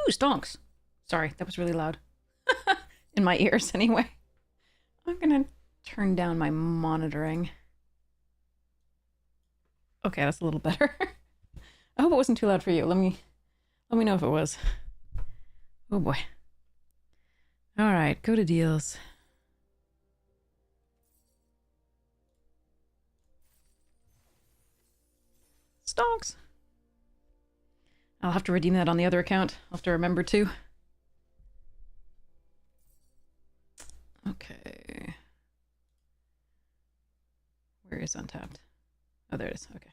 Ooh, stonks. Sorry, that was really loud. In my ears, anyway. I'm gonna turn down my monitoring. Okay, that's a little better. I hope it wasn't too loud for you. Let me know if it was. Oh boy. All right, go to deals. Stonks. I'll have to redeem that on the other account. I'll have to remember to. Okay. Where is untapped? Oh, there it is. Okay.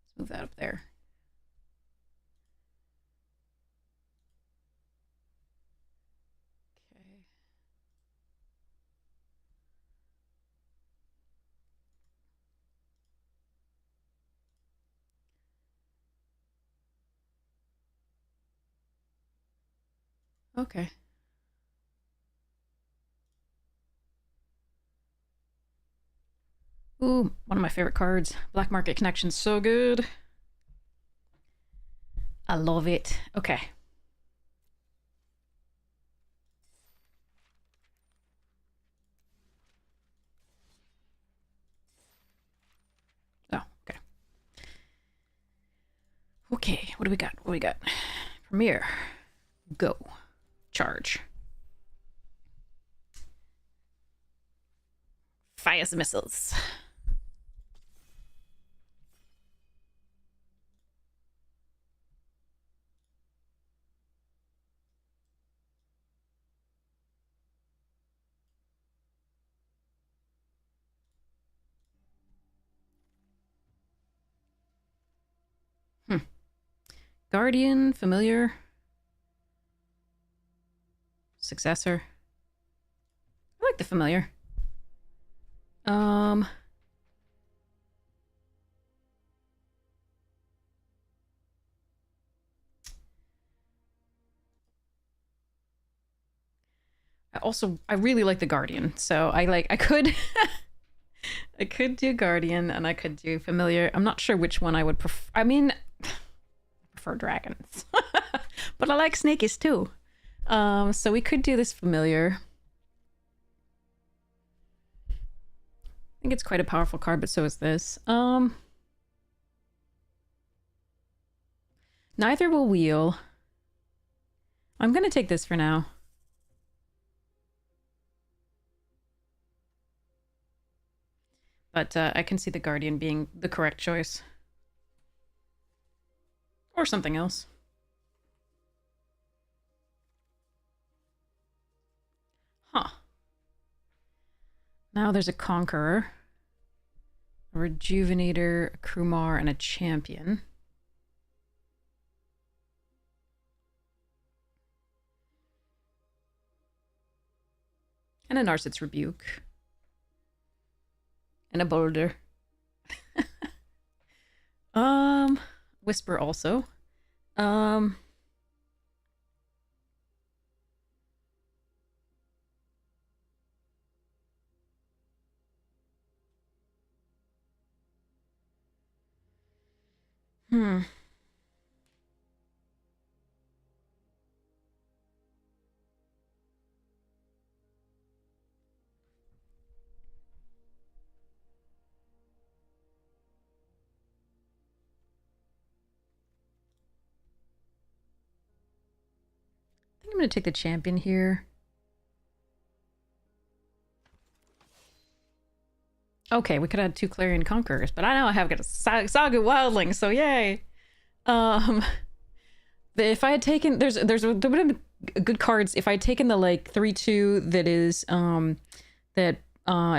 Let's move that up there. Okay. Ooh, one of my favorite cards. Black Market Connection, so good. I love it. Okay. Oh, okay. Okay, what do we got? What do we got? Premiere. Go. Charge. Fire some missiles. Guardian, familiar. Successor. I like the familiar. I really like the Guardian, so I could I could do Guardian and I could do familiar. I'm not sure which one I would prefer. I mean, I prefer dragons, but I like snakies too. So we could do this familiar. I think it's quite a powerful card, but so is this. Neither will wheel. I'm gonna take this for now. But I can see the Guardian being the correct choice. Or something else. Huh. Now there's a Conqueror, a Rejuvenator, a Krumar, and a Champion. And a Narset's Rebuke. And a Boulder. Whisper also. Hmm. I think I'm going to take the Champion here. Okay, we could have 2 Clarion Conquerors, but I know I have got a Saga Wildling, so yay! If I had taken... there would have been good cards if I had taken the, like, 3/2 that is, that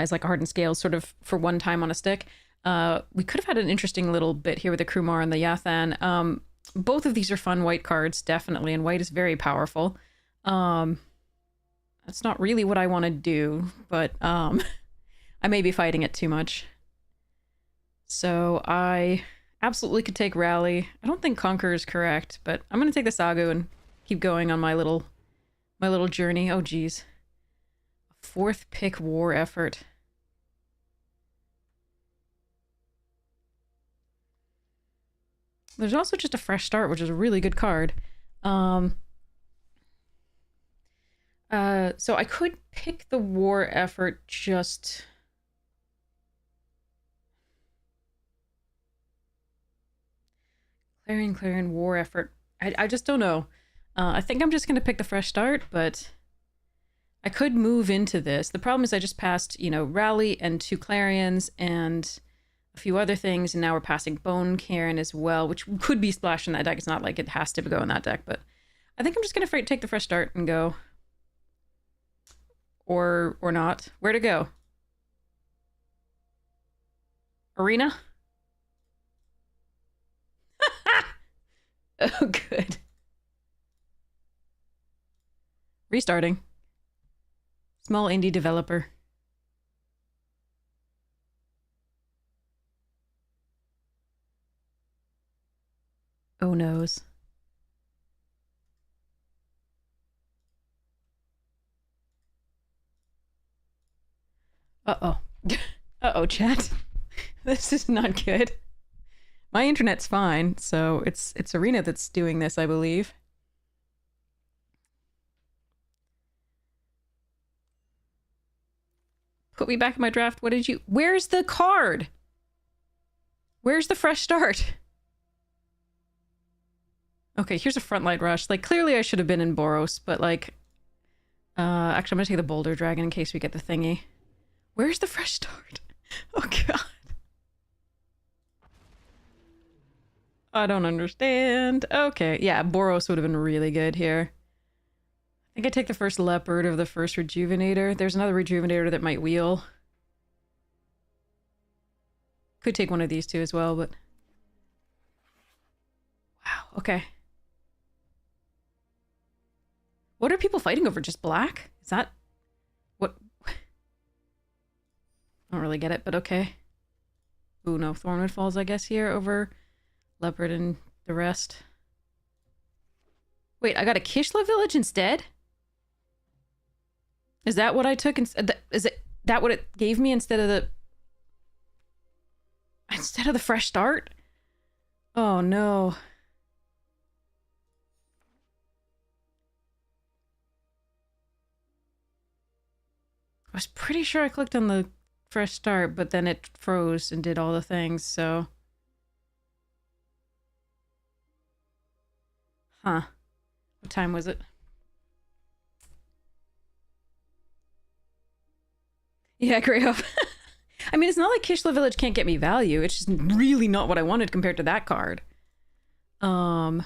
is like a Hardened Scale, sort of for one time on a stick. We could have had an interesting little bit here with the Krumar and the Yathan. Both of these are fun white cards, definitely, and white is very powerful. That's not really what I want to do, but I may be fighting it too much. So I absolutely could take Rally. I don't think Conquer is correct, but I'm going to take the Sagu and keep going on my little journey. Oh, geez. 4th pick war effort. There's also just a fresh start, which is a really good card. So I could pick the war effort just... Clarion, war effort. I just don't know. I think I'm just going to pick the fresh start, but I could move into this. The problem is I just passed, you know, Rally and 2 Clarions and a few other things, and now we're passing Bone Cairn as well, which could be splashed in that deck. It's not like it has to go in that deck, but I think I'm just going to take the fresh start and go. Or not. Where to go? Arena? Oh, good. Restarting. Small indie developer. Oh noes. Uh-oh. Uh-oh, chat. This is not good. My internet's fine, so it's Arena that's doing this, I believe. Put me back in my draft. What did you... Where's the card? Where's the fresh start? Okay, here's a Frontlight Rush. Like, clearly I should have been in Boros, but like... actually, I'm gonna take the Boulder Dragon in case we get the thingy. Where's the fresh start? Oh, God. I don't understand. Okay, yeah, Boros would have been really good here. I think I take the first Leopard of the first Rejuvenator. There's another Rejuvenator that might wheel. Could take one of these two as well, but... Wow, okay. What are people fighting over? Just black? Is that... What... I don't really get it, but okay. Ooh, no, Thornwood Falls, I guess, here over Leopard and the rest. Wait, I got a Kishla village instead? Is that what I took? Is it that what it gave me instead of the... Instead of the fresh start? Oh, no. I was pretty sure I clicked on the fresh start, but then it froze and did all the things, so... Huh. What time was it? Yeah, Greyhope. I mean, it's not like Kishla Village can't get me value. It's just really not what I wanted compared to that card. Huh.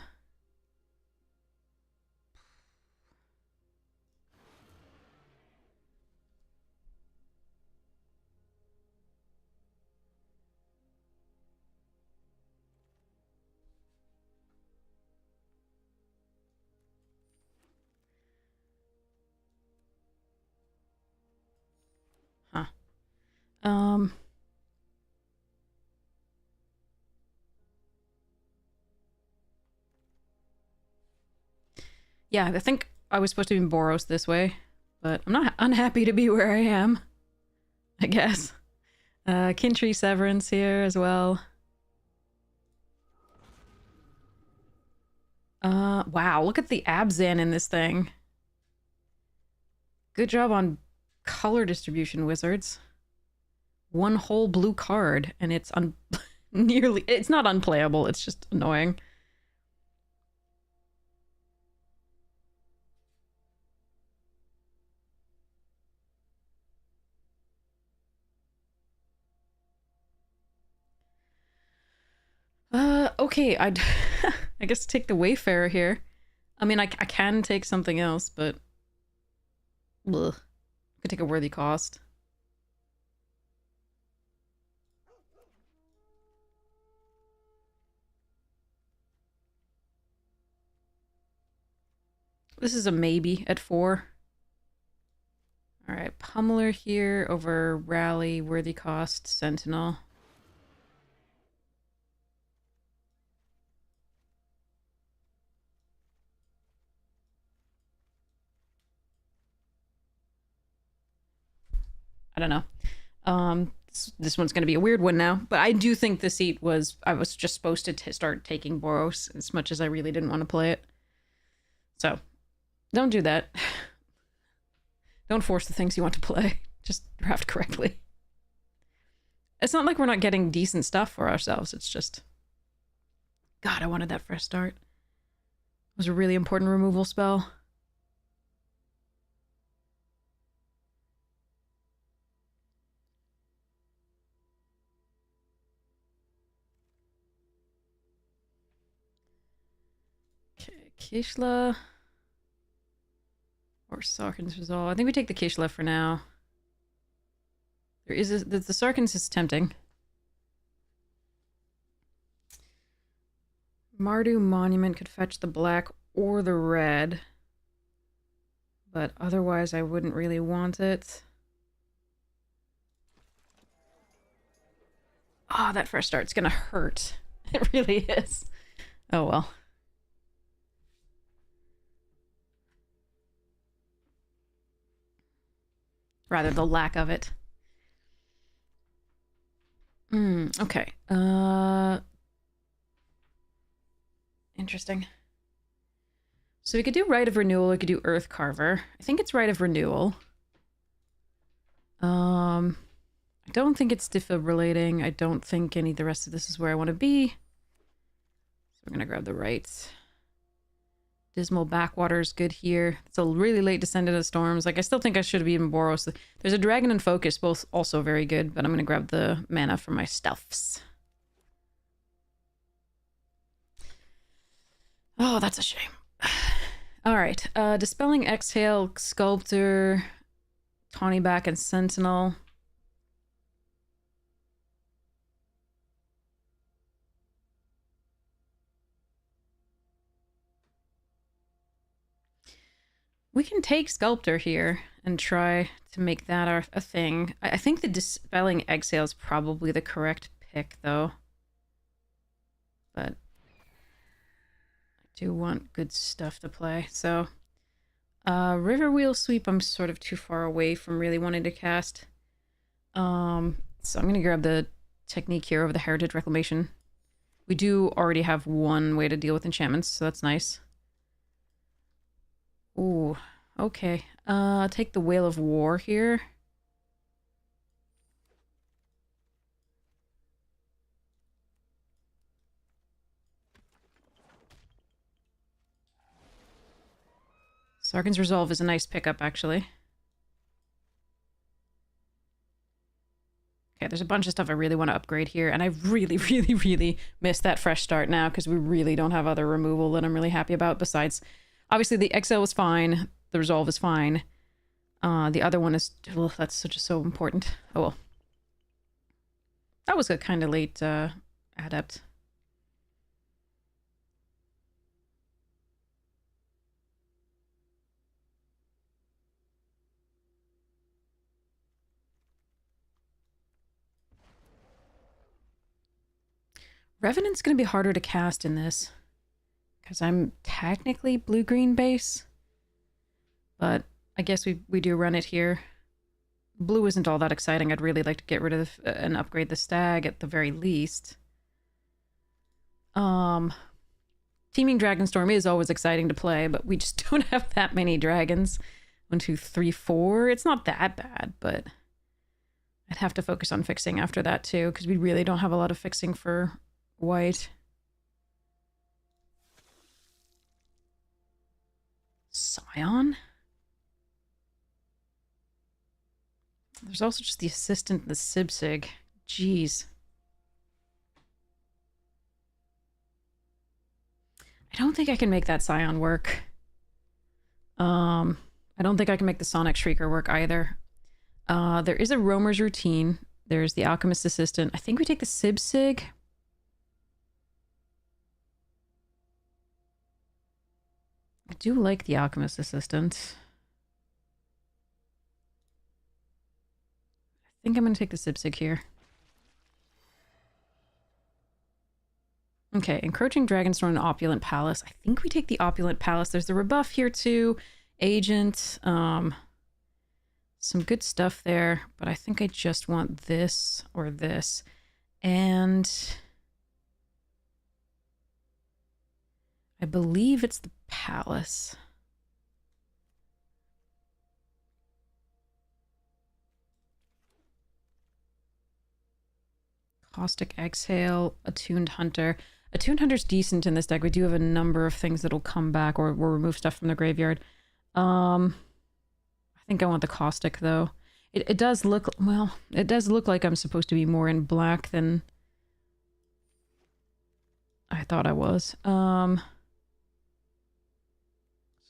Yeah, I think I was supposed to be in Boros this way, but I'm not unhappy to be where I am, I guess. Kintree Severance here as well. Wow, look at the Abzan in this thing. Good job on color distribution, wizards. One whole blue card, and it's nearly... It's not unplayable, it's just annoying. Okay, I'd... I guess take the Wayfarer here. I mean, I can take something else, but... Ugh. Could take a worthy cost. This is a maybe at 4. Alright, Pummeler here over Rally, worthy cost, Sentinel. I don't know. This one's going to be a weird one now, but I do think the seat was... I was just supposed to start taking Boros as much as I really didn't want to play it. So, don't do that. Don't force the things you want to play. Just draft correctly. It's not like we're not getting decent stuff for ourselves. It's just... God, I wanted that fresh start. It was a really important removal spell. Okay, Kishla... Or Sarkhan's Resolve. I think we take the Kishla for now. There is the Sarkhan's is tempting. Mardu Monument could fetch the black or the red. But otherwise I wouldn't really want it. Oh, that fresh start's gonna hurt. It really is. Oh well. Rather the lack of it. Okay. Interesting. So we could do Rite of Renewal, we could do Earth Carver. I think it's Rite of Renewal. I don't think it's defibrillating. I don't think any of the rest of this is where I want to be. So we're gonna grab the rights. Dismal Backwater is good here. It's a really late Descendant of Storms. Like, I still think I should have even Boros. There's a Dragon and Focus, both also very good, but I'm gonna grab the mana for my stuffs. Oh, that's a shame. Alright, Dispelling Exhale, Sculptor, Tawny Back, and Sentinel. We can take Sculptor here and try to make that a thing. I think the Dispelling Exhale is probably the correct pick, though. But I do want good stuff to play. So, Riverwheel Sweep, I'm sort of too far away from really wanting to cast. So I'm going to grab the Technique here over the Heritage Reclamation. We do already have one way to deal with enchantments, so that's nice. Ooh, okay. Take the Whale of War here. Sarkhan's Resolve is a nice pickup, actually. Okay, there's a bunch of stuff I really want to upgrade here, and I really, really, really miss that fresh start now, because we really don't have other removal that I'm really happy about, besides... Obviously, the Exile is fine. The Resolve is fine. The other one is... Ugh, that's so important. Oh, well. That was a kind of late Adept. Revenant's going to be harder to cast in this. Because I'm technically blue-green base. But I guess we do run it here. Blue isn't all that exciting. I'd really like to get rid of and upgrade the Stag at the very least. Teeming Dragonstorm is always exciting to play, but we just don't have that many dragons. 1, 2, 3, 4. It's not that bad, but I'd have to focus on fixing after that too, because we really don't have a lot of fixing for white. Scion? There's also just the Assistant, the Sibsig. Jeez. I don't think I can make that Scion work. I don't think I can make the Sonic Shrieker work either. There is a Roamer's Routine. There's the Alchemist Assistant. I think we take the Sibsig. I do like the Alchemist Assistant. I think I'm going to take the Sibsig here. Okay, Encroaching Dragonstorm and Opulent Palace. I think we take the Opulent Palace. There's the rebuff here too. Agent. Some good stuff there. But I think I just want this or this. And... I believe it's the Palace. Caustic Exhale, Attuned Hunter. Attuned Hunter's decent in this deck. We do have a number of things that'll come back or will remove stuff from the graveyard. I think I want the Caustic, though. It does look... Well, it does look like I'm supposed to be more in black than I thought I was. So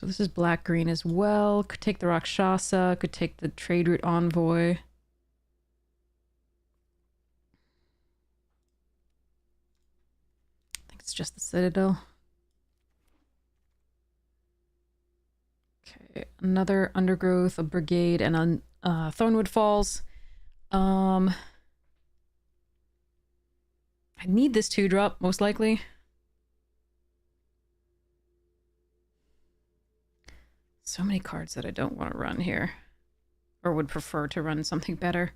this is black-green as well. Could take the Rakshasa. Could take the Trade Route Envoy. I think it's just the Citadel. Okay, another Undergrowth, a Brigade, and a Thornwood Falls. I need this 2-drop, most likely. So many cards that I don't want to run here. Or would prefer to run something better.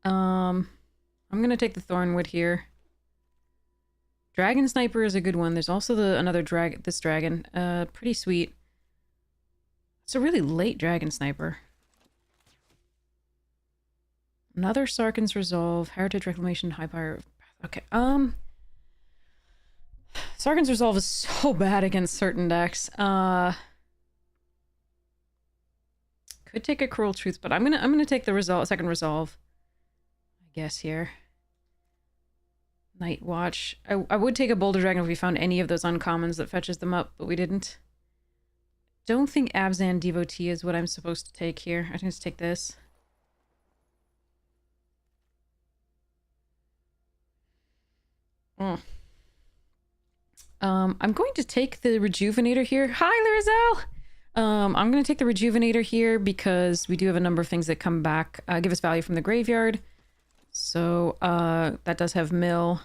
I'm going to take the Thornwood here. Dragon Sniper is a good one. There's also another this dragon. Pretty sweet. It's a really late Dragon Sniper. Another Sarkhan's Resolve, Heritage Reclamation, High Power. Okay, Sarkhan's Resolve is so bad against certain decks. Could take a Cruel Truth, but I'm gonna take the second Resolve. I guess here. Night Watch. I would take a Boulder Dragon if we found any of those uncommons that fetches them up, but we didn't. Don't think Abzan Devotee is what I'm supposed to take here. I can just take this. I'm going to take the Rejuvenator here. Hi, Larizelle! I'm going to take the Rejuvenator here because we do have a number of things that come back, give us value from the graveyard. So, that does have mill.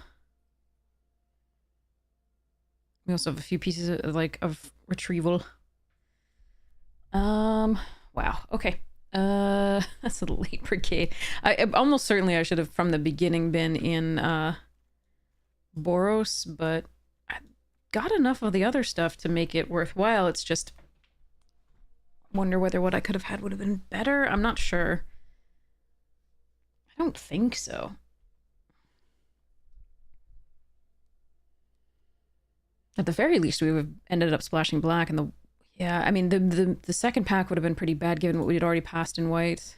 We also have a few pieces of retrieval. Wow, okay. That's a late Brigade. Almost certainly I should have from the beginning been in, Boros, but I got enough of the other stuff to make it worthwhile. It's just wonder whether what I could have had would have been better. I'm not sure. I don't think so. At the very least, we would have ended up splashing black, and yeah, I mean the second pack would have been pretty bad given what we had already passed in white.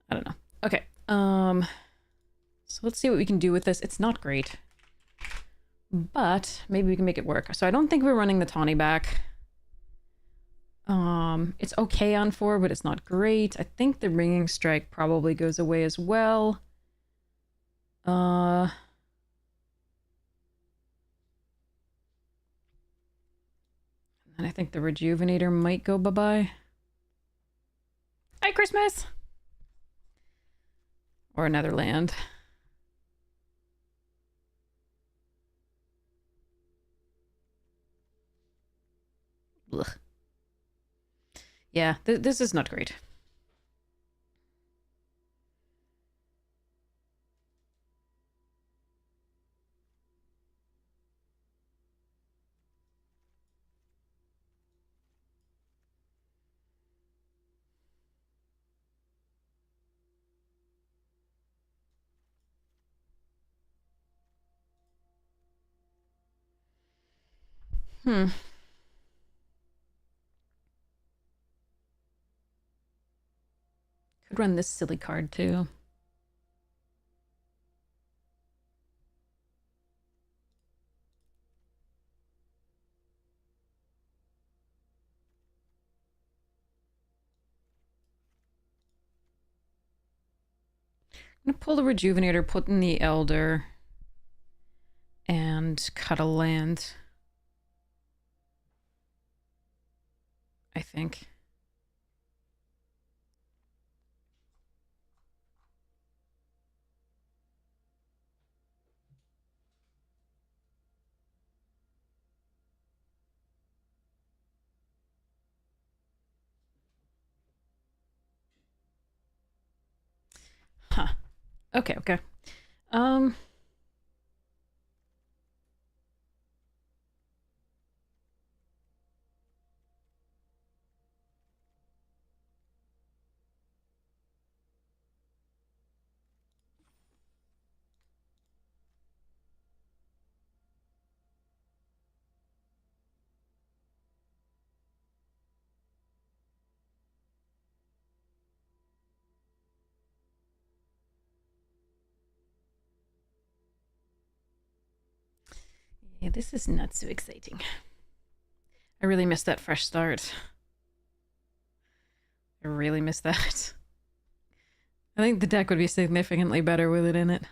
I don't know. Okay. So let's see what we can do with this. It's not great, but maybe we can make it work. So I don't think we're running the Tawny back. It's okay on 4, but it's not great. I think the Ringing Strike probably goes away as well. And I think the Rejuvenator might go bye-bye. Hi, Christmas! Or another land. Ugh. Yeah, this is not great. Could run this silly card too. I'm gonna pull the Rejuvenator, put in the Elder, and cut a land. I think. Huh. Okay, okay. Yeah, this is not so exciting. I really missed that fresh start. I really missed that. I think the deck would be significantly better with it in it.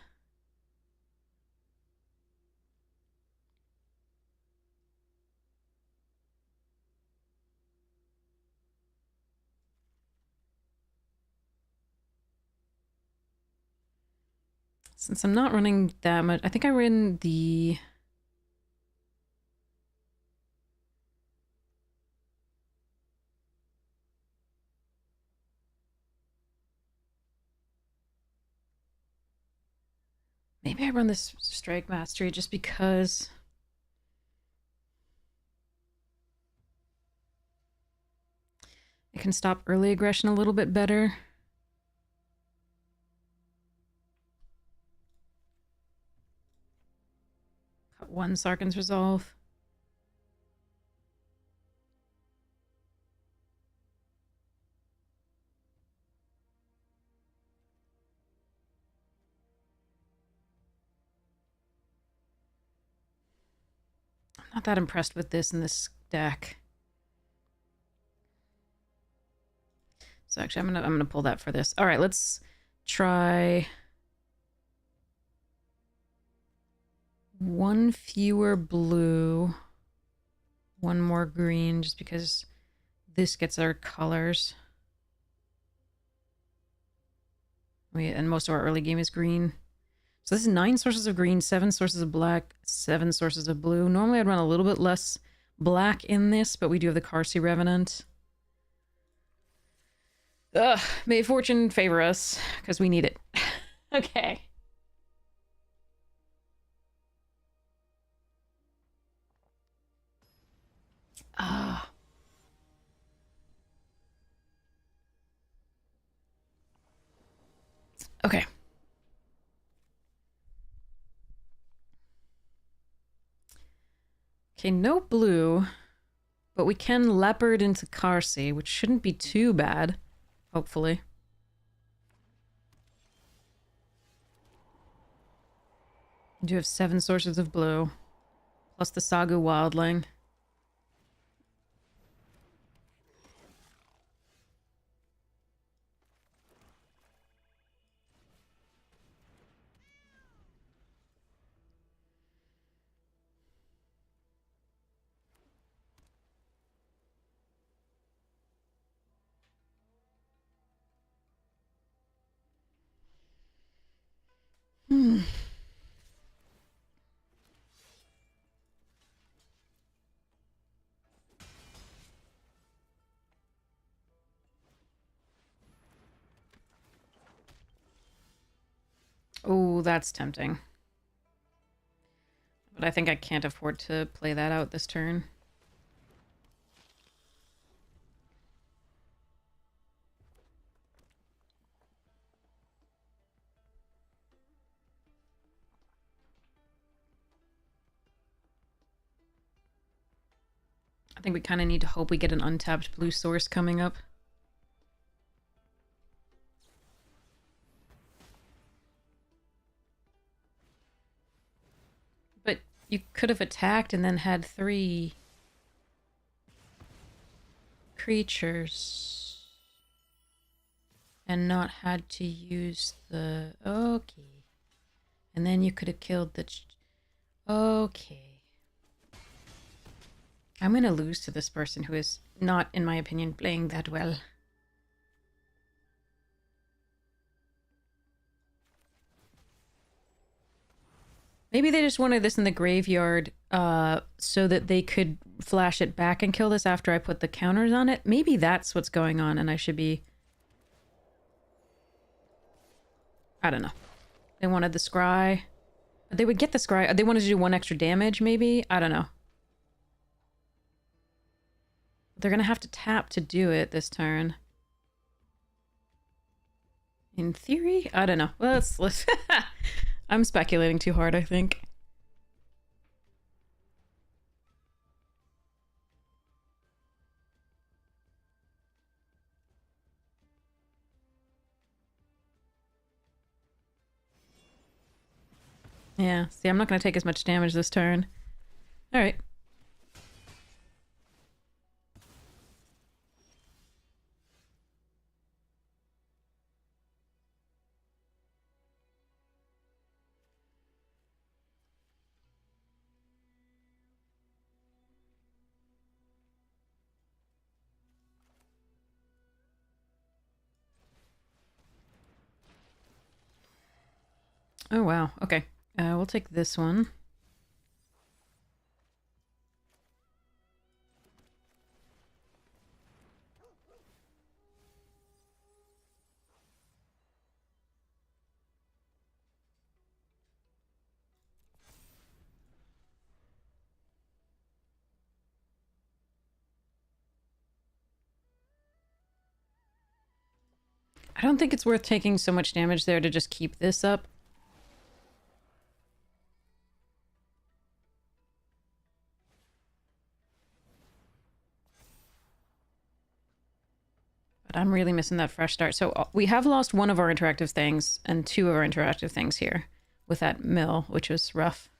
Since I'm not running that much, I think I ran the... Maybe I run this Strike Mastery just because... it can stop early aggression a little bit better. Got one Sarkhan's Resolve. I'm not that impressed with this in this deck. So actually, I'm gonna pull that for this. All right, let's try one fewer blue, one more green, just because this gets our colors. And most of our early game is green. So this is 9 sources of green, 7 sources of black, 7 sources of blue. Normally I'd run a little bit less black in this, but we do have the Carsey Revenant. Ugh, may fortune favor us, because we need it. Okay. Ah. Okay. Okay, no blue, but we can leopard into Carsey, which shouldn't be too bad, hopefully. We do have 7 sources of blue, plus the Sagu Wildling. Oh, that's tempting. But I think I can't afford to play that out this turn. I think we kind of need to hope we get an untapped blue source coming up. But you could have attacked and then had 3 creatures and not had to use the... Okay. And then you could have killed the... Okay. I'm gonna lose to this person who is not, in my opinion, playing that well. Maybe they just wanted this in the graveyard so that they could flash it back and kill this after I put the counters on it. Maybe that's what's going on and I should be... I don't know. They wanted the scry. They would get the scry. They wanted to do 1 extra damage, maybe? I don't know. They're gonna have to tap to do it this turn. In theory? I don't know. Let's I'm speculating too hard, I think. Yeah, see, I'm not going to take as much damage this turn. All right. Oh, wow. Okay. We'll take this one. I don't think it's worth taking so much damage there to just keep this up. But I'm really missing that fresh start. So we have lost one of our interactive things and two of our interactive things here with that mill, which was rough.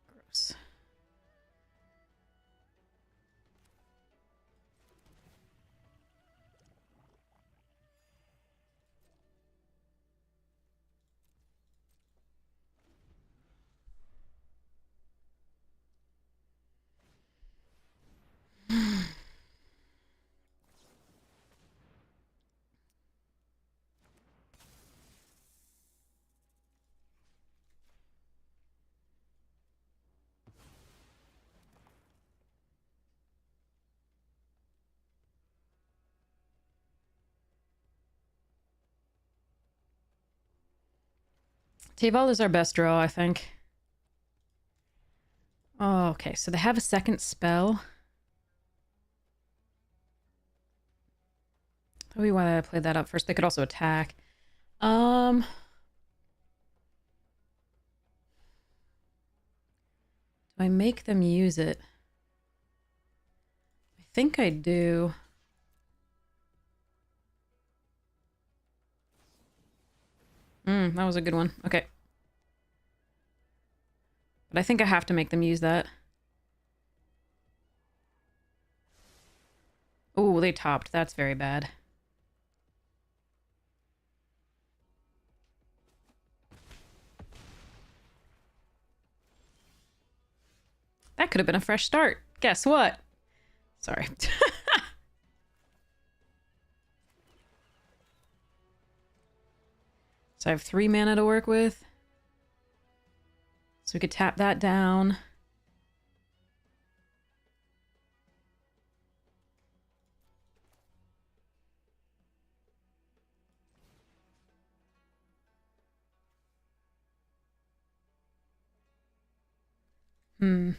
Gross. Teyval is our best draw, I think. Oh, okay, so they have a second spell. Maybe why I played that up first. They could also attack. Do I make them use it? I think I do. That was a good one. Okay. But I think I have to make them use that. Oh, they topped. That's very bad. That could have been a fresh start. Guess what? Sorry. So I have 3 mana to work with. So we could tap that down. Hmm.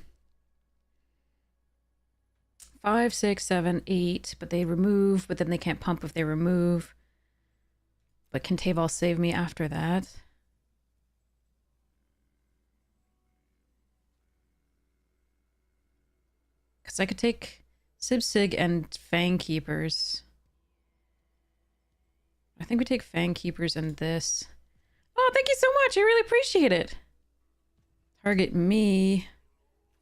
5, 6, 7, 8, but they remove, but then they can't pump if they remove. But can Teyval save me after that? Because I could take Sib-Sig and Fang Keepers. I think we take Fang Keepers and this. Oh, thank you so much. I really appreciate it. Target me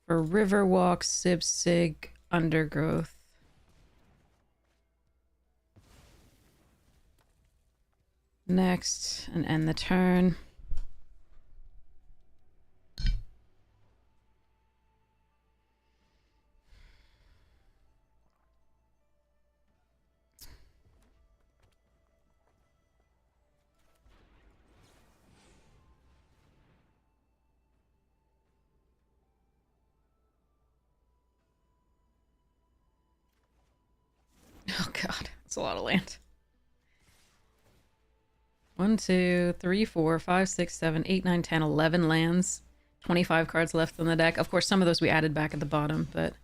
for Riverwalk, Sib-Sig, Undergrowth. Next, and end the turn. Oh god, that's a lot of land. 1, 2, 3, 4, 5, 6, 7, 8, 9, 10, 11 lands. 25 cards left on the deck. Of course, some of those we added back at the bottom, but...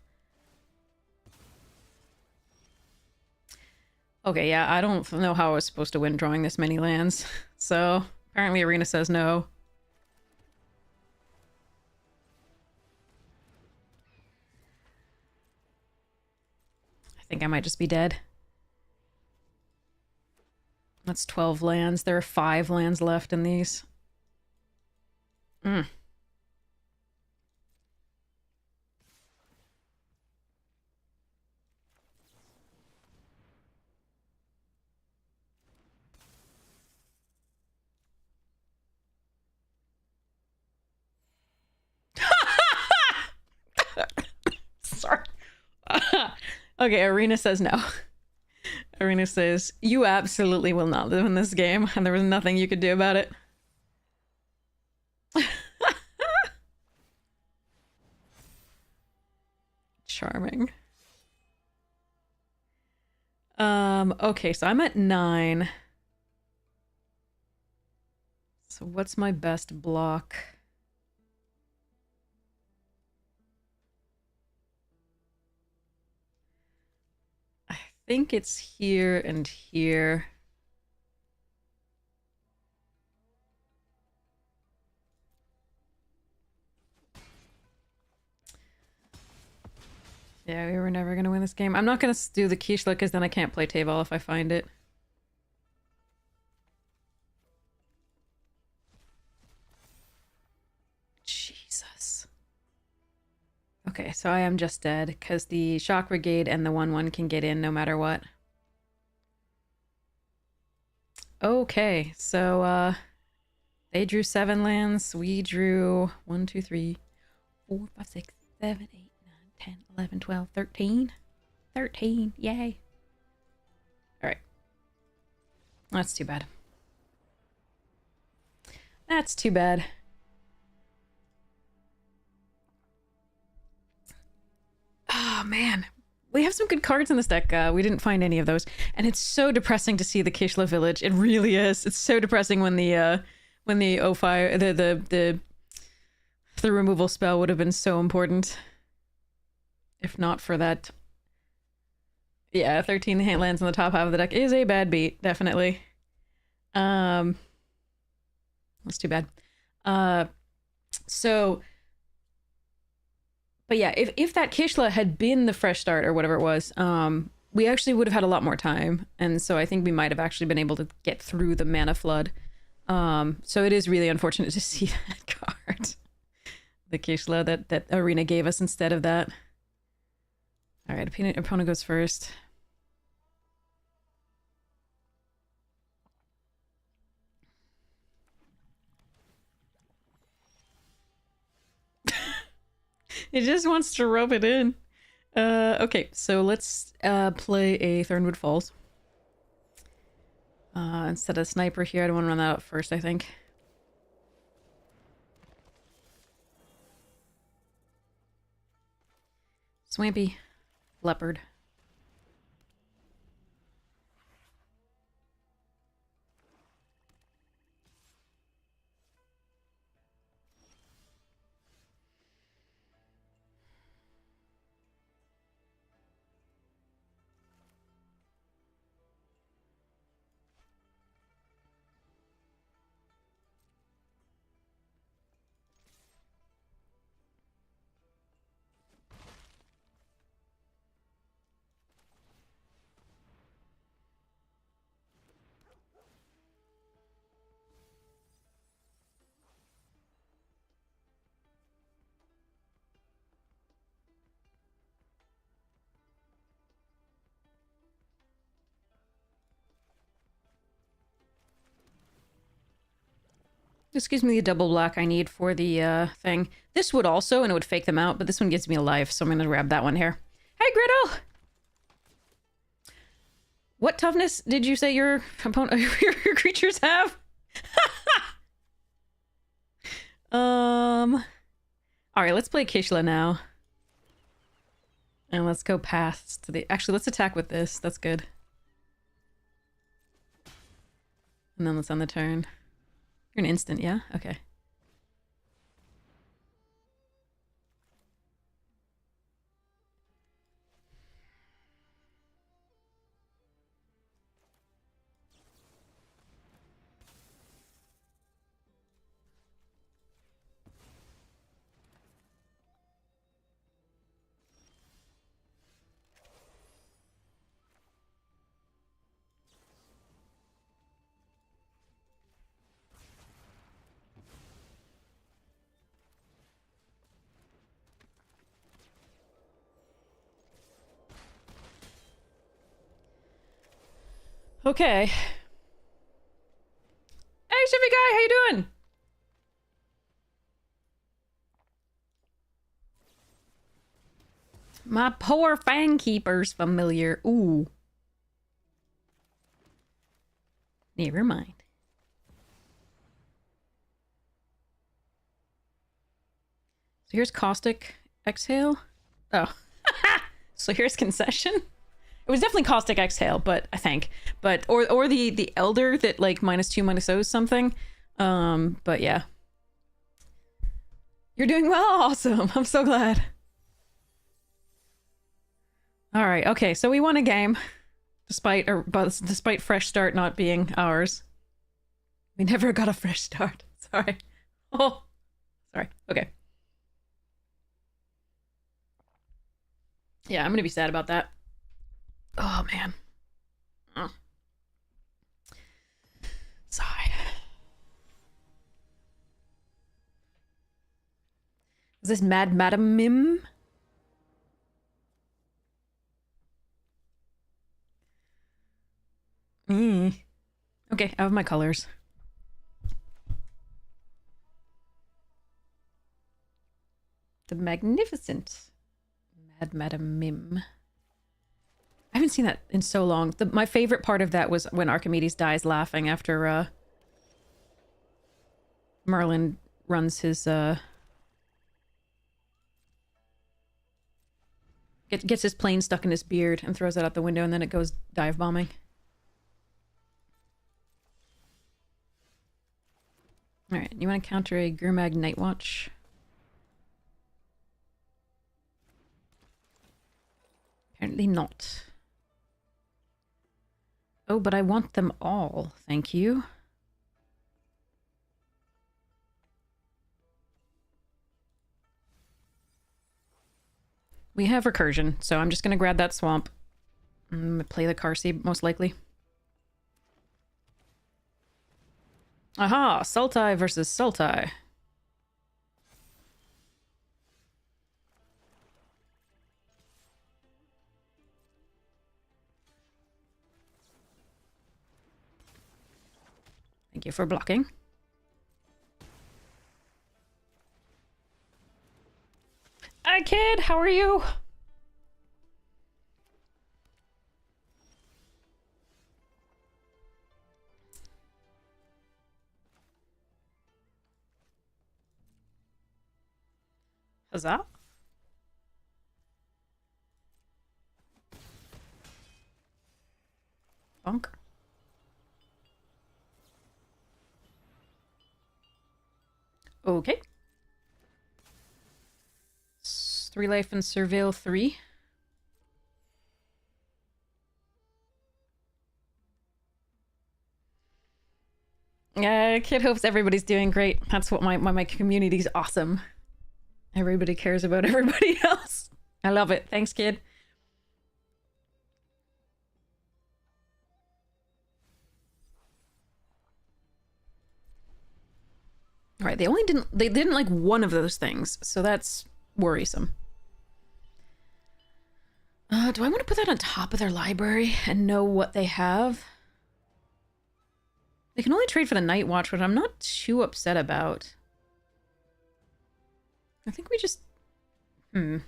Okay, yeah, I don't know how I was supposed to win drawing this many lands. So, apparently Arena says no. think I might just be dead. That's 12 lands. There are 5 lands left in these. Mm. Sorry. Okay, Arena says no. Arena says, you absolutely will not live in this game, and there was nothing you could do about it. Charming. Okay, so I'm at 9. So what's my best block? I think it's here and here. Yeah, we were never gonna win this game. I'm not gonna do the Kishla because then I can't play Table if I find it. Jesus. Okay, so I am just dead because the Shock Brigade and the 1/1 can get in no matter what. Okay, so they drew 7 lands. We drew 1, 2, 3, 4, 5, 6, 7, 8, 9, 10, 11, 12, 13. 13, yay. Alright. That's too bad. That's too bad. Oh, man. We have some good cards in this deck. We didn't find any of those. And it's so depressing to see the Kishla village. It really is. It's so depressing when the O5, the removal spell would have been so important. If not for that. Yeah, 13 hand lands on the top half of the deck is a bad beat, definitely. That's too bad. But yeah, if that Kishla had been the fresh start or whatever it was, we actually would have had a lot more time. And so I think we might have actually been able to get through the mana flood. So it is really unfortunate to see that card. The Kishla that Arena gave us instead of that. All right, opponent goes first. It just wants to rub it in. Okay, so let's play a Thornwood Falls. Instead of Sniper here, I don't want to run that out first, I think. Swampy. Leopard. This gives me the double black I need for the thing. This would also, and it would fake them out, but this one gives me a life, so I'm gonna grab that one here. Hey, Griddle! What toughness did you say your opponent, your creatures have? Alright, let's play Kishla now. And let's go past to the... Actually, let's attack with this. That's good. And then let's end the turn. You're an instant, yeah? Okay. Okay. Hey, Chevy guy, how you doing? My poor fang keeper's familiar. Ooh. Never mind. So here's caustic exhale. Oh. So here's concession. It was definitely caustic exhale, but I think. But or the elder that like -2/-0 something. But yeah. You're doing well, awesome. I'm so glad. All right, okay, so we won a game. Despite fresh start not being ours. We never got a fresh start. Sorry. Oh. Sorry. Okay. Yeah, I'm gonna be sad about that. Oh, man. Oh. Sigh. Is this Mad Madam Mim? Okay, I have my colors. The Magnificent Mad Madam Mim. I haven't seen that in so long. My favorite part of that was when Archimedes dies laughing after Merlin runs his gets his plane stuck in his beard and throws it out the window, and then it goes dive bombing. All right, you want to counter a Gurmag Night Watch? Apparently not. Oh, but I want them all. Thank you. We have recursion, so I'm just going to grab that swamp. I'm going to play the Carsey, most likely. Aha! Sultai versus Sultai. Thank you for blocking. Hi, kid! How are you? Huzzah. Bonk. Okay. 3 life and Surveil 3. Kid hopes everybody's doing great. That's what my community's awesome. Everybody cares about everybody else. I love it. Thanks, kid. All right, they didn't like one of those things, so that's worrisome. Do I want to put that on top of their library and know what they have? They can only trade for the Night Watch, which I'm not too upset about. I think we just... I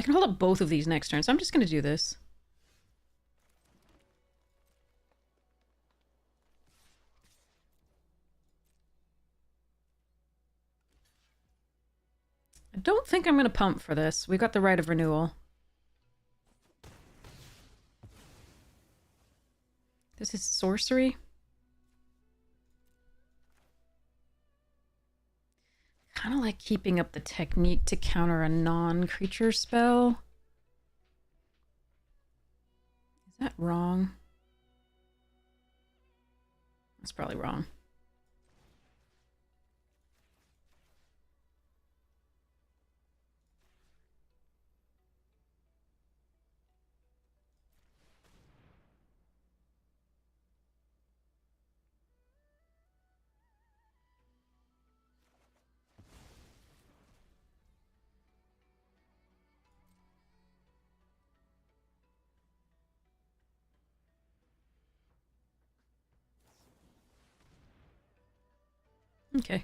can hold up both of these next turn, so I'm just going to do this. I don't think I'm going to pump for this. We got the right of renewal. This is sorcery. Kind of like keeping up the technique to counter a non-creature spell. Is that wrong? That's probably wrong. Okay.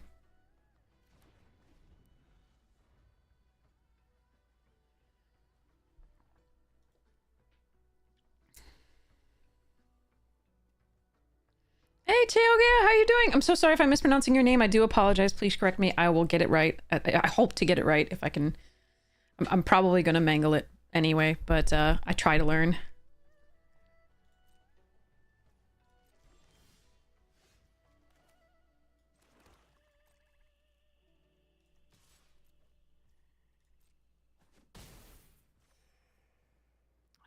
Hey, Teogia, how you doing? I'm so sorry if I'm mispronouncing your name. I do apologize. Please correct me. I will get it right. I hope to get it right if I can. I'm probably going to mangle it anyway, but I try to learn.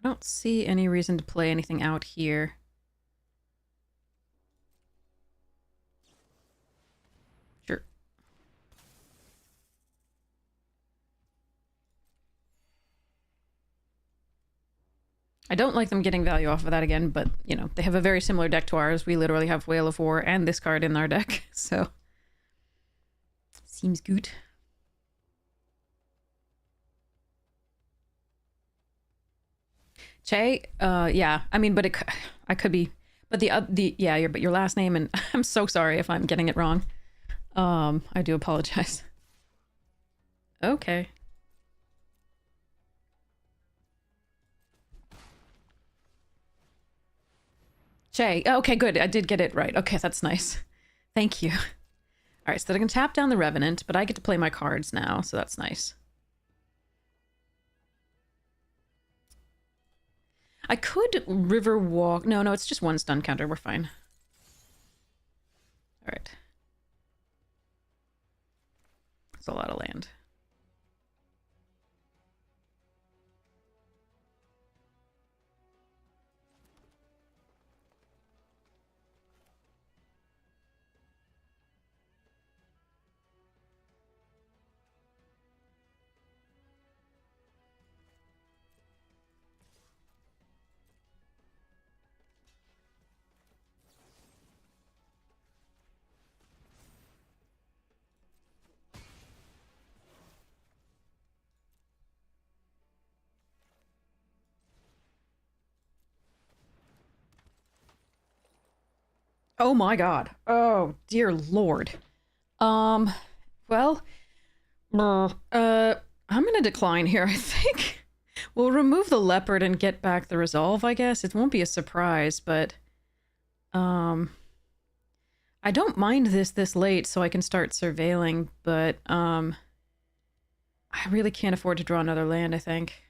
I don't see any reason to play anything out here. Sure. I don't like them getting value off of that again, but, you know, they have a very similar deck to ours. We literally have Whale of War and this card in our deck, so... Seems good. Che, yeah. I mean, but I could be, but yeah, your last name, and I'm so sorry if I'm getting it wrong. I do apologize. Okay. Che, okay, good. I did get it right. Okay, that's nice. Thank you. All right, so I can tap down the Revenant, but I get to play my cards now, so that's nice. I could River Walk. No, it's just one stun counter. We're fine. All right. That's a lot of land. Oh my god. Oh, dear lord. Well, I'm gonna decline here, I think. We'll remove the leopard and get back the resolve, I guess. It won't be a surprise, but, I don't mind this late so I can start surveilling, but, I really can't afford to draw another land, I think.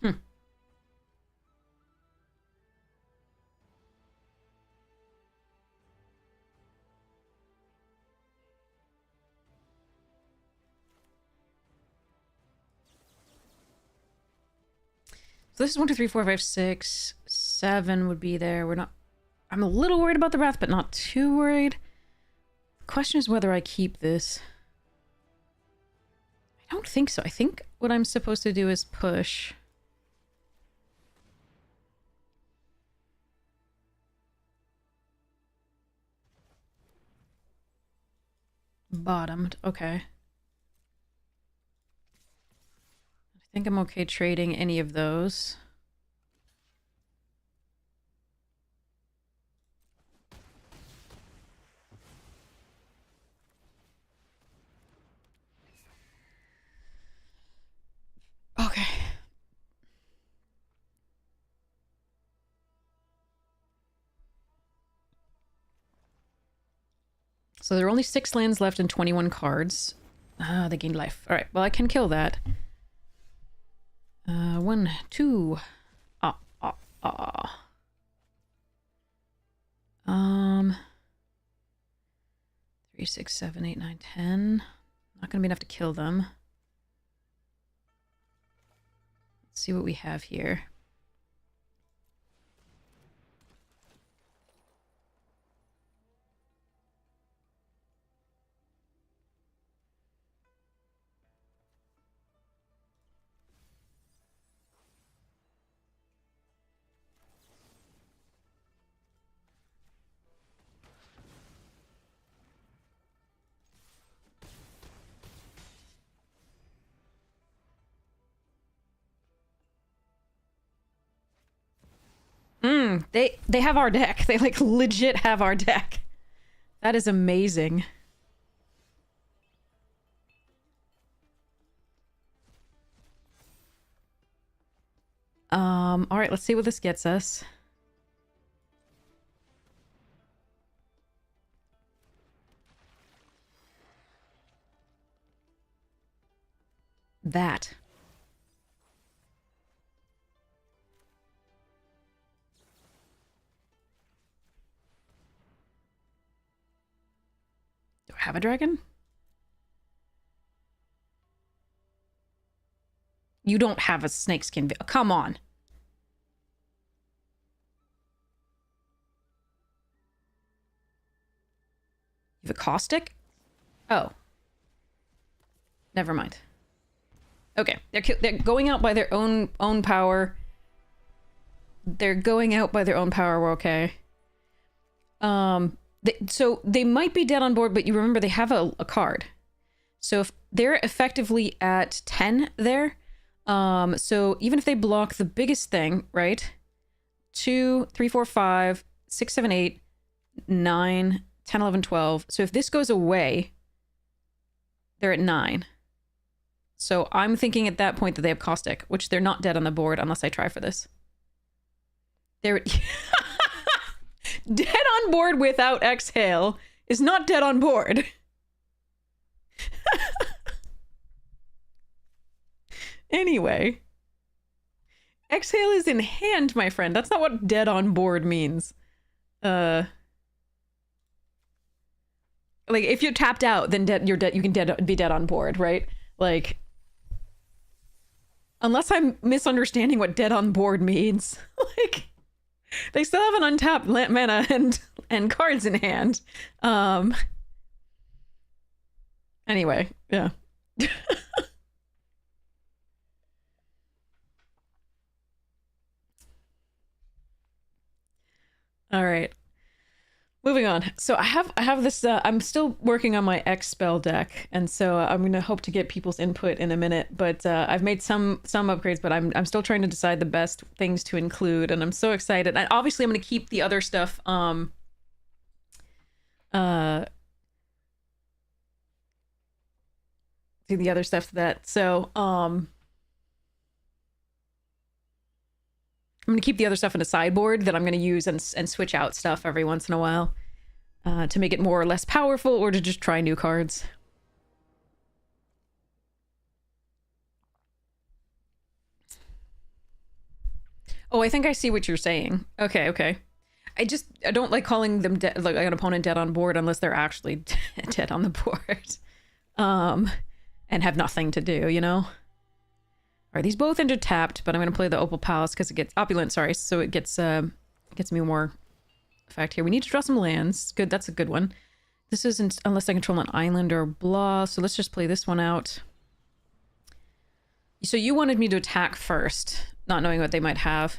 Hmm. So this is 1, 2, 3, 4, 5, 6, 7 would be there. We're not... I'm a little worried about the Wrath, but not too worried. The question is whether I keep this. I don't think so. I think what I'm supposed to do is push. Bottomed. Okay. I think I'm okay trading any of those. Okay. So there are only 6 lands left and 21 cards. Ah, they gained life. All right, well, I can kill that. 1, 2. 3, 6, 7, 8, 9, 10. Not gonna be enough to kill them. Let's see what we have here. They have our deck. They like legit have our deck. That is amazing. All right, let's see what this gets us. That. Do I have a dragon? You don't have a snakeskin. Come on. You have a caustic? Oh. Never mind. Okay, they're going out by their own power. They're going out by their own power. We're okay. So they might be dead on board, but you remember they have a card. So if they're effectively at 10 there, so even if they block the biggest thing, right? 2, 3, 4, 5, 6, 7, 8, 9, 10, 11, 12. So if this goes away, they're at 9. So I'm thinking at that point that they have caustic, which they're not dead on the board unless I try for this. They're dead on board without exhale is not dead on board. Anyway. Exhale is in hand, my friend. That's not what dead on board means. Like if you're tapped out, then you're dead. You can be dead on board, right? Like, unless I'm misunderstanding what dead on board means, like they still have an untapped mana and cards in hand. Anyway, yeah. All right. Moving on. So I have this I'm still working on my X spell deck, and so I'm going to hope to get people's input in a minute, but I've made some upgrades, but I'm still trying to decide the best things to include, and I'm so excited. And obviously I'm going to keep the other stuff do the other stuff that I'm going to keep the other stuff in a sideboard that I'm going to use and switch out stuff every once in a while to make it more or less powerful, or to just try new cards. Oh, I think I see what you're saying. Okay. I don't like calling them like an opponent dead on board unless they're actually dead on the board. And have nothing to do, you know? Are these both into tapped? But I'm gonna play the Opal Palace because it gets opulent. Sorry, so it gets me more effect here. We need to draw some lands. Good, that's a good one. This isn't unless I control an island or blah. So let's just play this one out. So you wanted me to attack first, not knowing what they might have.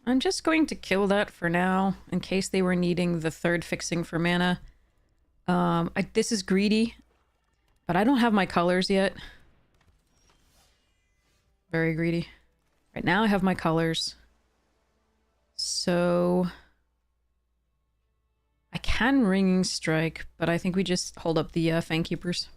I'm just going to kill that for now, in case they were needing the third fixing for mana. This is greedy, but I don't have my colors yet. Very greedy. Right now I have my colors. So I can Ringing Strike, but I think we just hold up the Fangkeepers.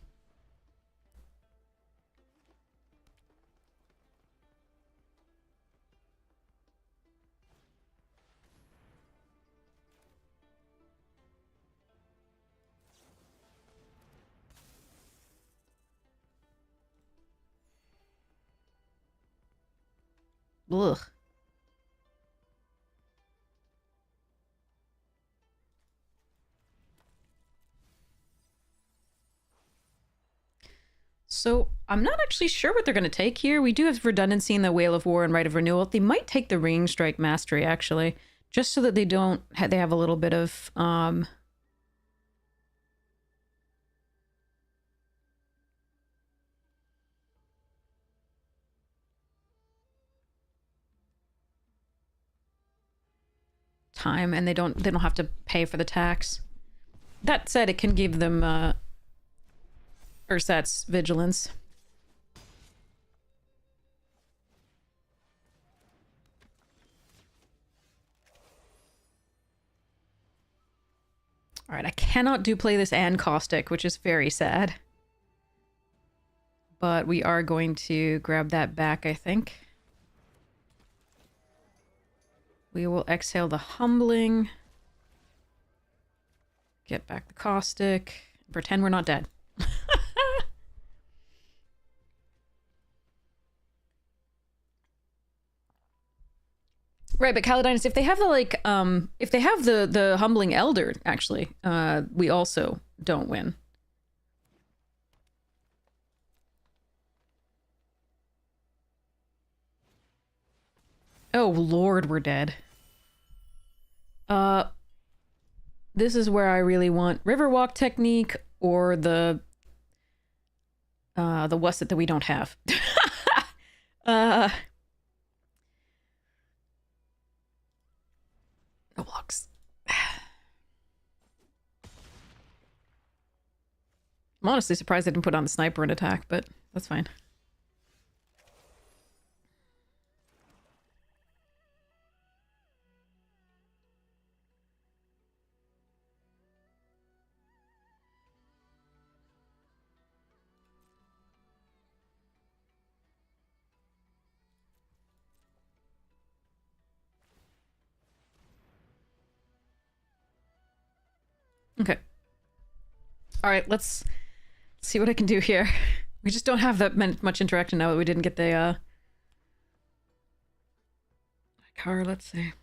Ugh. So I'm not actually sure what they're going to take here. We do have redundancy in the Whale of War and Right of Renewal. They might take the Ringing Strike Mastery, actually, just so that they don't they have a little bit of time, and they don't have to pay for the tax. That said, it can give them Ursat's vigilance. All right, I cannot play this and Caustic, which is very sad. But we are going to grab that back, I think. We will exhale the Humbling. Get back the Caustic. Pretend we're not dead. Right, but Caledinus, if they have the, like, if they have the Humbling Elder, actually, we also don't win. Oh, Lord, we're dead. This is where I really want Riverwalk technique or the Wusset that we don't have. No blocks. I'm honestly surprised I didn't put on the sniper and attack, but that's fine. Okay. All right, let's see what I can do here. We just don't have that much interaction now that we didn't get the car. Let's see.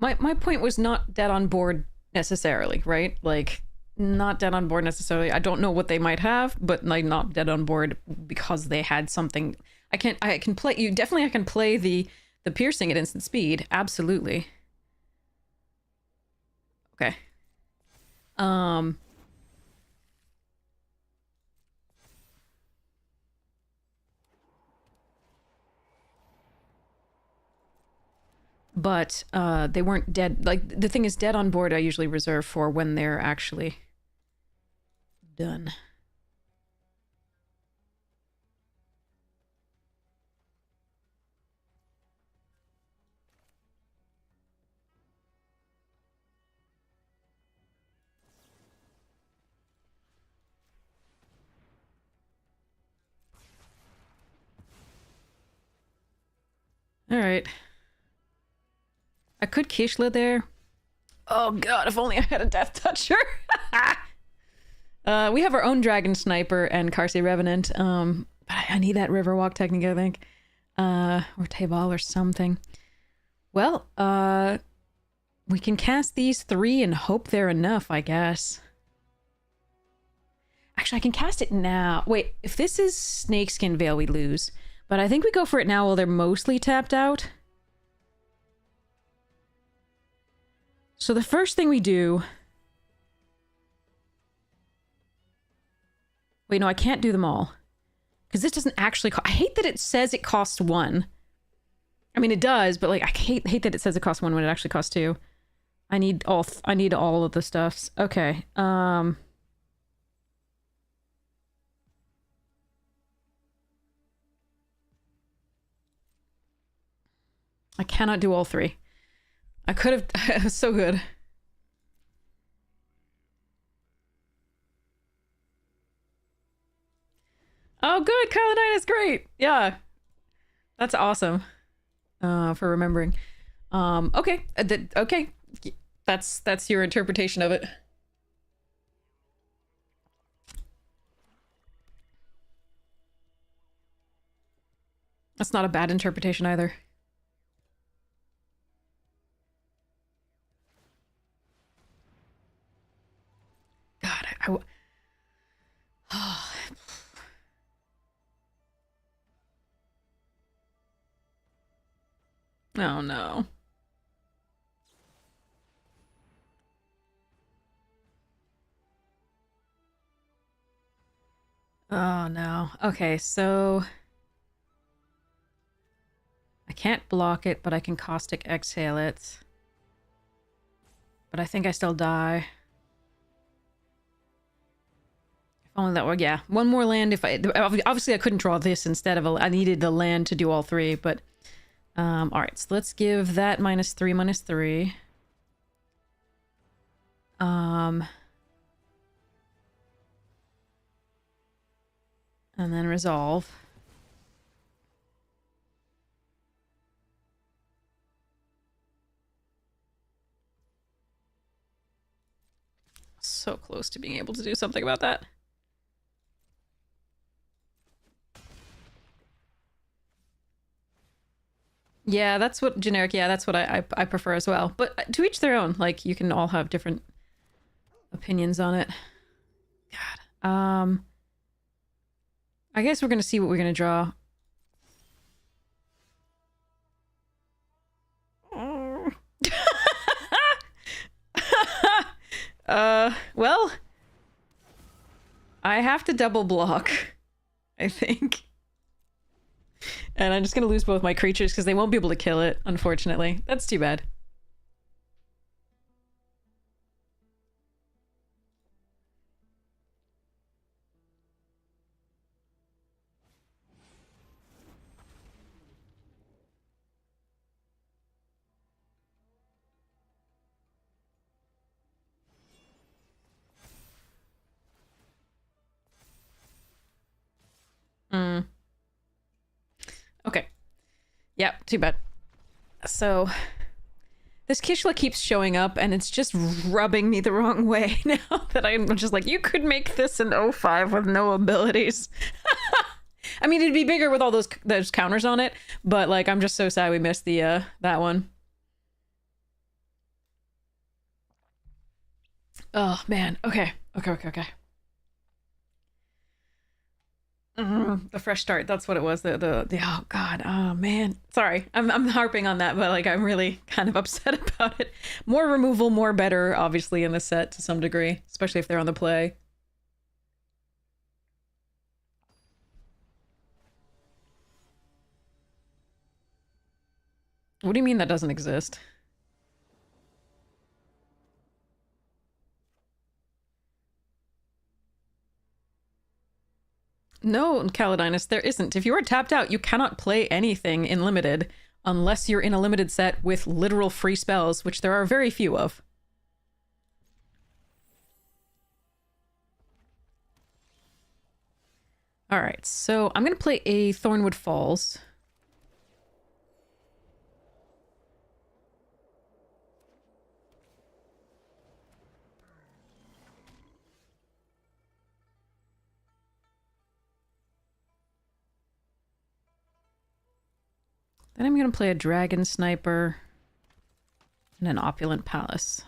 My point was not dead on board necessarily, right? Like, not dead on board necessarily. I don't know what they might have, but like not dead on board because they had something. I can play you definitely. I can play the piercing at instant speed. Absolutely. Okay. But they weren't dead. Like, the thing is, dead on board I usually reserve for when they're actually done. All right. I could Kishla there. Oh god, if only I had a Death Toucher. We have our own Dragon Sniper and Carsey Revenant. But I need that Riverwalk technique, I think. Or Tayball or something. Well, we can cast these 3 and hope they're enough, I guess. Actually, I can cast it now. Wait, if this is Snakeskin Veil, we lose. But I think we go for it now while they're mostly tapped out. So the first thing we do... Wait, no, I can't do them all. Because this doesn't actually cost... I hate that it says it costs 1. I mean, it does, but like, I hate that it says it costs 1 when it actually costs 2. I need all of the stuffs. Okay, I cannot do all 3. I could have... It was so good. Oh, good! Caledonius, great! Yeah. That's awesome. For remembering. Okay. Okay. That's your interpretation of it. That's not a bad interpretation either. God, Oh no. Oh no. Okay, so I can't block it, but I can caustic exhale it. But I think I still die. If only that were, yeah. One more land if I... Obviously I couldn't draw this instead of... I needed the land to do all three, but... Alright, so let's give that -3, -3. And then resolve. So close to being able to do something about that. Yeah, that's what generic. Yeah, that's what I prefer as well. But to each their own. Like, you can all have different opinions on it. God. I guess we're gonna see what we're gonna draw. Well, I have to double block, I think. And I'm just gonna lose both my creatures because they won't be able to kill it, unfortunately. That's too bad. Hmm. Okay. Yeah, too bad. So, this Kishla keeps showing up, and it's just rubbing me the wrong way now that I'm just like, you could make this an 05 with no abilities. I mean, it'd be bigger with all those counters on it, but like, I'm just so sad we missed the that one. Oh man. Okay. Okay. The fresh start. That's what it was. The oh god. Oh man. Sorry. I'm harping on that, but like I'm really kind of upset about it. More removal, more better, obviously, in the set to some degree, especially if they're on the play. What do you mean that doesn't exist? No, Calidinus, there isn't. If you are tapped out, you cannot play anything in limited unless you're in a limited set with literal free spells, which there are very few of. All right, so I'm going to play a Thornwood Falls. Then I'm going to play a Dragon Sniper and an Opulent Palace.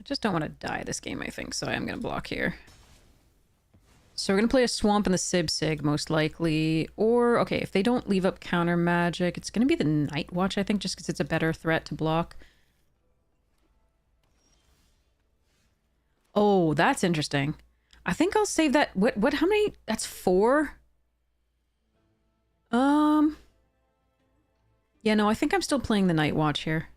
I just don't want to die this game, I think, so I am going to block here. So we're going to play a Swamp and the Sib-Sig, most likely. Or, okay, if they don't leave up counter magic, it's going to be the Night Watch, I think, just because it's a better threat to block. Oh, that's interesting. I think I'll save that. What, how many? That's 4? Yeah, no, I think I'm still playing the Night Watch here.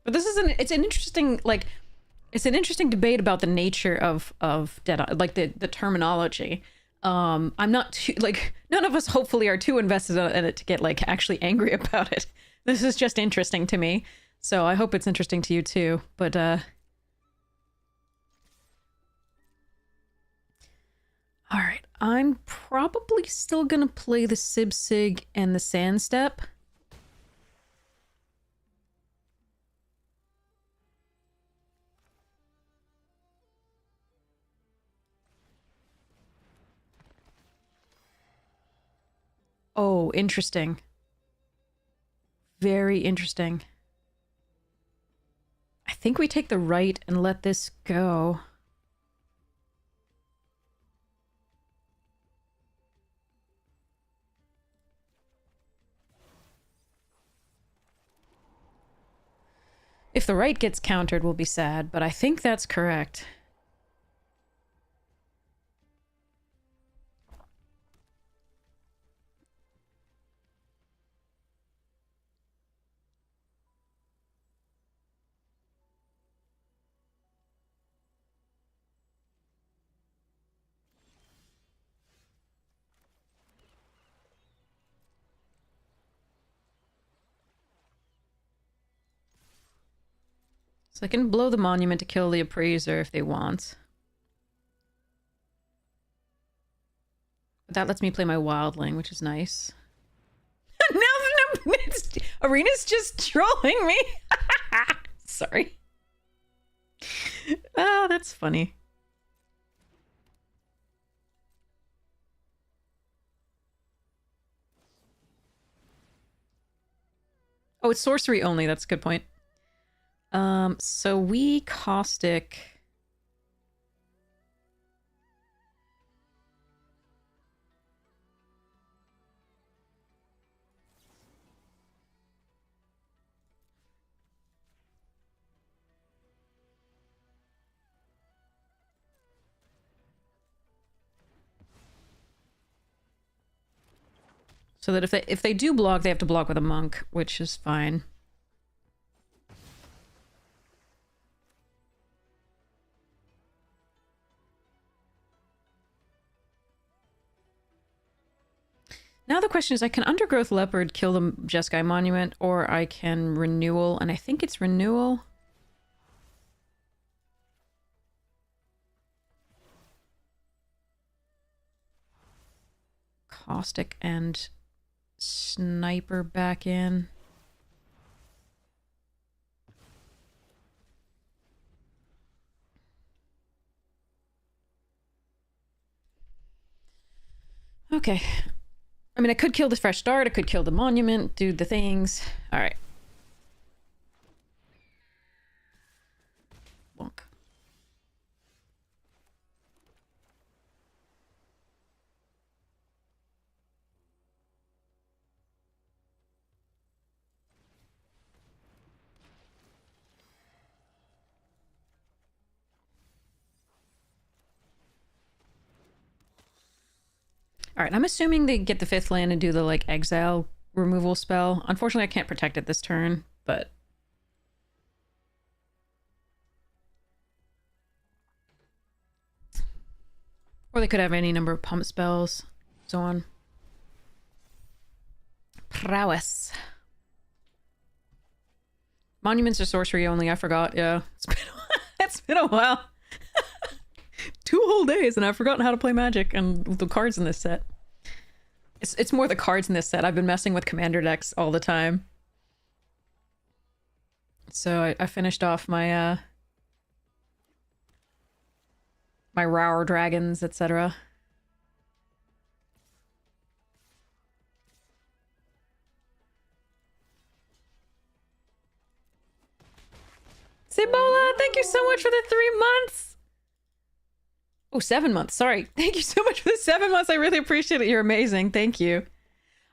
But this is it's an interesting, like, it's an interesting debate about the nature of Dead, like the terminology. I'm not too, like, none of us hopefully are too invested in it to get like actually angry about it. This is just interesting to me. So I hope it's interesting to you too. But all right, I'm probably still gonna play the Sib-Sig and the Sand Step. Oh, interesting. Very interesting. I think we take the right and let this go. If the right gets countered, we'll be sad, but I think that's correct. So I can blow the monument to kill the appraiser if they want. But that lets me play my wildling, which is nice. No, Arena's just trolling me. Sorry. Oh, that's funny. Oh, it's sorcery only. That's a good point. So we caustic. So that if they do block, they have to block with a monk, which is fine. Now the question is, I can Undergrowth Leopard kill the Jeskai Monument, or I can Renewal, and I think it's Renewal. Caustic and Sniper back in. Okay. I mean, I could kill this Fresh Start, I could kill the Monument, do the things. Alright. Bonk. Alright, I'm assuming they get the 5th land and do the, like, exile removal spell. Unfortunately, I can't protect it this turn, but... Or they could have any number of pump spells, so on. Prowess. Monuments are sorcery only, I forgot, yeah. It's been a while. 2 whole days and I've forgotten how to play Magic and the cards in this set. It's more the cards in this set. I've been messing with commander decks all the time. So I finished off my my Rower Dragons, etc. Cibola, thank you so much for the 3 months! Oh, 7 months. Sorry. Thank you so much for the 7 months. I really appreciate it. You're amazing. Thank you.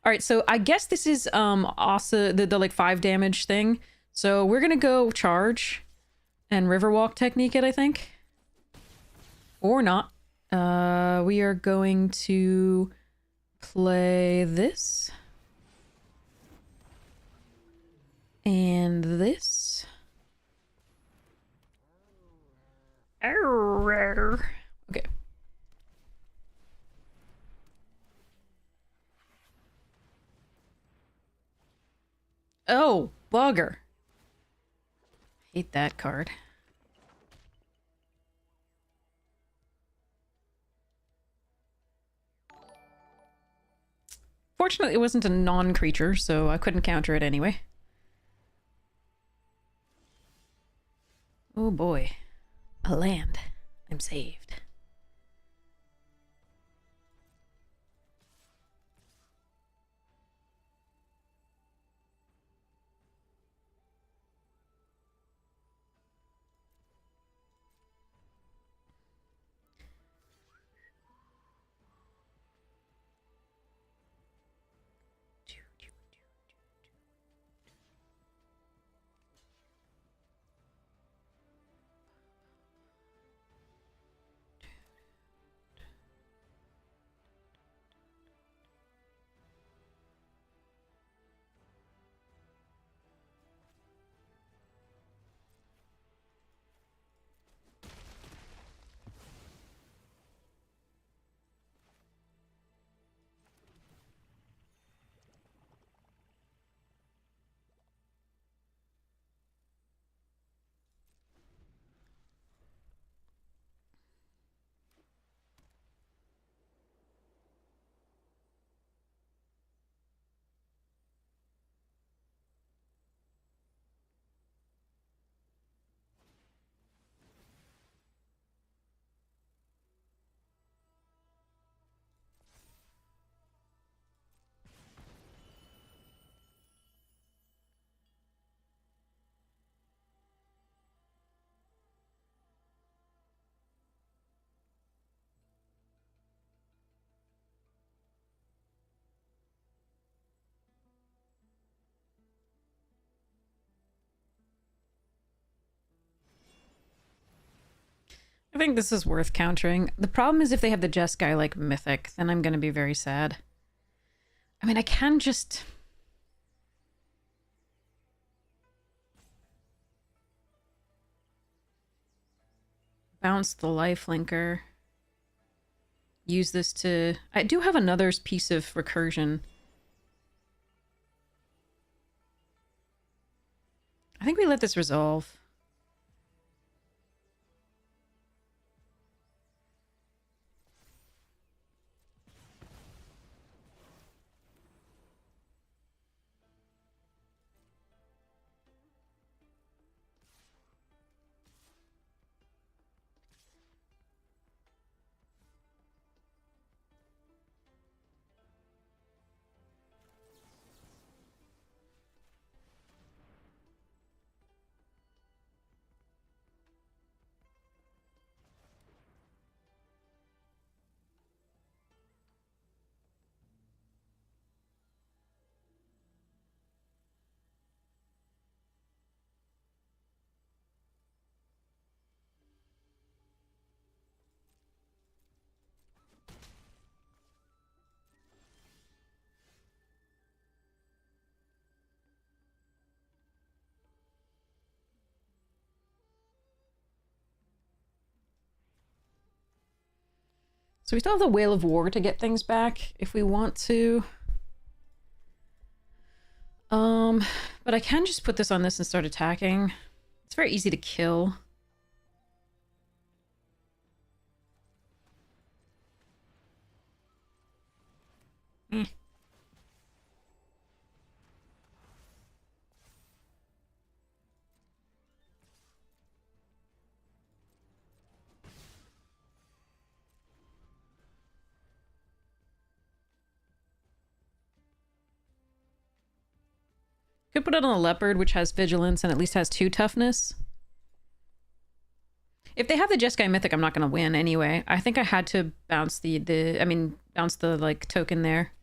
All right. So I guess this is also the like 5 damage thing. So we're going to go charge and Riverwalk technique it, I think. Or not. We are going to play this. And this. Okay. Oh, bugger. Hate that card. Fortunately, it wasn't a non-creature, so I couldn't counter it anyway. Oh boy. A land. I'm saved. I think this is worth countering. The problem is if they have the Jeskai like Mythic, then I'm gonna be very sad. I mean, I can just... bounce the lifelinker. Use this to... I do have another piece of recursion. I think we let this resolve. So we still have the Whale of War to get things back if we want to. But I can just put this on this and start attacking. It's very easy to kill. Could put it on a leopard, which has vigilance and at least has 2 toughness. If they have the Jeskai Mythic, I'm not going to win anyway. I think I had to bounce bounce the, like, token there.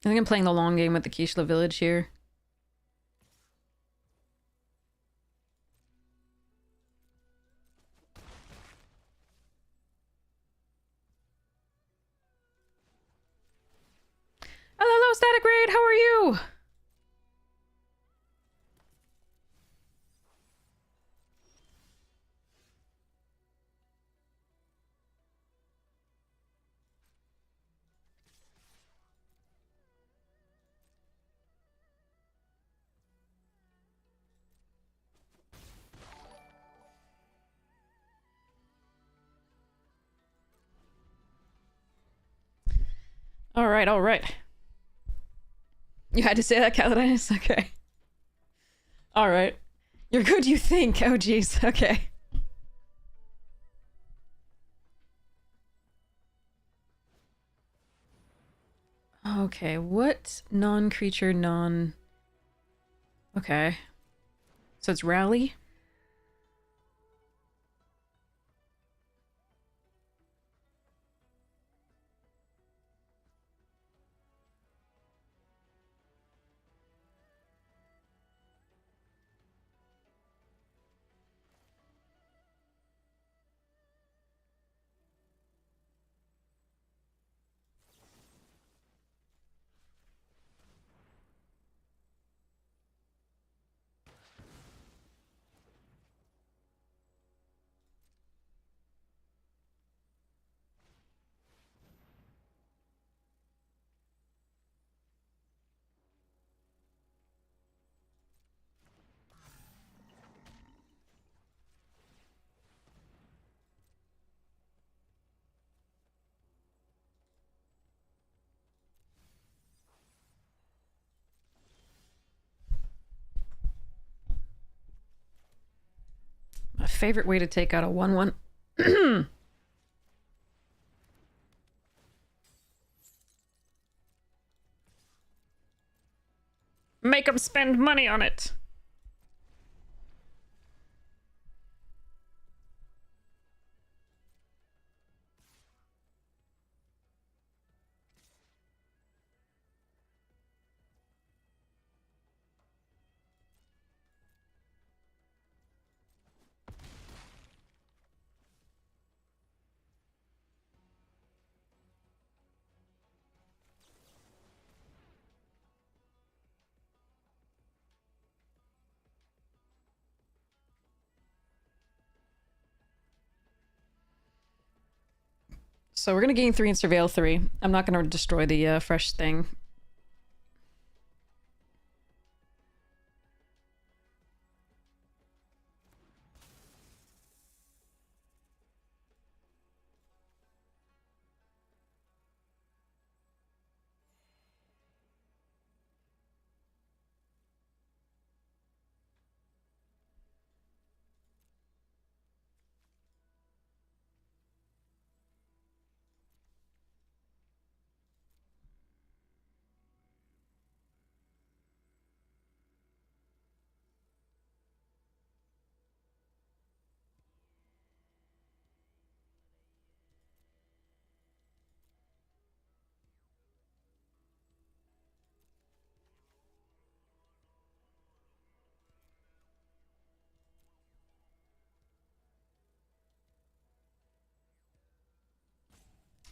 I think I'm playing the long game with the Kishla Village here. Hello, Static Raid, how are you? All right, all right. You had to say that, Caledinus? Okay. All right. You're good, you think. Oh, jeez. Okay. Okay, what non-creature, non... Okay. So it's Rally? My favorite way to take out a 1/1. Make them spend money on it. So we're going to gain 3 and surveil 3. I'm not going to destroy the fresh thing.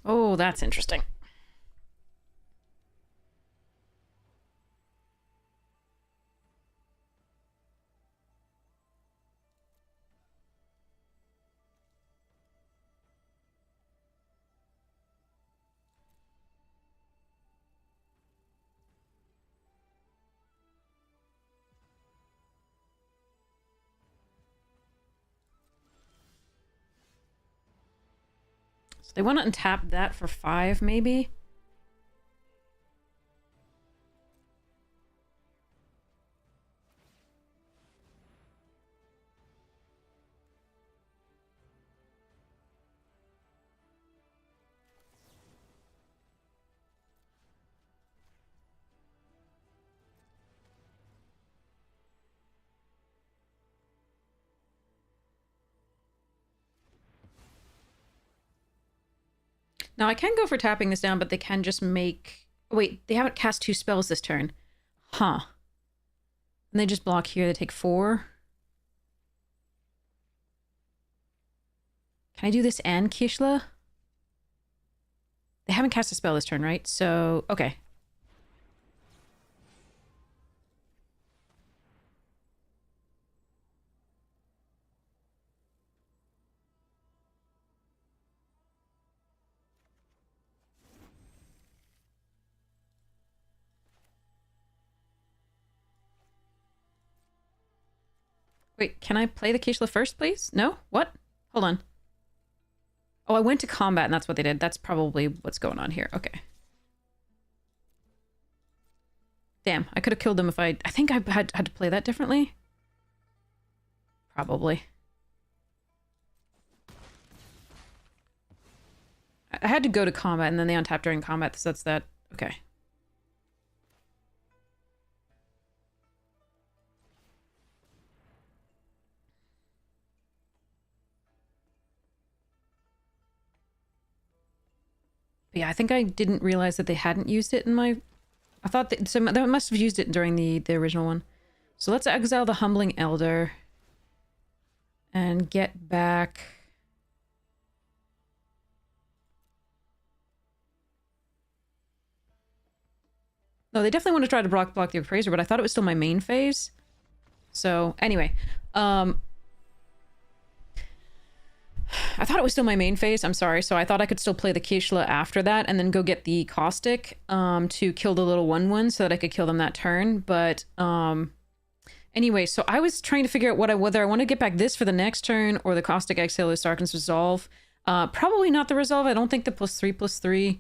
Oh, that's interesting. So they want to untap that for 5, maybe? Now, I can go for tapping this down, but they can just make... Oh, wait, they haven't cast 2 spells this turn. Huh. And they just block here. They take 4. Can I do this and Kishla? They haven't cast a spell this turn, right? So, okay. Wait, can I play the Kishla first, please? No? What? Hold on. Oh, I went to combat and that's what they did. That's probably what's going on here. Okay. Damn, I could have killed them if I think I had to play that differently. Probably. I had to go to combat and then they untap during combat, so that's that. Okay. But yeah, I think I didn't realize that they hadn't used it in my... I thought that... So they must have used it during the original one. So let's exile the Humbling Elder. And get back... No, they definitely want to try to block the Appraiser, but I thought it was still my main phase. So, anyway. I thought it was still my main phase, I'm sorry. So I thought I could still play the Kishla after that and then go get the Caustic to kill the little 1/1 so that I could kill them that turn. But anyway, so I was trying to figure out whether I want to get back this for the next turn or the Caustic Exhale or Sarkhan's Resolve. Probably not the Resolve. I don't think the +3/+3...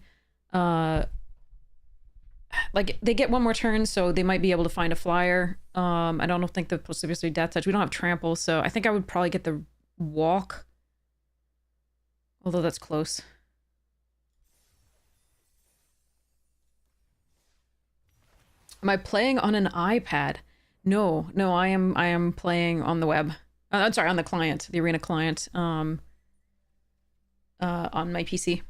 like, they get 1 more turn, so they might be able to find a flyer. I don't think the +3/+3 Death Touch. We don't have Trample, so I think I would probably get the Walk. Although that's close. Am I playing on an iPad? No, I am playing on the web. I'm sorry, on the client, the Arena client, on my PC.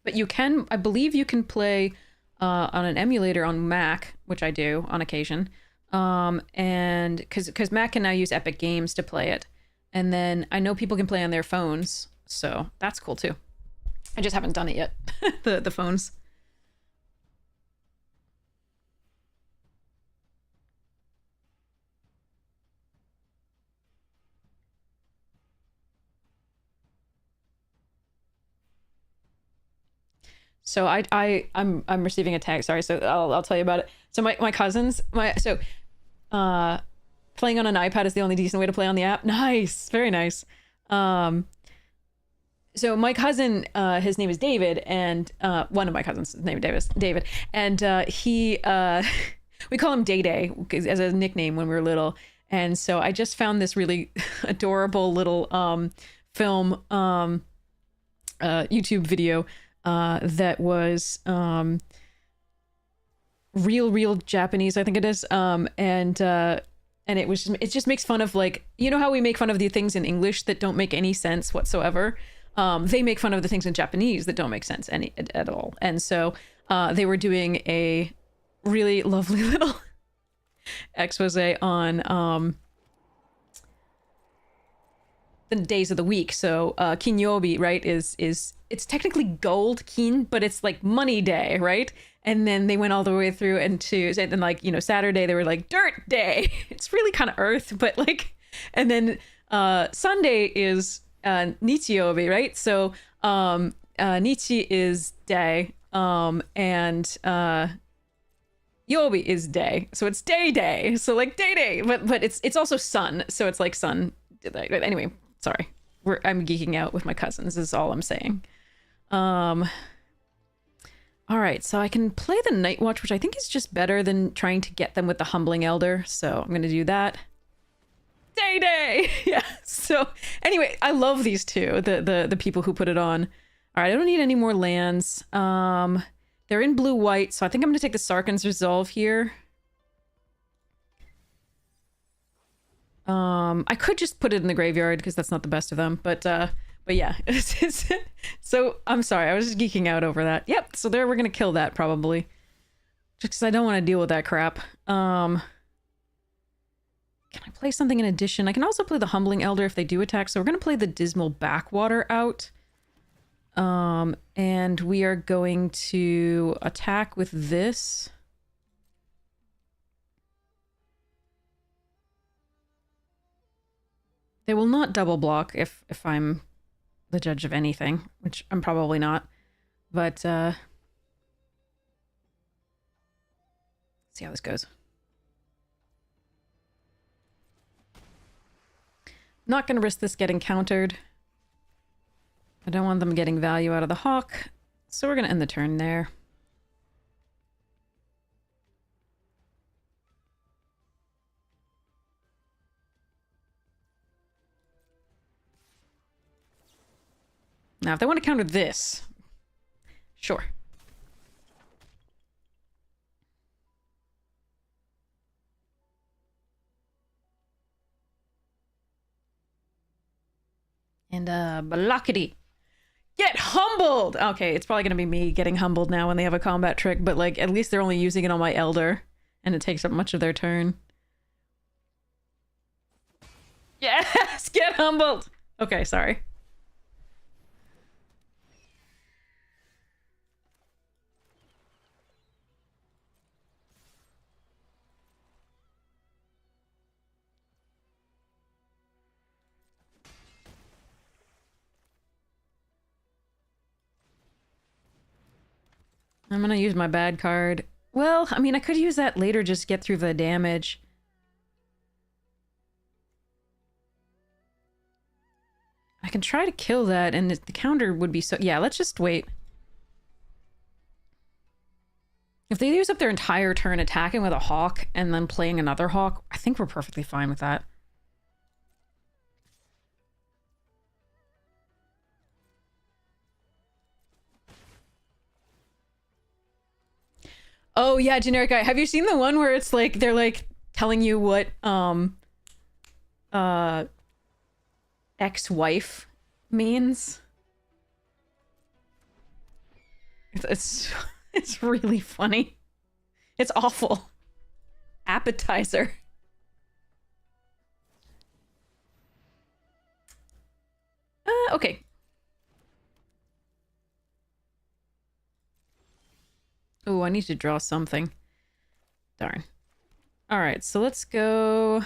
But you can, I believe you can play on an emulator on Mac, which I do on occasion. And because Mac can now use Epic Games to play it. And then I know people can play on their phones, so that's cool too. I just haven't done it yet, the phones. So I'm receiving a tag. Sorry, so I'll tell you about it. So my cousins, playing on an iPad is the only decent way to play on the app. Nice, very nice. So my cousin, his name is David, and one of my cousins' name is David, and he we call him Day Day as a nickname when we were little. And so I just found this really adorable little film YouTube video that was real Japanese, I think it is, and it just makes fun of, like, you know how we make fun of the things in English that don't make any sense whatsoever. They make fun of the things in Japanese that don't make sense at all. And so they were doing a really lovely little expose on the days of the week. So kinyobi, right, is it's technically gold kin, but it's like money day, right? And then they went all the way through into, and like, you know, Saturday they were like dirt day. It's really kind of earth, but like, and then Sunday is nichiyobi, right? So nichi is day, and yobi is day, so it's day, so like day, but it's also sun, so it's like sun. Anyway, sorry, I'm geeking out with my cousins is all I'm saying. All right, so I can play the Night Watch, which I think is just better than trying to get them with the Humbling Elder, so I'm gonna do that. Day. Yeah, so anyway, I love these two, the people who put it on. All right, I don't need any more lands. They're in blue-white, so I think I'm gonna take the Sarkhan's Resolve here. I could just put it in the graveyard because that's not the best of them, but yeah. So I'm sorry, I was just geeking out over that. Yep, so there we're gonna kill that probably. Just because I don't want to deal with that crap. Can I play something in addition? I can also play the Humbling Elder if they do attack, so we're gonna play the Dismal Backwater out. And we are going to attack with this. They will not double block if I'm the judge of anything, which I'm probably not. But see how this goes. Not going to risk this getting countered. I don't want them getting value out of the Hawk, so we're going to end the turn there. Now, if they want to counter this, sure. And blockity. Get humbled! Okay, it's probably going to be me getting humbled now when they have a combat trick, but like, at least they're only using it on my Elder, and it takes up much of their turn. Yes! Get humbled! Okay, sorry. I'm gonna use my bad card. Well, I mean, I could use that later, just get through the damage. I can try to kill that, and the counter would be so... Yeah, let's just wait. If they use up their entire turn attacking with a Hawk and then playing another Hawk, I think we're perfectly fine with that. Oh yeah, generic guy. Have you seen the one where it's like they're like telling you what ex-wife means? It's really funny. It's awful. Appetizer. Okay. Oh, I need to draw something. Darn. All right, so let's go.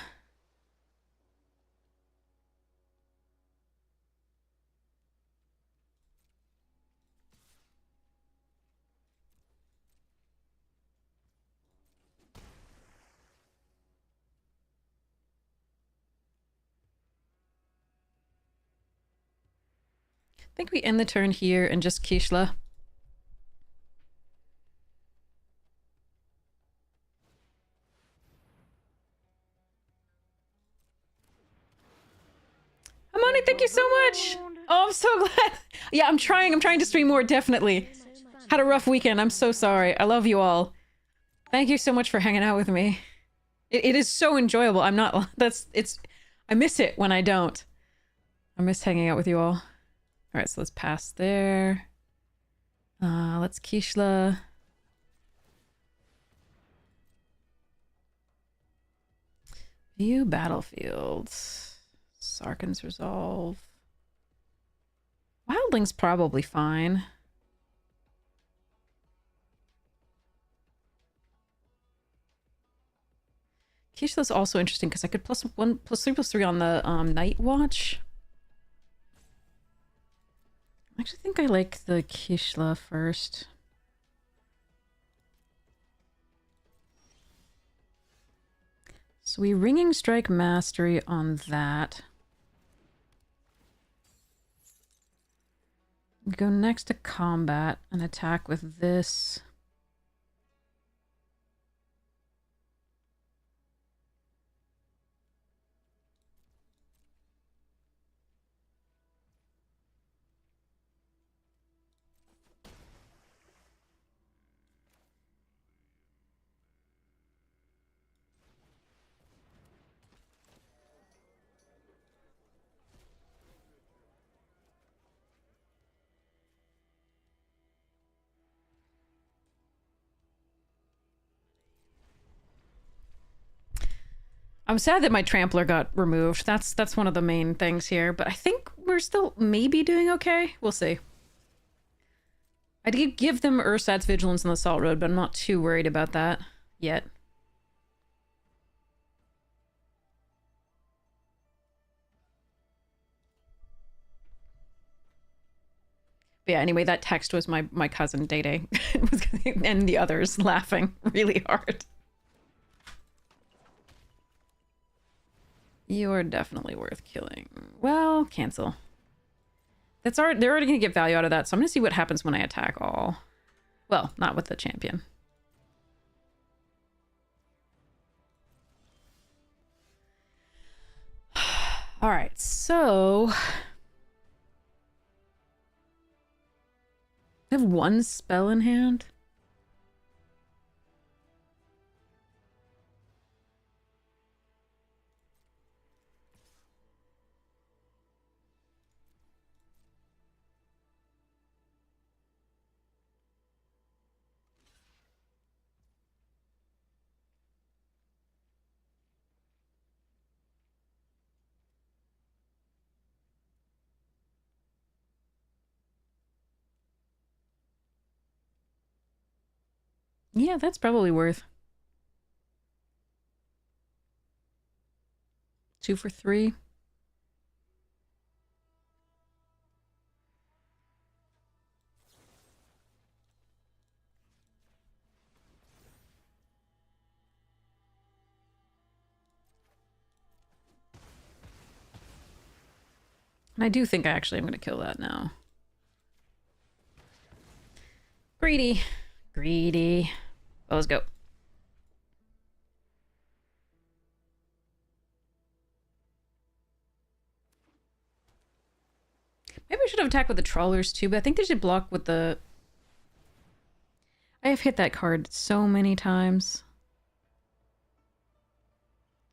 think we end the turn here and just Kishla. Amani, thank you so much. Oh, I'm so glad. Yeah, I'm trying to stream more, definitely. Had a rough weekend. I'm so sorry. I love you all. Thank you so much for hanging out with me. It is so enjoyable. I'm not... I miss it when I don't. I miss hanging out with you all. Alright, so let's pass there. Let's Kishla. View battlefields. Sarkhan's Resolve. Wildling's probably fine. Kishla's also interesting because I could +3/+3 on the Night Watch. I actually think I like the Kishla first. So we Ringing Strike Mastery on that. We go next to combat and attack with this. I'm sad that my Trampler got removed. That's one of the main things here, but I think we're still maybe doing okay. We'll see. I did give them Ursat's Vigilance on the Salt Road, but I'm not too worried about that yet. But yeah, anyway, that text was my cousin Day Day and the others laughing really hard. You are definitely worth killing. Well, cancel. They're already gonna get value out of that, so I'm gonna see what happens when I attack all. Well, not with the champion. Alright, so... I have one spell in hand. Yeah, that's probably worth 2 for 3. And I do think I actually am going to kill that now. Greedy. Greedy. Well, let's go. Maybe I should have attacked with the trawlers too, but I think they should block with the... I have hit that card so many times.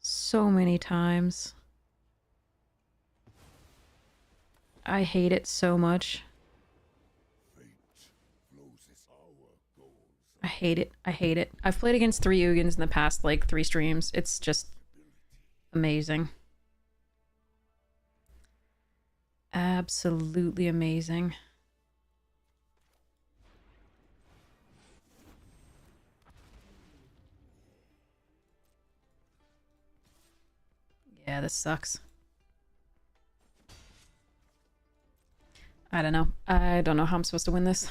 So many times. I hate it so much. I hate it. I hate it. I've played against 3 Ugins in the past, like, 3 streams. It's just amazing. Absolutely amazing. Yeah, this sucks. I don't know. I don't know how I'm supposed to win this.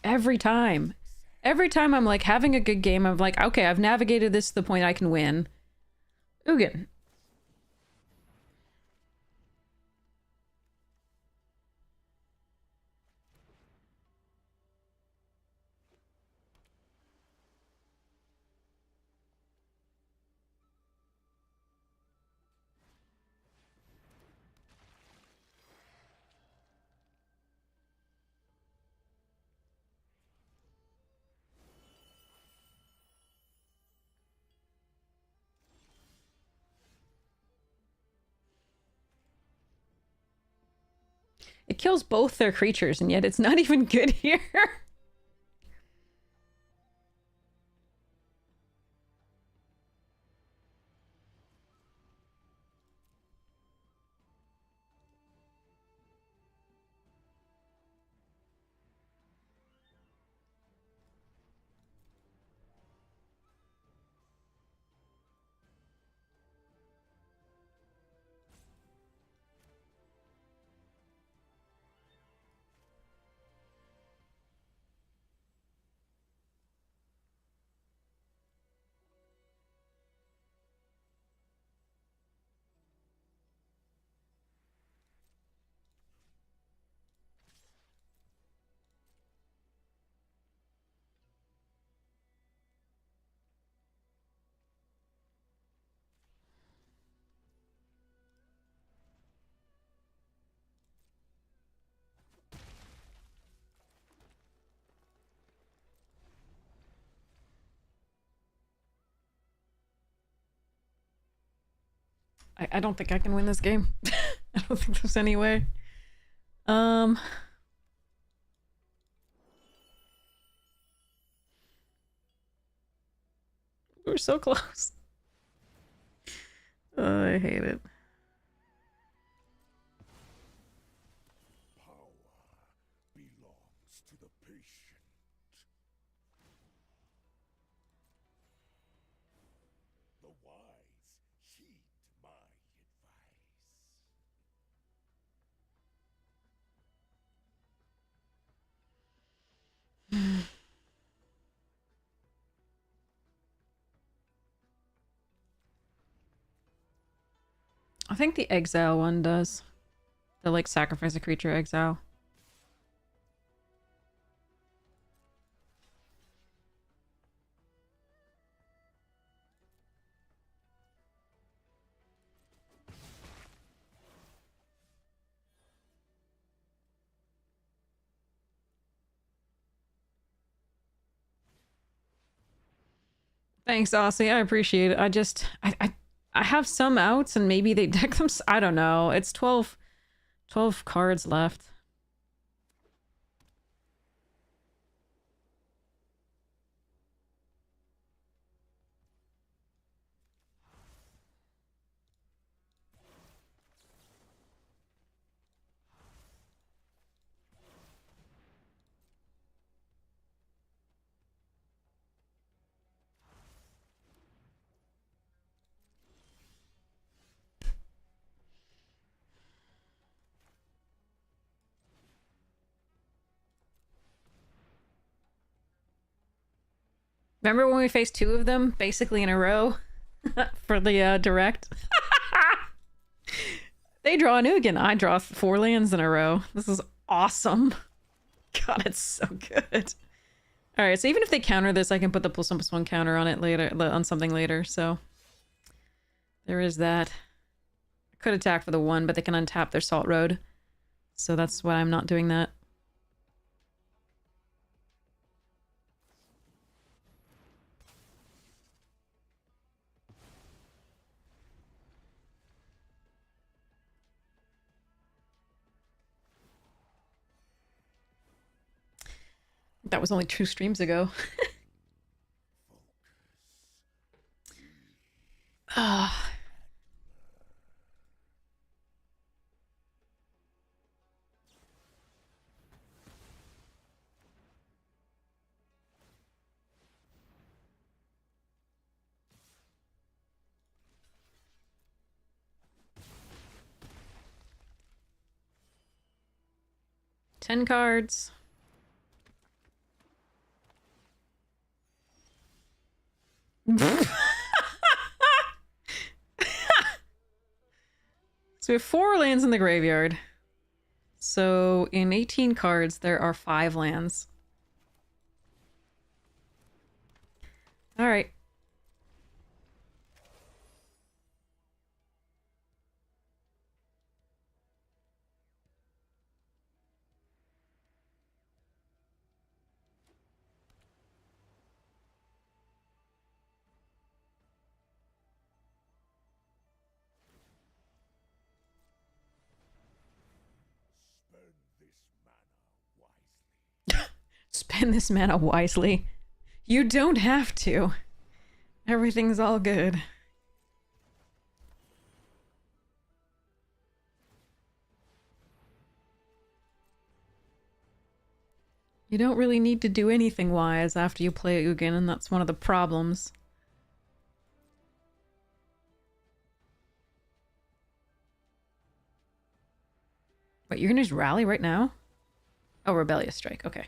Every time. Every time I'm like having a good game, I'm like, okay, I've navigated this to the point I can win. Ugin. It kills both their creatures, and yet it's not even good here. I don't think I can win this game. I don't think there's any way. We're so close. I hate it. Power belongs to the patient. The wise heed my advice. I think the exile one does. The like sacrifice a creature exile. Thanks, Aussie. I appreciate it. I have some outs and maybe they deck them. I don't know. It's 12 cards left. Remember when we faced two of them basically in a row for the direct? They draw a Nugan. I draw 4 lands in a row. This is awesome. God, it's so good. All right, so even if they counter this, I can put the +1/+1 counter on it later, on something later. So there is that. I could attack for the 1, but they can untap their Salt Road. So that's why I'm not doing that. That was only 2 streams ago. Ah. 10 cards. So we have 4 lands in the graveyard. So in 18 cards, there are 5 lands. All right. Spell Spend this mana wisely. You don't have to. Everything's all good. You don't really need to do anything wise after you play Ugin, and that's one of the problems. Wait, you're gonna just rally right now? Oh, Rebellious Strike, okay.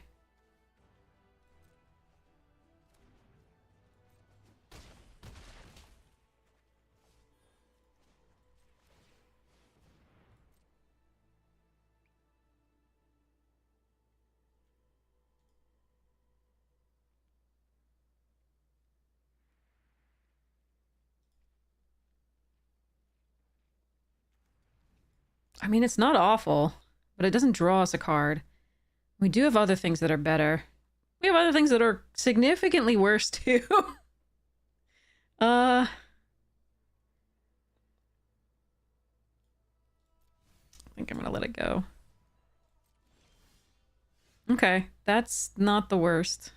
I mean, it's not awful, but it doesn't draw us a card. We do have other things that are better. We have other things that are significantly worse, too. I think I'm gonna let it go. Okay, that's not the worst.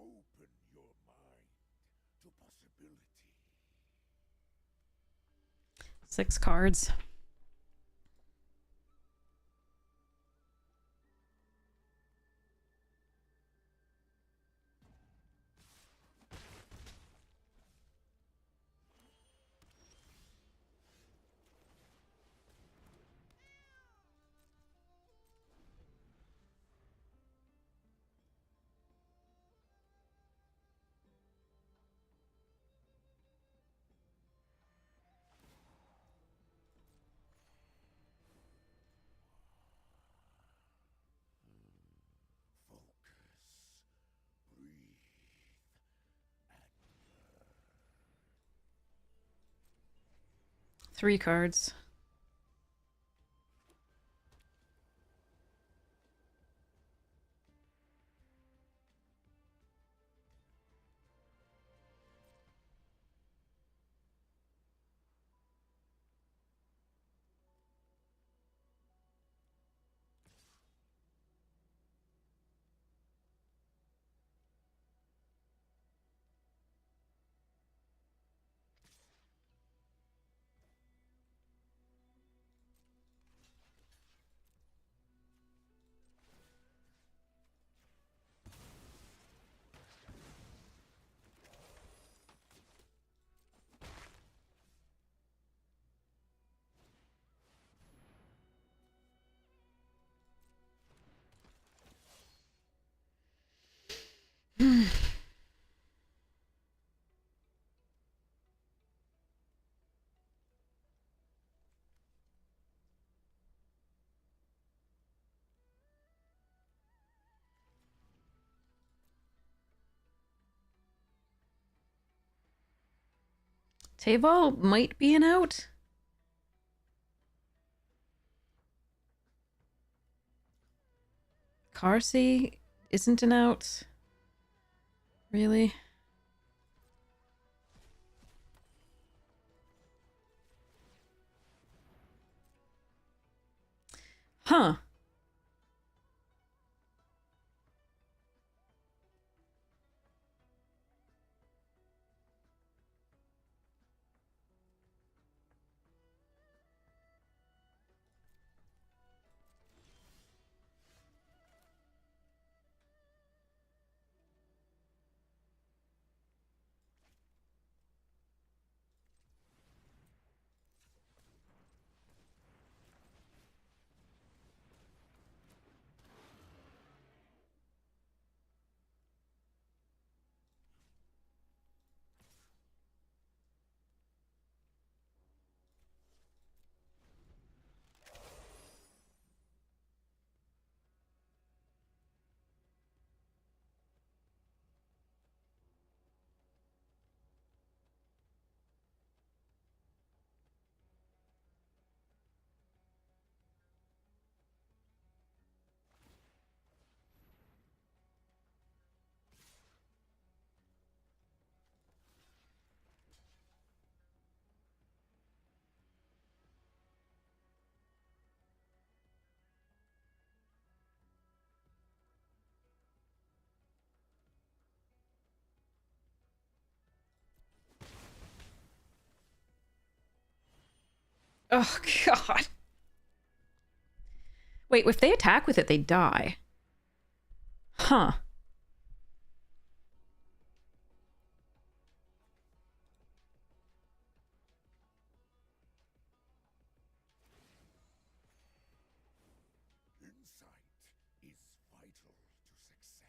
Open your mind to possibility. 6 cards. Focus, breathe, and 3 cards. Teyval might be an out. Carsey isn't an out. Really? Huh. Oh, God. Wait, if they attack with it, they die. Huh. Insight is vital to success.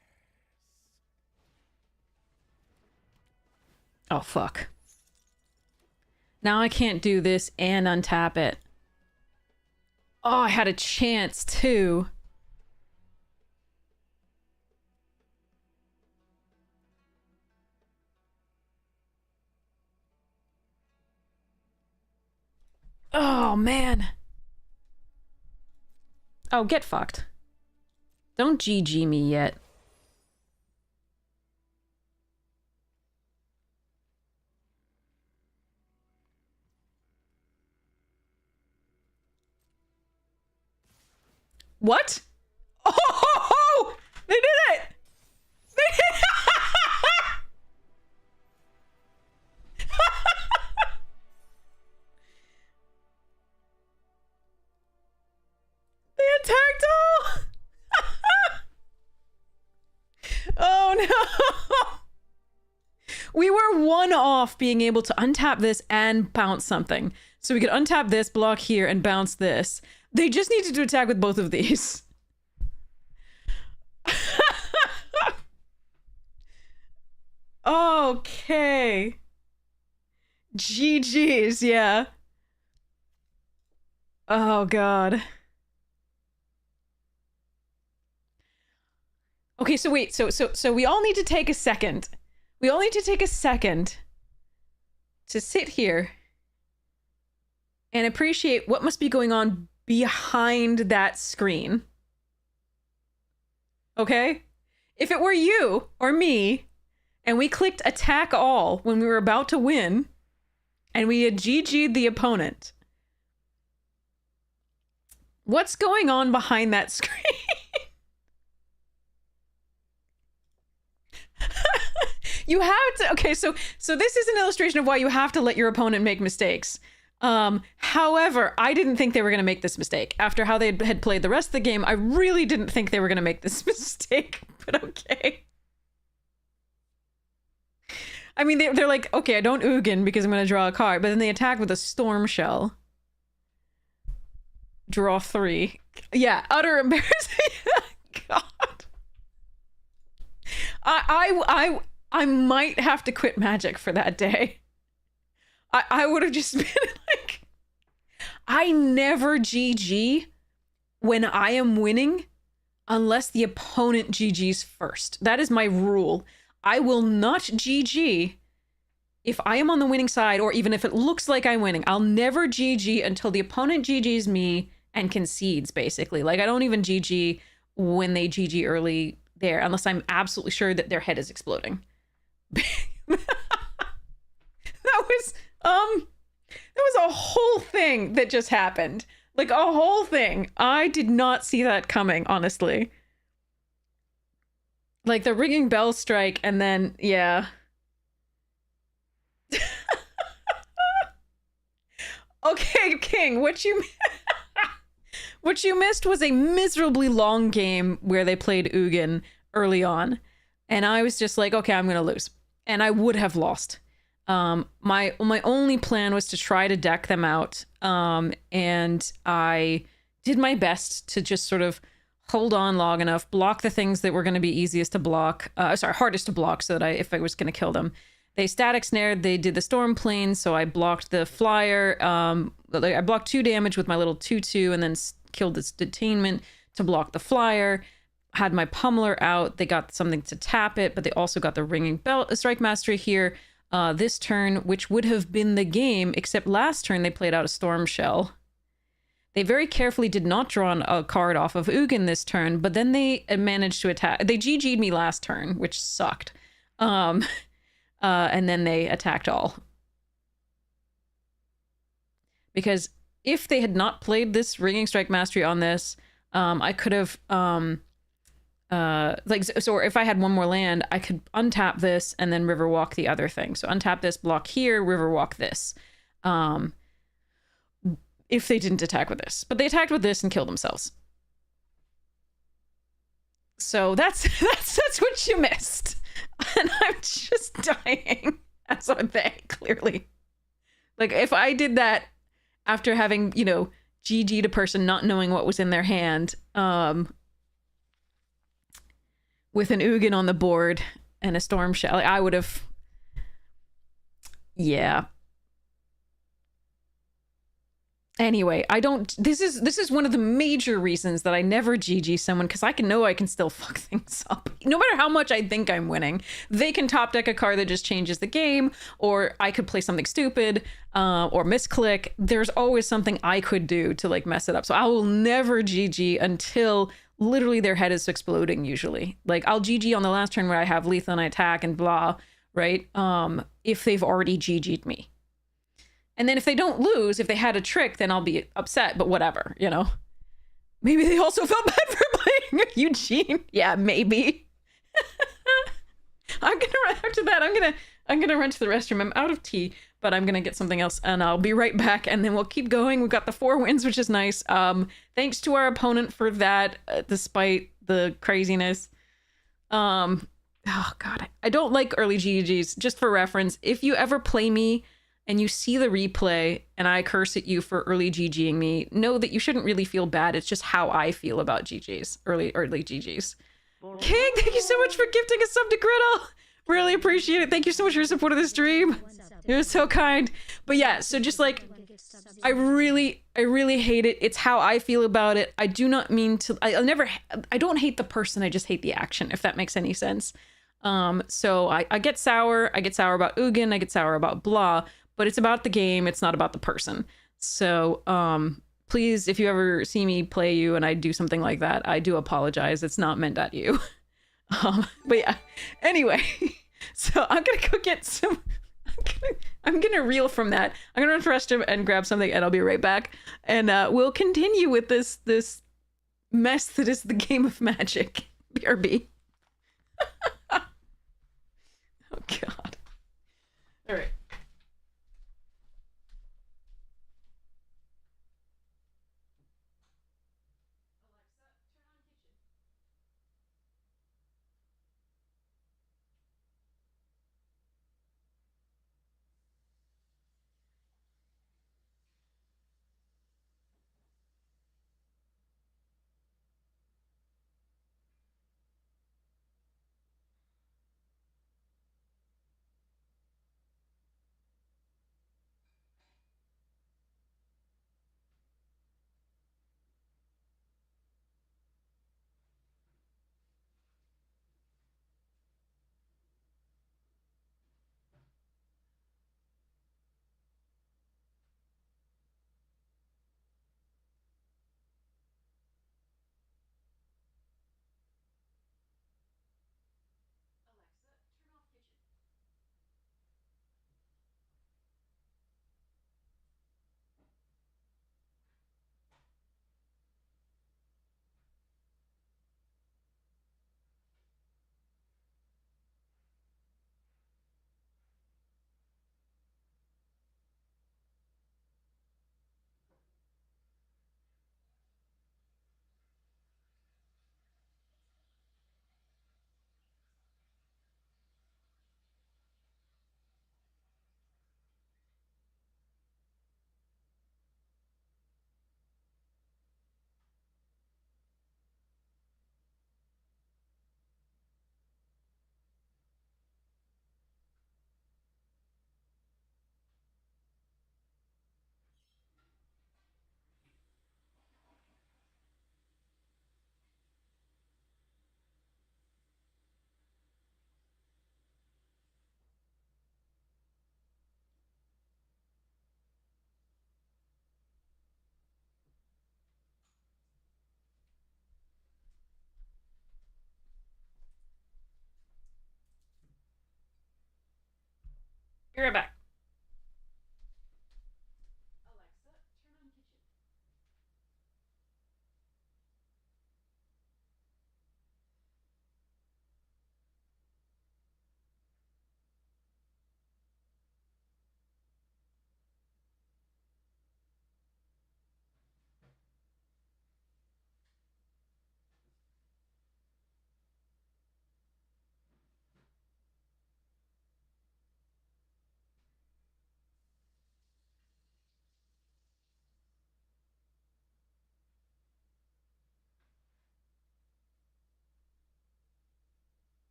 Oh, fuck. Now I can't do this and untap it. Oh, I had a chance, too. Oh, man. Oh, get fucked. Don't GG me yet. What? Oh, they did it! They did it! They attacked all! Oh no! We were one off being able to untap this and bounce something. So we could untap this, block here, and bounce this. They just needed to attack with both of these. Okay. GG's, yeah. Oh, God. Okay, so wait, so we all need to take a second. We all need to take a second to sit here and appreciate what must be going on behind that screen. Okay? If it were you or me, and we clicked attack all when we were about to win, and we had GG'd the opponent, what's going on behind that screen? You have to, okay, so this is an illustration of why you have to let your opponent make mistakes. However, I didn't think they were going to make this mistake. After how they had played the rest of the game, I really didn't think they were going to make this mistake, but okay. I mean, they're like, okay, I don't Ugin because I'm going to draw a card, but then they attack with a Storm Shell. Draw 3. Yeah, utter embarrassing. God. I might have to quit Magic for that day. I would have just been like, I never GG when I am winning unless the opponent GG's first. That is my rule. I will not GG if I am on the winning side, or even if it looks like I'm winning. I'll never GG until the opponent GG's me and concedes, basically. Like, I don't even GG when they GG early there, unless I'm absolutely sure that their head is exploding. That was that was a whole thing that just happened. Like a whole thing. I did not see that coming, honestly. Like the ringing bell strike and then yeah. Okay, King, what you missed was a miserably long game where they played Ugin early on. And I was just like, okay, I'm gonna lose. And I would have lost. My only plan was to try to deck them out. And I did my best to just sort of hold on long enough, block the things that were going to be easiest to block, hardest to block, so that if I was going to kill them. They static snared, they did the storm plane, so I blocked the flyer. I blocked 2 damage with my little 2/2 and then killed this detainment to block the flyer. Had my pummeler out, they got something to tap it, but they also got the ringing bell strike mastery here. This turn, which would have been the game, except last turn they played out a Storm Shell. They very carefully did not draw a card off of Ugin this turn, but then they managed to attack. They GG'd me last turn, which sucked. And then they attacked all. Because if they had not played this Ringing Strike Mastery on this, I could have... so if I had one more land, I could untap this and then Riverwalk the other thing. So untap this, block here, Riverwalk this. If they didn't attack with this. But they attacked with this and killed themselves. So that's what you missed. And I'm just dying. That's one thing, clearly. Like, if I did that after having, GG'd a person not knowing what was in their hand, with an Ugin on the board and a Storm Shell, I would have... Yeah. Anyway, I don't... This is one of the major reasons that I never GG someone, because I can still fuck things up. No matter how much I think I'm winning, they can top deck a card that just changes the game, or I could play something stupid, or misclick. There's always something I could do to, like, mess it up. So I will never GG until... literally their head is exploding usually. Like, I'll GG on the last turn where I have lethal and I attack and blah, right? If they've already GG'd me. And then if they don't lose, if they had a trick, then I'll be upset, but whatever, Maybe they also felt bad for playing Eugene. Yeah, maybe. After that, I'm gonna run to the restroom. I'm out of tea, but I'm gonna get something else and I'll be right back and then we'll keep going. We've got the 4 wins, which is nice. Thanks to our opponent for that, despite the craziness. Oh god, I don't like early GGs. Just for reference, if you ever play me and you see the replay and I curse at you for early GGing me, know that you shouldn't really feel bad. It's just how I feel about GGs, early GGs. King, thank you so much for gifting a sub to Griddle. Really appreciate it. Thank you so much for your support of the stream. You're so kind. But yeah, so just like, I really hate it. It's how I feel about it. I do not mean to, I don't hate the person. I just hate the action, if that makes any sense. So I get sour. I get sour about Ugin. I get sour about blah, but it's about the game. It's not about the person. So, please, if you ever see me play you and I do something like that, I do apologize. It's not meant at you. But yeah, anyway, so I'm gonna go get some, I'm gonna reel from that. I'm gonna run to the restroom and grab something and I'll be right back. And we'll continue with this mess that is the game of Magic. BRB. Oh god. All right. Be right back.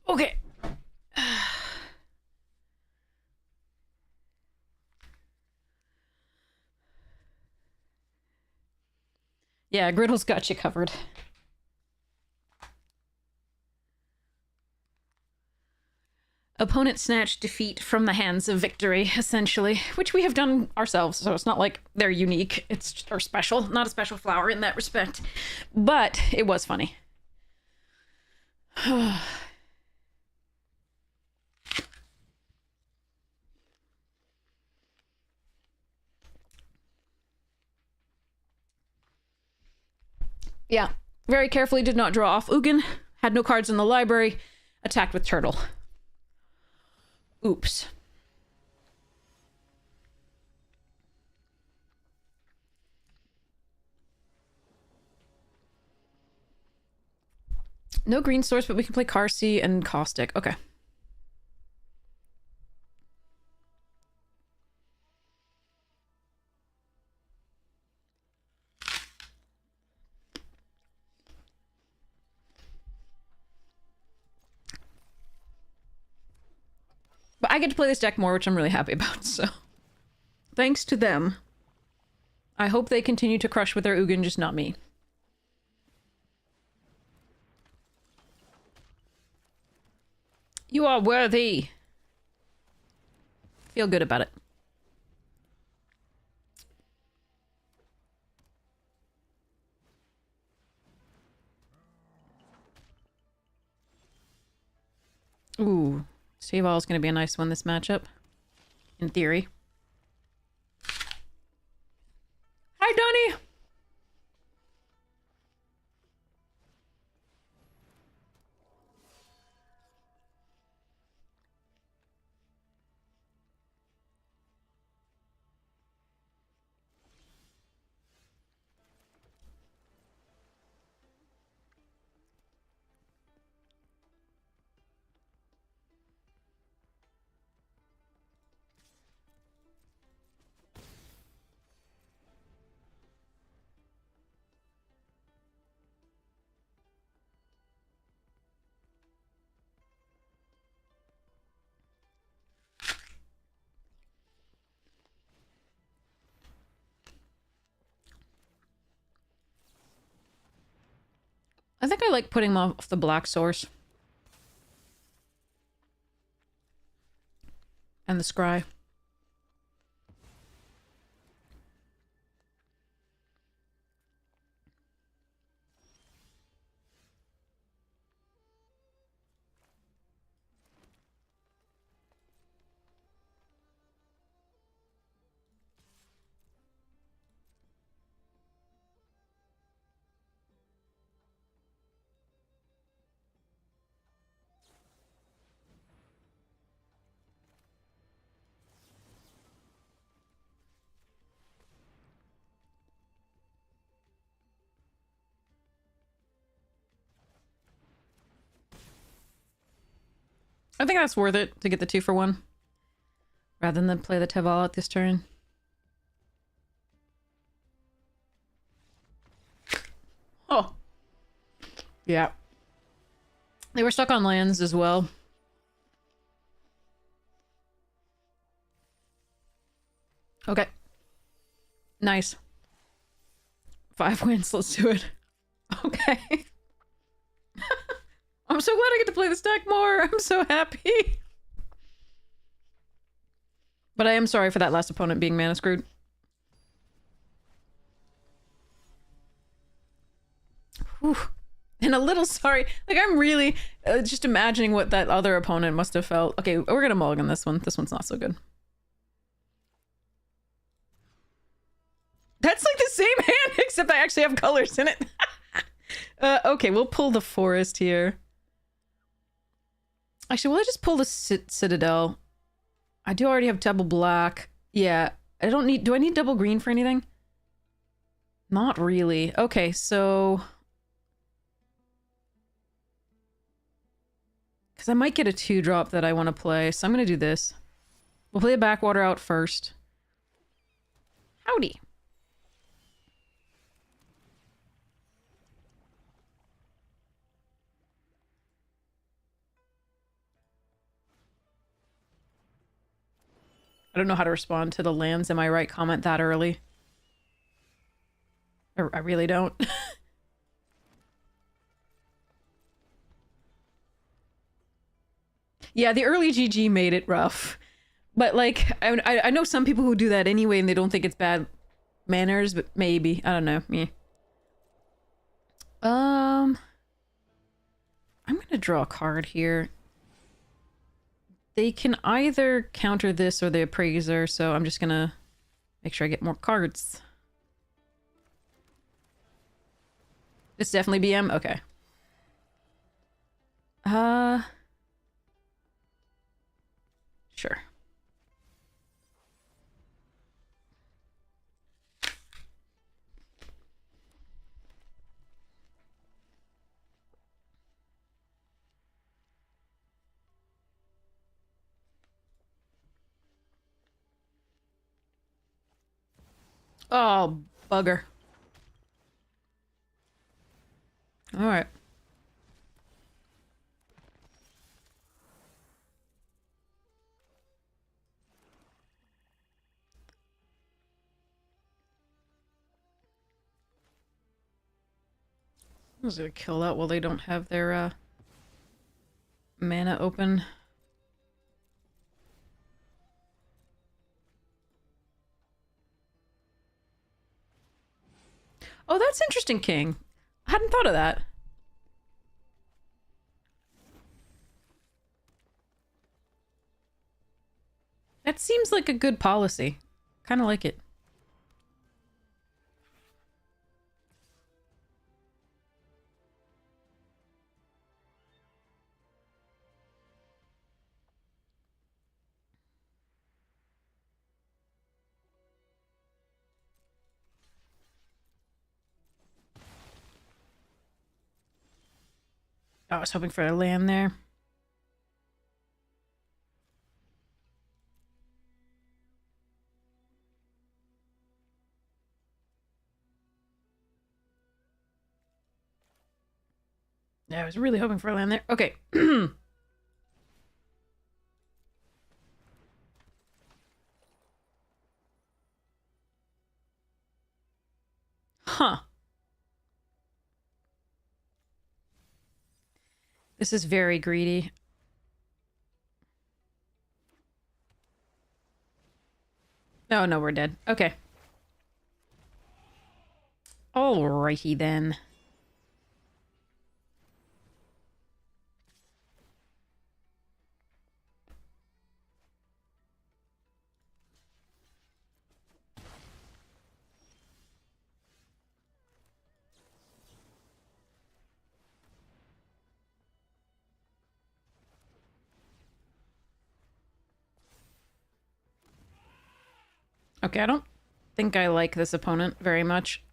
Okay. Yeah, Griddle's got you covered. Opponent snatched defeat from the hands of victory, essentially, which we have done ourselves, so it's not like they're unique. It's or special, not a special flower in that respect. But it was funny. Yeah, very carefully did not draw off Ugin, had no cards in the library, attacked with Turtle. Oops. No green source, but we can play Carsey and Caustic. Okay. But I get to play this deck more, which I'm really happy about, so... Thanks to them. I hope they continue to crush with their Ugin, just not me. You are worthy. Feel good about it. Ooh. Save all is going to be a nice one this matchup. In theory. Hi, Donnie! I think I like putting them off the black source. And the scry. I think that's worth it to get the 2-for-1. Rather than play the Teval at this turn. Oh. Yeah. They were stuck on lands as well. Okay. Nice. 5 wins, let's do it. Okay. I'm so glad I get to play this deck more. I'm so happy. But I am sorry for that last opponent being mana screwed. Whew. And a little sorry. Like, I'm really just imagining what that other opponent must have felt. Okay, we're gonna mulligan this one. This one's not so good. That's like the same hand, except I actually have colors in it. Okay, we'll pull the forest here. Actually, will I just pull the citadel? I do already have double black. Yeah, I don't need... Do I need double green for anything? Not really. Okay, so... Because I might get a 2-drop that I want to play, so I'm going to do this. We'll play a backwater out first. Howdy. I don't know how to respond to the lands. Am I right? Comment that early. I really don't. Yeah, the early GG made it rough. But, like, I know some people who do that anyway and they don't think it's bad manners, but maybe. I don't know. Me. I'm gonna draw a card here. They can either counter this or the appraiser, so I'm just gonna make sure I get more cards. It's definitely BM? Okay. Sure. Oh, bugger. All right. I was gonna kill that while they don't have their mana open. Oh, that's interesting, King. I hadn't thought of that. That seems like a good policy. Kind of like it. I was hoping for a land there. Yeah, I was really hoping for a land there. Okay. Huh. This is very greedy. Oh, no, we're dead. Okay. Alrighty then. Okay, I don't think I like this opponent very much.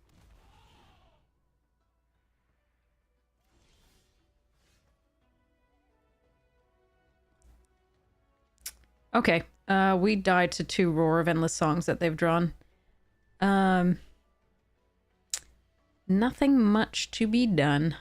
Okay, we died to 2 Roar of Endless Songs that they've drawn. Nothing much to be done.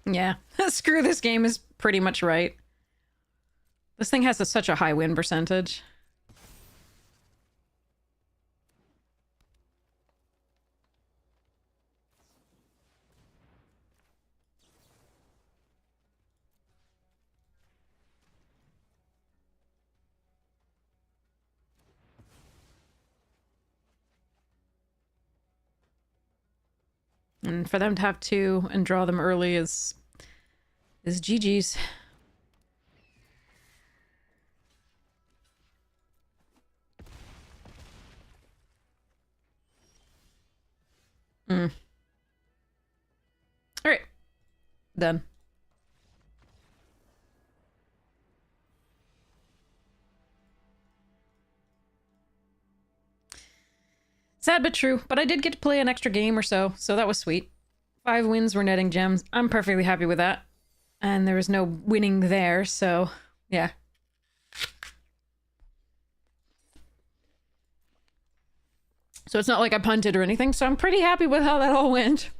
Yeah, screw this game is pretty much right. This thing has such a high win percentage. And for them to have 2 and draw them early is GG's. Alright. Done. Sad but true, but I did get to play an extra game or so that was sweet. 5 wins were netting gems. I'm perfectly happy with that. And there was no winning there, so yeah. So it's not like I punted or anything, so I'm pretty happy with how that all went.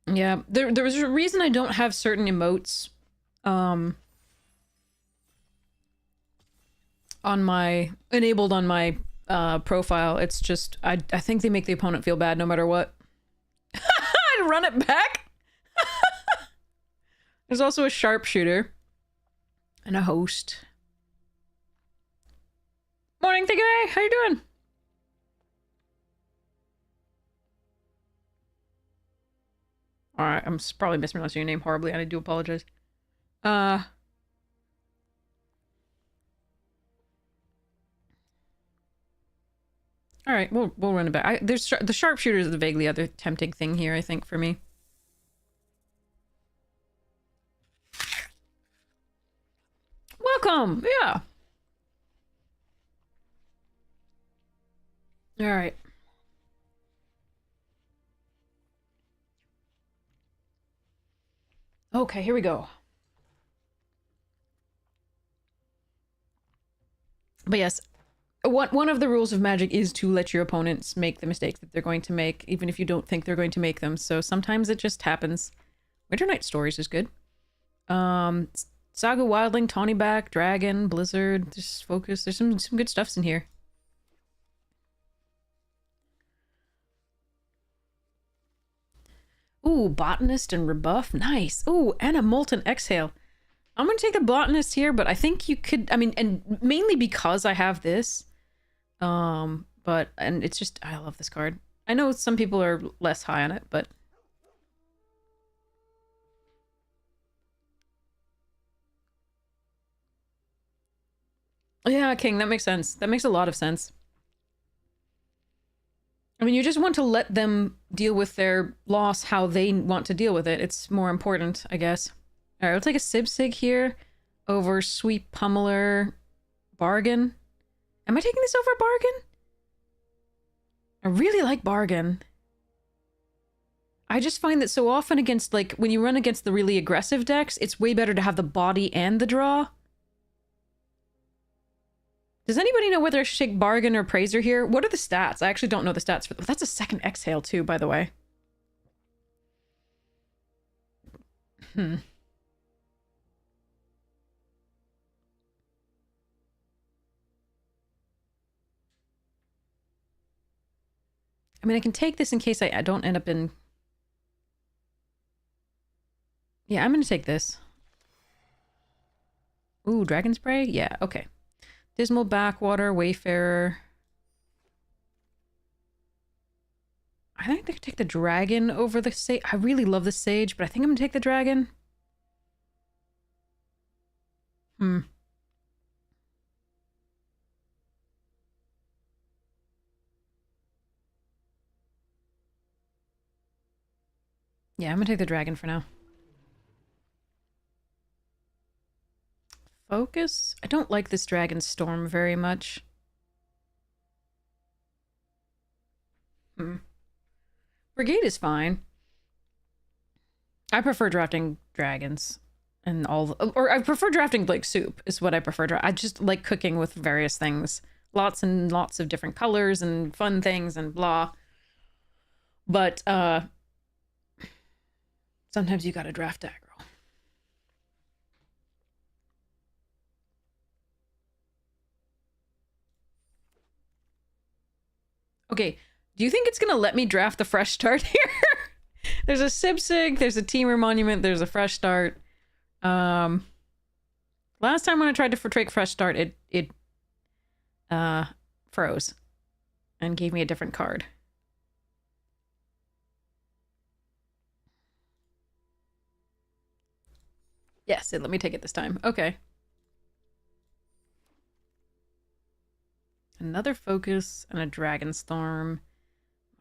Yeah, there was a reason I don't have certain emotes enabled on my profile. It's just I think they make the opponent feel bad no matter what. I'd run it back. There's also a sharpshooter and a host. Morning, Thigay! How you doing? Alright, I'm probably mispronouncing your name horribly, and I do apologize. Alright, we'll run it back. There's the sharpshooter is the vaguely other tempting thing here, I think, for me. Welcome! Yeah! Alright. Okay, here we go. But yes, one of the rules of Magic is to let your opponents make the mistakes that they're going to make, even if you don't think they're going to make them. So sometimes it just happens. Winter Night Stories is good. Saga Wildling, Tawnyback, Dragon, Blizzard, just Focus. There's some good stuffs in here. Ooh, Botanist and Rebuff. Nice. Ooh, and a Molten Exhale. I'm going to take the Botanist here, but I think you could... I mean, and mainly because I have this. And it's just... I love this card. I know some people are less high on it, but... Yeah, King, that makes sense. That makes a lot of sense. I mean, you just want to let them deal with their loss how they want to deal with it. It's more important, I guess. All right, we'll take a Sibsig here over Sweep Pummeler Bargain. Am I taking this over Bargain? I really like Bargain. I just find that so often against, like, when you run against the really aggressive decks, it's way better to have the body and the draw. Does anybody know whether I should take Bargain or Praiser here? What are the stats? I actually don't know the stats for them. That's a second exhale too, by the way. I mean, I can take this in case I don't end up in... Yeah, I'm going to take this. Ooh, Dragon Spray? Yeah, okay. Dismal Backwater, Wayfarer. I think I could take the Dragon over the Sage. I really love the Sage, but I think I'm going to take the Dragon. Yeah, I'm going to take the Dragon for now. Focus? I don't like this Dragon Storm very much. Brigade is fine. I prefer drafting dragons and or I prefer drafting like soup is what I prefer. I just like cooking with various things. Lots and lots of different colors and fun things and blah. But sometimes you gotta draft aggro. Okay, do you think it's gonna let me draft the fresh start here? There's a Sibsig, there's a Teamer Monument, there's a fresh start. Last time when I tried to take fresh start, it froze and gave me a different card. Yes, it let me take it this time. Okay. Another focus and a Dragonstorm.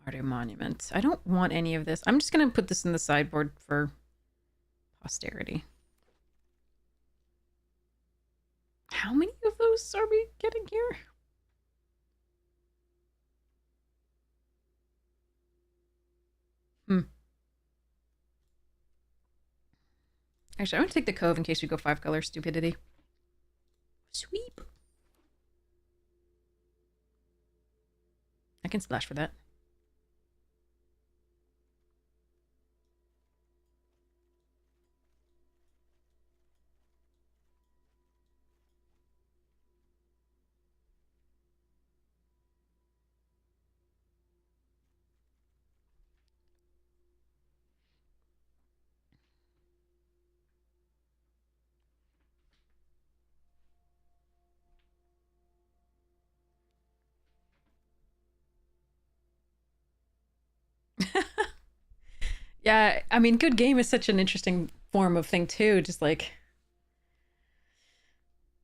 Martyr Monument. I don't want any of this. I'm just going to put this in the sideboard for posterity. How many of those are we getting here? Actually, I'm going to take the Cove in case we go 5-color stupidity. Sweep. I can splash for that. Yeah, I mean, good game is such an interesting form of thing too. Just like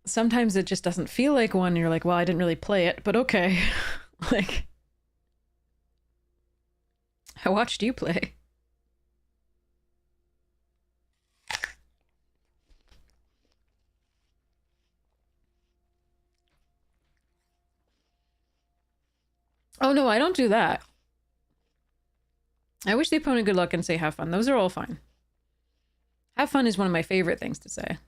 sometimes it just doesn't feel like one. And you're like, well, I didn't really play it, but okay. Like, I watched you play. Oh no, I don't do that. I wish the opponent good luck and say have fun. Those are all fine. Have fun is one of my favorite things to say.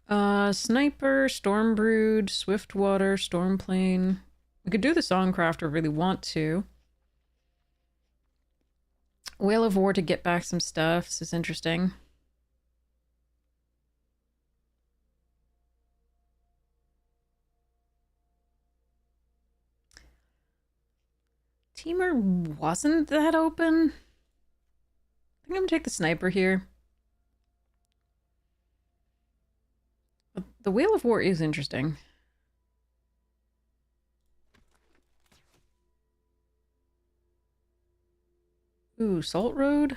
Sniper, Stormbrood, Swiftwater, Stormplane. We could do the Songcraft if we really want to. Whale of War to get back some stuff. This is interesting. Teamer wasn't that open. I think I'm gonna take the Sniper here. But the Whale of War is interesting. Ooh, Salt Road.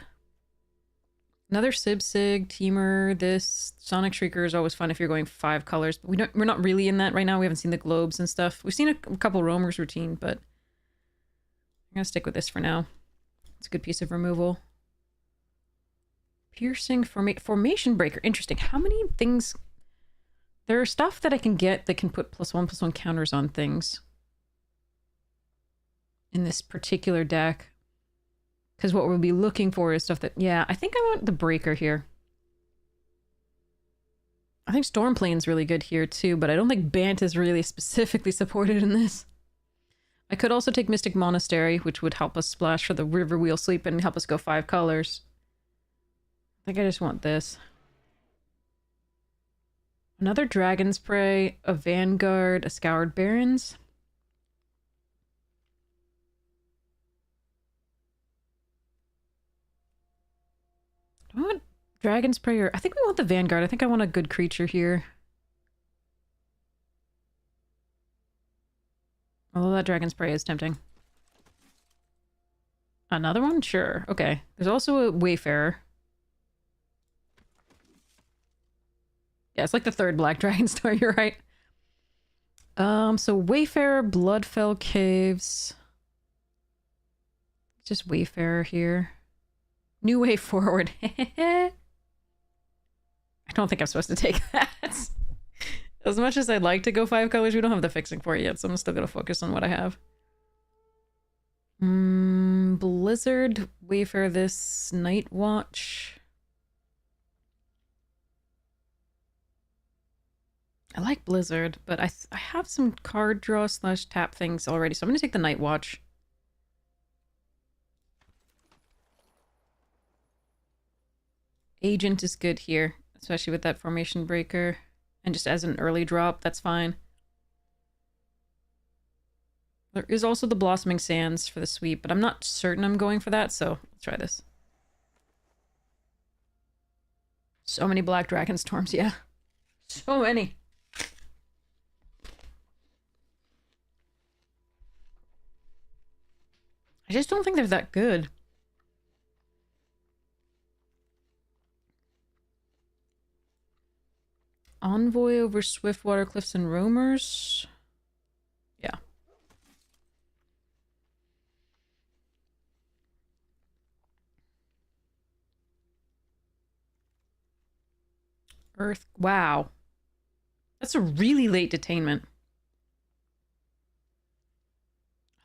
Another Sig, Teamer. This Sonic Shrieker is always fun if you're going 5 colors. But we're not really in that right now. We haven't seen the globes and stuff. We've seen a couple Roamers routine, but I'm gonna stick with this for now. It's a good piece of removal. Piercing Formation Breaker. Interesting. How many things? There are stuff that I can get that can put +1/+1 counters on things in this particular deck. Because what we'll be looking for is stuff that... Yeah, I think I want the Breaker here. I think Stormplane's really good here too, but I don't think Bant is really specifically supported in this. I could also take Mystic Monastery, which would help us splash for the River Wheel Sleep and help us go 5 colors. I think I just want this. Another Dragon's Prey, a Vanguard, a Scoured Barrens. Do I want Dragon's Prey or... I think we want the Vanguard. I think I want a good creature here. Although that Dragon's Prey is tempting. Another one? Sure. Okay. There's also a Wayfarer. Yeah, it's like the 3rd Black Dragon Star, you're right. So Wayfarer, Bloodfell Caves. Just Wayfarer here. New Way Forward. I don't think I'm supposed to take that. As much as I'd like to go 5 colors, we don't have the fixing for it yet, so I'm still gonna focus on what I have. Blizzard, Wayfarer this, Night Watch. I like Blizzard, but I have some card draw / tap things already, so I'm gonna take the Night Watch. Agent is good here, especially with that Formation Breaker. And just as an early drop, that's fine. There is also the Blossoming Sands for the sweep, but I'm not certain I'm going for that, so let's try this. So many black dragon storms, yeah. So many. I just don't think they're that good. Envoy over Swiftwater Cliffs and Roamers. Yeah. Earth. Wow. That's a really late detainment.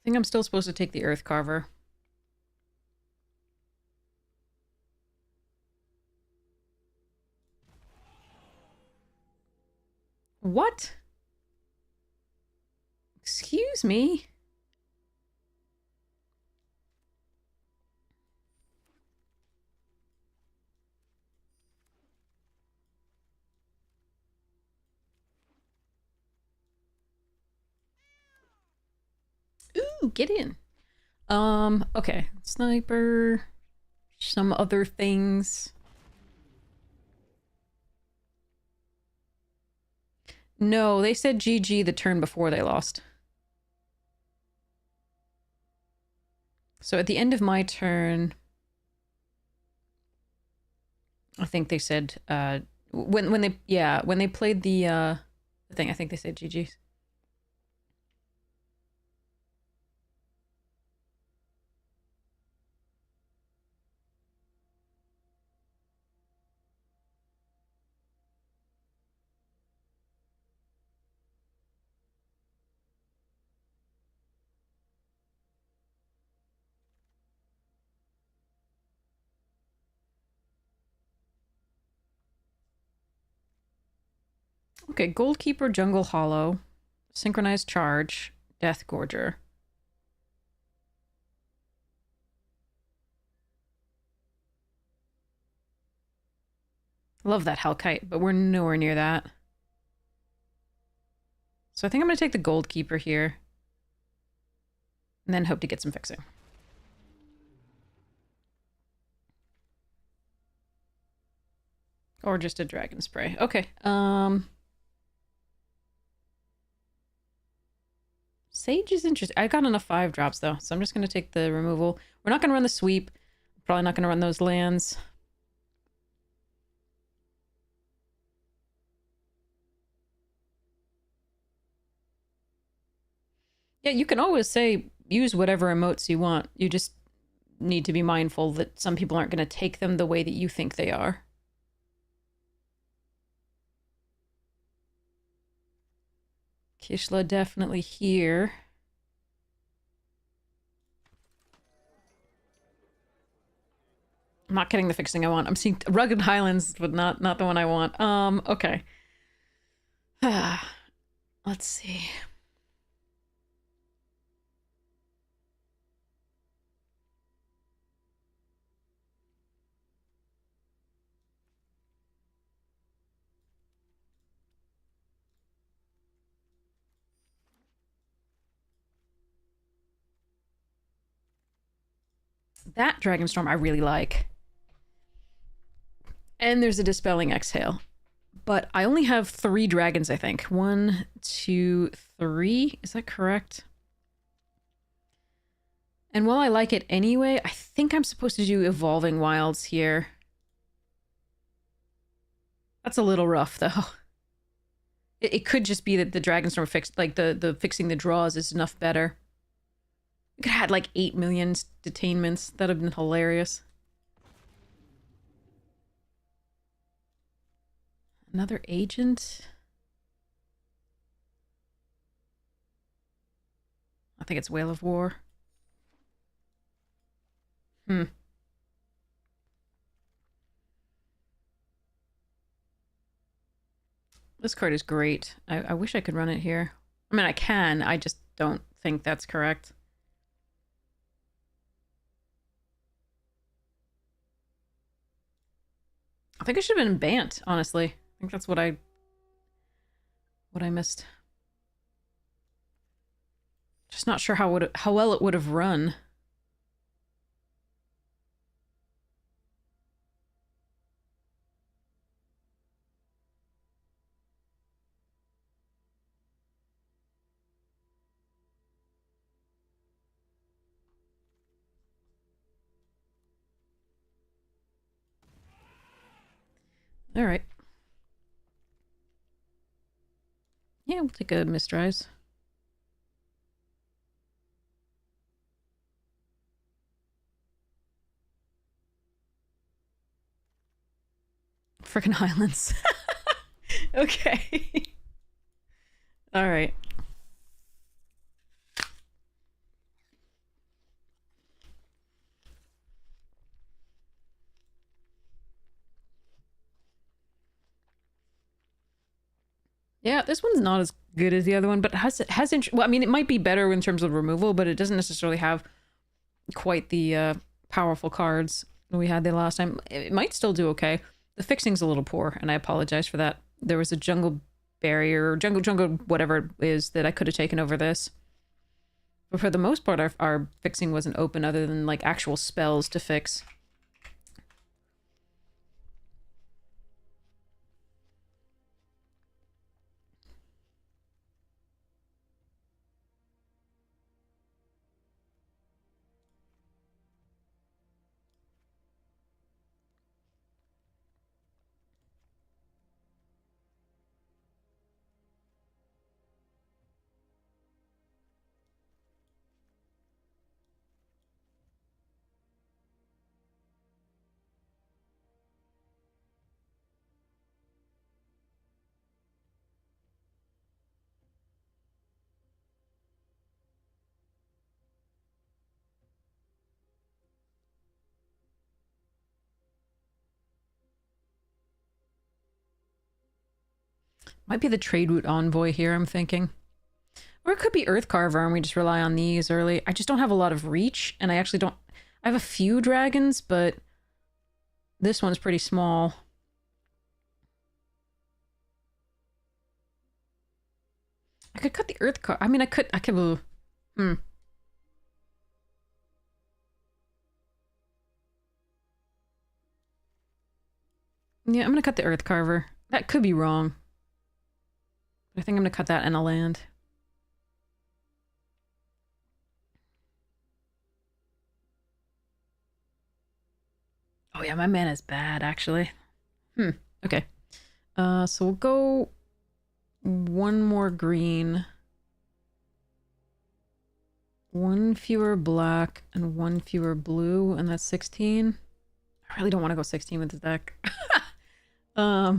I think I'm still supposed to take the Earth Carver. What? Excuse me? Ooh, get in. Okay. Sniper. Some other things. No, they said GG the turn before they lost. So at the end of my turn, I think they said when they played the thing, I think they said GG. Okay, Goldkeeper, Jungle Hollow, Synchronized Charge, Death Gorger. Love that Hellkite, but we're nowhere near that. So I think I'm going to take the Goldkeeper here. And then hope to get some fixing. Or just a Dragon Spray. Okay, Sage is interesting. I got enough 5-drops, though, so I'm just going to take the removal. We're not going to run the sweep. Probably not going to run those lands. Yeah, you can always say use whatever emotes you want. You just need to be mindful that some people aren't going to take them the way that you think they are. Kishla definitely here. I'm not getting the fixing I want. I'm seeing Rugged Highlands, but not the one I want. Okay. Let's see. That Dragonstorm I really like. And there's a Dispelling Exhale. But I only have 3 dragons, I think. 1, 2, 3. Is that correct? And while I like it anyway, I think I'm supposed to do Evolving Wilds here. That's a little rough, though. It could just be that the Dragonstorm fixed, like, the fixing the draws is enough better. We could have had, like, 8 million detainments. That'd have been hilarious. Another agent? I think it's Whale of War. This card is great. I wish I could run it here. I mean, I can. I just don't think that's correct. I think I should have been Bant, honestly. I think that's what I missed. Just not sure how well it would have run. Alright. Yeah, we'll take a Mistrise. Frickin' Highlands. Okay. Alright. Yeah, this one's not as good as the other one, but has well, I mean, it might be better in terms of removal, but it doesn't necessarily have quite the powerful cards we had the last time. It might still do okay. The fixing's a little poor, and I apologize for that. There was a jungle barrier, jungle, whatever it is, that I could have taken over this. But for the most part, our fixing wasn't open other than, like, actual spells to fix. Might be the trade route envoy here, I'm thinking. Or it could be Earthcarver and we just rely on these early. I just don't have a lot of reach, and I actually don't... I have a few dragons, but this one's pretty small. I could cut the Earthcarver. I mean, I could... Hmm. Yeah, I'm gonna cut the Earthcarver. That could be wrong. I think I'm gonna cut that and a land. Oh yeah, my mana's bad, actually. Okay. So we'll go one more green. One fewer black and one fewer blue, and that's 16. I really don't want to go 16 with this deck. Hmm.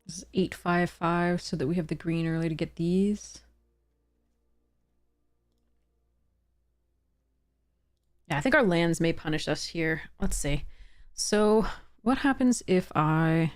This is 855, so that we have the green early to get these. Yeah, I think our lands may punish us here. Let's see. So, what happens if I...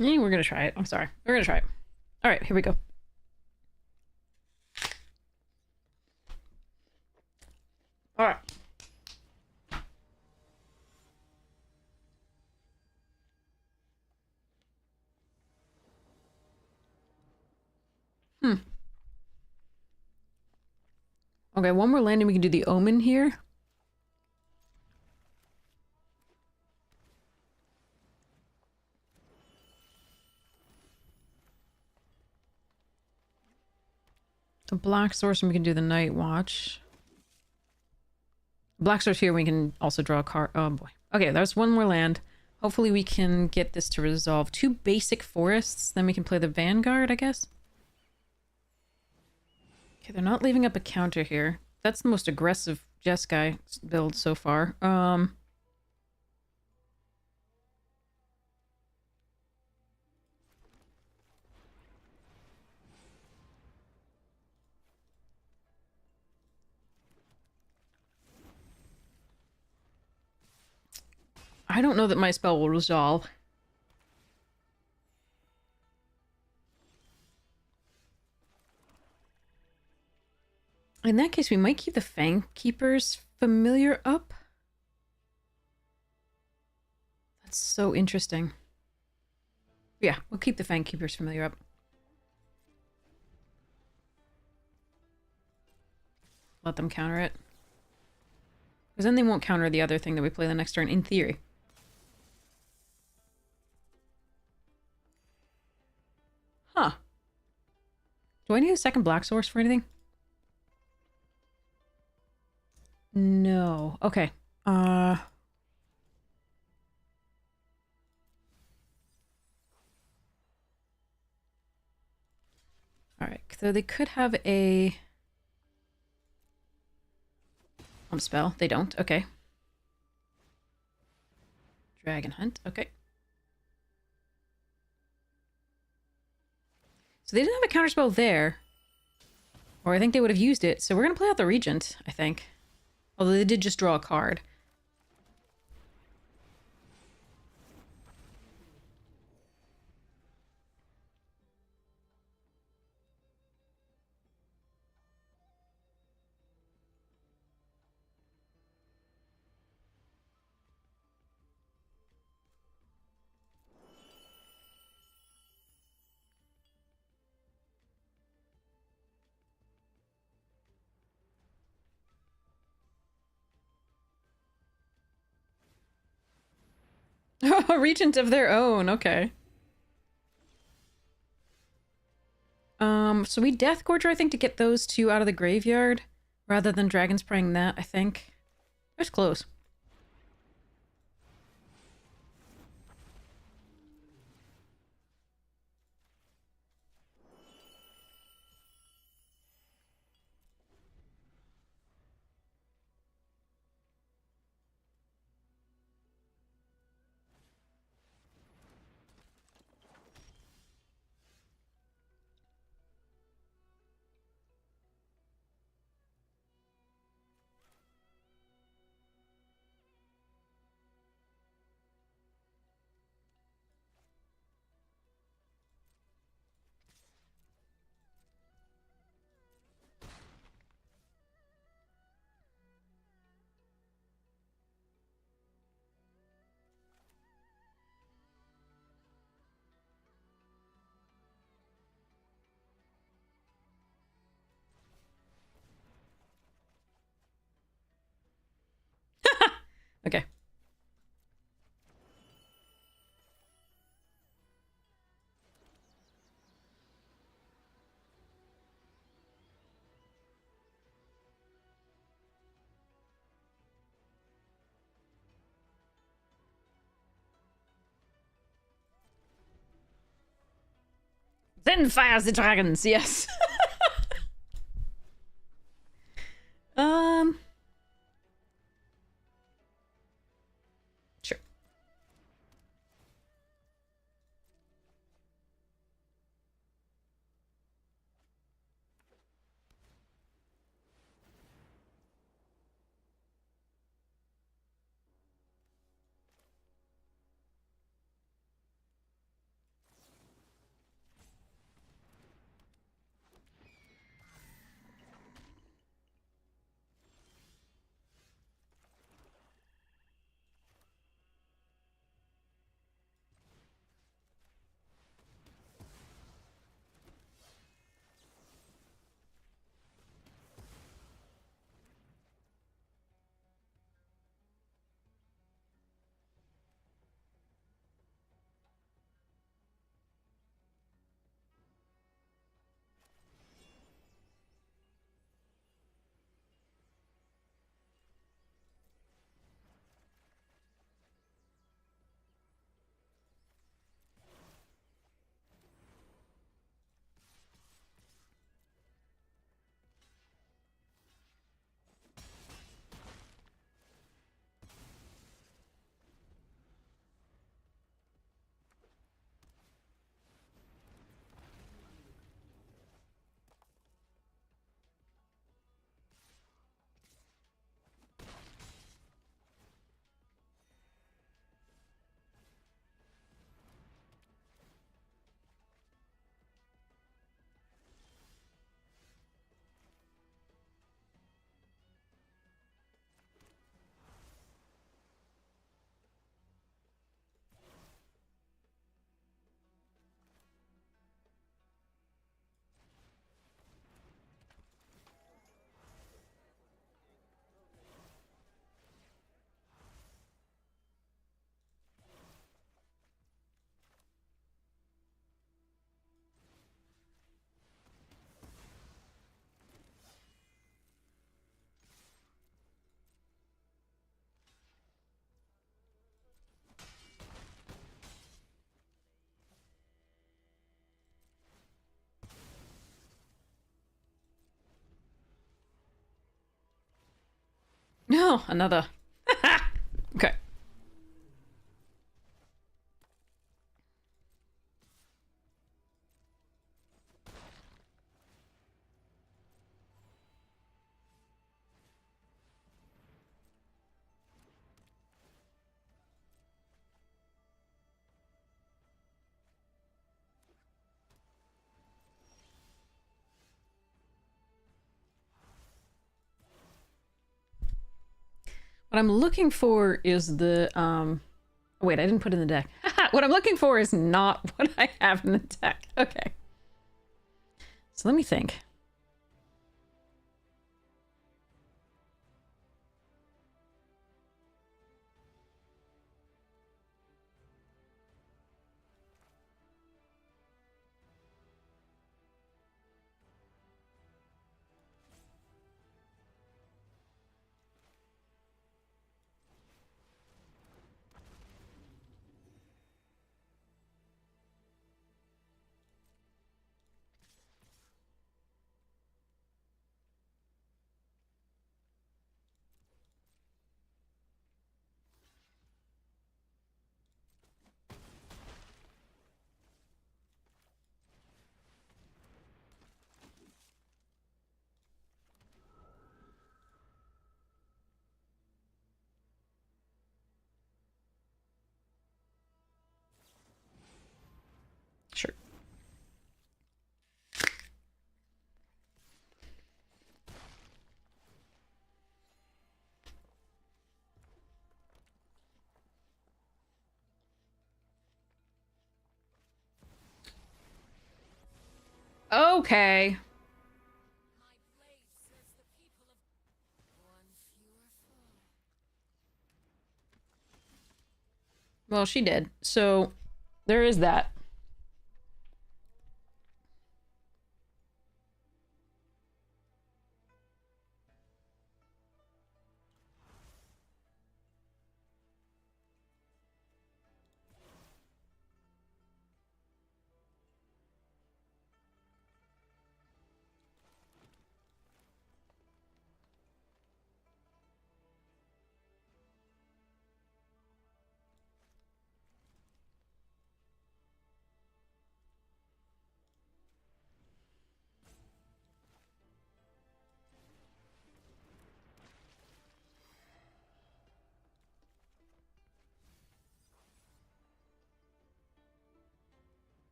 we're gonna try it. I'm sorry. We're gonna try it. All right, here we go. All right. Okay, one more landing. We can do the Omen here. The Black Source, and we can do the Night Watch. Black Source here, we can also draw a card. Oh boy. Okay, there's one more land. Hopefully we can get this to resolve. 2 basic forests, then we can play the Vanguard, I guess. Okay, they're not leaving up a counter here. That's the most aggressive Jeskai build so far. I don't know that my spell will resolve. In that case, we might keep the Fang Keeper's familiar up. That's so interesting. Yeah, we'll keep the Fang Keeper's familiar up. Let them counter it. Because then they won't counter the other thing that we play the next turn, in theory. Huh. Do I need a second black source for anything? No. Okay. Alright, so they could have a spell. They don't. Okay. Dragon Hunt. Okay. So they didn't have a counterspell there. Or I think they would have used it. So we're going to play out the Regent, I think. Although they did just draw a card. A Regent of their own. Okay. So we Death Gorger, I think, to get those two out of the graveyard. Rather than Dragon Spraying that, I think. That's close. Okay. Then fires the dragons, yes. Sure. No, another. Okay. What I'm looking for is the, wait, I didn't put it in the deck. What I'm looking for is not what I have in the deck. Okay. So let me think. Sure. Okay. Well, she did. So there is that.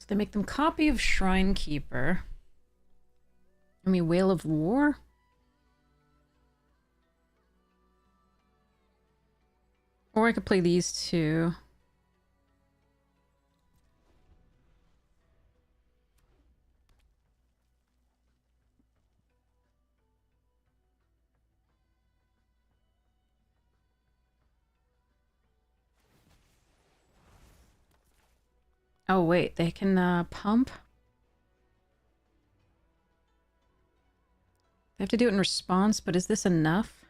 they make them copy of Shrine Keeper. I mean, Whale of War? Or I could play these two. Oh, wait, they can pump? They have to do it in response, but is this enough?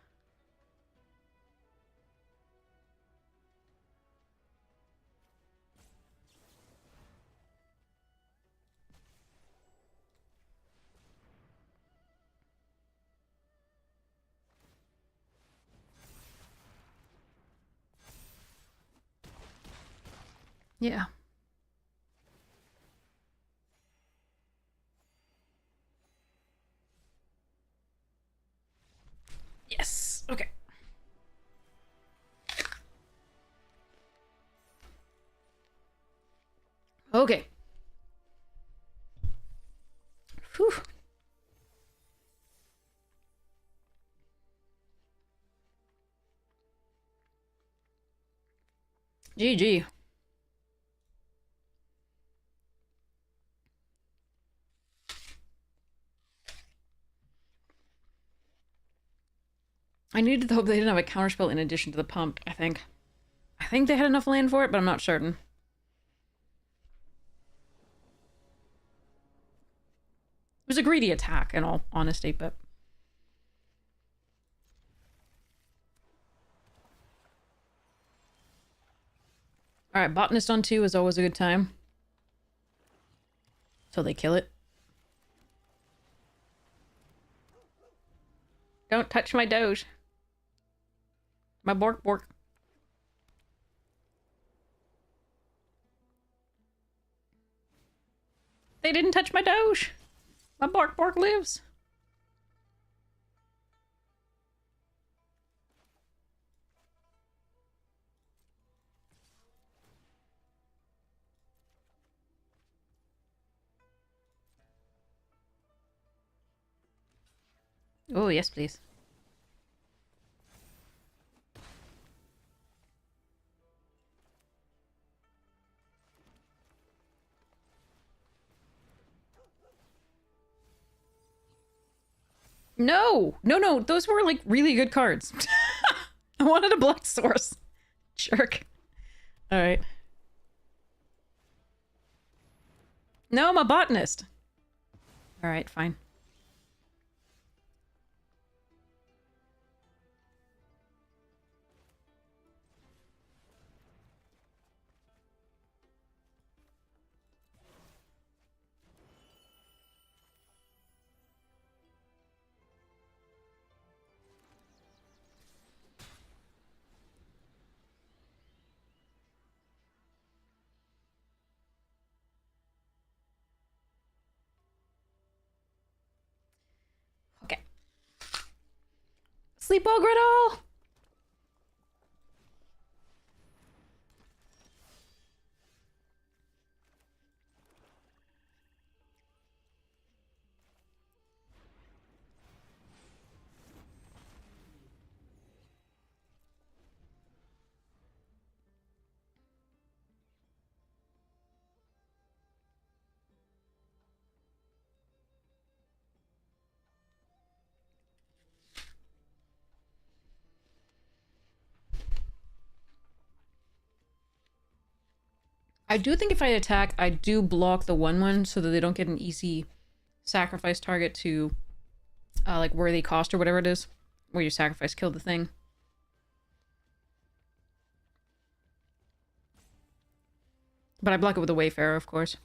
Yeah. Yes. Okay. Okay. Whew. GG. I needed to hope they didn't have a counterspell in addition to the pump, I think. I think they had enough land for it, but I'm not certain. It was a greedy attack, in all honesty, but... Alright, Botanist on 2 is always a good time. Till they kill it. Don't touch my Doge. My Bork Bork. They didn't touch my Doge. My Bork Bork lives. Oh, yes, please. No! No, no, those were, like, really good cards. I wanted a Black Source. Jerk. Alright. No, I'm a Botanist. Alright, fine. Okay. Sleep all griddle! I do think if I attack, I do block the 1/1 so that they don't get an easy sacrifice target to, like, worthy cost or whatever it is. Where you sacrifice, kill the thing. But I block it with a Wayfarer, of course.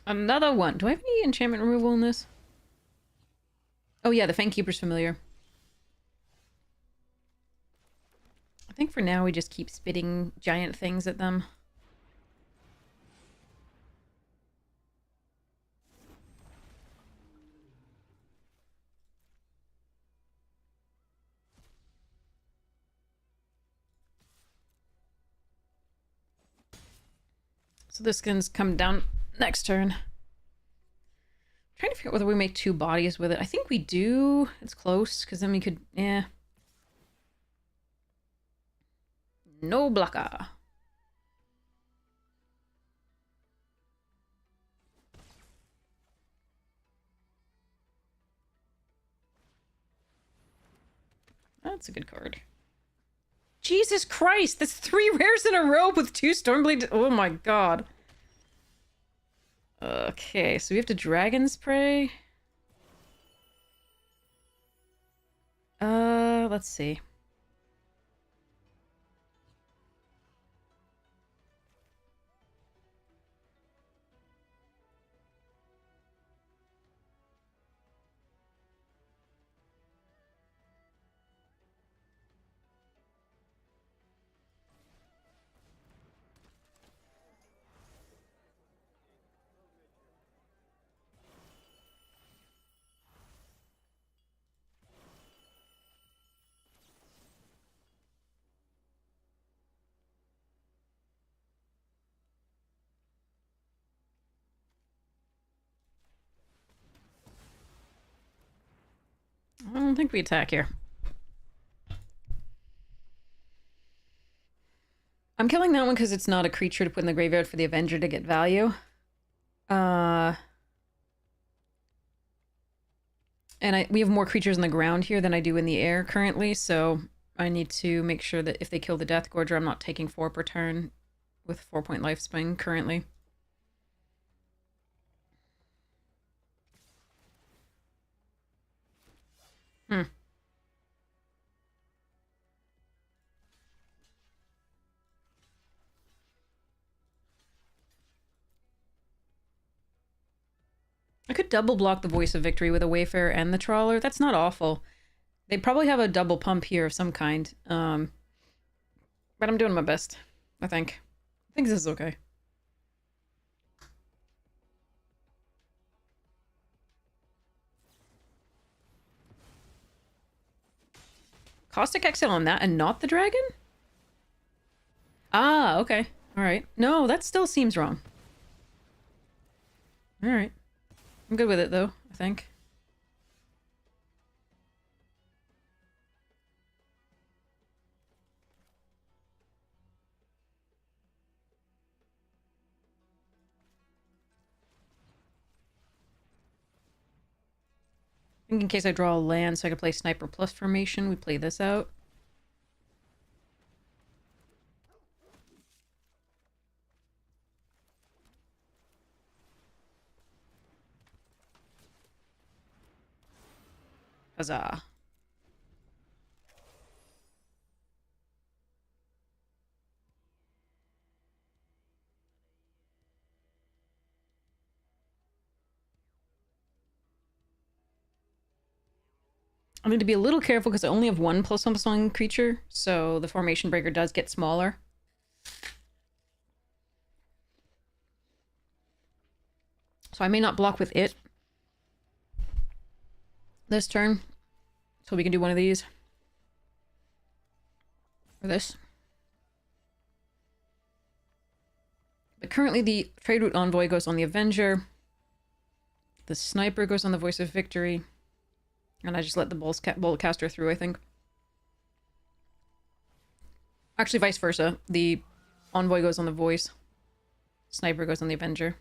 Another one. Do I have any enchantment removal in this? Oh yeah, the Fangkeeper's familiar. I think for now we just keep spitting giant things at them. So this skin's come down next turn. I'm trying to figure out whether we make 2 bodies with it. I think we do. It's close, because then we could... Yeah. No blocker. That's a good card. Jesus Christ! That's 3 rares in a row with 2 Stormblade. Oh my god. Okay, so we have to Dragon Spray. Let's see. I don't think we attack here. I'm killing that one because it's not a creature to put in the graveyard for the Avenger to get value. And we have more creatures on the ground here than I do in the air currently, so I need to make sure that if they kill the Death Gorger, I'm not taking 4 per turn with 4-point lifespan currently. I could double block the Voice of Victory with a Wayfarer and the Trawler. That's not awful. They probably have a double pump here of some kind. But I'm doing my best, I think. I think this is okay. Caustic Exile on that and not the dragon? Ah, okay. Alright. No, that still seems wrong. Alright. I'm good with it, though, I think. I think in case I draw a land so I could play Sniper Plus formation, we play this out. Huzzah. I need to be a little careful because I only have 1 +1/+1 creature, so the Formation Breaker does get smaller. So I may not block with it this turn. So we can do one of these. Or this. But currently the Trade Route Envoy goes on the Avenger. The Sniper goes on the Voice of Victory. And I just let the Bolt Caster through, I think. Actually, vice versa. The Envoy goes on the Voice. Sniper goes on the Avenger.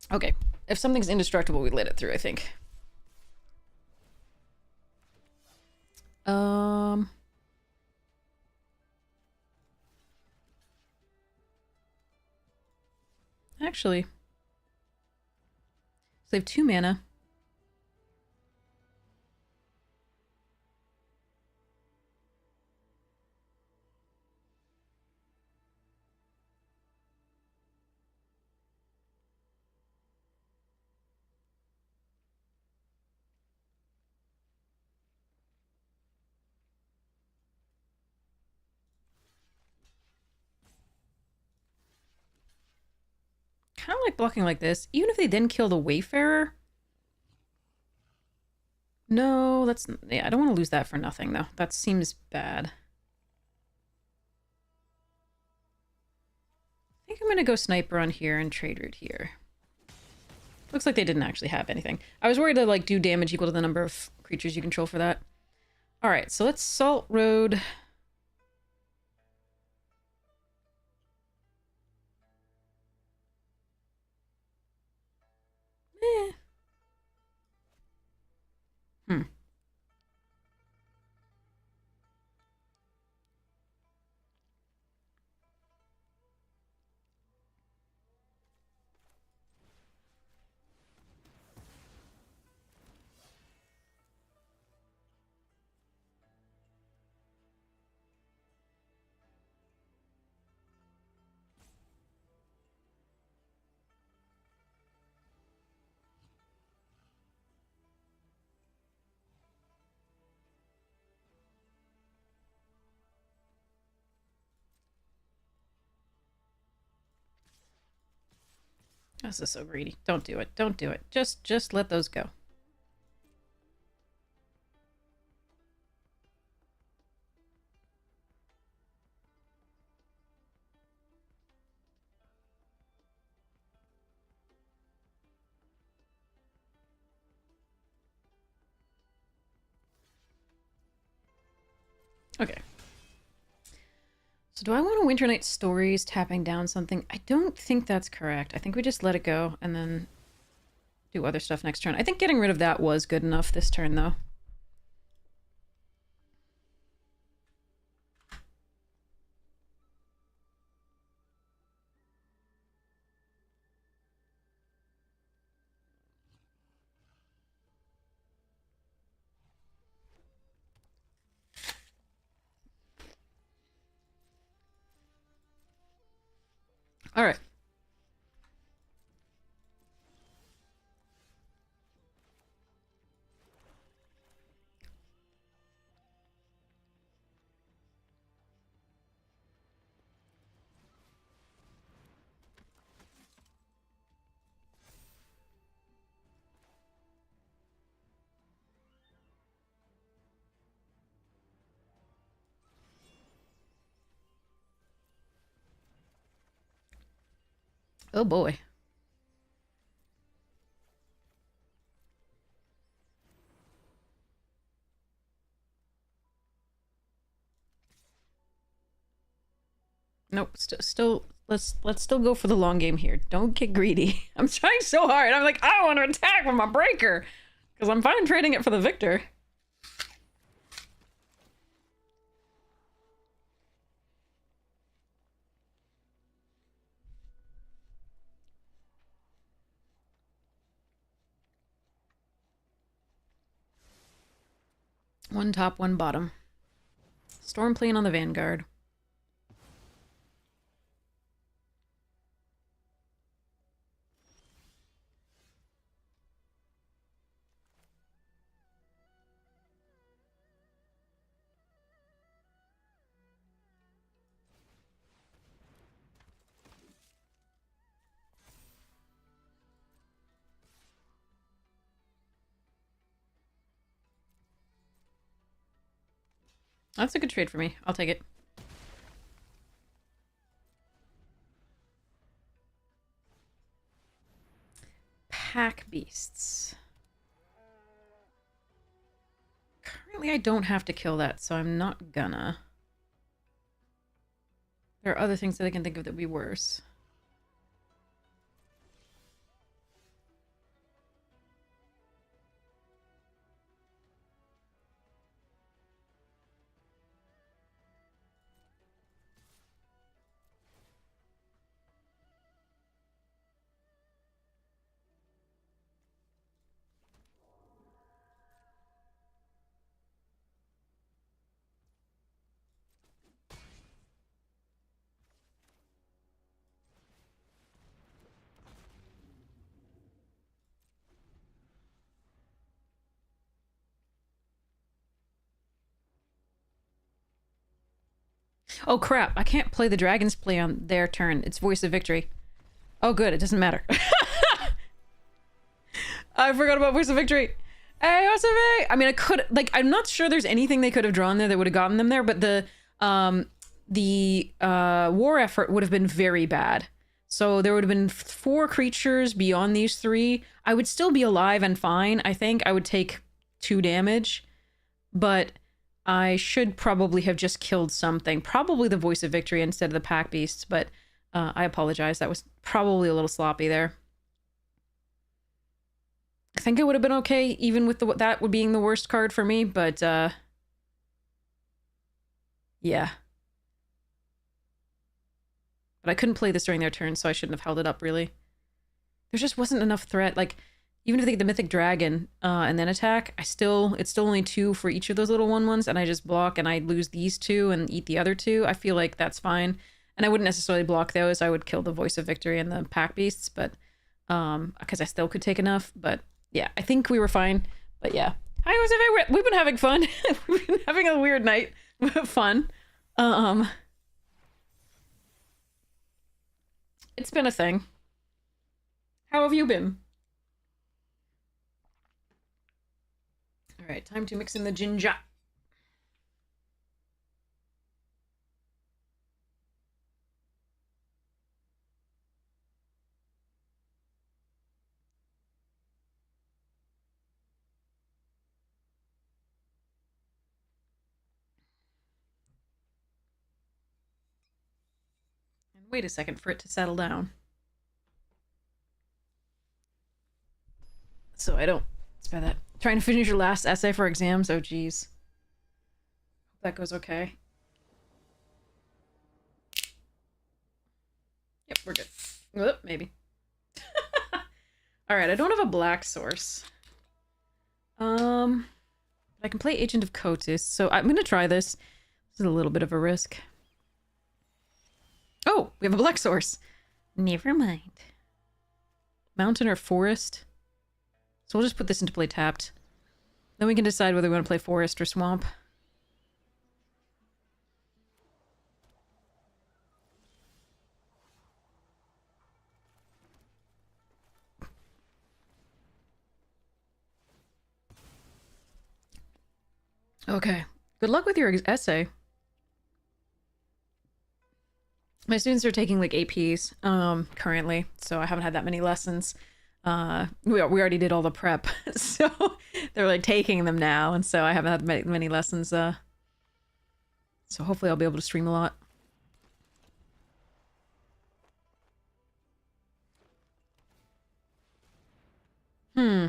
Okay. If something's indestructible, we let it through, I think. Actually. So they have 2 mana. Kind of like blocking like this. Even if they then kill the Wayfarer. No, that's... Yeah, I don't want to lose that for nothing, though. That seems bad. gonna go sniper on here and trade route here. Looks like they didn't actually have anything. I was worried to like do damage equal to the number of creatures you control for that. All right, so let's Salt Road. Hmm. This is so greedy. Don't do it. Don't do it. Just let those go. Okay. So do I want a Winter Night Stories tapping down something? I don't think that's correct. I think we just let it go and then do other stuff next turn. I think getting rid of that was good enough this turn, though. All right. Oh boy. Nope. Let's still go for the long game here. Don't get greedy. I'm trying so hard. I'm like, I want to attack with my breaker because I'm fine trading it for the victor. One top, one bottom. Stormplane on the Vanguard. That's a good trade for me. I'll take it. Pack beasts. Currently, I don't have to kill that, so I'm not gonna. There are other things that I can think of that would be worse. Oh crap, I can't play the dragon's play on their turn. It's Voice of Victory. Oh good, it doesn't matter. I forgot about Voice of Victory. Hey, Voice of Victory! I mean, I could, like, I'm not sure there's anything they could have drawn there that would have gotten them there, but the war effort would have been very bad. So there would have been 4 creatures beyond these 3. I would still be alive and fine. I think I would take 2 damage, but I should probably have just killed something. Probably the Voice of Victory instead of the Pack Beasts, but I apologize. That was probably a little sloppy there. I think it would have been okay, even with that would being the worst card for me, but yeah. But I couldn't play this during their turn, so I shouldn't have held it up, really. There just wasn't enough threat. Like, even if they get the Mythic Dragon and then attack, it's still only 2 for each of those little 1/1s, and I just block and I lose these 2 and eat the other 2. I feel like that's fine. And I wouldn't necessarily block those. I would kill the Voice of Victory and the Pack Beasts, but because I still could take enough. But yeah, I think we were fine. But yeah. Hi, we've been having fun. We've been having a weird night. Fun. It's been a thing. How have you been? All right, time to mix in the ginger. And wait a second for it to settle down. So I don't spend that. Trying to finish your last essay for exams? Oh, geez. Hope that goes okay. Yep, we're good. Whoop, maybe. Alright, I don't have a black source. I can play Agent of Kotis, so I'm gonna try this. This is a little bit of a risk. Oh, we have a black source. Never mind. Mountain or forest? So we'll just put this into play tapped. Then we can decide whether we want to play forest or swamp. Okay. Good luck with your essay. My students are taking like APs currently, so I haven't had that many lessons. We already did all the prep, so they're like taking them now, and so I haven't had many lessons. So hopefully I'll be able to stream a lot. Hmm.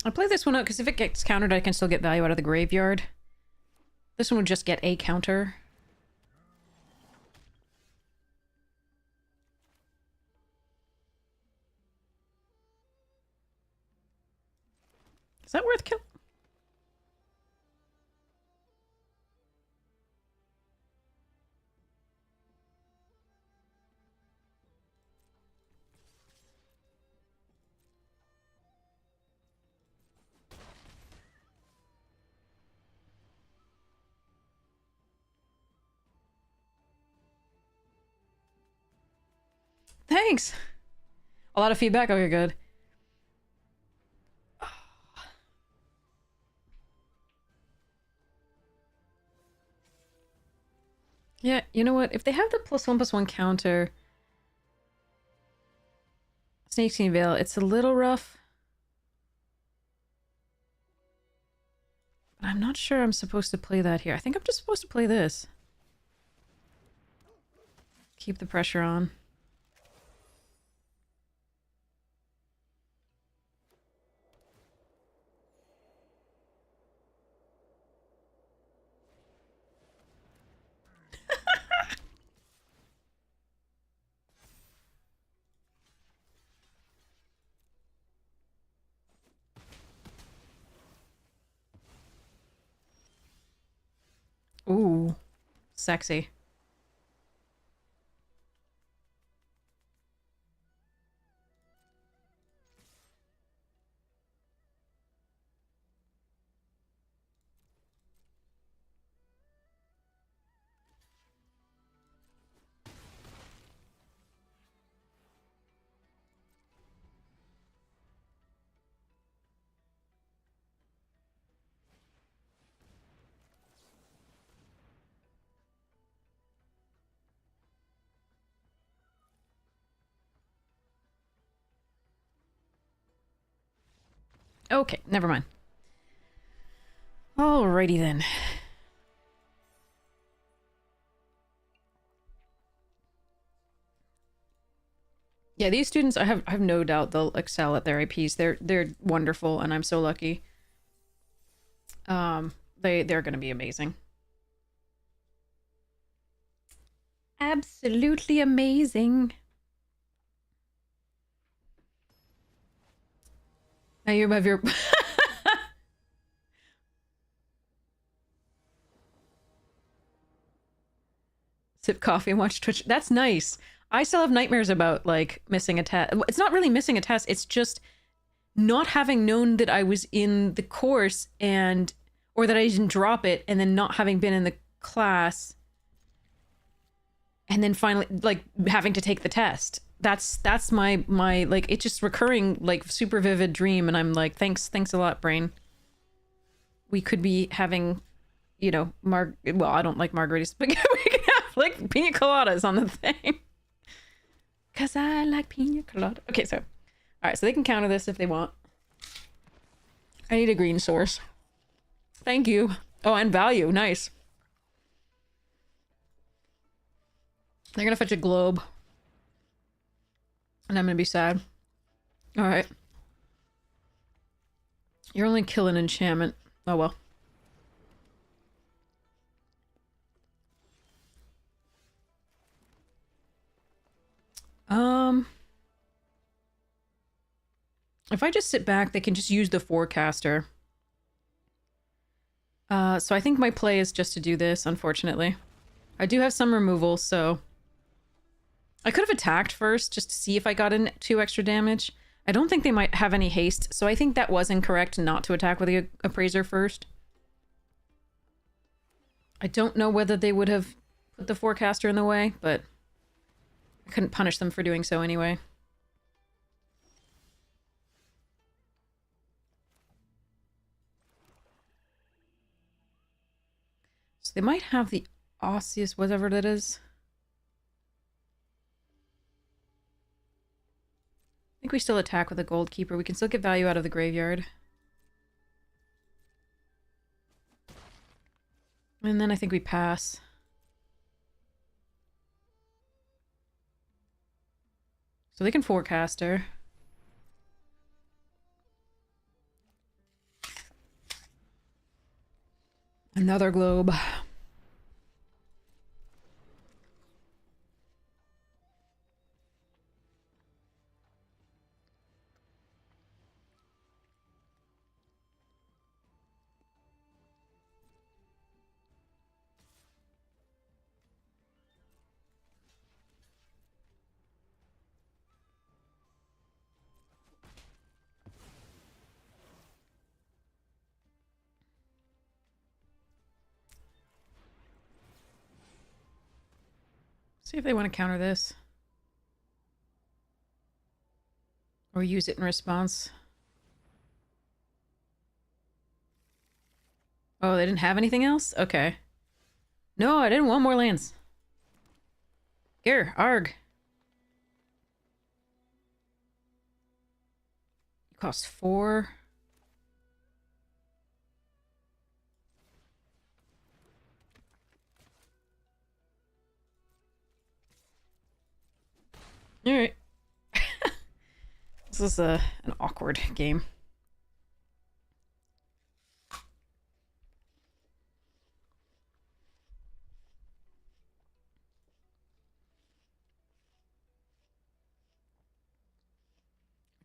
I'll play this one out because if it gets countered, I can still get value out of the graveyard. This one would just get a counter. Is that worth killing? Thanks! A lot of feedback? Okay, good. Yeah, you know what? If they have the +1/+1 counter... Snakeskin Veil, it's a little rough. But I'm not sure I'm supposed to play that here. I think I'm just supposed to play this. Keep the pressure on. Ooh, sexy. Okay, never mind. Alrighty then. Yeah, these students, I have no doubt they'll excel at their APs. They're wonderful, and I'm so lucky. They're gonna be amazing. Absolutely amazing. Now you have your sip coffee and watch Twitch. That's nice. I still have nightmares about like missing a test. It's not really missing a test. It's just not having known that I was in the course and or that I didn't drop it and then not having been in the class and then finally like having to take the test. That's my like it's just recurring like super vivid dream and I'm like thanks a lot brain. We could be having well, I don't like margaritas, but we can have like pina coladas on the thing. Cause I like pina colada. Okay, so all right, so they can counter this if they want. I need a green source. Thank you. Oh, and value. Nice. They're gonna fetch a globe. And I'm gonna be sad. Alright. You're only killing enchantment. Oh well. If I just sit back, they can just use the forecaster. So I think my play is just to do this, unfortunately. I do have some removal, so... I could have attacked first, just to see if I got in 2 extra damage. I don't think they might have any haste, so I think that was incorrect not to attack with the Appraiser first. I don't know whether they would have put the forecaster in the way, but... I couldn't punish them for doing so anyway. So they might have the Osseous, whatever that is. I think we still attack with a Gold Keeper. We can still get value out of the graveyard. And then I think we pass. So they can forecaster. Another globe. See if they want to counter this. Or use it in response. Oh, they didn't have anything else? Okay. No, I didn't want more lands. Here, Arg. Cost 4. Alright. This is an awkward game.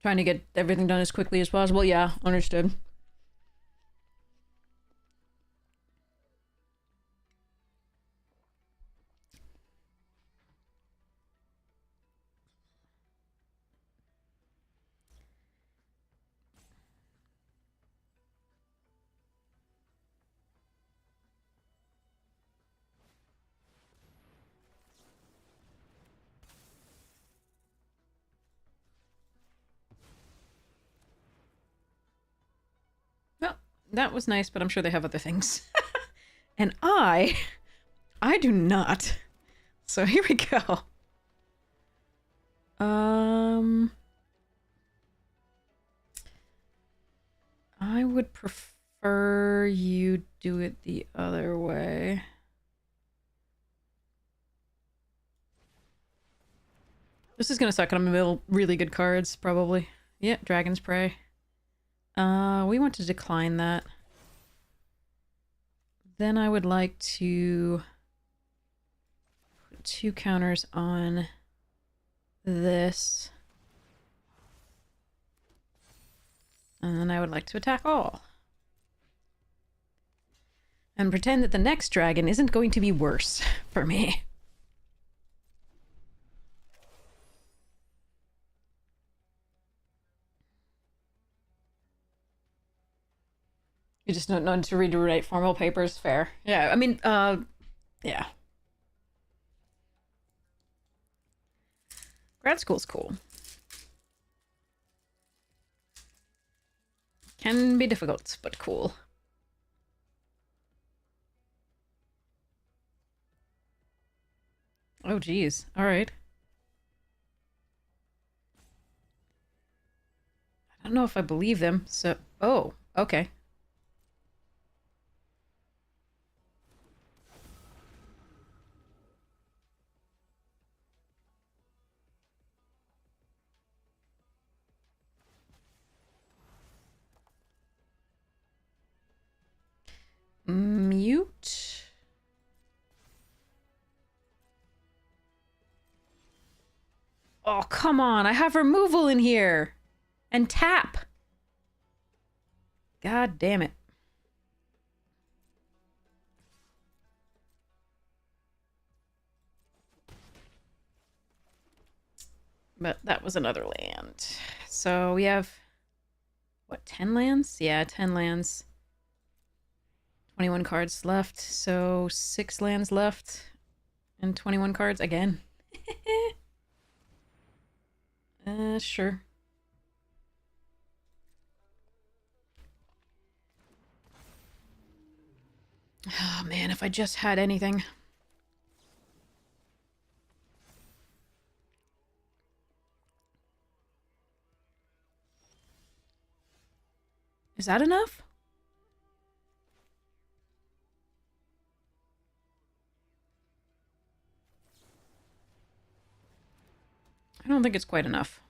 Trying to get everything done as quickly as possible. Yeah, understood. that was nice, but I'm sure they have other things. And I do not. So here we go. I would prefer you do it the other way. This is gonna suck, and I'm gonna build really good cards, probably. Yeah, Dragon's Prey. We want to decline that. Then I would like to put 2 counters on this. And then I would like to attack all. And pretend that the next dragon isn't going to be worse for me. You just don't know to read or write formal papers. Fair. Yeah, I mean, yeah. Grad school's cool. Can be difficult, but cool. Oh, geez. All right. I don't know if I believe them, so... Oh, okay. Mute. Oh, come on. I have removal in here. And tap. God damn it. But that was another land. So we have... What, 10 lands? Yeah, 10 lands. 21 cards left, so 6 lands left. And 21 cards again. Sure. Oh man, if I just had anything. Is that enough? I don't think it's quite enough.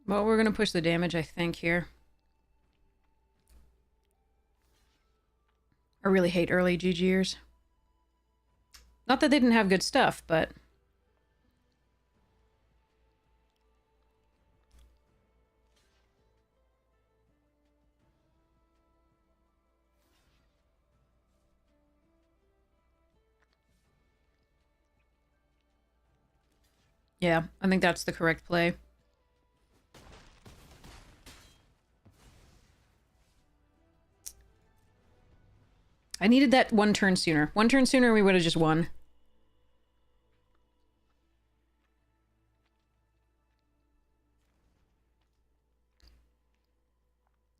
Well, we're gonna push the damage, I think, here. I really hate early GGers. Not that they didn't have good stuff, but... Yeah, I think that's the correct play. I needed that 1 turn sooner. 1 turn sooner, we would have just won.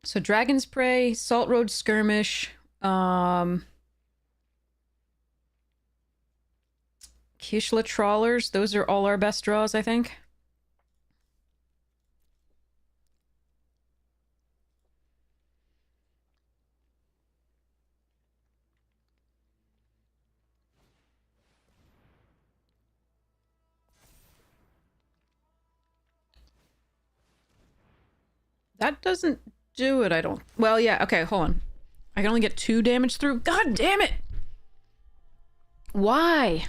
So Dragon's Prey, Salt Road Skirmish, Kishla Trawlers. Those are all our best draws, I think. That doesn't do it, I don't... Well, yeah, okay, hold on. I can only get 2 damage through? God damn it! Why?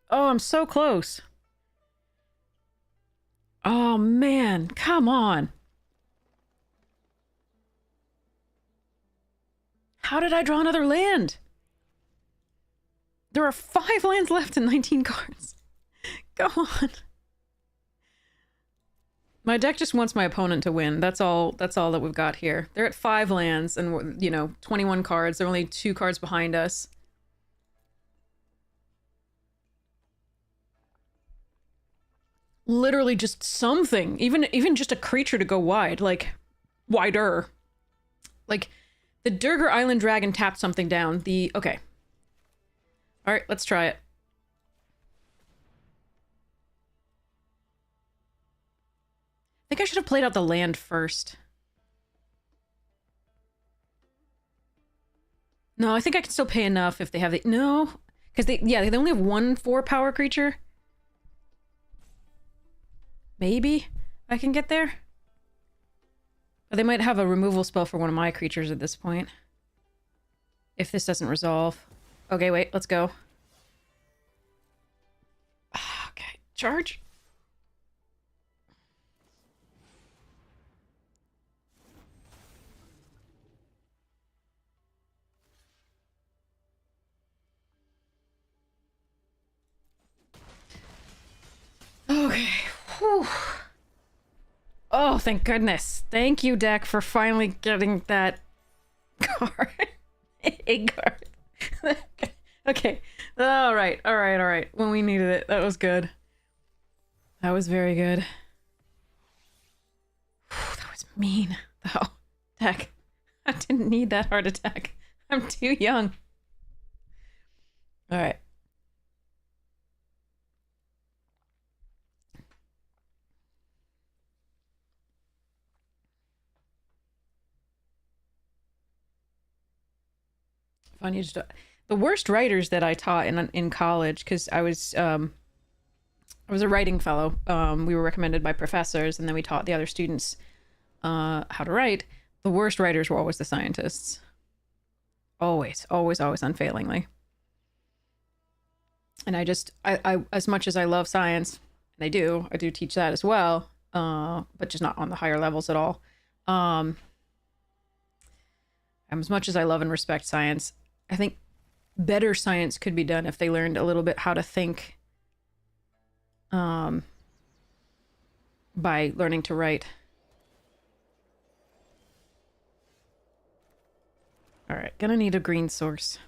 Oh, I'm so close. Oh, man. Come on. How did I draw another land? There are 5 lands left and 19 cards. Come on. My deck just wants my opponent to win. That's all that we've got here. They're at 5 lands and, you know, 21 cards. They're only 2 cards behind us. literally just something, even just a creature to go wide, like wider. Like the Durgar Island Dragon tapped something down. Okay. All right, let's try it. I think I should have played out the land first. No, I think I can still pay enough if they have the... No, because they only have 1 4-power creature. Maybe I can get there. But they might have a removal spell for one of my creatures at this point. If this doesn't resolve. Okay, wait, let's go. Okay, charge. Okay. Whew. Oh, thank goodness. Thank you, deck, for finally getting that card. A card. Okay. All right. When we needed it. That was good. That was very good. Whew, that was mean, though. Deck. I didn't need that heart attack. I'm too young. All right. Funny, just the worst writers that I taught in college, because I was a writing fellow. We were recommended by professors, and then we taught the other students how to write. The worst writers were always the scientists. Always, unfailingly. And I as much as I love science, and I do teach that as well, but just not on the higher levels at all. As much as I love and respect science, I think better science could be done if they learned a little bit how to think by learning to write. All right, gonna need a green source.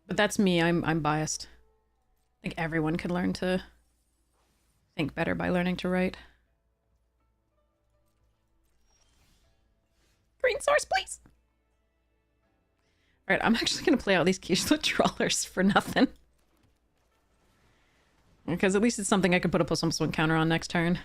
But that's me, I'm biased. I think everyone can learn to think better by learning to write. Green source, please. All right, I'm actually going to play out these Kishla Trawlers for nothing. Because at least it's something I could put a +1/+1 counter on next turn.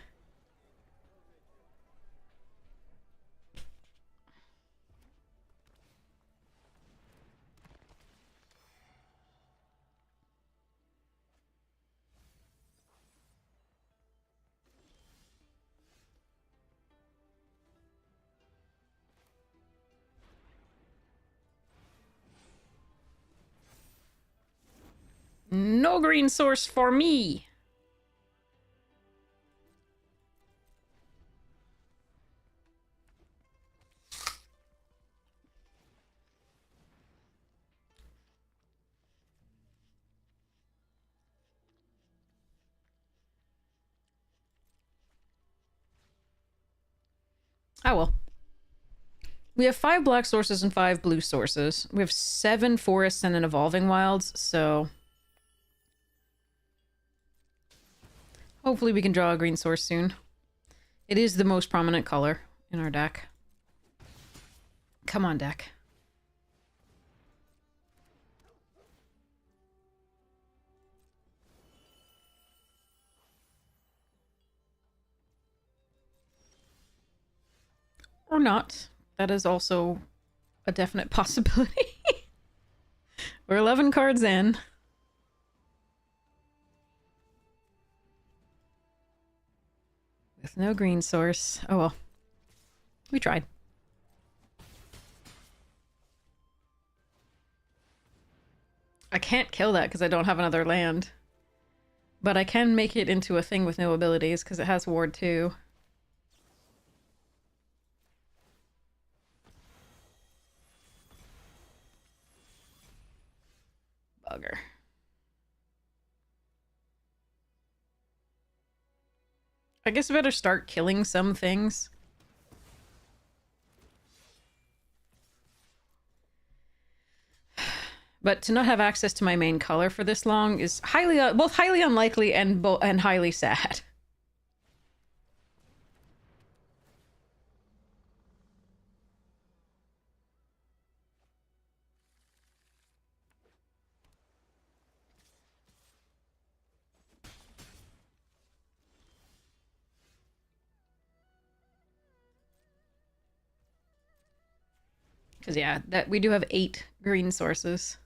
No green source for me. Oh well. We have 5 black sources and 5 blue sources. We have 7 forests and an evolving wilds, so hopefully we can draw a green source soon. It is the most prominent color in our deck. Come on, deck. Or not. That is also a definite possibility. We're 11 cards in. With no green source. Oh well. We tried. I can't kill that because I don't have another land. But I can make it into a thing with no abilities because it has Ward 2. Bugger. I guess I better start killing some things. But to not have access to my main color for this long is highly, both highly unlikely and highly sad. Because yeah, that we do have 8 green sources.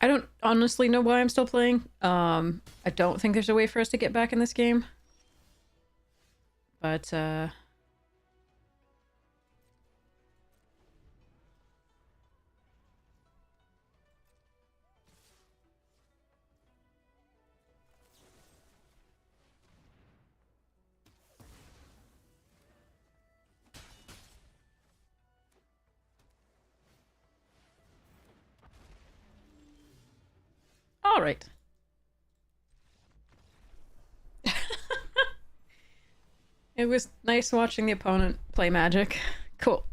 I don't honestly know why I'm still playing. I don't think there's a way for us to get back in this game. But, all right. It was nice watching the opponent play Magic. Cool.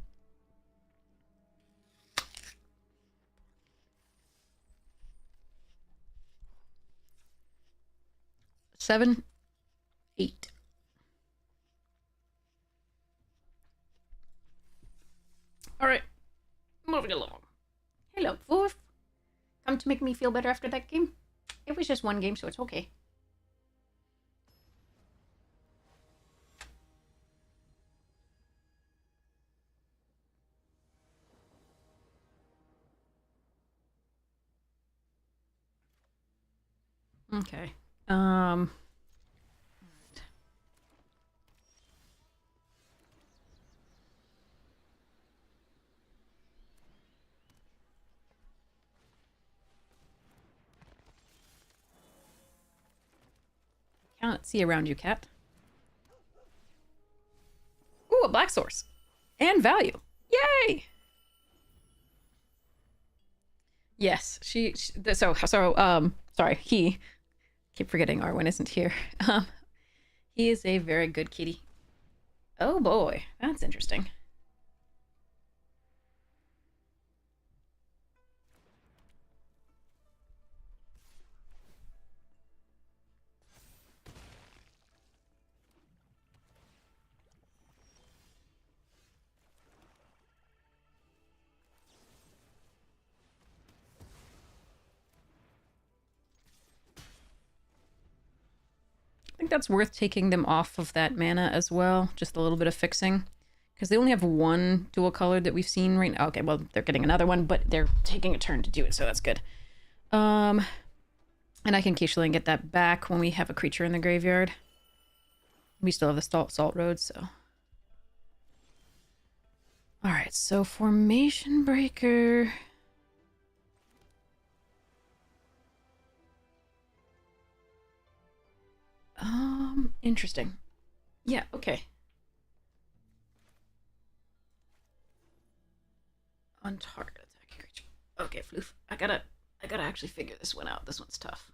Seven, 8. All right, moving along. Hello, Wolf. Come to make me feel better after that game? It was just one game, so it's okay. Okay. Can't see around you, cat. Ooh, a black source. And value. Yay! Yes, sorry, he, keep forgetting Arwen isn't here. He is a very good kitty. Oh boy, that's interesting. I think that's worth taking them off of that mana as well, just a little bit of fixing. Because they only have one dual color that we've seen right now. Okay, well, they're getting another one, but they're taking a turn to do it, so that's good. And I can Keishla and get that back when we have a creature in the graveyard. We still have the Salt Road, so... Alright, so Formation Breaker... Interesting. Yeah, okay. On target attacking creature. Okay, Floof. I gotta actually figure this one out. This one's tough.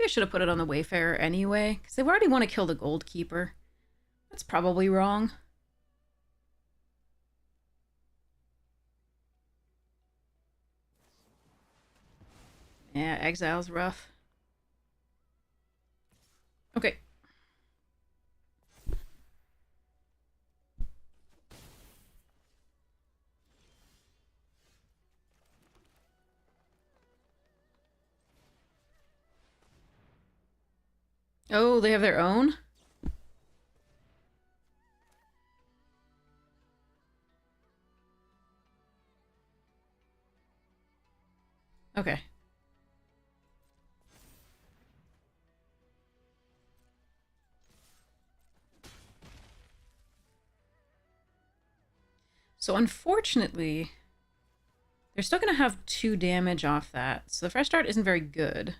Maybe I should have put it on the Wayfarer anyway, because they already want to kill the Gold Keeper. That's probably wrong. Yeah, Exile's rough. Okay. Oh, they have their own? Okay. So unfortunately, they're still going to have 2 damage off that. So the fresh start isn't very good.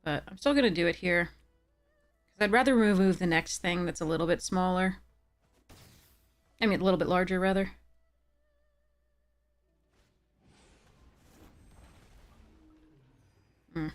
But I'm still going to do it here. Because I'd rather remove the next thing that's a little bit smaller. I mean, a little bit larger, rather. Hmm.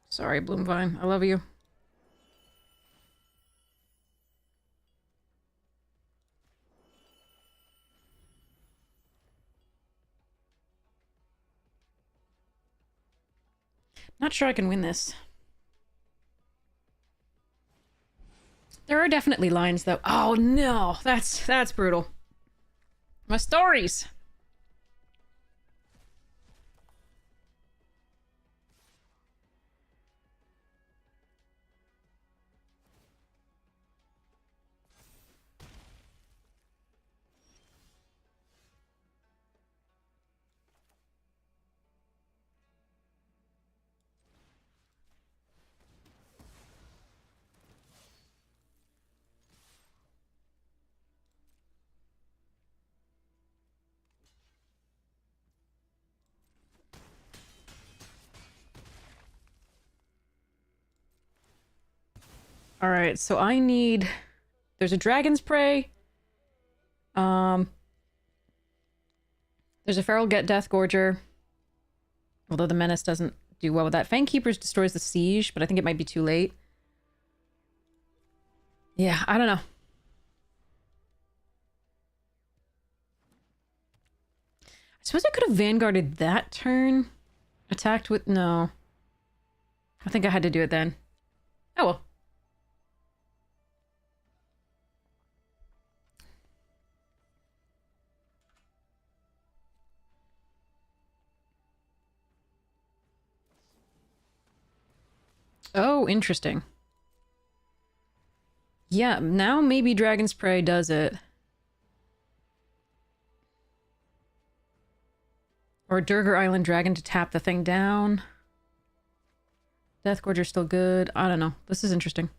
Sorry, Bloomvine. I love you. Not sure I can win this. There are definitely lines, though. Oh, no. That's brutal. My stories! Alright, so I need... There's a Dragon's Prey. There's a Feral Get Death Gorger. Although the Menace doesn't do well with that. Fang Keepers destroys the Siege, but I think it might be too late. Yeah, I don't know. I suppose I could have Vanguarded that turn. Attacked with... No. I think I had to do it then. Oh well. Oh, interesting. Yeah, now maybe Dragon's Prey does it. Or Durgar Island Dragon to tap the thing down. Death Gorger's still good. I don't know. This is interesting.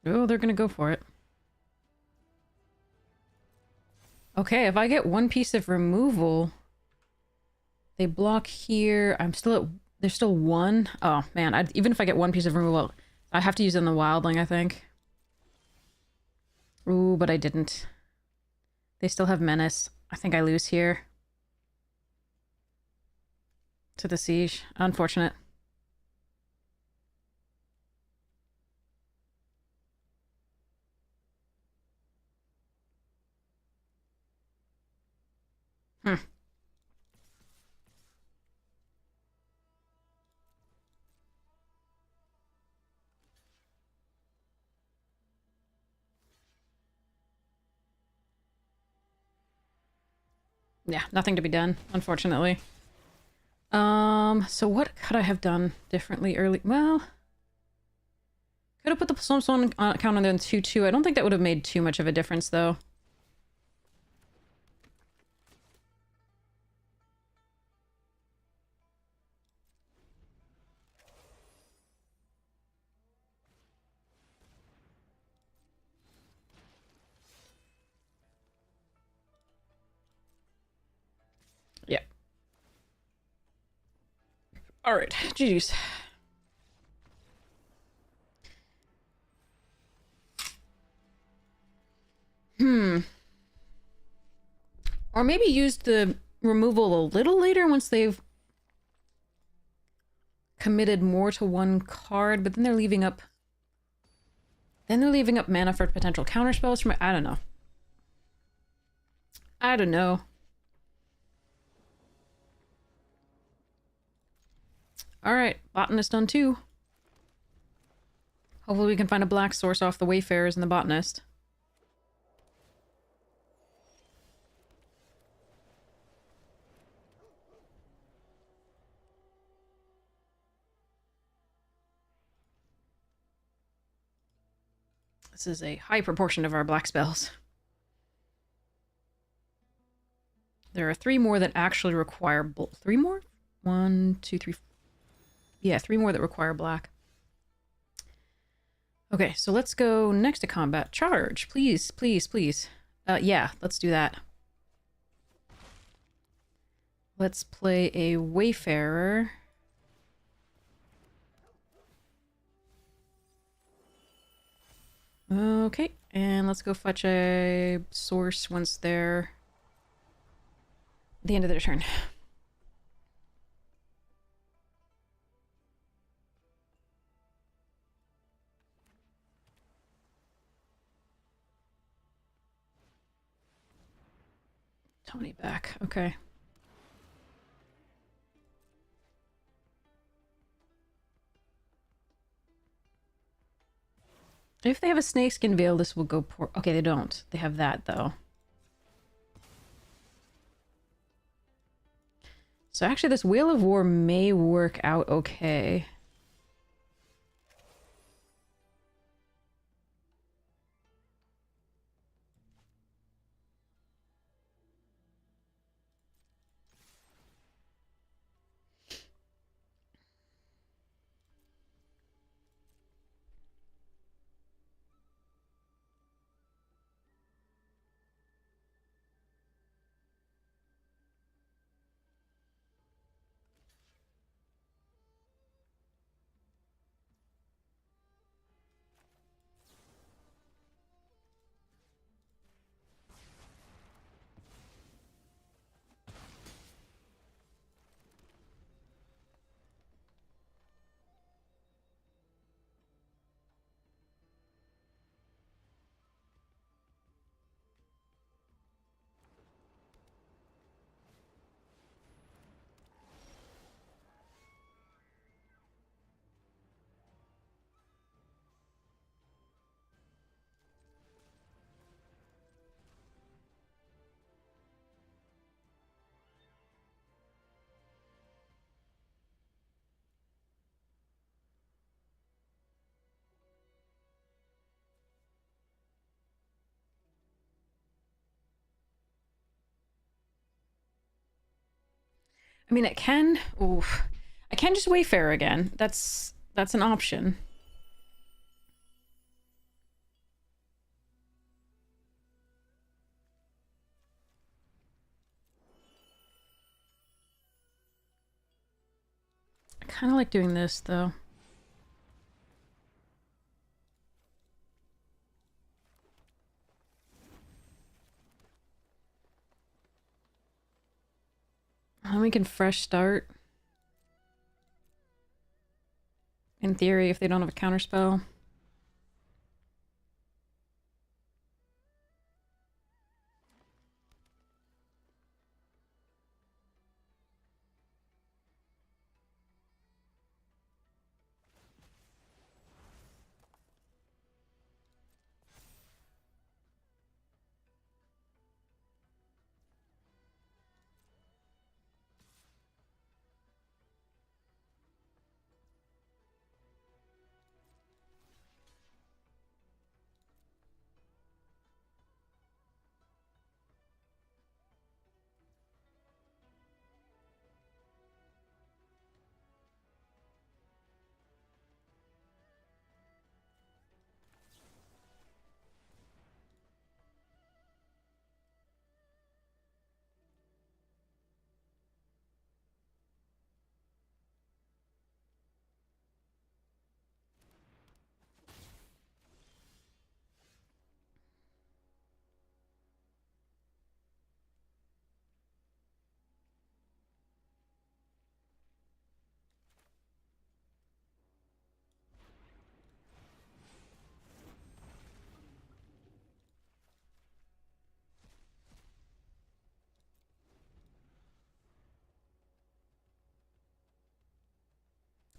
Oh, they're gonna go for it. Okay, if I get 1 piece of removal... They block here. I'm still at... There's still 1. Oh, man. Even if I get 1 piece of removal, I have to use it on the Wildling, I think. Ooh, but I didn't. They still have Menace. I think I lose here. To the Siege. Unfortunate. Hmm. Yeah, nothing to be done, unfortunately. So what could I have done differently early? Well, could have put the Psalm count on the 2-2. I don't think that would have made too much of a difference, though. Yeah. All right, GG's. Or maybe use the removal a little later once they've committed more to one card, but then they're leaving up... Then they're leaving up mana for potential counterspells from... I don't know. I don't know. Alright, Botanist done too. Hopefully we can find a black source off the Wayfarers and the Botanist. This is a high proportion of our black spells. There are 3 more that actually require... 3 more? 1, 2, 3... Yeah, 3 more that require black. Okay, so let's go next to combat. Charge, please, please, please. Yeah, let's do that. Let's play a Wayfarer. Okay, and let's go fetch a source once they're at the end of their turn. Tony back, okay. If they have a snakeskin veil, this will go poor. Okay, they don't. They have that, though. So actually, this Wheel of War may work out okay. I mean, it can... Oof. I can just Wayfarer again. That's an option. I kind of like doing this, though. can fresh start. In theory, if they don't have a counterspell.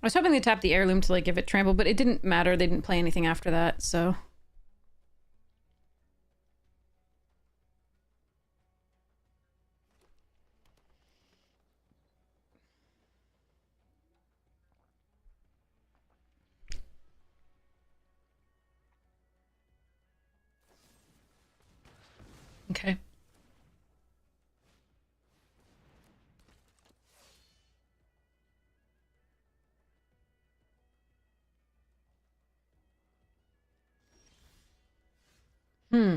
I was hoping they tapped the heirloom to like give it trample, but it didn't matter. They didn't play anything after that, so. Okay. Hmm.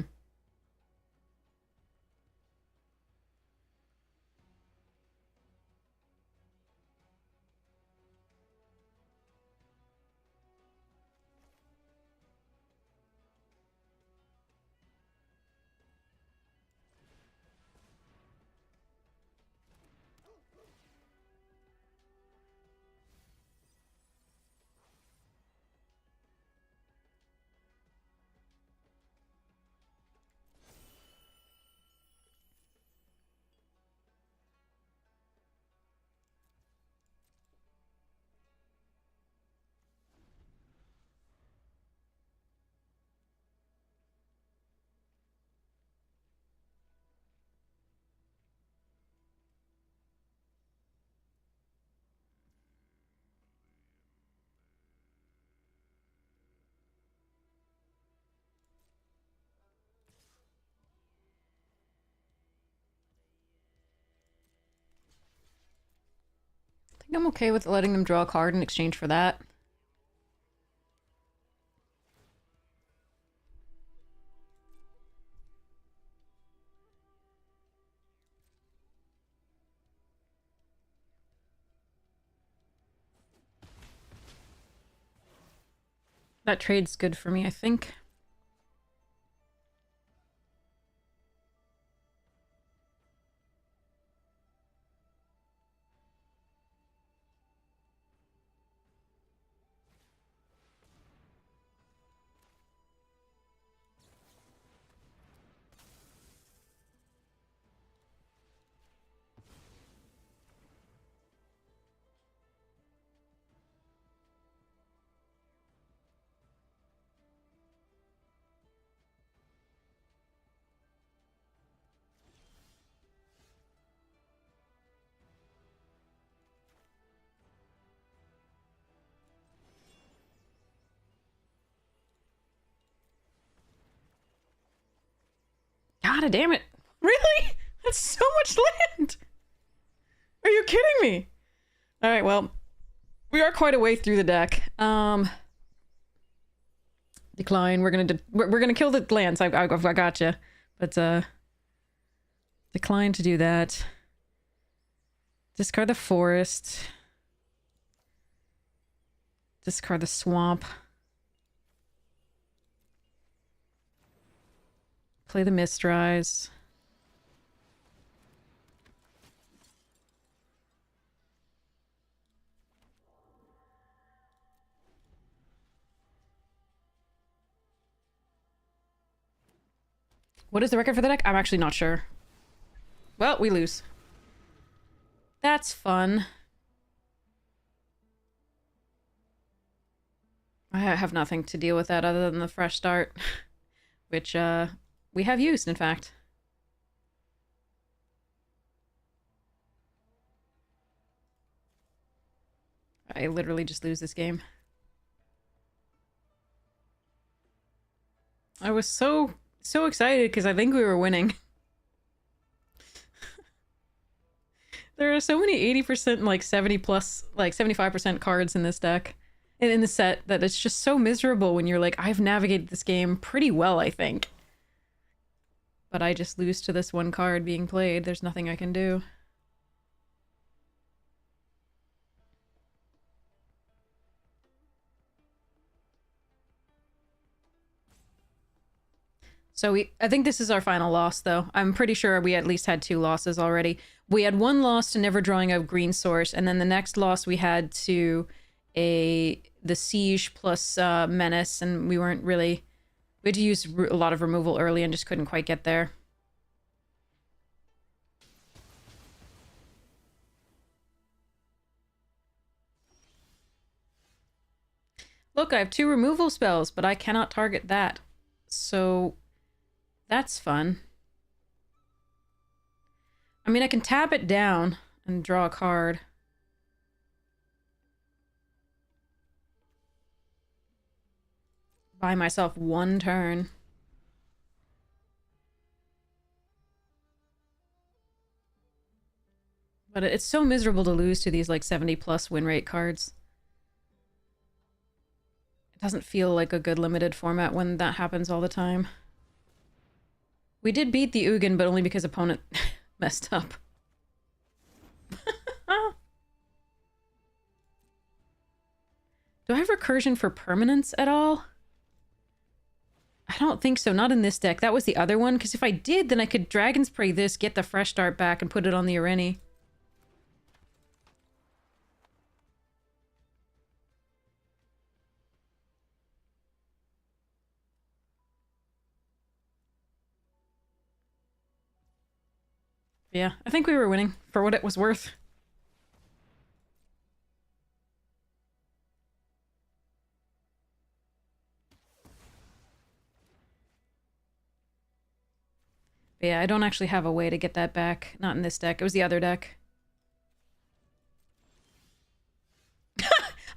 I think I'm okay with letting them draw a card in exchange for that. That trade's good for me, I think. God damn it. Really? That's so much land! Are you kidding me? Alright, well, we are quite a way through the deck. Decline. We're gonna kill the lands. I gotcha. But, decline to do that. Discard the forest. Discard the swamp. Play the Mistrise. What is the record for the deck? I'm actually not sure. Well, we lose. That's fun. I have nothing to deal with that other than the fresh start, which we have used, in fact. I literally just lose this game. I was so excited because I think we were winning. There are so many 80%, like 70 plus, like 75% cards in this deck and in the set that it's just so miserable when you're like, I've navigated this game pretty well, I think. But I just lose to this one card being played. There's nothing I can do. So I think this is our final loss, though. I'm pretty sure we at least had 2 losses already. We had 1 loss to never drawing a green source, and then the next loss we had to the Siege plus Menace, and we weren't really... We had to use a lot of removal early and just couldn't quite get there. Look, I have 2 removal spells, but I cannot target that. So... That's fun. I mean, I can tap it down and draw a card. Buy myself 1 turn. But it's so miserable to lose to these like 70 plus win rate cards. It doesn't feel like a good limited format when that happens all the time. We did beat the Ugin, but only because opponent messed up. Do I have recursion for permanence at all? I don't think so. Not in this deck. That was the other one, because if I did, then I could Dragon Spray this, get the fresh start back, and put it on the Irene. Yeah, I think we were winning, for what it was worth. But yeah, I don't actually have a way to get that back. Not in this deck. It was the other deck.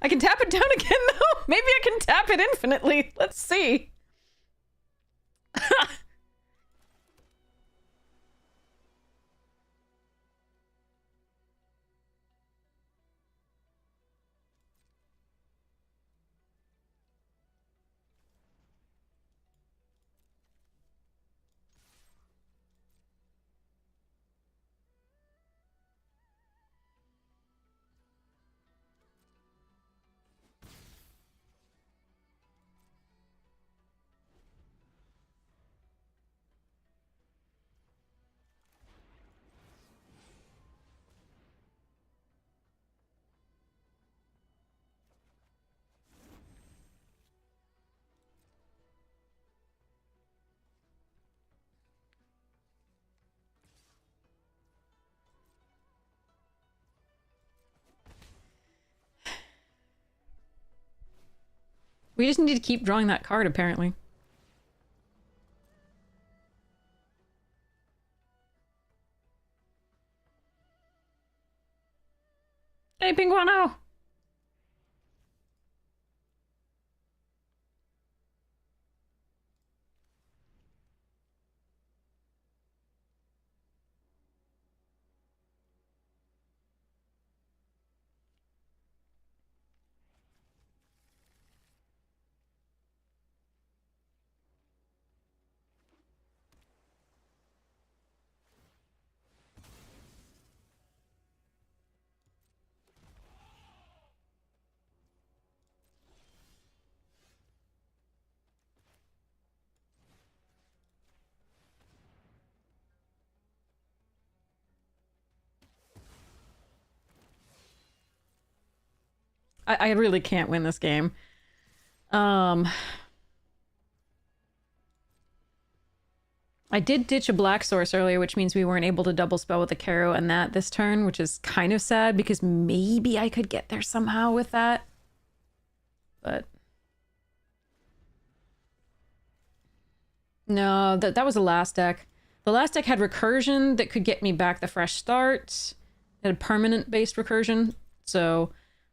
I can tap it down again, though? Maybe I can tap it infinitely. Let's see. We just need to keep drawing that card, apparently. Hey, Pinguano! I really can't win this game. I did ditch a black source earlier, which means we weren't able to double spell with the Caro and that this turn, which is kind of sad because maybe I could get there somehow with that. But no, that was the last deck. The last deck had recursion that could get me back the fresh start. It had permanent based recursion. So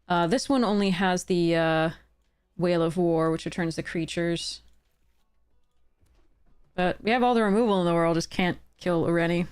this one only has the Whale of War, which returns the creatures. But we have all the removal in the world, just can't kill Ureni.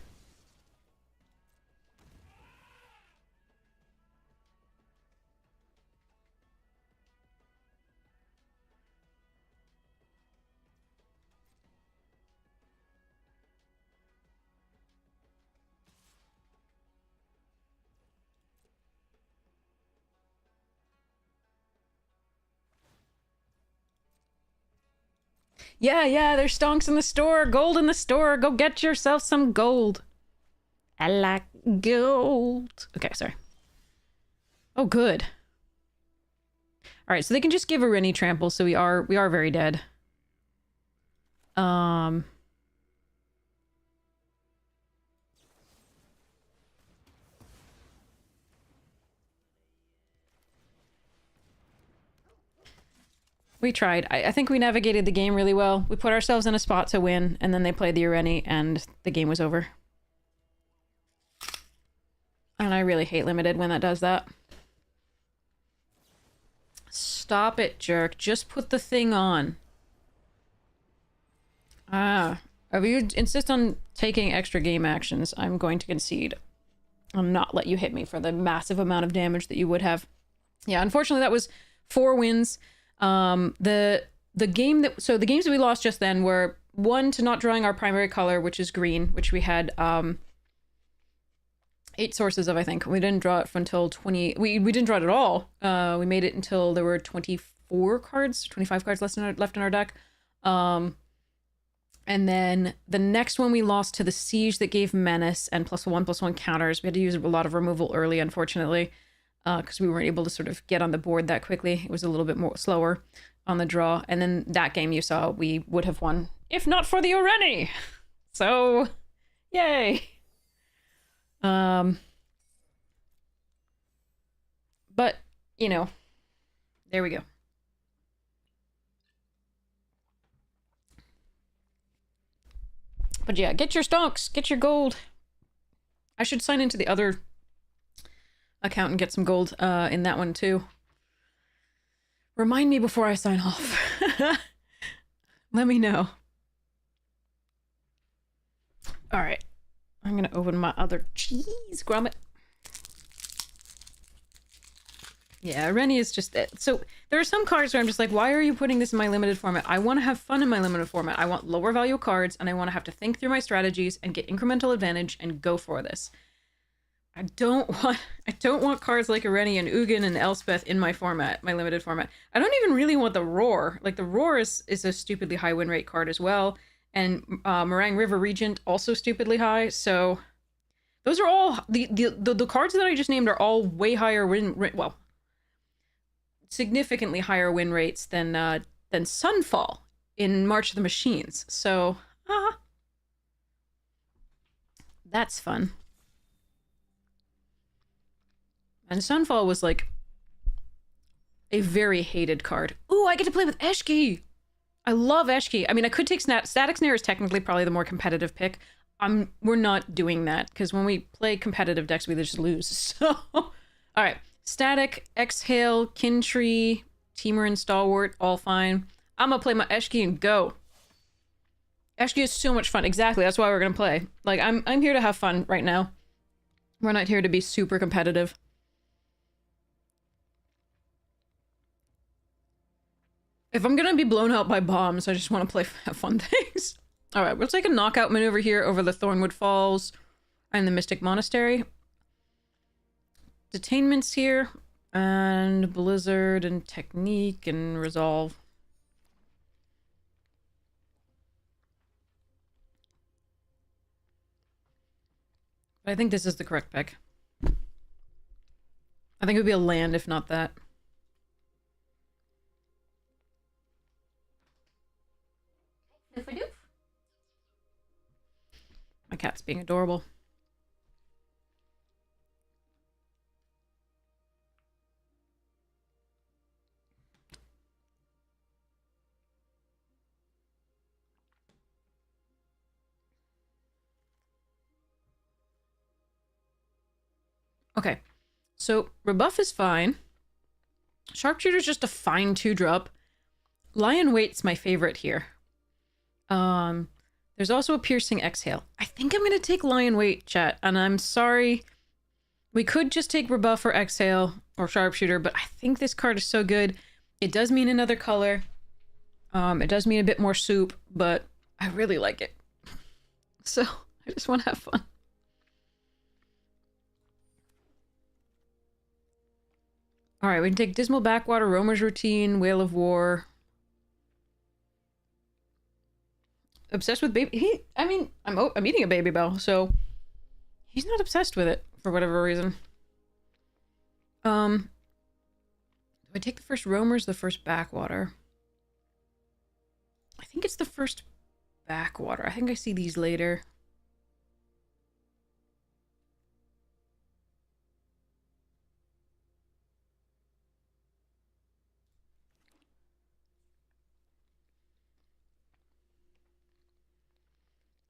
Yeah, there's stonks in the store, gold in the store. Go get yourself some gold. I like gold. Okay, sorry. Oh, good. All right, so they can just give Irene trample, so we are very dead. We tried. I think we navigated the game really well. We put ourselves in a spot to win, and then they played the Irene, and the game was over. And I really hate limited when that does that. Stop it, jerk. Just put the thing on. If you insist on taking extra game actions, I'm going to concede. I'll not let you hit me for the massive amount of damage that you would have. Yeah, unfortunately that was 4 wins. The games that we lost just then were 1 to not drawing our primary color, which is green, which we had 8 sources of, I think. We didn't draw it until 20. We didn't draw it at all. We made it until there were 24 cards, 25 cards left in our deck. And then the next one we lost to the Siege that gave Menace and +1/+1 counters. We had to use a lot of removal early, unfortunately, because we weren't able to sort of get on the board that quickly. It was a little bit more slower on the draw. And then that game you saw, we would have won if not for the Irene. So, yay. But, you know, there we go. But yeah, get your stonks, get your gold. I should sign into the other account and get some gold in that one too. Remind me before I sign off. Let me know. All right. I'm gonna open my other cheese grommet. Yeah, Rennie is just it. So there are some cards where I'm just like, why are you putting this in my limited format? I want to have fun in my limited format. I want lower value cards, and I want to have to think through my strategies and get incremental advantage and go for this. I don't want cards like Irene and Ugin and Elspeth in my format, my limited format. I don't even really want the Roar. Like, the Roar is a stupidly high win rate card as well. And Meringue River Regent, also stupidly high. So those are all the cards that I just named are all way higher well, significantly higher win rates than Sunfall in March of the Machines. So that's fun. And Sunfall was like a very hated card. Ooh, I get to play with Eshki. I love Eshki. I mean, I could take Static Snare is technically probably the more competitive pick. We're not doing that because when we play competitive decks, we just lose. So, all right. Static, Exhale, Kintree, Teamer, and Stalwart, all fine. I'm gonna play my Eshki and go. Eshki is so much fun. Exactly. That's why we're gonna play. Like, I'm here to have fun right now. We're not here to be super competitive. If I'm gonna be blown out by bombs, I just want to play have fun things. All right, we'll take a knockout maneuver here over the Thornwood Falls and the Mystic Monastery. Detainments here, and Blizzard, and Technique, and Resolve. But I think this is the correct pick. I think it would be a land if not that. If we do. just being adorable. Okay, so rebuff is fine. Sharpshooter's just a fine 2-drop. Lion Weight's my favorite here. There's also a Piercing Exhale. I think I'm gonna take Lion Weight, chat, and I'm sorry. We could just take Rebuff or Exhale or Sharpshooter, but I think this card is so good. It does mean another color. It does mean a bit more soup, but I really like it. So I just want to have fun. All right, we can take Dismal Backwater, Roamer's Routine, Whale of War. Obsessed with baby. I'm eating a Baby Bell, so he's not obsessed with it for whatever reason. Do I take the first Roamers, the first Backwater? I think it's the first Backwater. I think I see these later.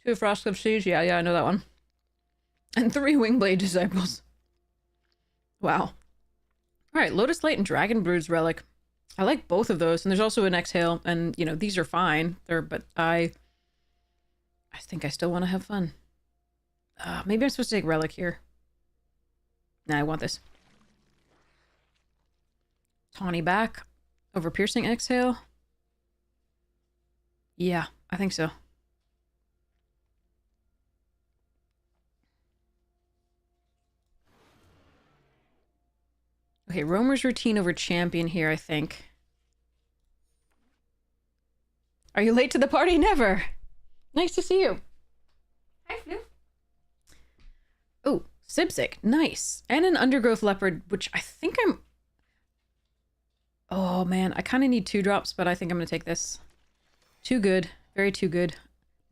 Two Frostcliff Siege. Yeah, I know that one. And 3 Wingblade Disciples. Wow. Alright, Lotus Light and Dragon Brood's Relic. I like both of those. And there's also an Exhale. And, you know, these are fine. But I think I still want to have fun. Maybe I'm supposed to take Relic here. Nah, I want this. Tawny back over Piercing Exhale. Yeah, I think so. Okay, Roamer's Routine over Champion here, I think. Are you late to the party? Never. Nice to see you. Hi, Flu. Oh, Sibsic. Nice. And an Undergrowth Leopard, which I think I'm... Oh, man. I kind of need 2 drops, but I think I'm going to take this. Too good. Very too good.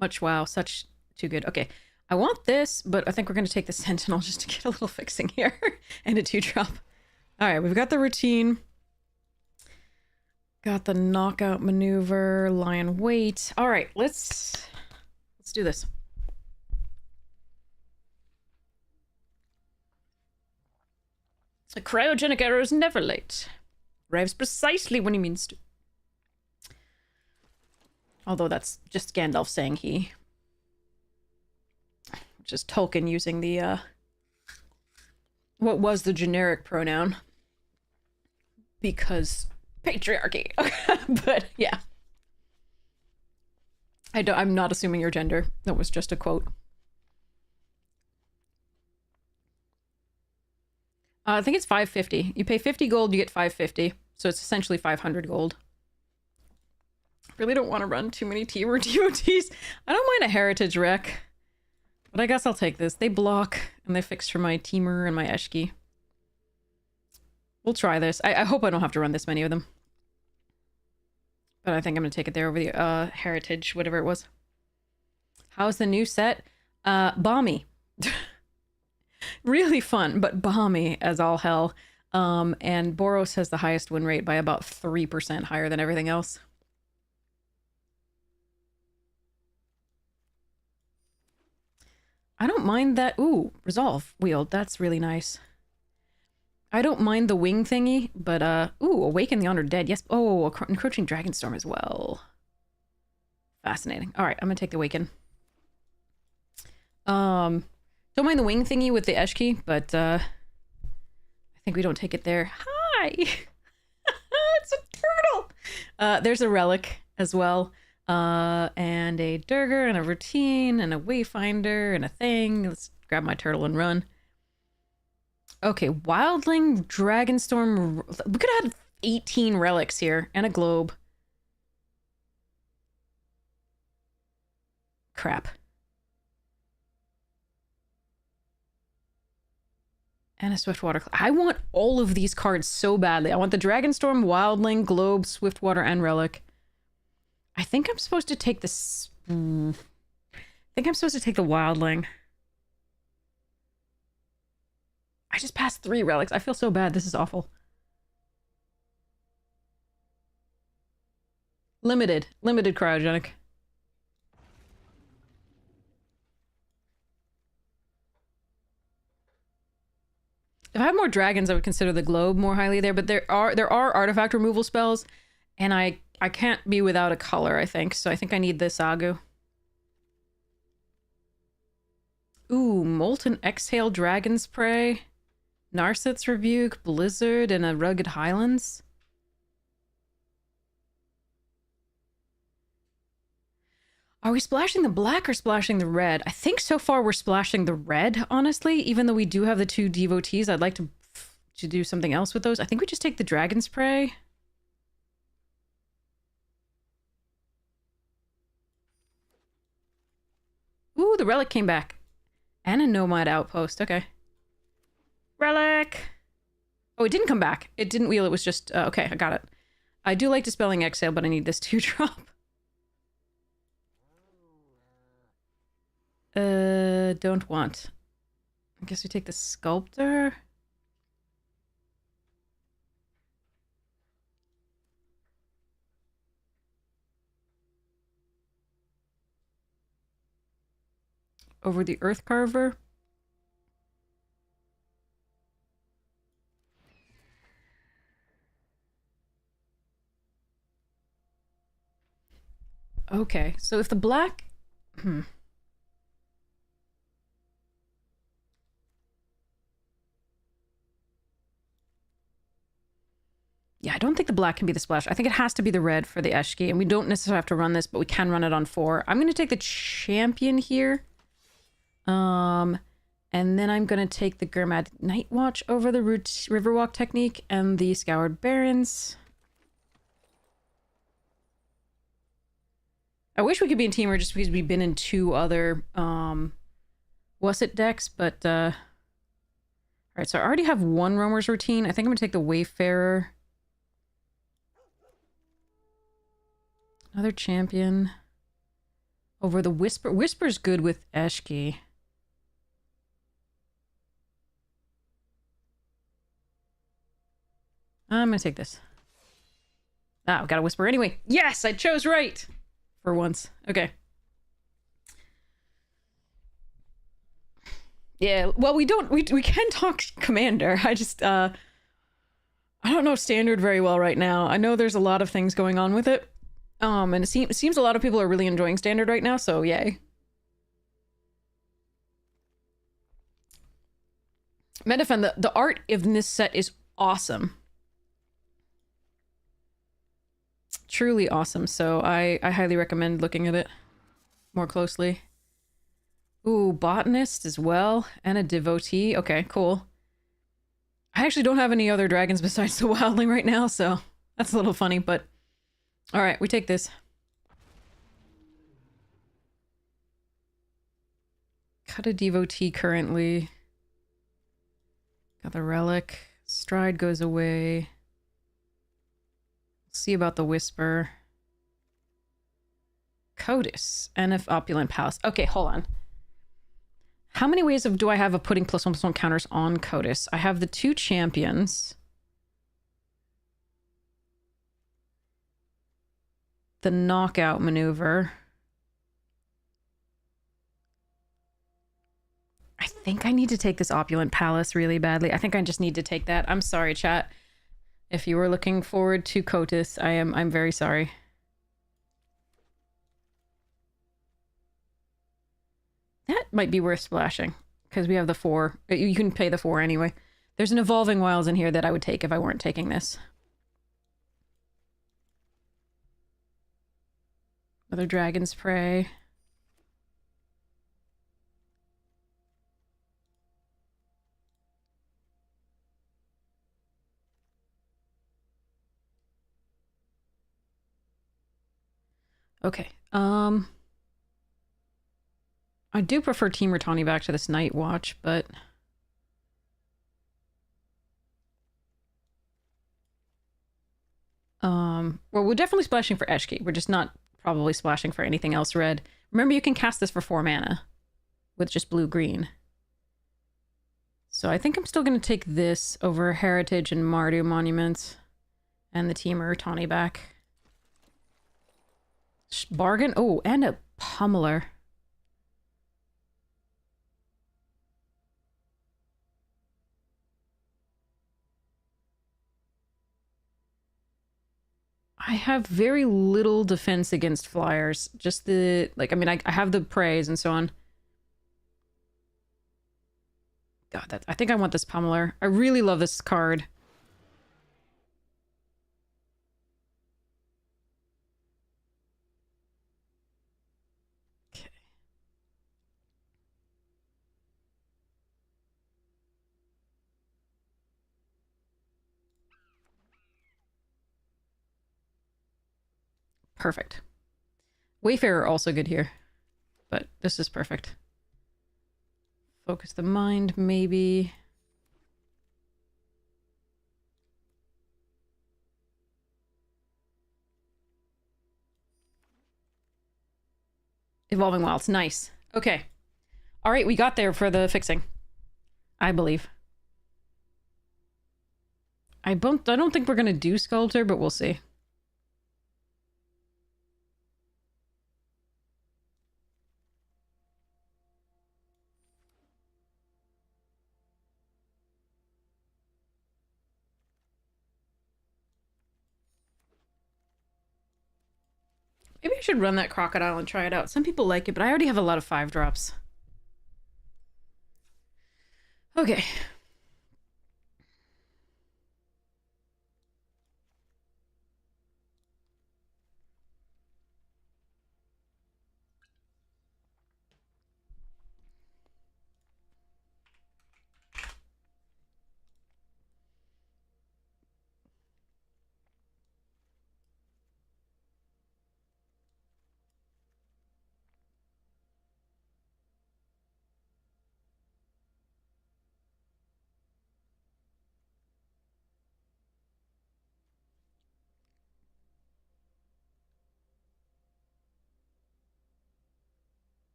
Much wow. Such too good. Okay. I want this, but I think we're going to take the Sentinel just to get a little fixing here. And a 2-drop. All right, we've got the routine. Got the knockout maneuver, Lion Weight. All right, let's do this. A cryogenic arrow is never late. Arrives precisely when he means to. Although that's just Gandalf saying he. Just Tolkien using the, what was the generic pronoun? Because patriarchy. But yeah. I'm not assuming your gender. That was just a quote. I think it's 550. You pay 50 gold, you get 550. So it's essentially 500 gold. Really don't want to run too many Temur DOTs. I don't mind a heritage wreck. But I guess I'll take this. They block, and they fix for my Temur and my Eshki. We'll try this. I hope I don't have to run this many of them. But I think I'm going to take it there over the heritage, whatever it was. How's the new set? Balmy. Really fun, but balmy as all hell. And Boros has the highest win rate by about 3% higher than everything else. I don't mind that. Ooh, Resolve Wield. That's really nice. I don't mind the wing thingy, but, ooh, Awaken the Honored Dead. Yes. Oh, Encroaching Dragonstorm as well. Fascinating. All right, I'm gonna take the Awaken. Don't mind the wing thingy with the Eshki, but, I think we don't take it there. Hi! It's a turtle! There's a Relic as well. And a Durger, and a Routine, and a Wayfinder, and a thing. Let's grab my turtle and run. Okay, Wildling, Dragonstorm. We could have had 18 relics here, and a globe. Crap. And a Swiftwater. I want all of these cards so badly. I want the Dragonstorm, Wildling, Globe, Swiftwater, and Relic. I think I'm supposed to take this. I think I'm supposed to take the Wildling. I just passed 3 relics. I feel so bad. This is awful. Limited cryogenic. If I had more dragons, I would consider the globe more highly there, but there are artifact removal spells, and I can't be without a color, I think. So I think I need the Sagu. Ooh, Molten Exhale, Dragon's Prey, Narset's Rebuke, Blizzard, and a Rugged Highlands. Are we splashing the black or splashing the red? I think so far we're splashing the red, honestly. Even though we do have the 2 devotees, I'd like to do something else with those. I think we just take the Dragon's Prey. Ooh, the relic came back. And a Nomad Outpost. Okay. Relic! Oh, it didn't come back. It didn't wheel. It was just... okay, I got it. I do like Dispelling Exhale, but I need this 2-drop. Don't want. I guess we take the Sculptor. Over the Earth Carver. Okay, so if the black... Yeah, I don't think the black can be the splash. I think it has to be the red for the Eshki, and we don't necessarily have to run this, but we can run it on 4. I'm going to take the champion here. And then I'm going to take the Gurmad Nightwatch over the Riverwalk technique and the Scoured Barrens. I wish we could be in Teamer just because we've been in 2 other Wusset decks, but all right, so I already have 1 Roamer's Routine. I think I'm going to take the Wayfarer. Another champion. Over the Whisper. Whisper's good with Eshki. I'm gonna take this. Ah, got a Whisper anyway. Yes, I chose right! For once. Okay. Yeah, well, we can talk Commander. I just, I don't know Standard very well right now. I know there's a lot of things going on with it. And it seems a lot of people are really enjoying Standard right now, so yay. Metafan, the art in this set is awesome. Truly awesome, so I highly recommend looking at it more closely. Ooh, Botanist as well, and a Devotee. Okay, cool. I actually don't have any other dragons besides the Wildling right now, so that's a little funny, but... Alright, we take this. Cut a Devotee currently. Got the Relic. Stride goes away. See about the Whisper. Codis. NF Opulent Palace. Okay, hold on. How many ways do I have of putting +1/+1 counters on Codis? I have the 2 champions. The knockout maneuver. I think I need to take this Opulent Palace really badly. I think I just need to take that. I'm sorry, chat. If you were looking forward to Codis, I'm very sorry. That might be worth splashing, because we have the 4. You can pay the 4 anyway. There's an Evolving Wilds in here that I would take if I weren't taking this. Another Dragon's Prey. Okay, I do prefer Team Rattani back to this Night Watch, but... well, we're definitely splashing for Eshki. We're just not probably splashing for anything else red. Remember, you can cast this for 4 mana with just blue-green. So I think I'm still going to take this over Heritage and Mardu Monuments and the Teamer Tawny back. Bargain. Oh, and a Pummeler. I have very little defense against flyers. Just the, like, I mean, I have the praise and so on. God, I think I want this Pummeler. I really love this card. Okay. Perfect. Wayfarer also good here, but this is perfect. Focus the mind, maybe. Evolving Wilds, nice. Okay. All right, we got there for the fixing. I believe. I don't think we're gonna do Sculptor, but we'll see. Maybe I should run that Crocodile and try it out. Some people like it, but I already have a lot of 5-drops. Okay.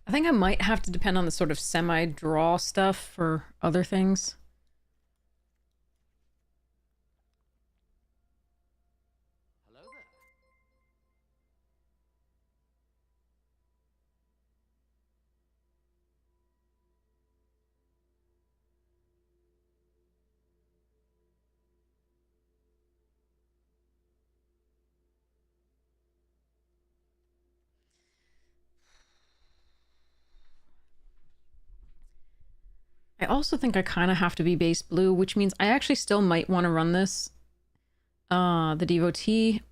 I think I might have to depend on the sort of semi-draw stuff for other things. Hello there. I also think I kind of have to be base blue, which means I actually still might want to run this, the Devotee,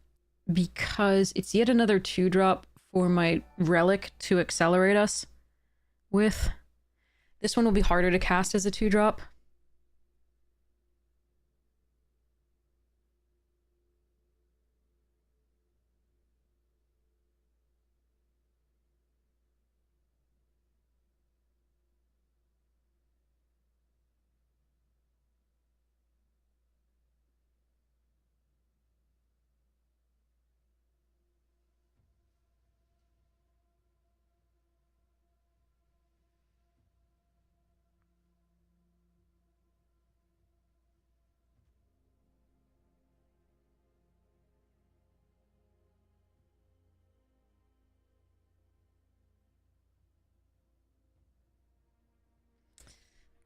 because it's yet another 2-drop for my Relic to accelerate us with. This one will be harder to cast as a 2-drop.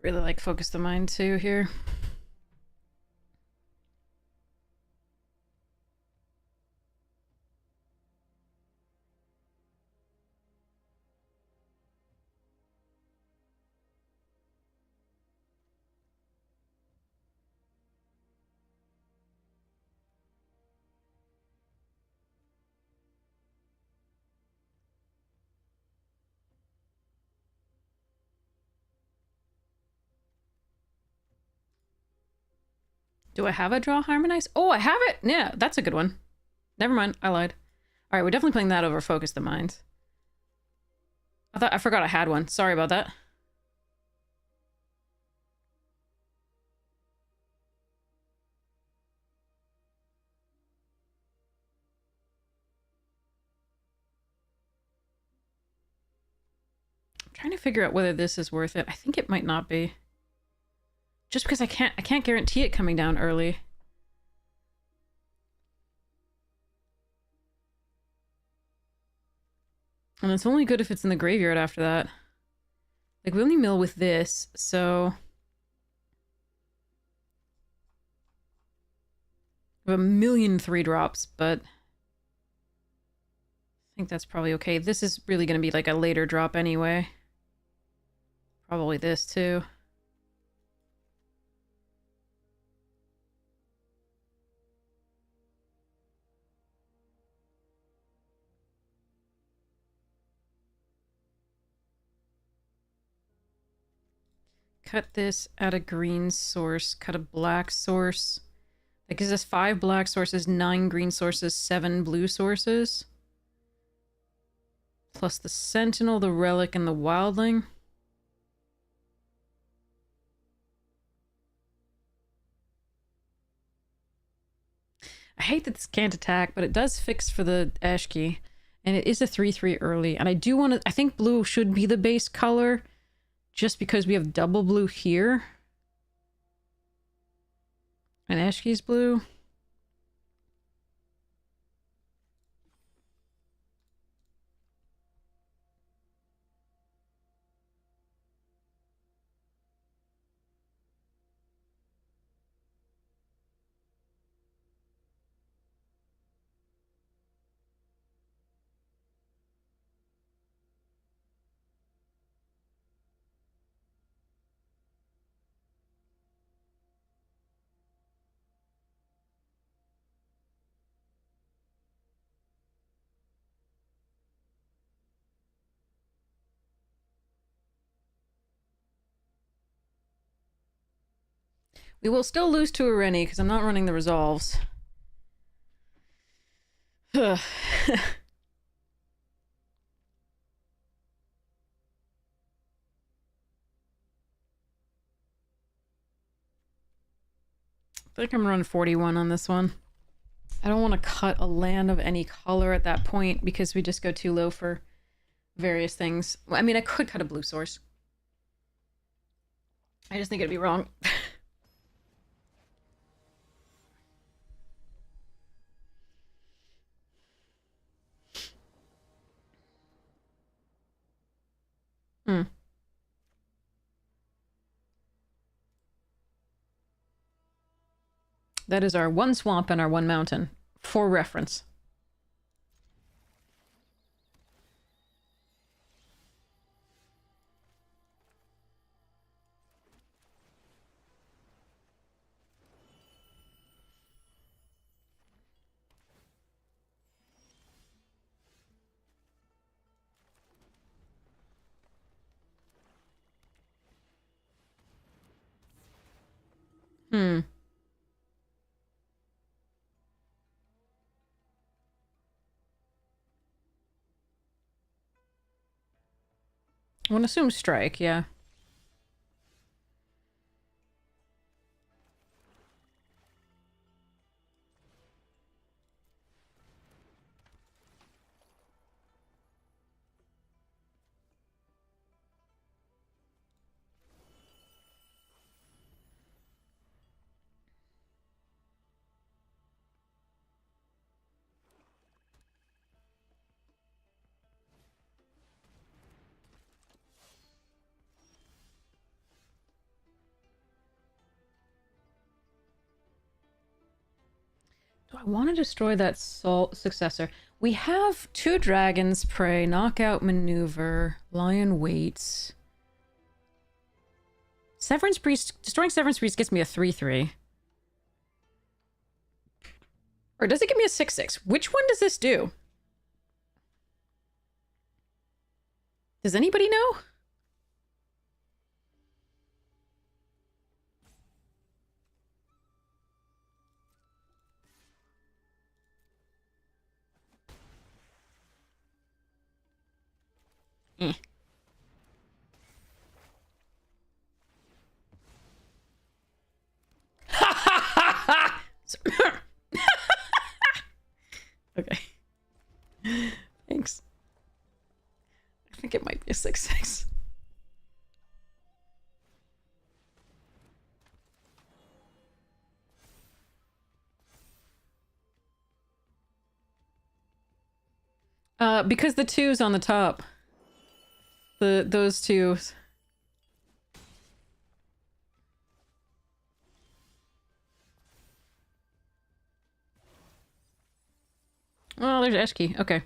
Really like Focus the Mind too here. Do I have a Draw Harmonize? Oh, I have it! Yeah, that's a good one. Never mind, I lied. Alright, we're definitely playing that over Focus the Mind. I forgot I had one. Sorry about that. trying to figure out whether this is worth it. I think it might not be. Just because I can't guarantee it coming down early. And it's only good if it's in the graveyard after that. Like, we only mill with this, so... We have a million 3-drops, but... I think that's probably okay. This is really going to be like a later drop anyway. Probably this, too. Cut this, add a green source, cut a black source. That gives us 5 black sources, 9 green sources, 7 blue sources. Plus the Sentinel, the Relic, and the Wildling. I hate that this can't attack, but it does fix for the Ashki. And it is a 3/3 early. And I do want to... I think blue should be the base color. Just because we have double blue here. And Ashki's blue. We will still lose to a Rennie because I'm not running the resolves. I think I'm running 41 on this one. I don't want to cut a land of any color at that point because we just go too low for various things. I mean, I could cut a blue source. I just think it'd be wrong. That is our 1 swamp and our 1 mountain, for reference. I want to assume strike, yeah. Do I want to destroy that Salt successor? We have 2 dragons, prey, knockout maneuver, lion waits. Severance Priest, destroying Severance Priest gets me a 3/3. Or does it give me a 6/6? Which one does this do? Does anybody know? Eh. Okay. Thanks. I think it might be a 6/6. Because the two's on the top. Those two. Oh, there's Eshki. Okay.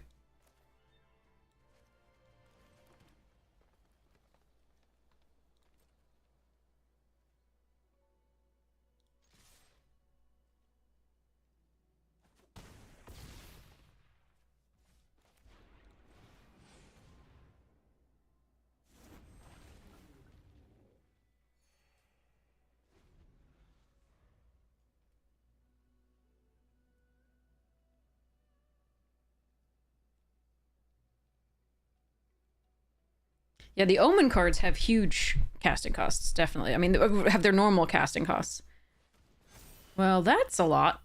Yeah, the Omen cards have huge casting costs, definitely. I mean, have their normal casting costs. Well, that's a lot.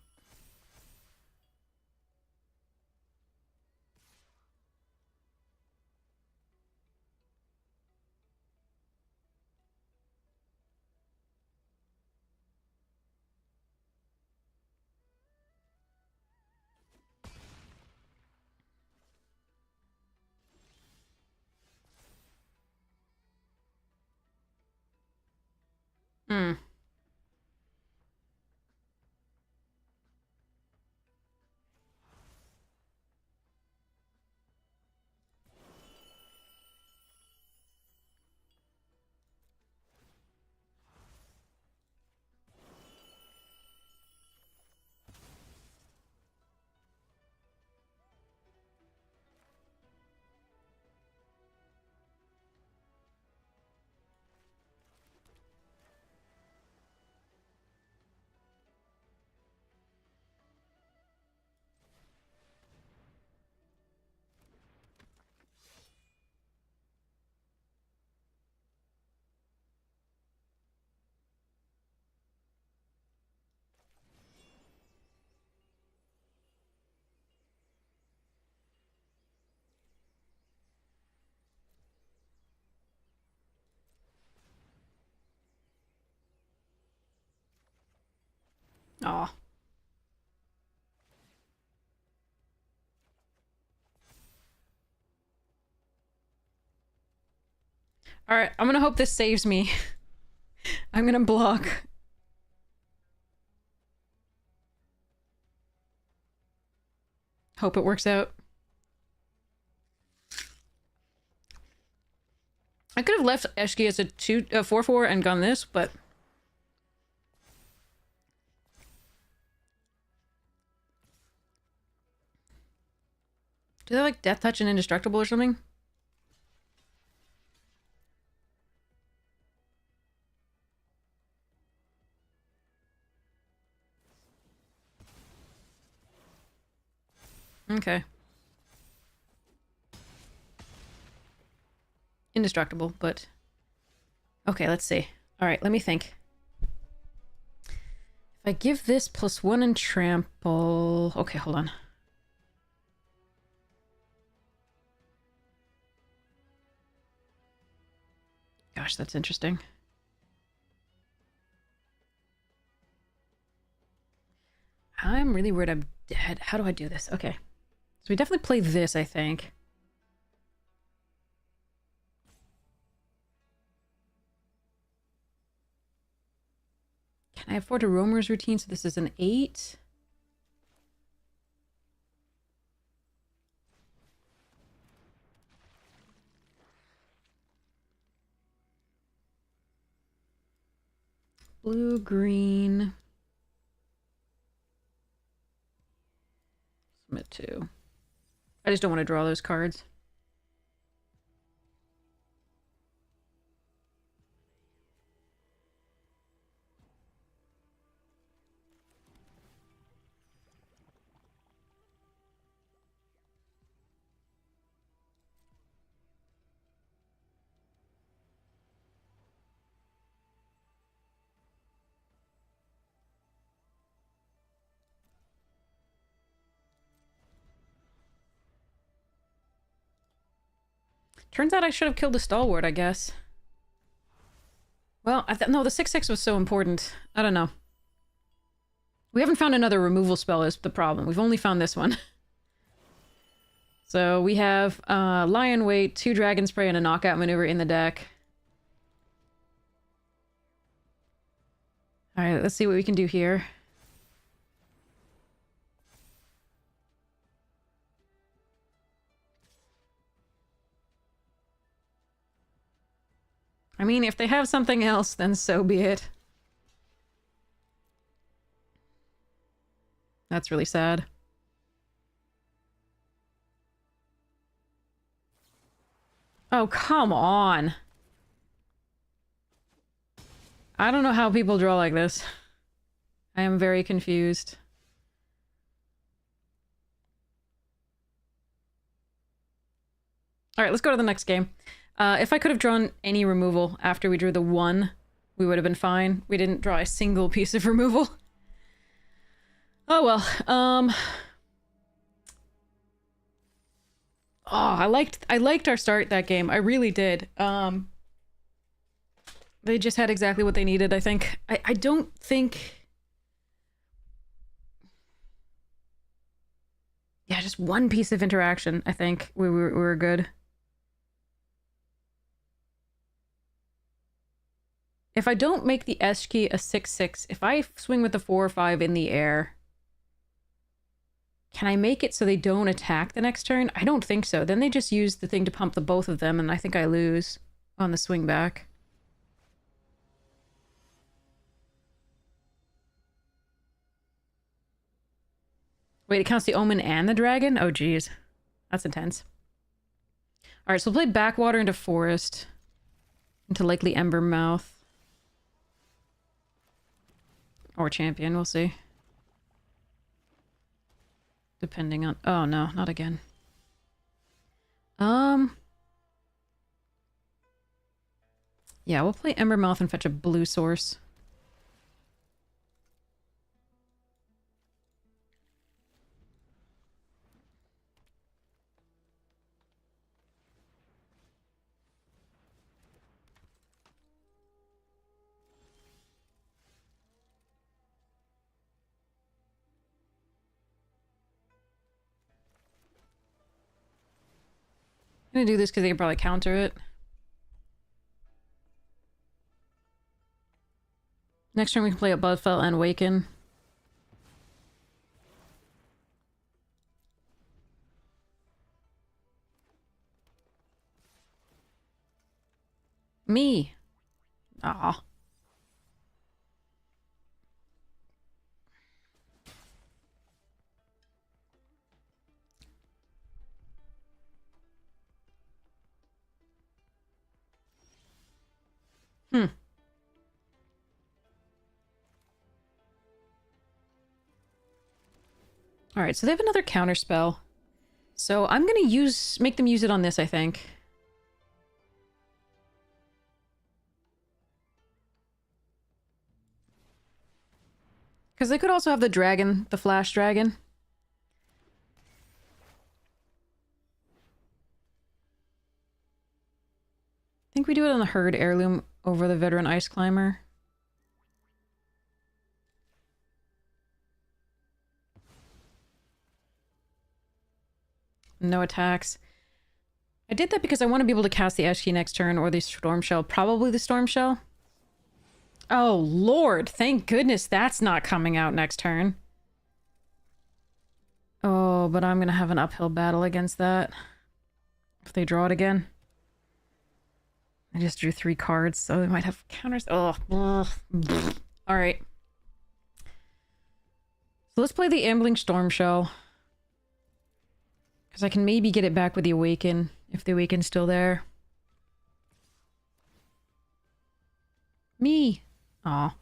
Hmm. Aw. Alright, I'm gonna hope this saves me. I'm gonna block. Hope it works out. I could have left Eshki as a 4/4 and gone this, but... Do they like Death Touch and Indestructible or something? Okay. Indestructible, but... Okay, let's see. Alright, let me think. If I give this +1 and trample... Okay, hold on. Gosh, that's interesting. I'm really worried I'm dead. How do I do this? Okay. So we definitely play this, I think. Can I afford a roamer's routine? So this is an 8. Blue, green. Submit 2. I just don't want to draw those cards. Turns out I should have killed the stalwart, I guess. Well, no, the 6/6 was so important. I don't know. We haven't found another removal spell is the problem. We've only found this one. So we have Lion Weight, 2 Dragon Spray, and a Knockout Maneuver in the deck. Alright, let's see what we can do here. I mean, if they have something else, then so be it. That's really sad. Oh, come on. I don't know how people draw like this. I am very confused. Alright, let's go to the next game. If I could have drawn any removal after we drew the 1, we would have been fine. We didn't draw a single piece of removal. Oh well, oh, I liked our start that game. I really did. They just had exactly what they needed, I think. I don't think... Yeah, just one piece of interaction, I think. We were good. If I don't make the S key a 6/6, if I swing with the 4 or 5 in the air, can I make it so they don't attack the next turn? I don't think so. Then they just use the thing to pump the both of them, and I think I lose on the swing back. Wait, it counts the Omen and the Dragon? Oh, geez. That's intense. Alright, so we'll play Backwater into Forest. Into likely Embermouth. Or Champion, we'll see. Depending on... Oh, no, not again. Yeah, we'll play Embermouth and fetch a blue source. I'm gonna do this because they can probably counter it. Next turn we can play a Bloodfell and Waken. Me. Aw. Hmm. Alright, so they have another counter spell. So I'm gonna make them use it on this, I think. Because they could also have the dragon, the flash dragon. I think we do it on the herd heirloom over the veteran ice climber. No attacks. I did that because I want to be able to cast the Ash Key next turn or the Storm Shell. Probably the Storm Shell. Oh, Lord. Thank goodness that's not coming out next turn. Oh, but I'm going to have an uphill battle against that. If they draw it again. I just drew 3 cards, so they might have counters. Oh, alright. So let's play the Ambling Storm Shell. Because I can maybe get it back with the Awaken, if the Awaken's still there. Me! Aw.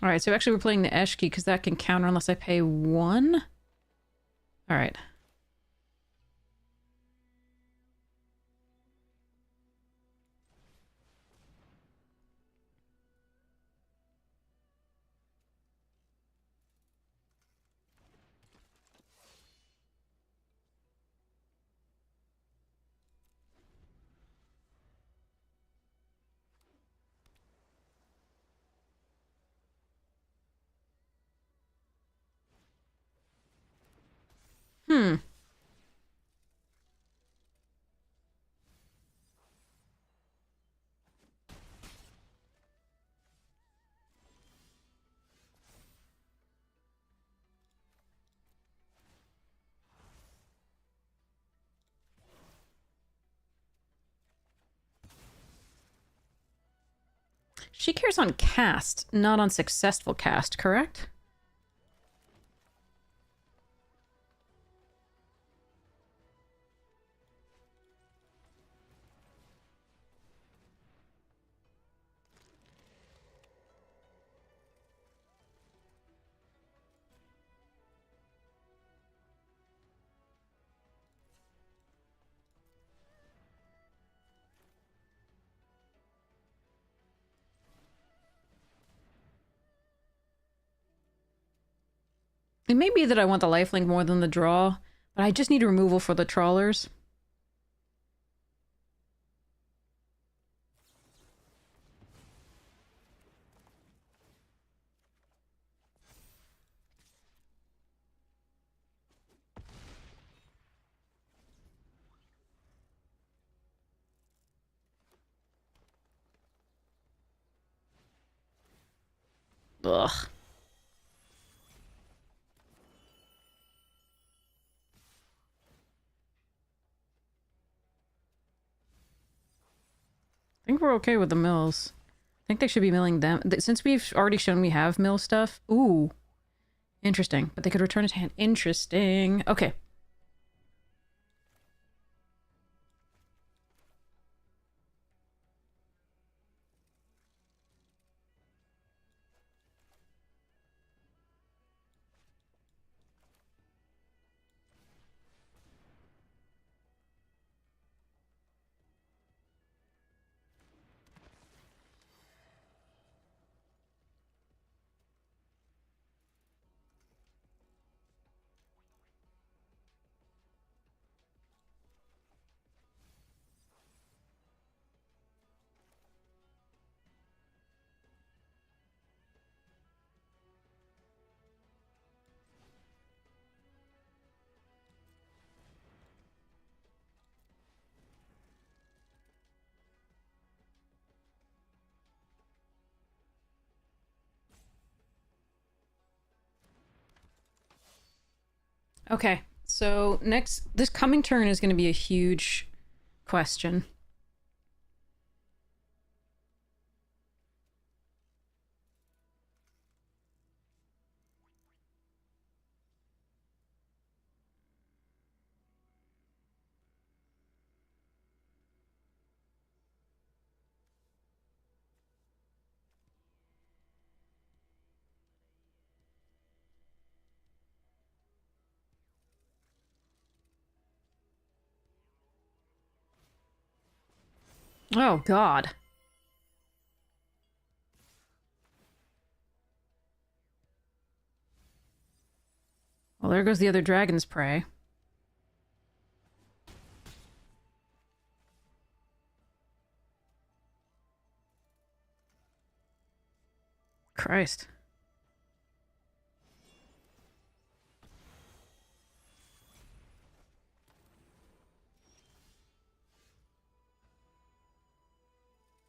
Alright, so actually we're playing the Eshki because that can counter unless I pay 1. Alright. Hmm. She cares on cast, not on successful cast, correct? It may be that I want the lifelink more than the draw, but I just need removal for the trawlers. Ugh. I think we're okay with the mills. I think they should be milling them. Since we've already shown we have mill stuff. Ooh. Interesting. But they could return it to hand. Interesting. Okay. Okay. So this coming turn is going to be a huge question. Oh, God. Well, there goes the other dragon's prey. Christ.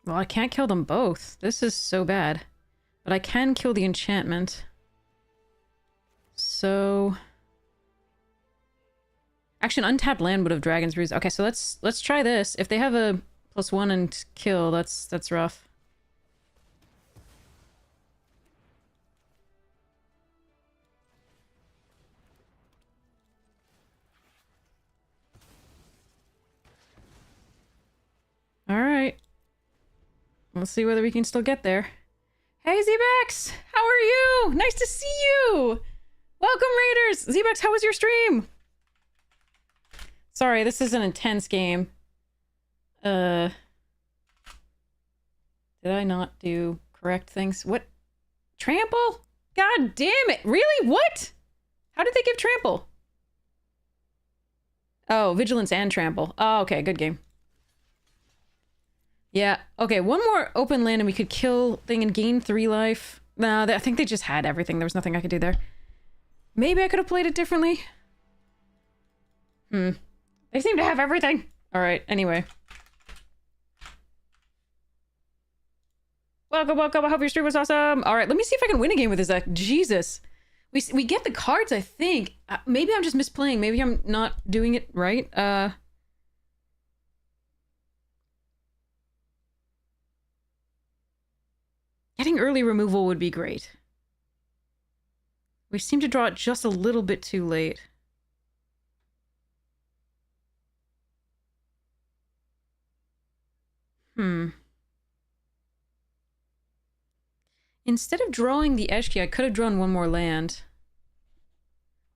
Well, I can't kill them both. This is so bad. But I can kill the enchantment. So... Actually, an untapped land would have Dragon's Roost. Okay, so let's try this. If they have a +1 and kill, that's rough. Alright. Let's see whether we can still get there. Hey, Zbex! How are you? Nice to see you! Welcome, Raiders! Zbex, how was your stream? Sorry, this is an intense game. Did I not do correct things? What? Trample? God damn it! Really? What? How did they give trample? Oh, vigilance and trample. Oh, okay, good game. Yeah, okay, one more open land and we could kill thing and gain 3 life. Nah, I think they just had everything. There was nothing I could do there. Maybe I could have played it differently. Hmm. They seem to have everything. Alright, anyway. Welcome, welcome. I hope your stream was awesome. Alright, let me see if I can win a game with this deck. Jesus. We get the cards, I think. Maybe I'm just misplaying. Maybe I'm not doing it right. Getting early removal would be great. We seem to draw it just a little bit too late. Instead of drawing the Eshki, I could have drawn one more land.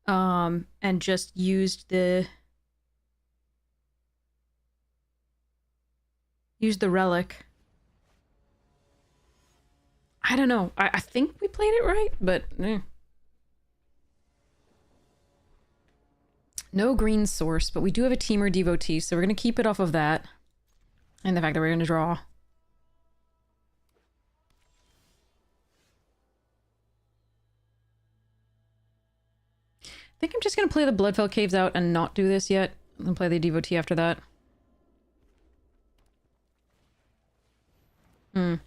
And just used the... Used the relic. I don't know. I think we played it right, but... No green source, but we do have a Teamer Devotee, so we're going to keep it off of that. And the fact that we're going to draw. I think I'm just going to play the Bloodfell Caves out and not do this yet. And play the Devotee after that. We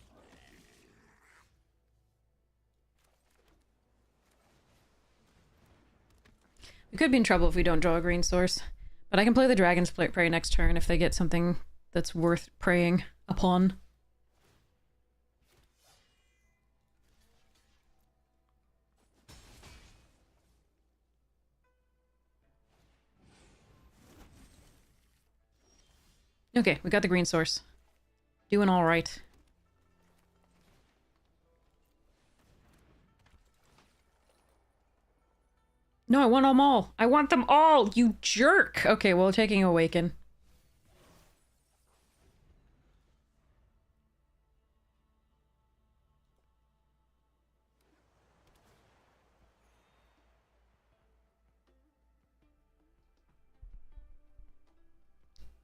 could be in trouble if we don't draw a green source. But I can play the Dragon's Prey next turn if they get something that's worth preying upon. Okay, we got the green source. Doing all right. No, I want them all. I want them all, you jerk! Okay, well, taking Awaken.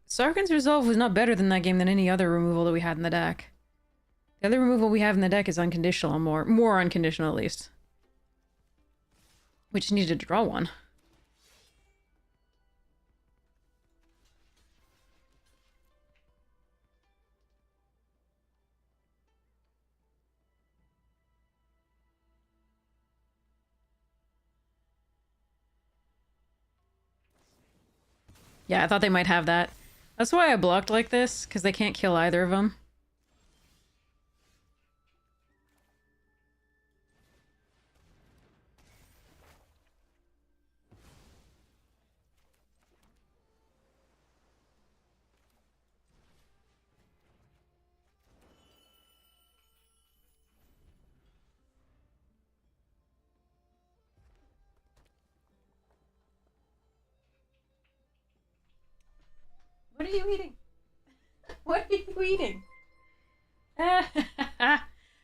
Sarkhan's Resolve was not better than that game than any other removal that we had in the deck. The other removal we have in the deck is unconditional, more unconditional at least. We just needed to draw one. Yeah, I thought they might have that. That's why I blocked like this, because they can't kill either of them. What are you eating? What are you eating? Nib,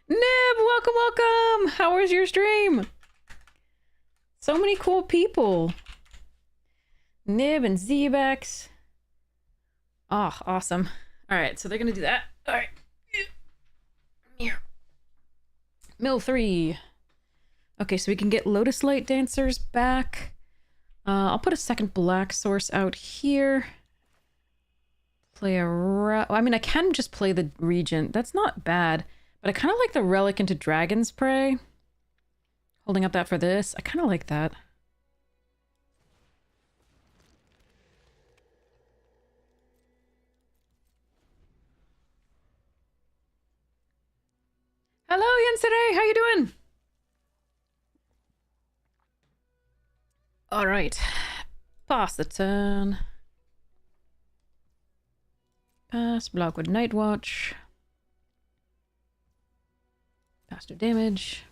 welcome, welcome! How was your stream? So many cool people. Nib and Zebex. Oh, awesome. Alright, so they're gonna do that. Alright. Here. Mill 3. Okay, so we can get Lotus Light Dancers back. I'll put a second black source out here. Play a I mean, I can just play the Regent. That's not bad. But I kind of like the Relic into Dragon's Prey. Holding up that for this. I kind of like that. Hello, Yensere! How you doing? Alright. Pass the turn. Pass, block with Night Watch. Faster damage.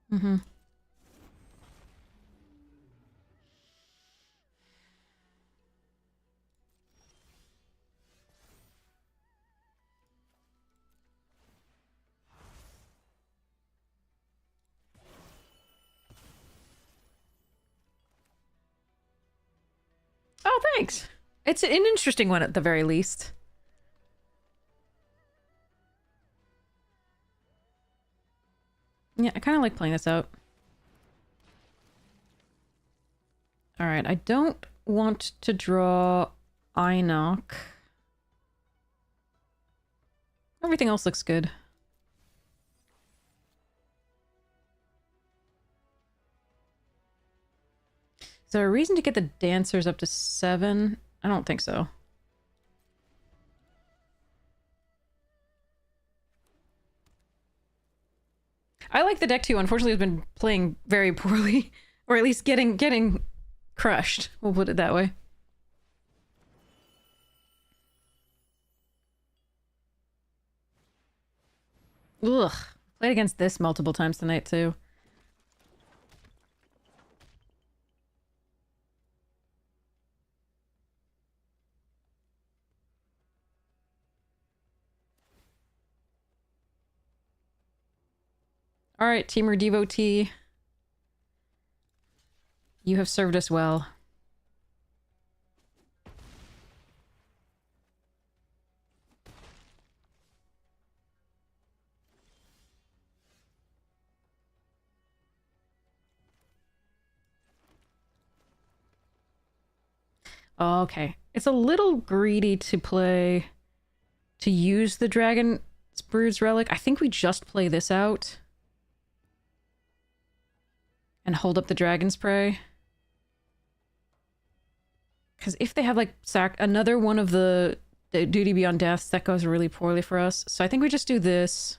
Mm-hmm. Oh, thanks. It's an interesting one at the very least. Yeah, I kind of like playing this out. Alright, I don't want to draw Enoch. Everything else looks good. Is there a reason to get the dancers up to 7? I don't think so. I like the deck too. Unfortunately, it's been playing very poorly. Or at least getting crushed. We'll put it that way. Ugh. Played against this multiple times tonight too. Alright, Teamer Devotee. You have served us well. Okay. It's a little greedy to play... to use the Dragon's Brood's Relic. I think we just play this out. And hold up the Dragon's Prey. Because if they have, like, another one of the Duty Beyond Deaths, that goes really poorly for us. So I think we just do this.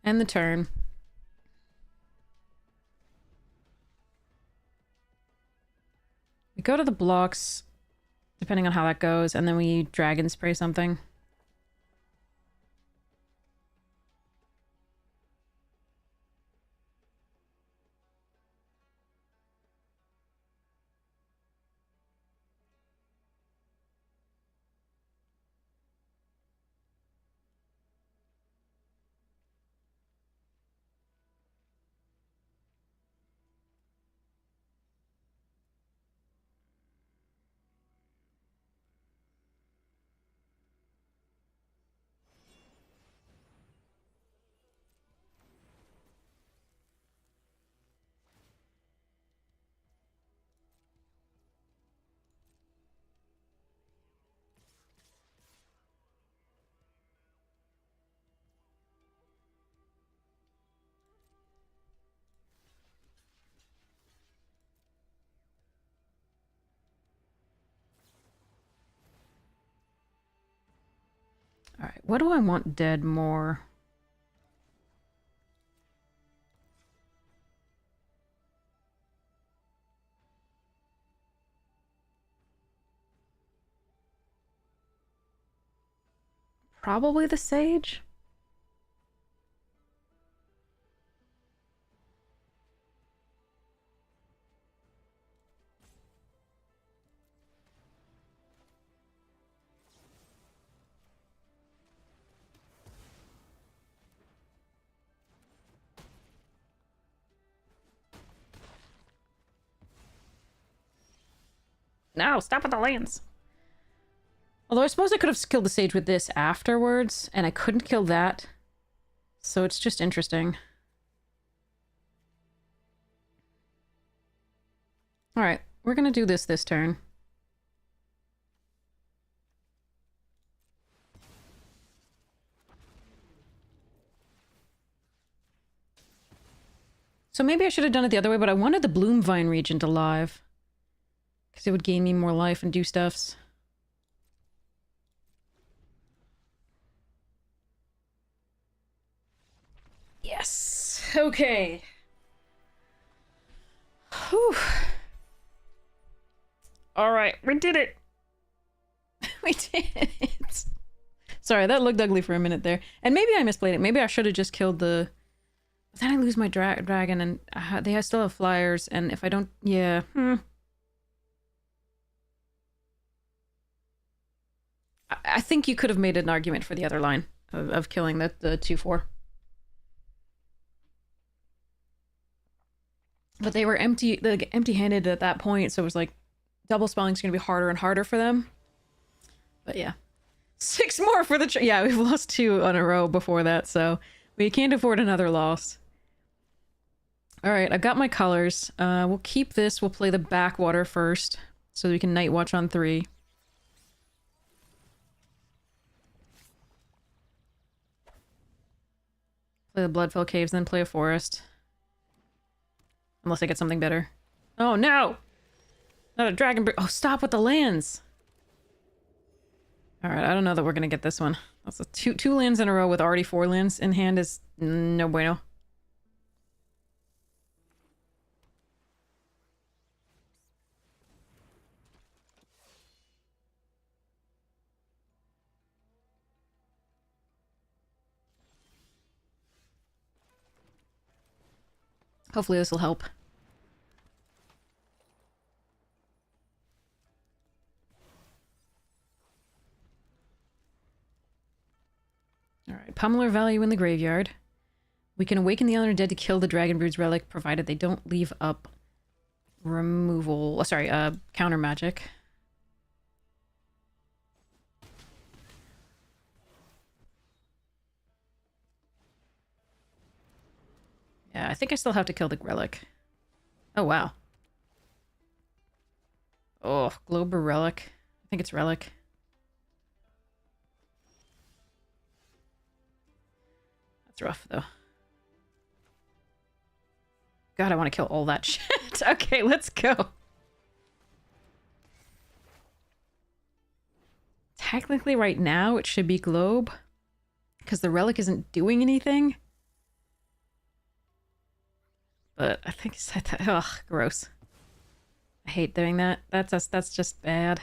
End the turn. We go to the blocks, depending on how that goes, and then we Dragon Spray something. Alright, what do I want dead more? Probably the Sage? No, stop with the lands. Although I suppose I could have killed the Sage with this afterwards, and I couldn't kill that. So it's just interesting. Alright, we're gonna do this turn. So maybe I should have done it the other way, but I wanted the Bloomvine Regent alive. Because it would gain me more life and do stuffs. Yes. Okay. Whew. Alright, we did it! We did it! Sorry, that looked ugly for a minute there. And maybe I misplayed it. Maybe I should have just killed the... Then I lose my dragon, and they still have flyers, and if I don't... Yeah. I think you could have made an argument for the other line of killing the 2/4. But they were empty-handed at that point, so it was like double spelling's gonna be harder and harder for them. But yeah. 6 more for the... Yeah, we've lost 2 in a row before that, so we can't afford another loss. Alright, I've got my colors. We'll keep this. We'll play the backwater first, so we can night watch on 3. Play the Bloodfell Caves, then play a forest. Unless I get something better. Oh, no! Not a dragon... Oh, stop with the lands! Alright, I don't know that we're gonna get this one. That's a two lands in a row with already 4 lands in hand is no bueno. Hopefully this will help. Alright, Pummeler value in the graveyard. We can awaken the undead to kill the Dragonbrood's relic, provided they don't leave up removal... sorry, counter magic. Yeah, I think I still have to kill the relic. Oh, wow. Oh, Globe or relic? I think it's relic. That's rough, though. God, I want to kill all that shit. Okay, let's go. Technically, right now, it should be Globe. Because the relic isn't doing anything. But I think it's... Ugh, gross. I hate doing that. That's just bad.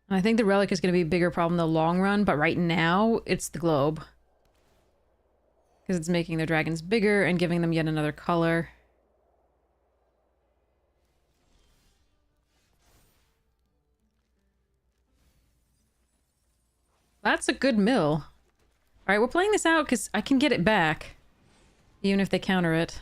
And I think the relic is going to be a bigger problem in the long run, but right now, it's the globe. Because it's making the dragons bigger and giving them yet another color. That's a good mill. Alright, we're playing this out because I can get it back. Even if they counter it.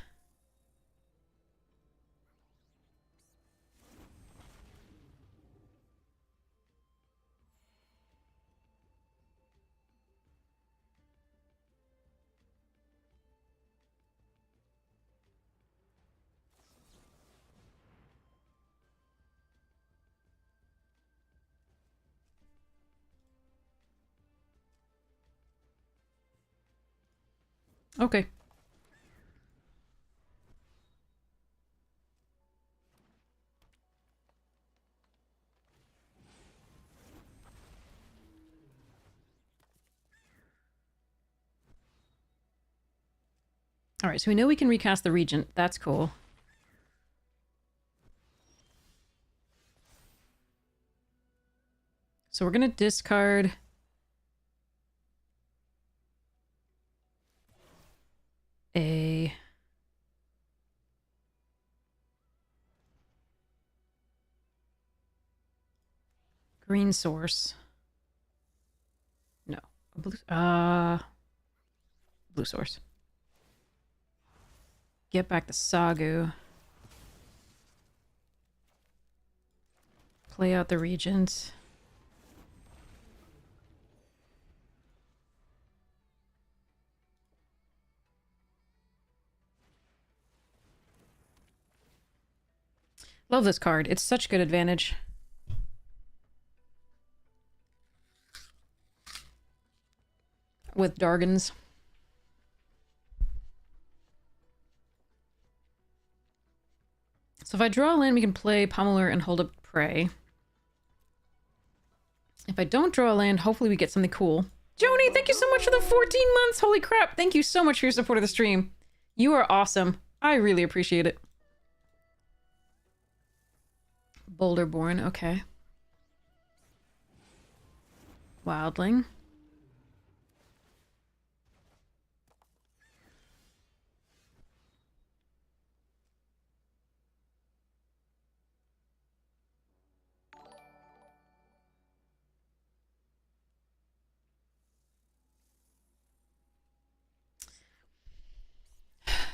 Okay. Alright, so we know we can recast the Regent. That's cool. So we're gonna discard... a... green source. No. A blue source. Get back the Sagu. Play out the Regent. Love this card. It's such good advantage. With Dargans. So if I draw a land, we can play Pummeler and hold up Prey. If I don't draw a land, hopefully we get something cool. Joni, thank you so much for the 14 months! Holy crap! Thank you so much for your support of the stream. You are awesome. I really appreciate it. Boulderborn, okay. Wildling.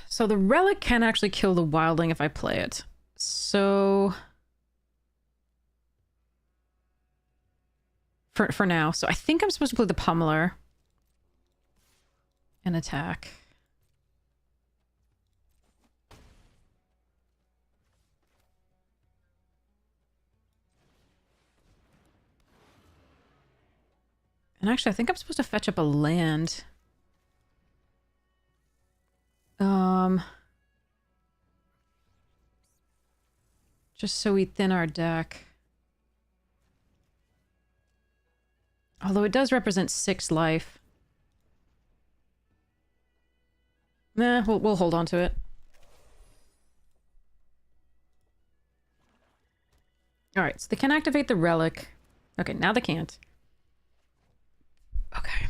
So the relic can actually kill the wildling if I play it. So... for now. So I think I'm supposed to play the Pummeler and attack. And actually, I think I'm supposed to fetch up a land. Just so we thin our deck. Although it does represent 6 life. Nah, we'll hold on to it. Alright, so they can activate the relic. Okay, now they can't. Okay.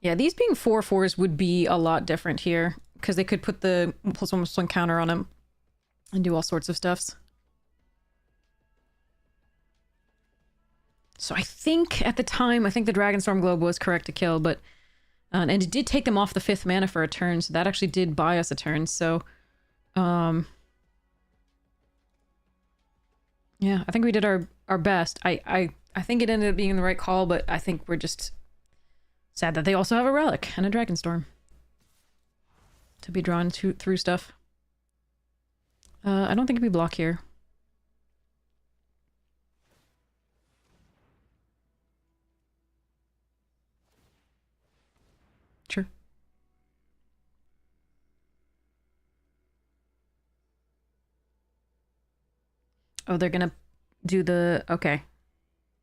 Yeah, these being 4/4s would be a lot different here. Because they could put the +1/+1 counter on them. And do all sorts of stuffs. So I think, at the time, I think the Dragonstorm Globe was correct to kill, but... and it did take them off the 5th mana for a turn, so that actually did buy us a turn, so... yeah, I think we did our best. I think it ended up being the right call, but I think we're just... sad that they also have a Relic and a Dragonstorm. To be drawn through stuff. I don't think we block here. Sure. Oh, they're gonna do the... okay.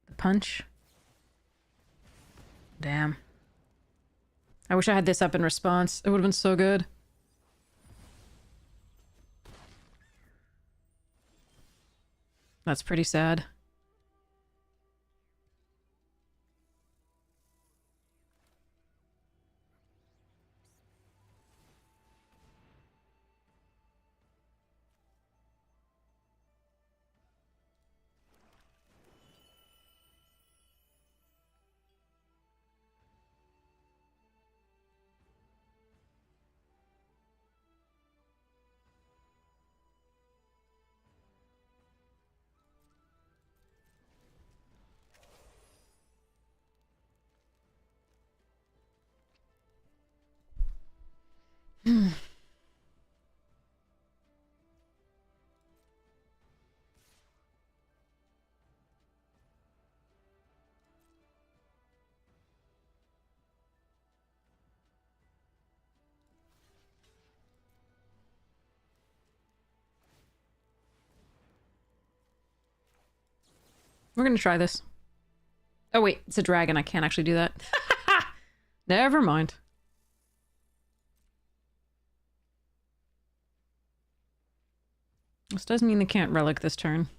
The punch. Damn. I wish I had this up in response. It would have been so good. That's pretty sad. We're gonna try this. Oh wait, it's a dragon. I can't actually do that. Never mind. This does mean they can't relic this turn.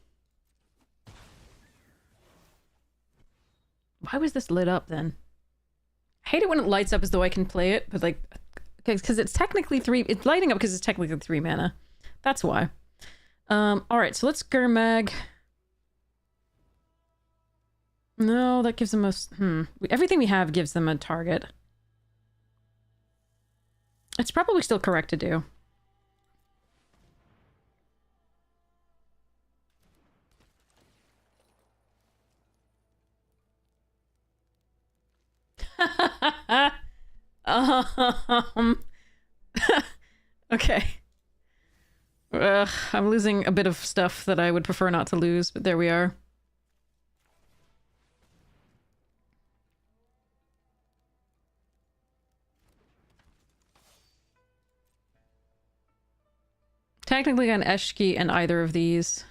Why was this lit up then? I hate it when it lights up as though I can play it, but like... because it's technically 3... it's lighting up because it's technically 3 mana. That's why. Alright, so let's Gurmag. No, that gives them a... everything we have gives them a target. It's probably still correct to do. Okay. I'm losing a bit of stuff that I would prefer not to lose, but there we are. Technically an Eshki and either of these.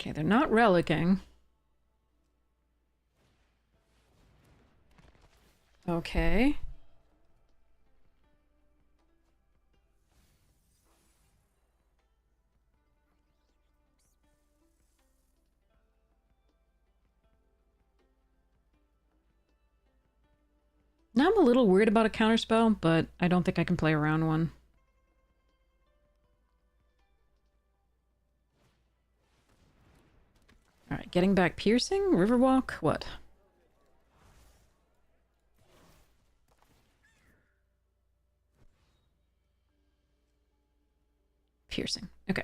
Okay, they're not relicking. Okay. Now I'm a little worried about a counterspell, but I don't think I can play around one. Getting back piercing? Riverwalk? What? Piercing. Okay.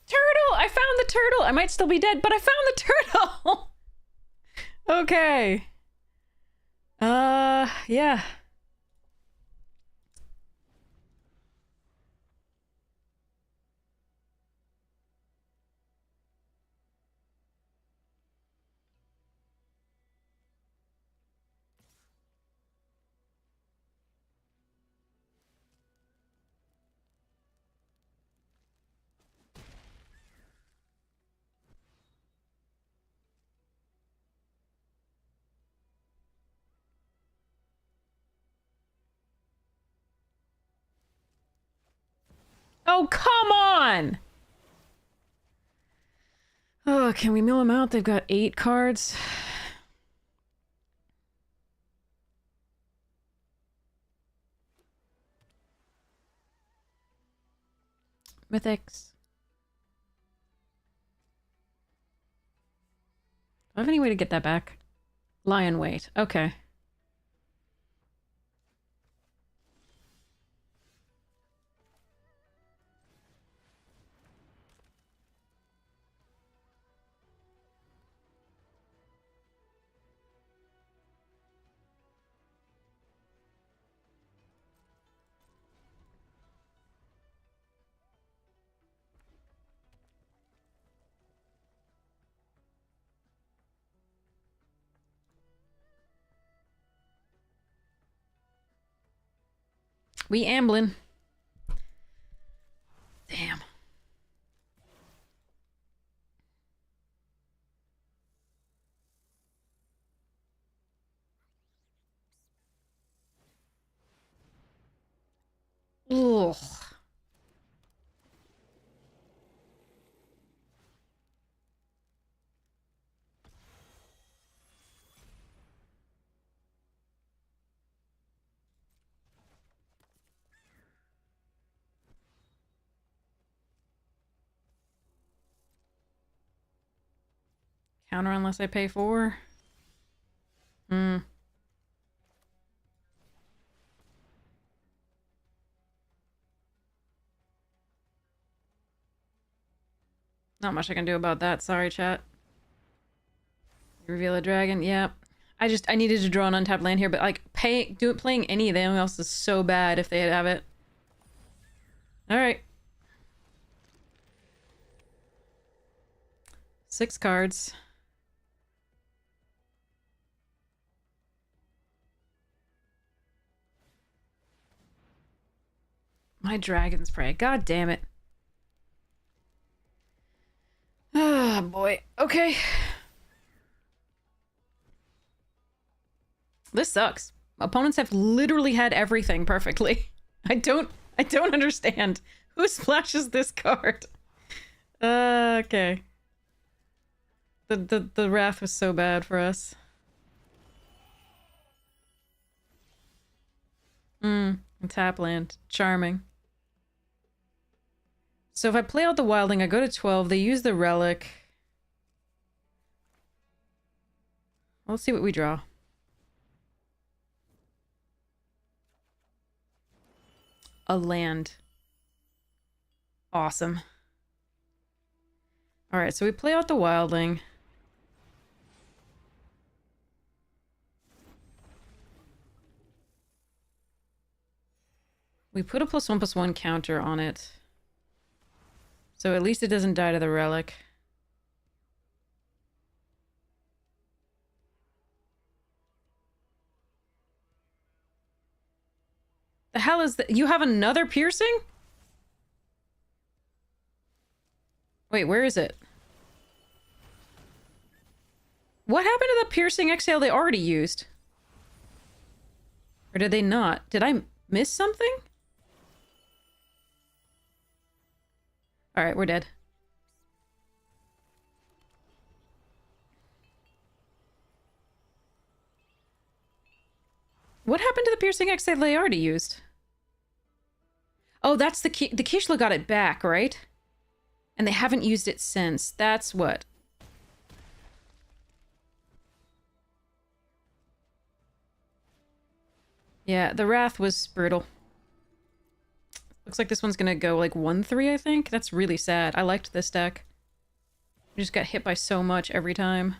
Turtle! I found the turtle! I might still be dead, but I found the turtle! Okay. Yeah. Oh, come on! Oh, can we mill them out? They've got 8 cards. Mythics. Do I have any way to get that back? Lion weight. Okay. We ambling. Damn. Ugh. Counter unless I pay 4. Hmm. Not much I can do about that. Sorry, chat. Reveal a dragon. Yep. I needed to draw an untapped land here, but like playing any of them else is so bad if they have it. All right. 6 cards. My dragon's prey. God damn it. Ah, boy. Okay. This sucks. Opponents have literally had everything perfectly. I don't understand. Who splashes this card? Okay. The wrath was so bad for us. Tap land. Charming. So if I play out the wildling, I go to 12. They use the relic. Let's see what we draw. A land. Awesome. Alright, so we play out the wildling. We put a +1/+1 counter on it. So at least it doesn't die to the relic. The hell is that? You have another piercing? Wait, where is it? What happened to the piercing exhale they already used? Or did they not? Did I miss something? Alright, we're dead. What happened to the piercing exhale they already used? Oh, that's the key. The Kishla got it back, right? And they haven't used it since. That's what. Yeah, the Wrath was brutal. Looks like this one's gonna go like 1-3, I think. That's really sad. I liked this deck. We just got hit by so much every time.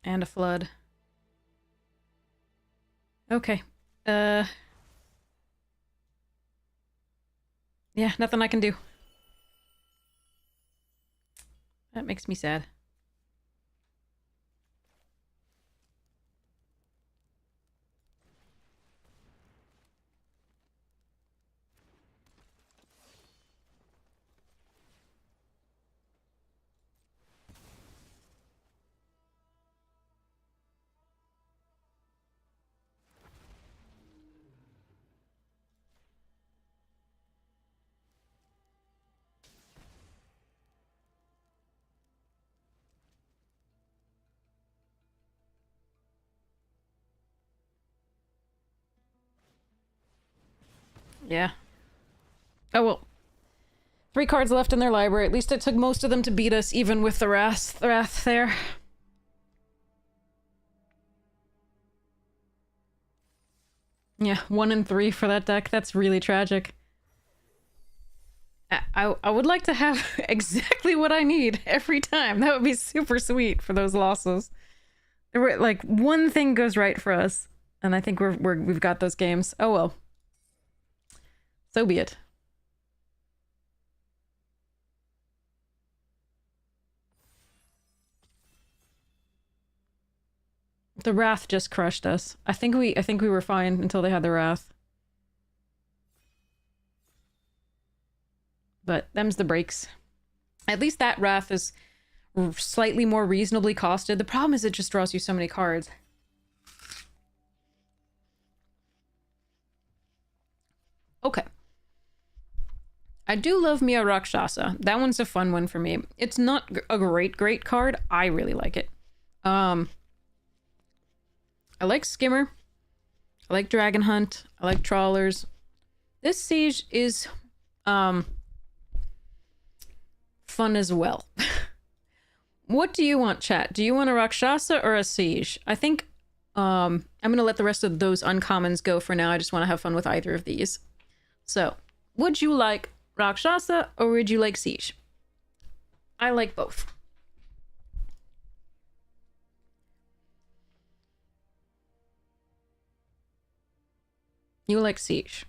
And a flood. Okay. Yeah, nothing I can do. That makes me sad. Yeah. Oh, well. 3 cards left in their library. At least it took most of them to beat us, even with the Wrath there. Yeah, 1 and 3 for that deck. That's really tragic. I would like to have exactly what I need every time. That would be super sweet for those losses. There were, like, one thing goes right for us, and I think we've got those games. Oh well. So be it. The Wrath just crushed us. I think we were fine until they had the Wrath. But them's the breaks. At least that Wrath is slightly more reasonably costed. The problem is it just draws you so many cards. Okay. I do love Mia Rakshasa. That one's a fun one for me. It's not a great card. I really like it. I like Skimmer. I like Dragon Hunt. I like Trawlers. This Siege is fun as well. What do you want, chat? Do you want a Rakshasa or a Siege? I think I'm gonna let the rest of those uncommons go for now. I just want to have fun with either of these. So, would you like Rakshasa or would you like Siege? I like both. You like Siege.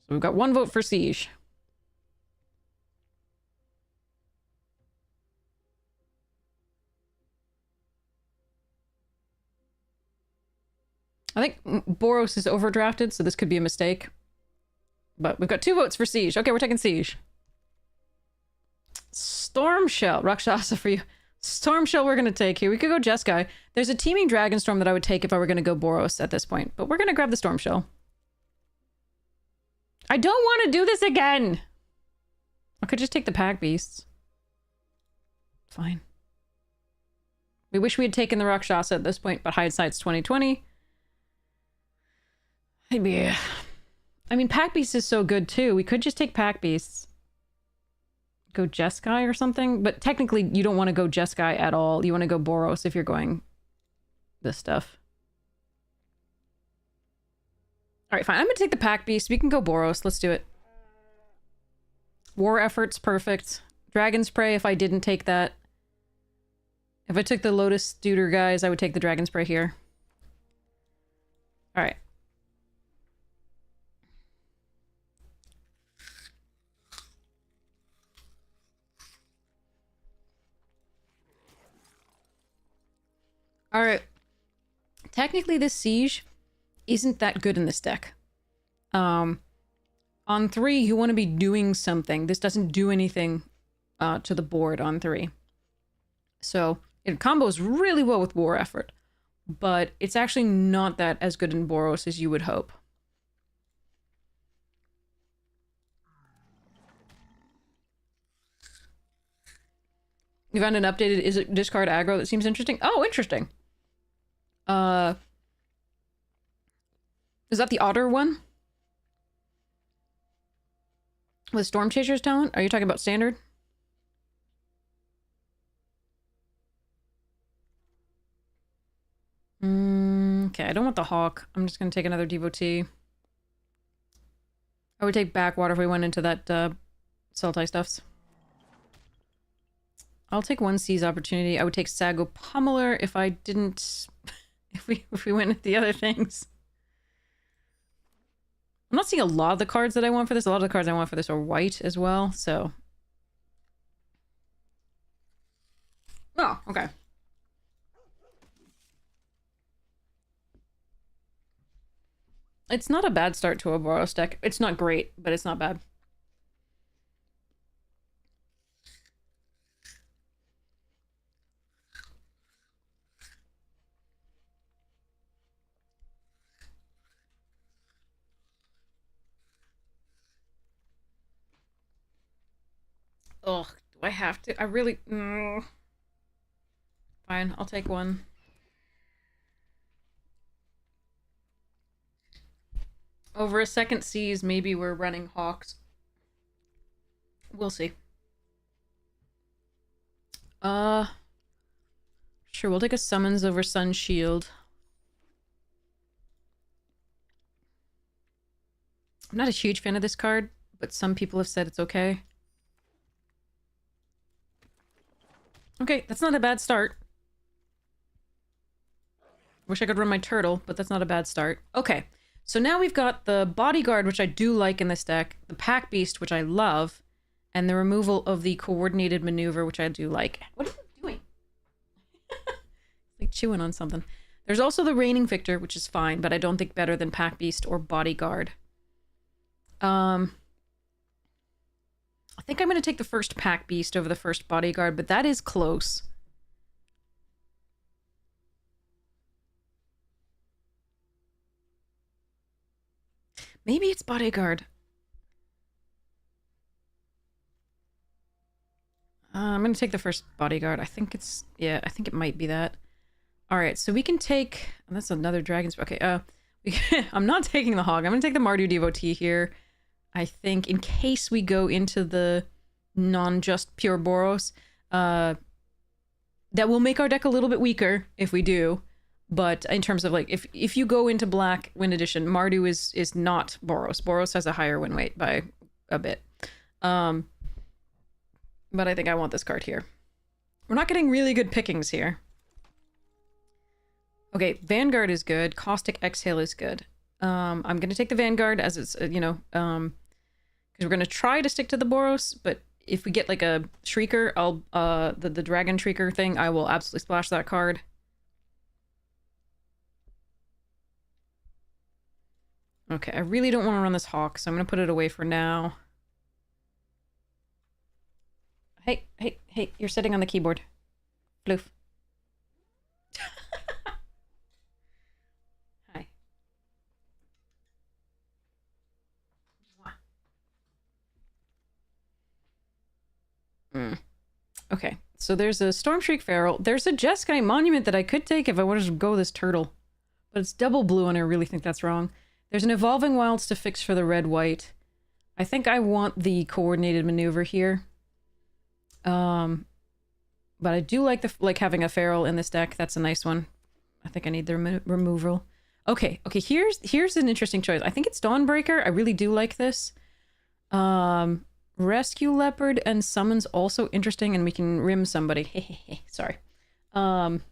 So we've got 1 vote for Siege. I think Boros is overdrafted, so this could be a mistake. But we've got 2 votes for Siege. Okay, we're taking Siege. Stormshell. Rakshasa for you. Stormshell we're going to take here. We could go Jeskai. There's a Teeming Dragonstorm that I would take if I were going to go Boros at this point. But we're going to grab the Stormshell. I don't want to do this again! I could just take the Pack Beasts. Fine. We wish we had taken the Rakshasa at this point, but hindsight's 2020. Maybe. I mean, Pack Beasts is so good too. We could just take Pack Beasts. Go Jeskai or something, but technically you don't want to go Jeskai at all. You want to go Boros if you're going this stuff. All right, fine. I'm gonna take the Pack Beast. We can go Boros. Let's do it. War Effort's perfect. Dragon's Prey if I didn't take that. If I took the Lotus Duder guys, I would take the Dragon's Prey here. Alright. Alright. Technically, this Siege isn't that good in this deck. On 3, you want to be doing something. This doesn't do anything to the board on 3. So, it combos really well with War Effort. But it's actually not that as good in Boros as you would hope. You found an updated is it discard aggro that seems interesting? Oh, interesting. Is that the Otter one? With Storm Chaser's talent? Are you talking about standard? Okay, I don't want the Hawk. I'm just gonna take another Devotee. I would take Backwater if we went into that Sultai stuffs. I'll take one Seize Opportunity. I would take Sago Pummeler if I didn't... if we went into the other things. I'm not seeing a lot of the cards that I want for this. A lot of the cards I want for this are white as well, so... Oh, okay. It's not a bad start to a Boros deck. It's not great, but it's not bad. Ugh, do I have to? I really... Fine, I'll take one. Over a second Siege, maybe we're running Hawks. We'll see. Sure, we'll take a Summons over Sun Shield. I'm not a huge fan of this card, but some people have said it's okay. Okay, that's not a bad start. Wish I could run my turtle, but that's not a bad start. Okay, so now we've got the Bodyguard, which I do like in this deck, the Pack Beast, which I love, and the removal of the Coordinated Maneuver, which I do like. What are you doing? Like chewing on something. There's also the Reigning Victor, which is fine, but I don't think better than Pack Beast or Bodyguard. I think I'm going to take the first Pack Beast over the first Bodyguard, but that is close. Maybe it's Bodyguard. I'm going to take the first Bodyguard. I think it's... Yeah, I think it might be that. Alright, so we can take... Oh, that's another Dragon's... Okay, I'm not taking the Hog. I'm going to take the Mardu Devotee here. I think in case we go into the non-just pure Boros, that will make our deck a little bit weaker if we do. But in terms of like, if you go into Black Win Edition, Mardu is not Boros. Boros has a higher win weight by a bit. But I think I want this card here. We're not getting really good pickings here. Okay, Vanguard is good. Caustic Exhale is good. I'm going to take the Vanguard as it's, you know, because we're going to try to stick to the Boros, but if we get like a Shrieker, I'll, the Dragon Shrieker thing, I will absolutely splash that card. Okay, I really don't want to run this Hawk, so I'm going to put it away for now. Hey, you're sitting on the keyboard. Floof. Hi. Okay, so there's a Stormshriek Feral. There's a Jeskai Monument that I could take if I wanted to go this turtle. But it's double blue and I really think that's wrong. There's an Evolving Wilds to fix for the red-white. I think I want the Coordinated Maneuver here. But I do like having a Feral in this deck. That's a nice one. I think I need the removal. Okay, here's an interesting choice. I think it's Dawnbreaker. I really do like this. Rescue Leopard and Summons also interesting, and we can rim somebody. Sorry. I'm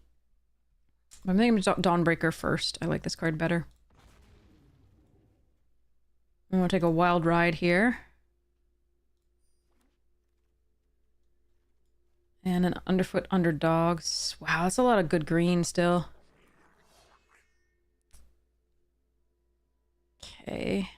thinking Dawnbreaker first. I like this card better. I'm gonna take a wild ride here. And an Underfoot Underdogs. Wow, that's a lot of good green still. Okay.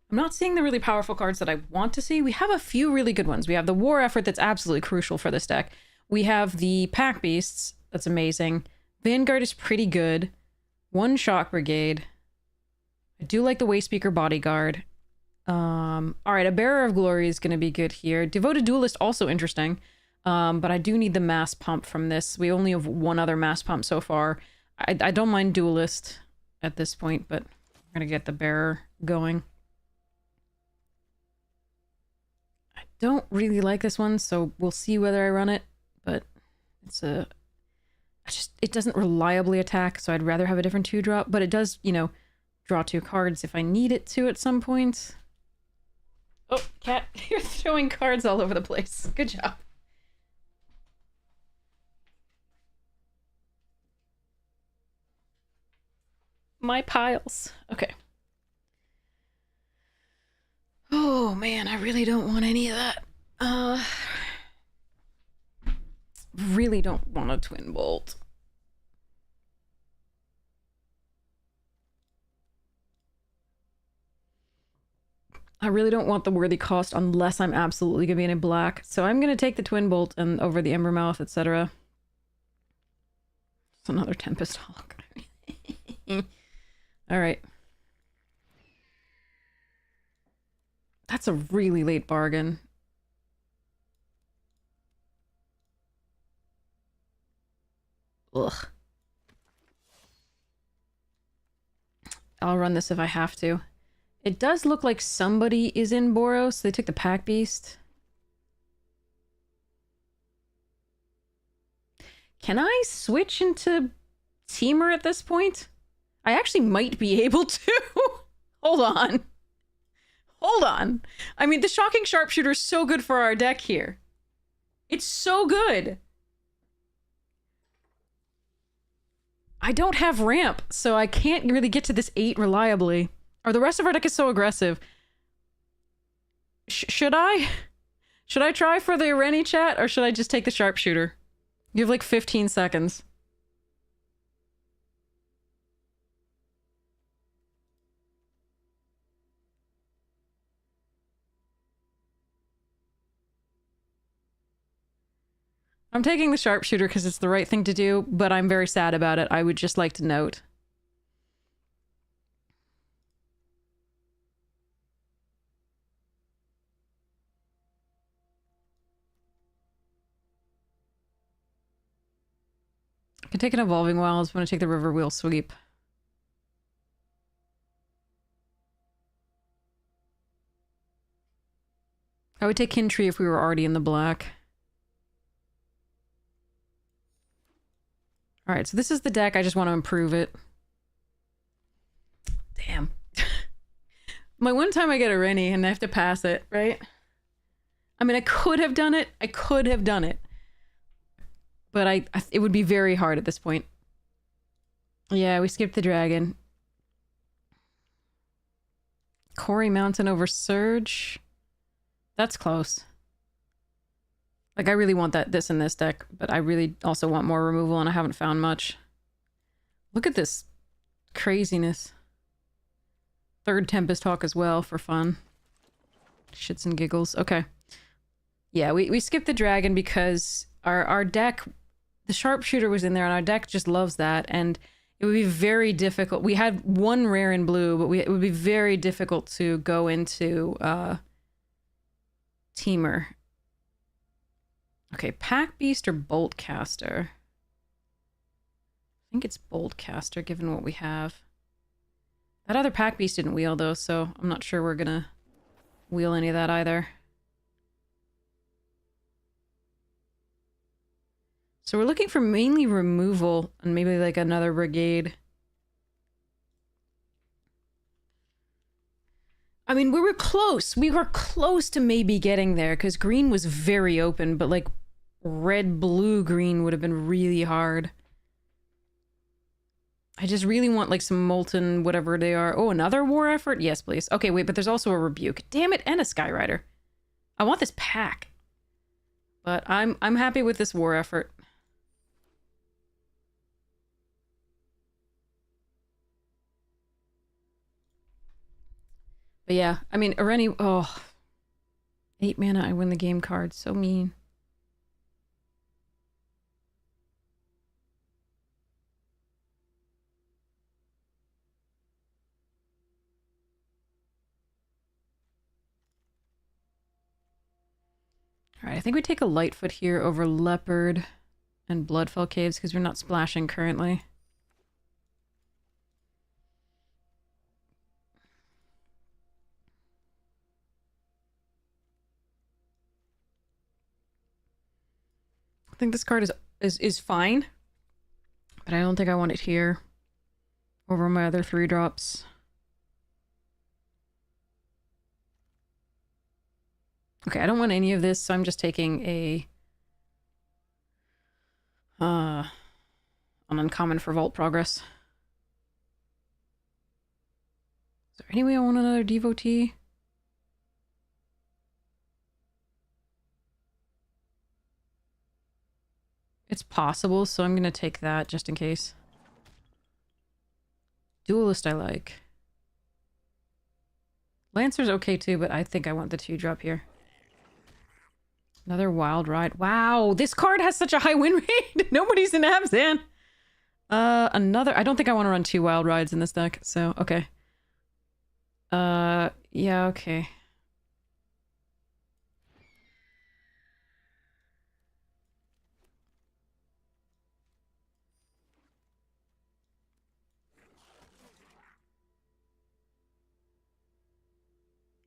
I'm not seeing the really powerful cards that I want to see. We have a few really good ones. We have the War Effort that's absolutely crucial for this deck. We have the Pack Beasts. That's amazing. Vanguard is pretty good. One Shock Brigade. I do like the Wayspeaker Bodyguard. Alright, a Bearer of Glory is going to be good here. Devoted Duelist, also interesting. But I do need the Mass Pump from this. We only have one other Mass Pump so far. I don't mind Duelist at this point, but I'm going to get the Bearer going. I don't really like this one, so we'll see whether I run it, but it's a... it doesn't reliably attack, so I'd rather have a different 2-drop, but it does, you know, draw 2 cards if I need it to at some point. Oh, cat, you're throwing cards all over the place. Good job. My piles. Okay. Oh man, I really don't want any of that. Really don't want a Twin Bolt. I really don't want the worthy cost unless I'm absolutely gonna be in a black. So I'm gonna take the Twin Bolt and over the Embermouth, etc. It's another Tempest Hawk. Alright. That's a really late bargain. Ugh. I'll run this if I have to. It does look like somebody is in Boros. They took the Pack Beast. Can I switch into Teamer at this point? I actually might be able to. Hold on. Hold on. I mean, the Shocking Sharpshooter is so good for our deck here. It's so good. I don't have ramp, so I can't really get to this 8 reliably. Or the rest of our deck is so aggressive. Should I? Should I try for the Ireni chat, or should I just take the Sharpshooter? You have like 15 seconds. I'm taking the Sharpshooter because it's the right thing to do, but I'm very sad about it. I would just like to note. I can take an Evolving Wilds. I'm going to take the River Wheel Sweep. I would take Kintree if we were already in the black. Alright, so this is the deck. I just want to improve it. Damn. My one time I get a Rennie and I have to pass it, right? I mean, I could have done it. I could have done it. But it would be very hard at this point. Yeah, we skipped the dragon. Quarry Mountain over Surge. That's close. Like, I really want this in this deck, but I really also want more removal, and I haven't found much. Look at this craziness. Third Tempest Hawk as well, for fun. Shits and giggles. Okay. Yeah, we skipped the dragon because our deck... The Sharpshooter was in there, and our deck just loves that, and it would be very difficult. We had one rare in blue, but it would be very difficult to go into Teamer. Okay, Pack Beast or Bolt Caster? I think it's Bolt Caster, given what we have. That other Pack Beast didn't wheel, though, so I'm not sure we're gonna wheel any of that either. So we're looking for mainly removal and maybe like another brigade. I mean, we were close. We were close to maybe getting there because green was very open, but like red, blue, green would have been really hard. I just really want like some molten whatever they are. Oh, another war effort? Yes, please. Okay, wait, but there's also a rebuke. Damn it, and a Skyrider. I want this pack. But I'm happy with this war effort. But yeah, I mean, Areni, oh. 8 mana, I win the game card. So mean. Alright, I think we take a Lightfoot here over Leopard and Bloodfell Caves because we're not splashing currently. I think this card is fine, but I don't think I want it here over my other 3-drops. Okay, I don't want any of this, so I'm just taking an uncommon for Vault Progress. Is there any way I want another Devotee? It's possible, so I'm gonna take that just in case. Duelist I like. Lancer's okay too, but I think I want the 2-drop here. Another Wild Ride. Wow, this card has such a high win rate. Nobody's in Abzan. Another... I don't think I want to run 2 Wild Rides in this deck, so okay. Yeah, okay.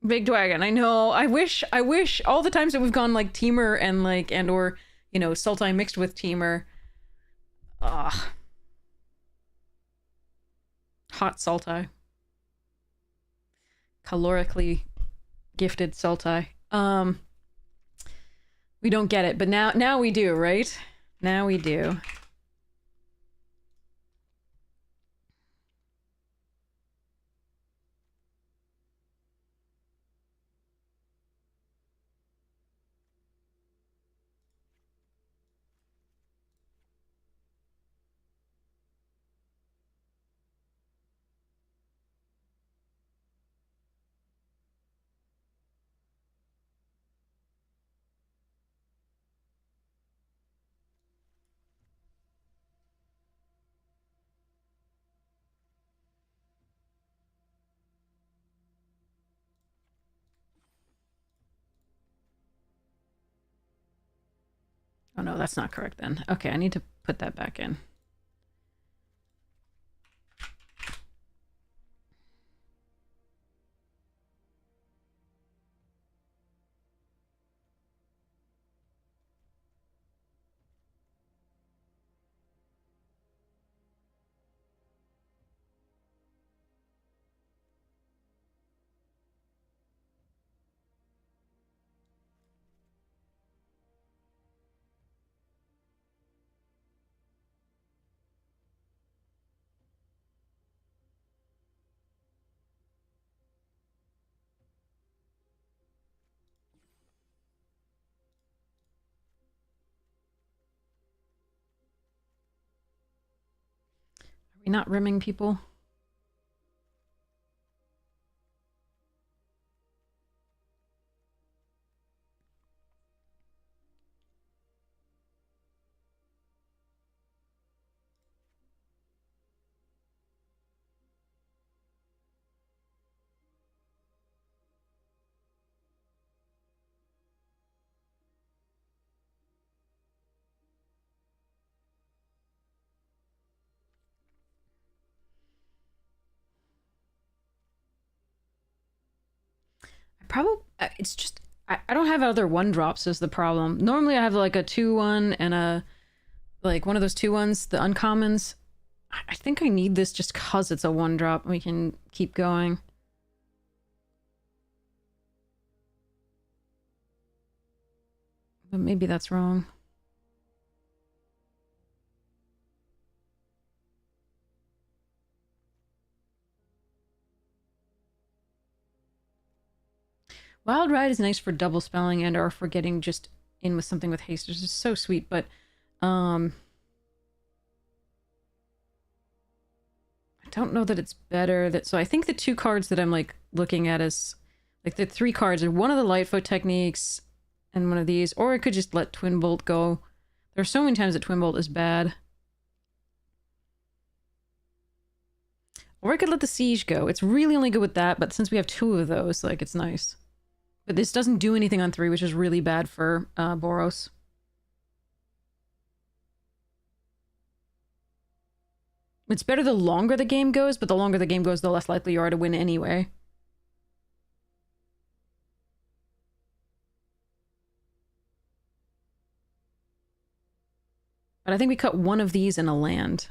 Big Dragon, I know. I wish all the times that we've gone like Teamer and like, and or, you know, Sultai mixed with Teamer. Ugh. Hot Sultai. Calorically gifted Sultai. We don't get it, but now we do, right? Now we do. Oh no, that's not correct then. Okay, I need to put that back in. Are we not rimming people? Probably, it's just, I don't have other 1-drops is the problem. Normally I have like a 2-1 and a, like one of those 2-1s, the uncommons. I think I need this just cause it's a 1-drop. We can keep going. But maybe that's wrong. Wild Ride is nice for double spelling and or for getting just in with something with haste. It's just so sweet, but I don't know that it's better. So I think the two cards that I'm like looking at is like the three cards are one of the Lightfoot techniques and one of these, or I could just let Twin Bolt go. There are so many times that Twin Bolt is bad. Or I could let the Siege go. It's really only good with that, but since we have two of those, like, it's nice. But this doesn't do anything on 3, which is really bad for Boros. It's better the longer the game goes, but the longer the game goes, the less likely you are to win anyway. But I think we cut one of these in a land.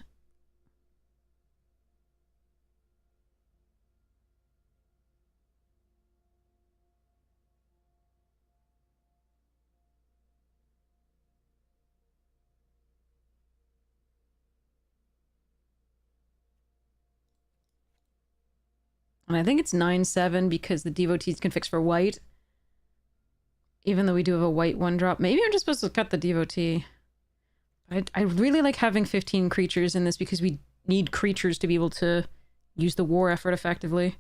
And I think it's 9/7 because the devotees can fix for white. Even though we do have a white 1-drop. Maybe I'm just supposed to cut the devotee. I really like having 15 creatures in this because we need creatures to be able to use the war effort effectively.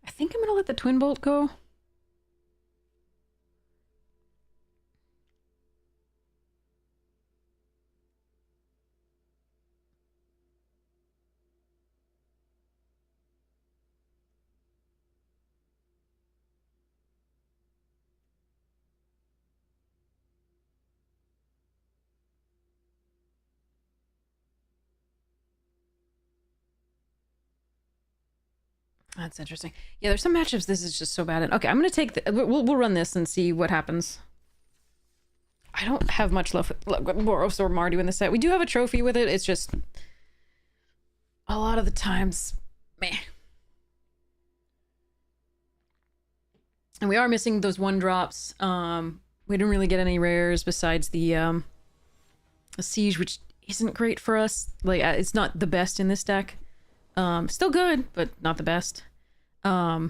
I think I'm gonna let the Twin Bolt go. That's interesting. Yeah, there's some matchups this is just so bad in. Okay, I'm gonna take the... We'll run this and see what happens. I don't have much love with Boros or Mardu in this set. We do have a trophy with it. It's just... a lot of the times... meh. And we are missing those 1-drops. We didn't really get any rares besides the Siege, which isn't great for us. Like, it's not the best in this deck. Still good, but not the best. Yeah,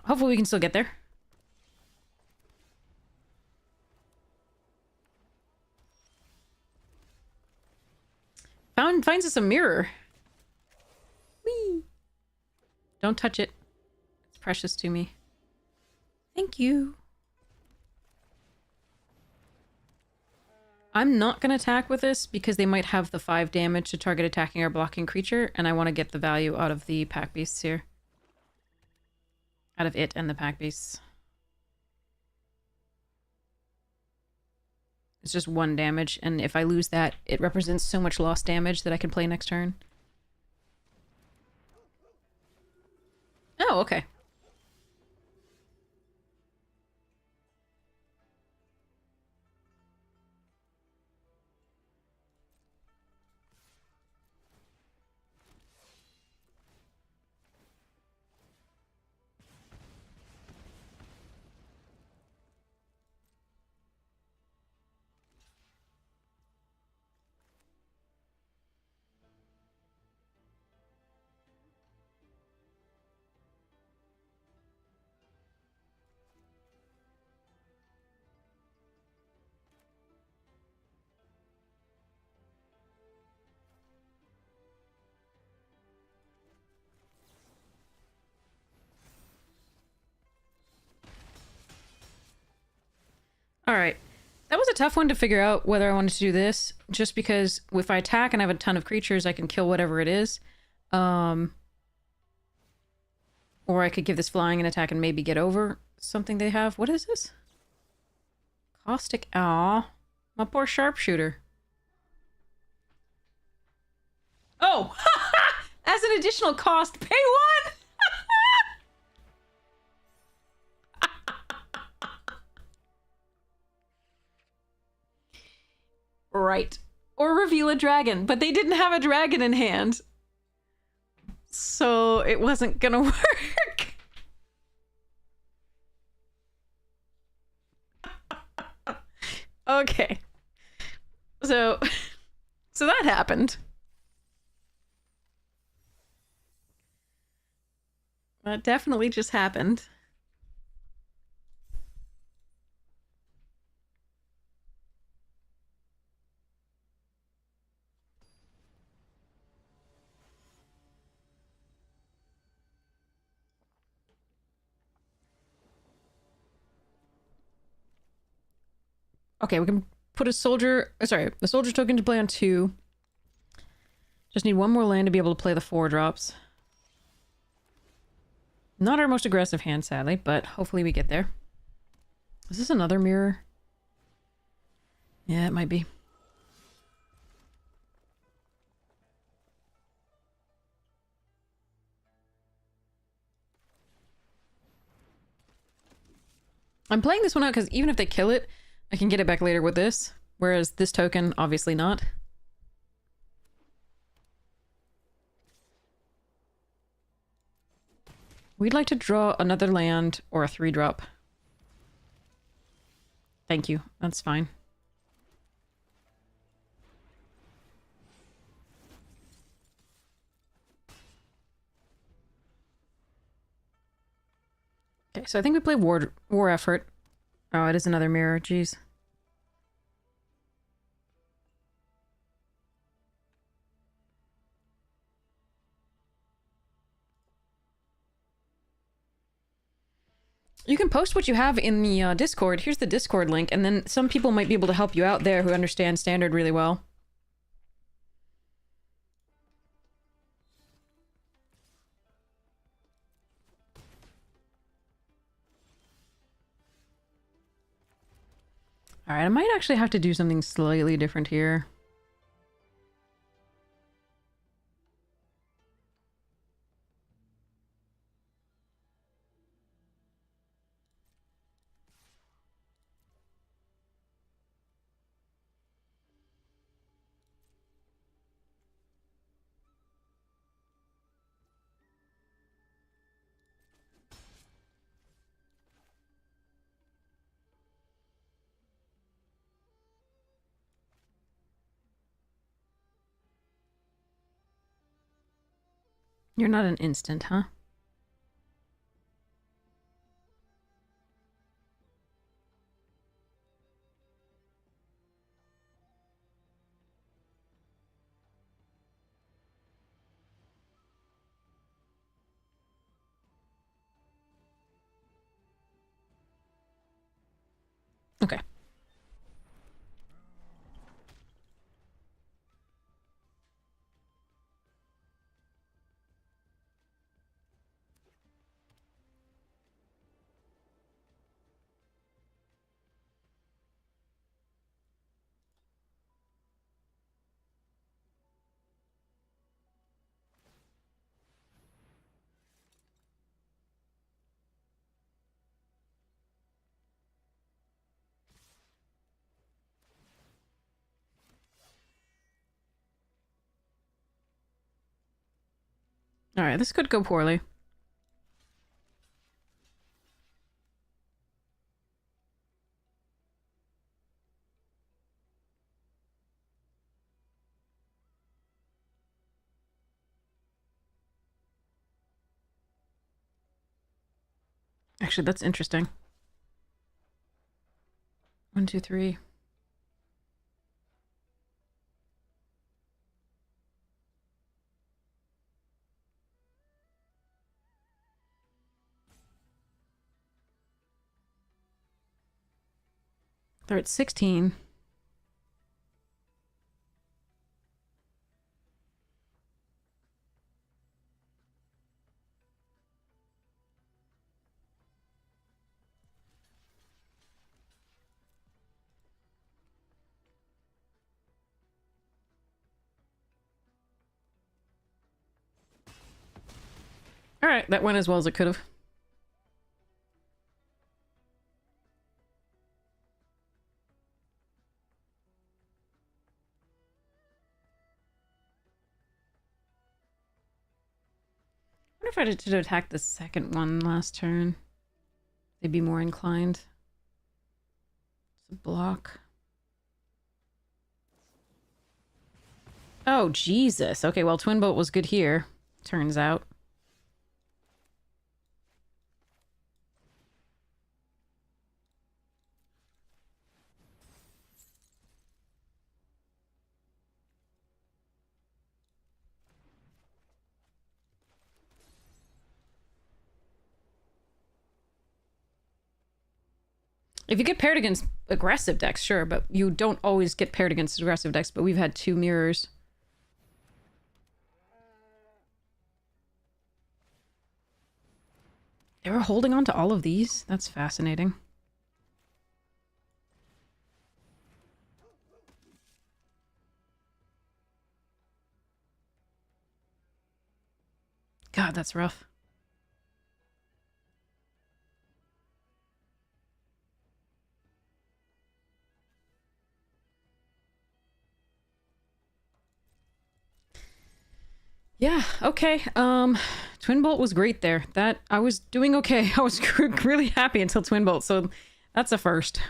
hopefully we can still get there. Finds us a mirror. Whee! Don't touch it. It's precious to me. Thank you. I'm not going to attack with this because they might have the 5 damage to target attacking or blocking creature, and I want to get the value out of the pack beasts here. Out of it and the pack beasts. It's just 1 damage, and if I lose that, it represents so much lost damage that I can play next turn. Oh, okay. Alright. That was a tough one to figure out whether I wanted to do this, just because if I attack and I have a ton of creatures, I can kill whatever it is. Or I could give this flying an attack and maybe get over something they have. What is this? Caustic. Aw. My poor sharpshooter. Oh! As an additional cost, pay one! Right. Or reveal a dragon, but they didn't have a dragon in hand. So it wasn't gonna work. Okay. So that happened. That definitely just happened. Okay, we can put a soldier... Sorry, the soldier token to play on 2. Just need one more land to be able to play the 4 drops. Not our most aggressive hand, sadly, but hopefully we get there. Is this another mirror? Yeah, it might be. I'm playing this one out because even if they kill it, I can get it back later with this. Whereas this token, obviously not. We'd like to draw another land or a 3-drop. Thank you. That's fine. Okay, so I think we play War Effort. Oh, it is another mirror. Jeez. You can post what you have in the Discord. Here's the Discord link, and then some people might be able to help you out there who understand Standard really well. Alright, I might actually have to do something slightly different here. You're not an instant, huh? Okay. Alright, this could go poorly. Actually, that's interesting. 1, 2, 3. They're at 16. Alright, that went as well as it could have. I wonder if I did attack the second one last turn. They'd be more inclined. It's a block. Oh, Jesus. Okay, well, Twin Bolt was good here, turns out. If you get paired against aggressive decks, sure, but you don't always get paired against aggressive decks, but we've had 2 mirrors. They were holding on to all of these? That's fascinating. God, that's rough. Yeah, okay. Twin Bolt was great there. That I was doing okay. I was really happy until Twin Bolt, so that's a first.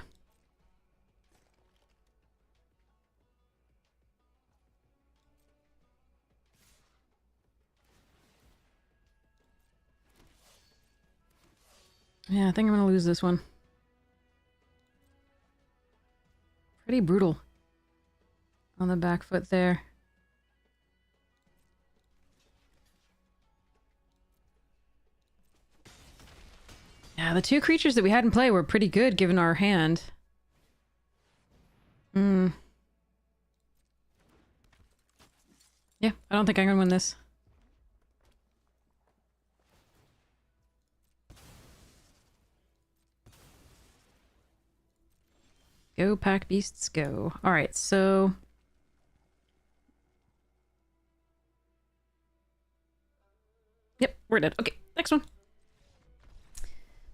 Yeah, I think I'm gonna lose this one. Pretty brutal on the back foot there. Yeah, the 2 creatures that we had in play were pretty good given our hand. Yeah, I don't think I'm gonna win this. Go, pack beasts, go. Alright, so... Yep, we're dead. Okay, next one.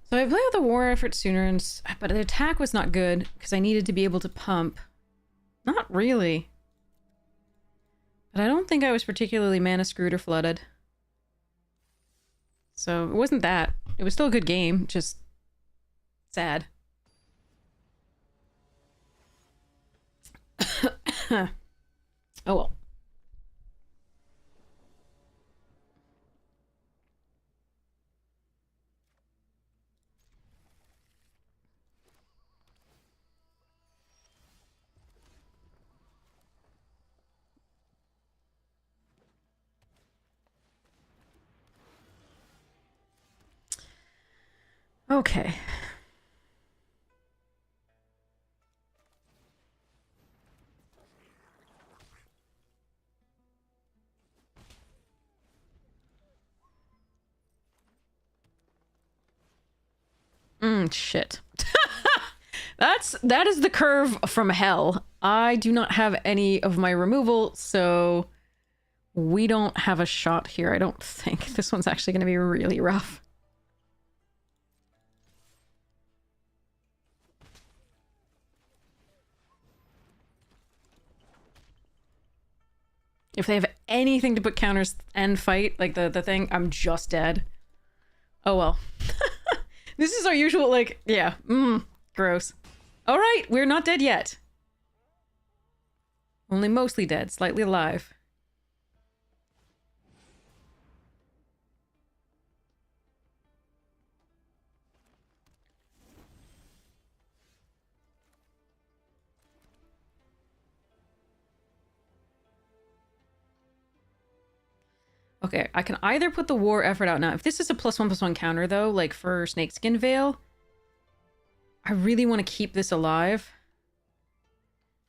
So I played with the war effort sooner, but the attack was not good because I needed to be able to pump. Not really. But I don't think I was particularly mana screwed or flooded. So it wasn't that. It was still a good game, just sad. Oh well. Okay. Shit. That is the curve from hell. I do not have any of my removal, so we don't have a shot here, I don't think. This one's actually going to be really rough. If they have anything to put counters and fight, like the thing, I'm just dead. Oh well. This is our usual, like, yeah, gross. All right, we're not dead yet. Only mostly dead, slightly alive. Okay, I can either put the war effort out now. If this is a +1/+1 counter, though, like for Snakeskin Veil, I really want to keep this alive.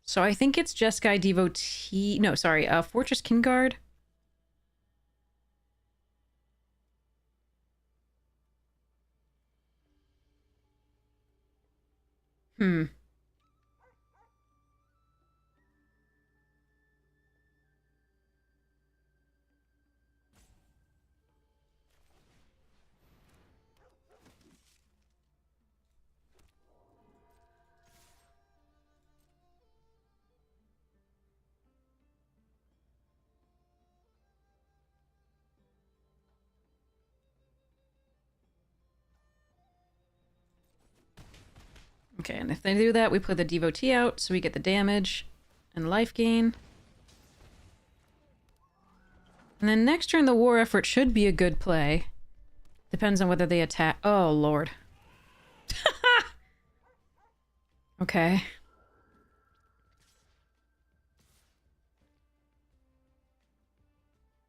So I think it's Jeskai Devotee... No, sorry, Fortress Kingguard. Okay, and if they do that, we play the Devotee out, so we get the damage and life gain. And then next turn, the War Effort should be a good play. Depends on whether they attack. Oh, Lord. Okay.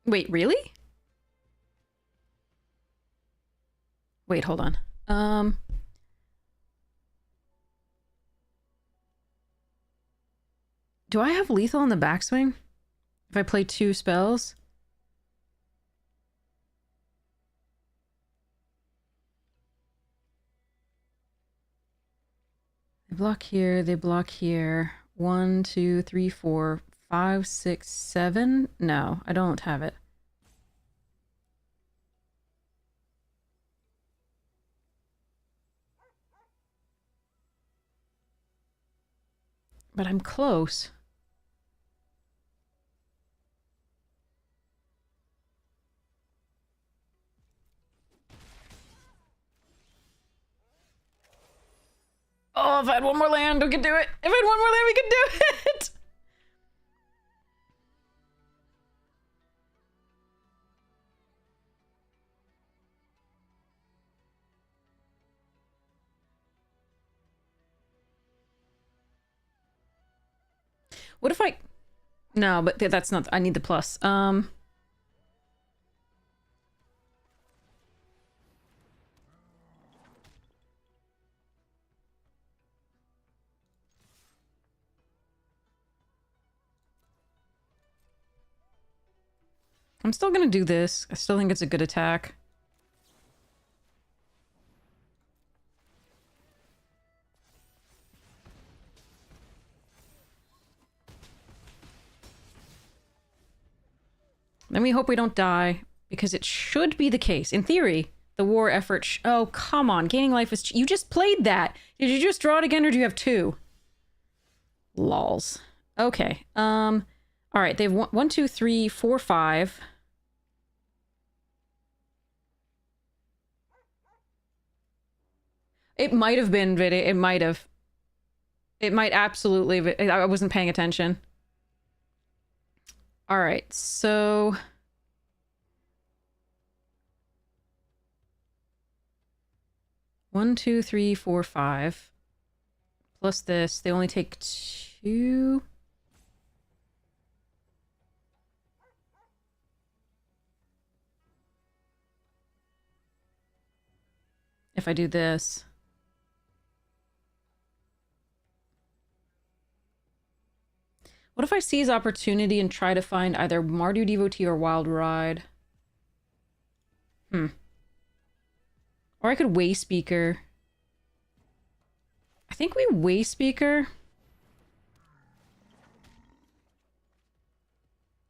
Wait, really? Wait, hold on. Do I have lethal in the backswing? If I play 2 spells? They block here, they block here. 1, 2, 3, 4, 5, 6, 7? No, I don't have it. But I'm close. Oh, if I had one more land, we could do it. If I had one more land, we could do it. What if I... No, but that's not... I need the plus. I'm still gonna do this. I still think it's a good attack. Then we hope we don't die, because it should be the case. In theory, the war effort... Oh, come on. Gaining life is... You just played that. Did you just draw it again, or do you have 2? Lols. Okay. All right. They have 1, 2, 3, 4, 5. It might have been video. It might have. It might absolutely. I wasn't paying attention. All right. So. One, 2, 3, 4, 5. Plus this. They only take 2. If I do this. What if I seize opportunity and try to find either Mardu Devotee or Wild Ride? Or I could Way Speaker. I think we Way Speaker.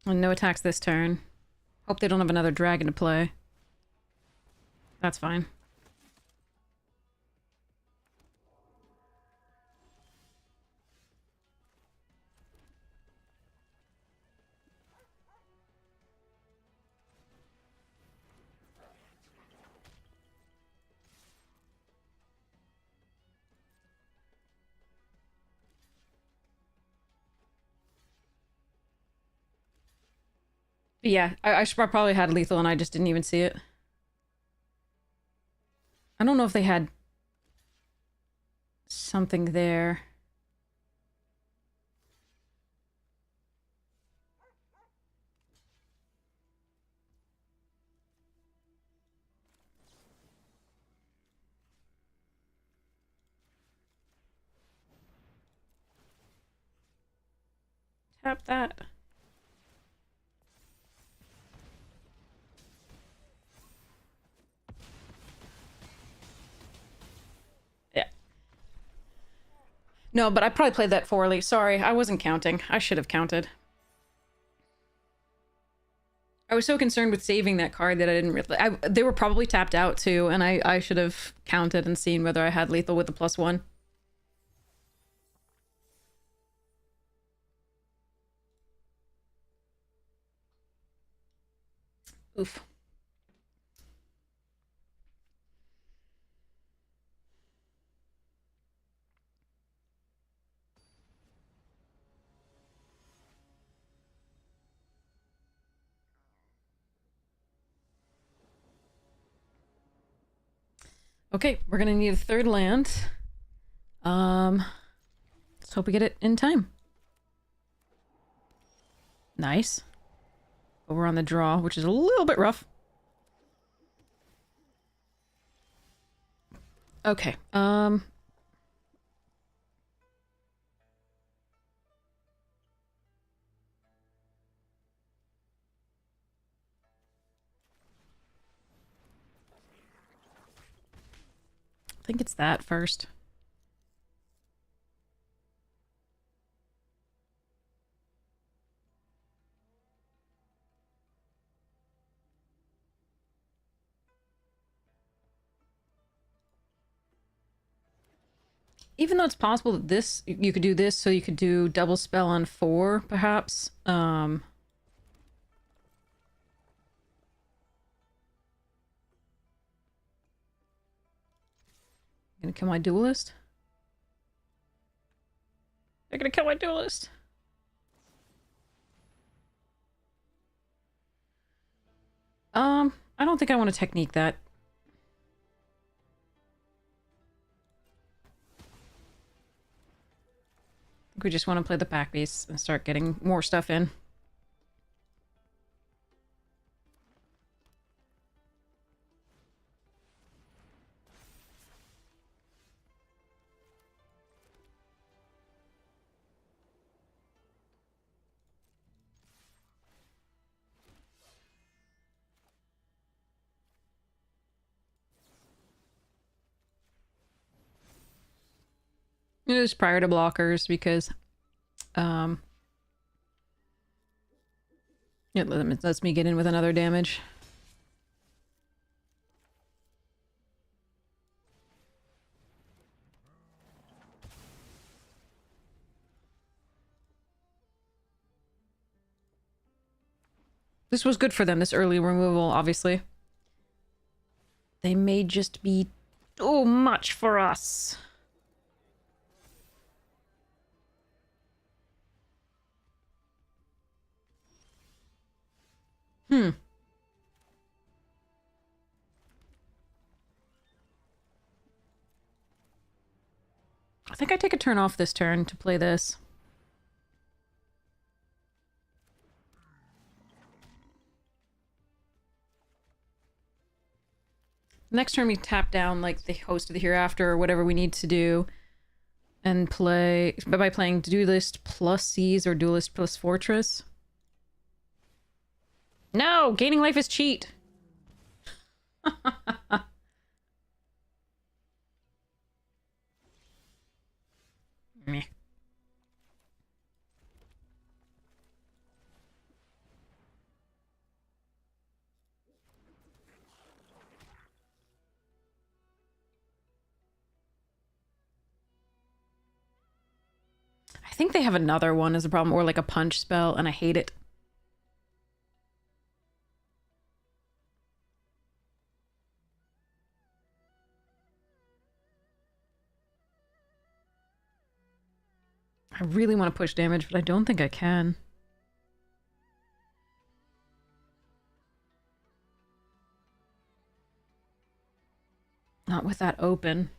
And no attacks this turn. Hope they don't have another dragon to play. That's fine. But yeah, I probably had lethal and I just didn't even see it. I don't know if they had something there. Tap that. No, but I probably played that poorly. Sorry, I wasn't counting. I should have counted. I was so concerned with saving that card that I didn't really... they were probably tapped out too, and I should have counted and seen whether I had lethal with the +1. Oof. Okay, we're gonna need a third land. Let's hope we get it in time. Nice. But we're on the draw, which is a little bit rough. Okay, I think it's that first. Even though it's possible that this, you could do this, so you could do double spell on 4, perhaps. Gonna kill my duelist? They're gonna kill my duelist! I don't think I want to technique that. I think we just want to play the pack piece and start getting more stuff in. It is prior to blockers because, it lets me get in with another damage. This was good for them, this early removal, obviously. They may just be too much for us. Hmm. I think I take a turn off this turn to play this. Next turn we tap down like the Host of the Hereafter or whatever we need to do. And play, by playing Duelist plus Seas or Duelist plus Fortress. No! Gaining life is cheat! Meh. I think they have another one as a problem, or like a punch spell, and I hate it. I really want to push damage, but I don't think I can. Not with that open.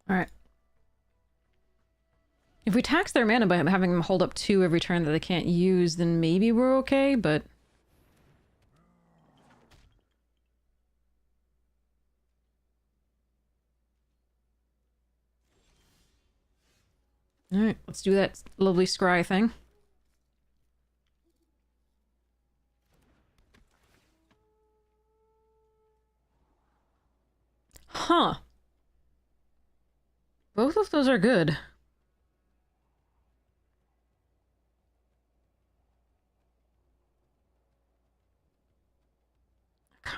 Alright. If we tax their mana by having them hold up 2 every turn that they can't use, then maybe we're okay, but... Alright, let's do that lovely scry thing. Huh. Both of those are good.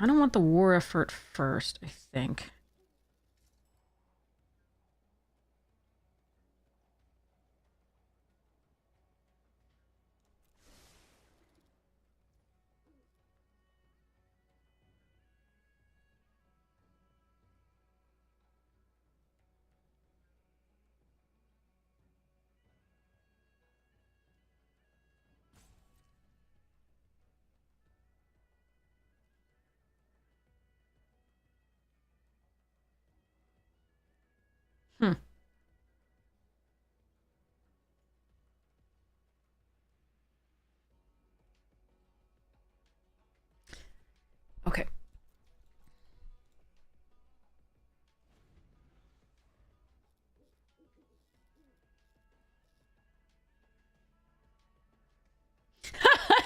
kind of want the war effort first, I think. Hmm. Okay.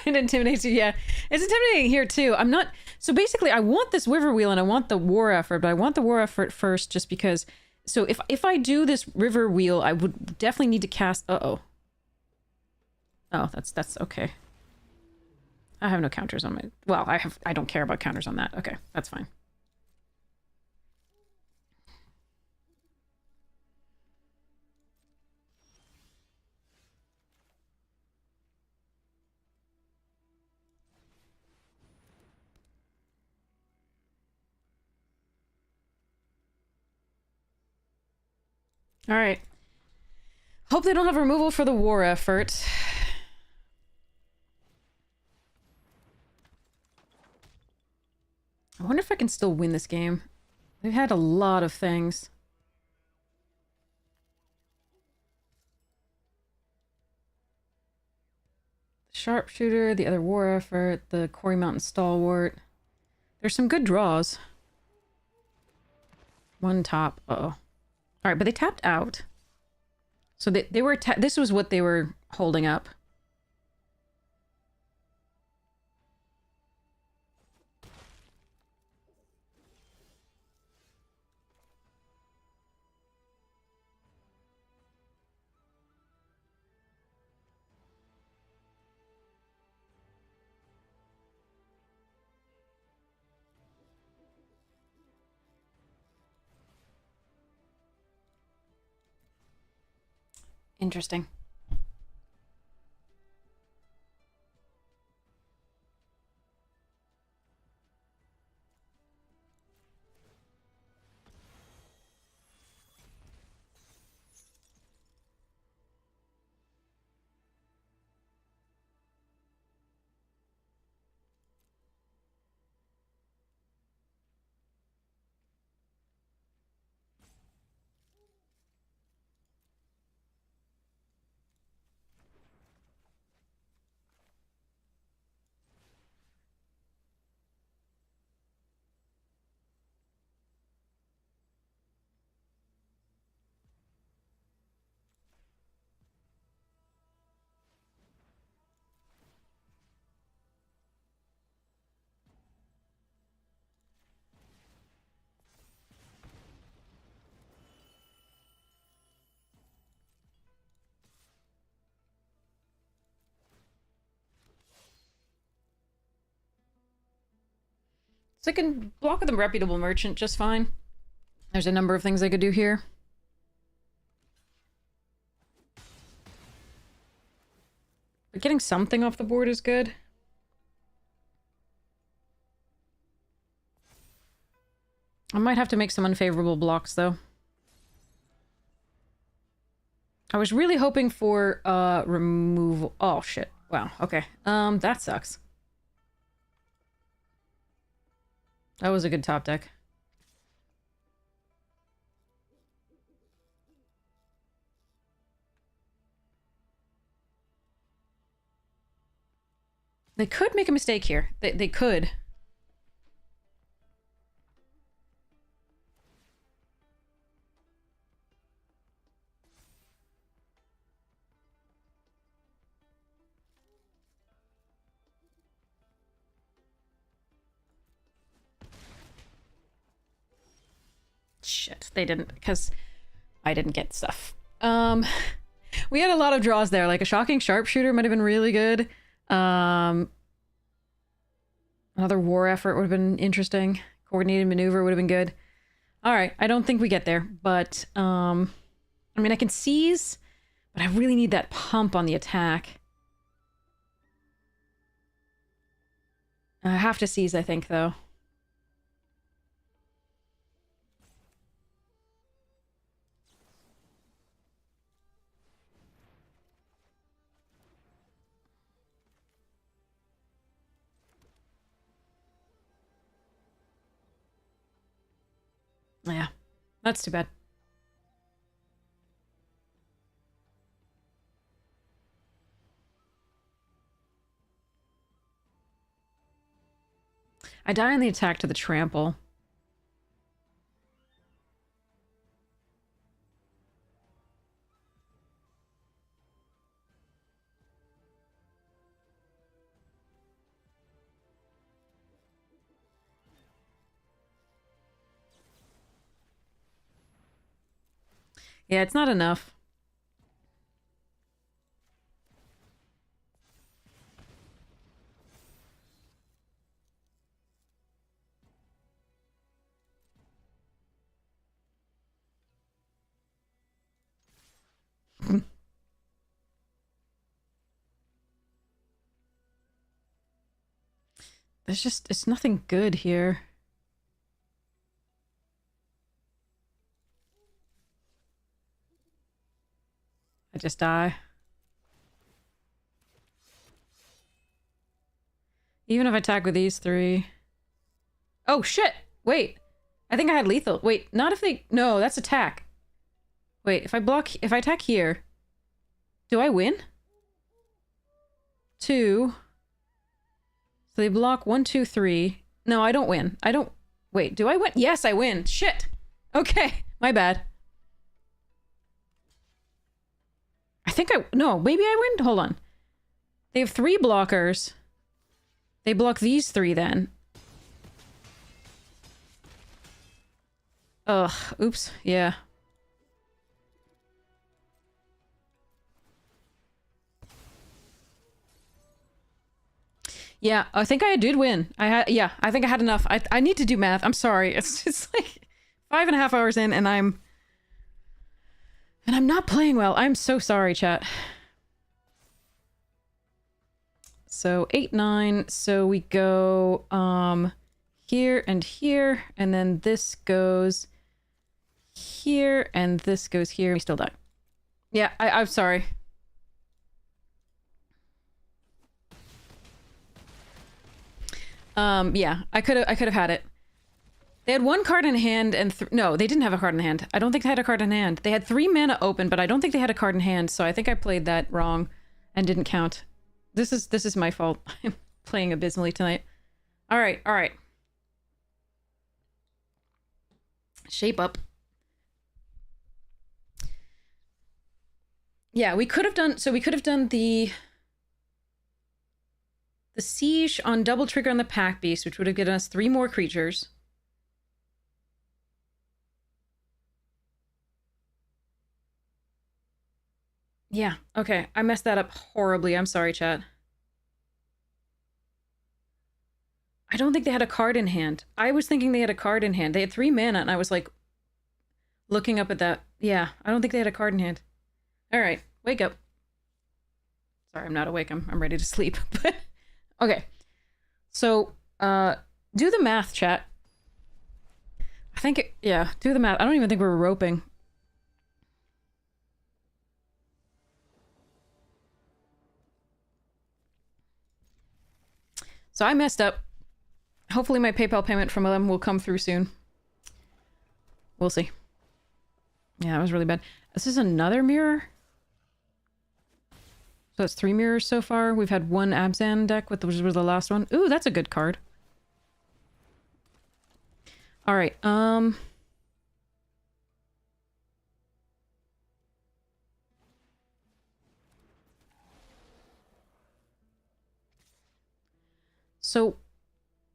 It intimidates you, yeah. It's intimidating here too. I'm not... So basically, I want this river wheel and I want the war effort, but I want the war effort first just because... So if I do this river wheel, I would definitely need to cast... Uh-oh. Oh, that's okay. I have no counters on my... Well, I don't care about counters on that. Okay, that's fine. All right. Hope they don't have removal for the war effort. I wonder if I can still win this game. They've had a lot of things. The sharpshooter, the other war effort, the Quarry Mountain stalwart. There's some good draws. One top. Uh-oh. All right, but they tapped out. So they were... This was what they were holding up. Interesting. So I can block with a reputable merchant just fine. There's a number of things I could do here. But getting something off the board is good. I might have to make some unfavorable blocks, though. I was really hoping for removal. Oh, shit. Wow, okay. That sucks. That was a good top deck. They could make a mistake here. They could. Shit, they didn't, because I didn't get stuff. We had a lot of draws there. Like a shocking sharpshooter might have been really good. Another war effort would have been interesting. Coordinated maneuver would have been good. All right, I don't think we get there, but I mean, I can seize, but I really need that pump on the attack. I have to seize, I think, though. Yeah, that's too bad. I die on the attack to the trample. Yeah, it's not enough. There's just, it's nothing good here. I just die. Even if I attack with these three. Oh, shit! Wait. I think I had lethal. Wait, not if they... No, that's attack. Wait, if I block... If I attack here... Do I win? 2. So they block 1, 2, 3. No, I don't win. I don't... Wait, do I win? Yes, I win. Shit! Okay, my bad. I think I... No, maybe I win? Hold on. They have 3 blockers. They block these 3 then. Ugh, oops, yeah. Yeah, I think I did win. Yeah, I think I had enough. I need to do math. I'm sorry. It's like 5.5 hours in and I'm not playing well. I'm so sorry, chat. So 8, 9. So we go here, and then this goes here, and this goes here. We still die. Yeah, I'm sorry. Yeah, I could have had it. They had 1 card in hand and no, they didn't have a card in hand. I don't think they had a card in hand. They had 3 mana open, but I don't think they had a card in hand, so I think I played that wrong and didn't count. This is my fault. I'm playing abysmally tonight. All right, all right. Shape up. Yeah, we could have done... So we could have done the siege on double trigger on the pack beast, which would have given us 3 more creatures. Yeah, okay. I messed that up horribly. I'm sorry, chat. I don't think they had a card in hand. I was thinking they had a card in hand. They had 3 mana, and I was like looking up at that. Yeah, I don't think they had a card in hand. All right, wake up. Sorry, I'm not awake. I'm ready to sleep. But okay. So, do the math, chat. I think yeah, do the math. I don't even think we were roping. So I messed up. Hopefully my PayPal payment from them will come through soon. We'll see. Yeah, that was really bad. This is another mirror? So it's 3 mirrors so far. We've had 1 Abzan deck, which was the last one. Ooh, that's a good card. Alright, so,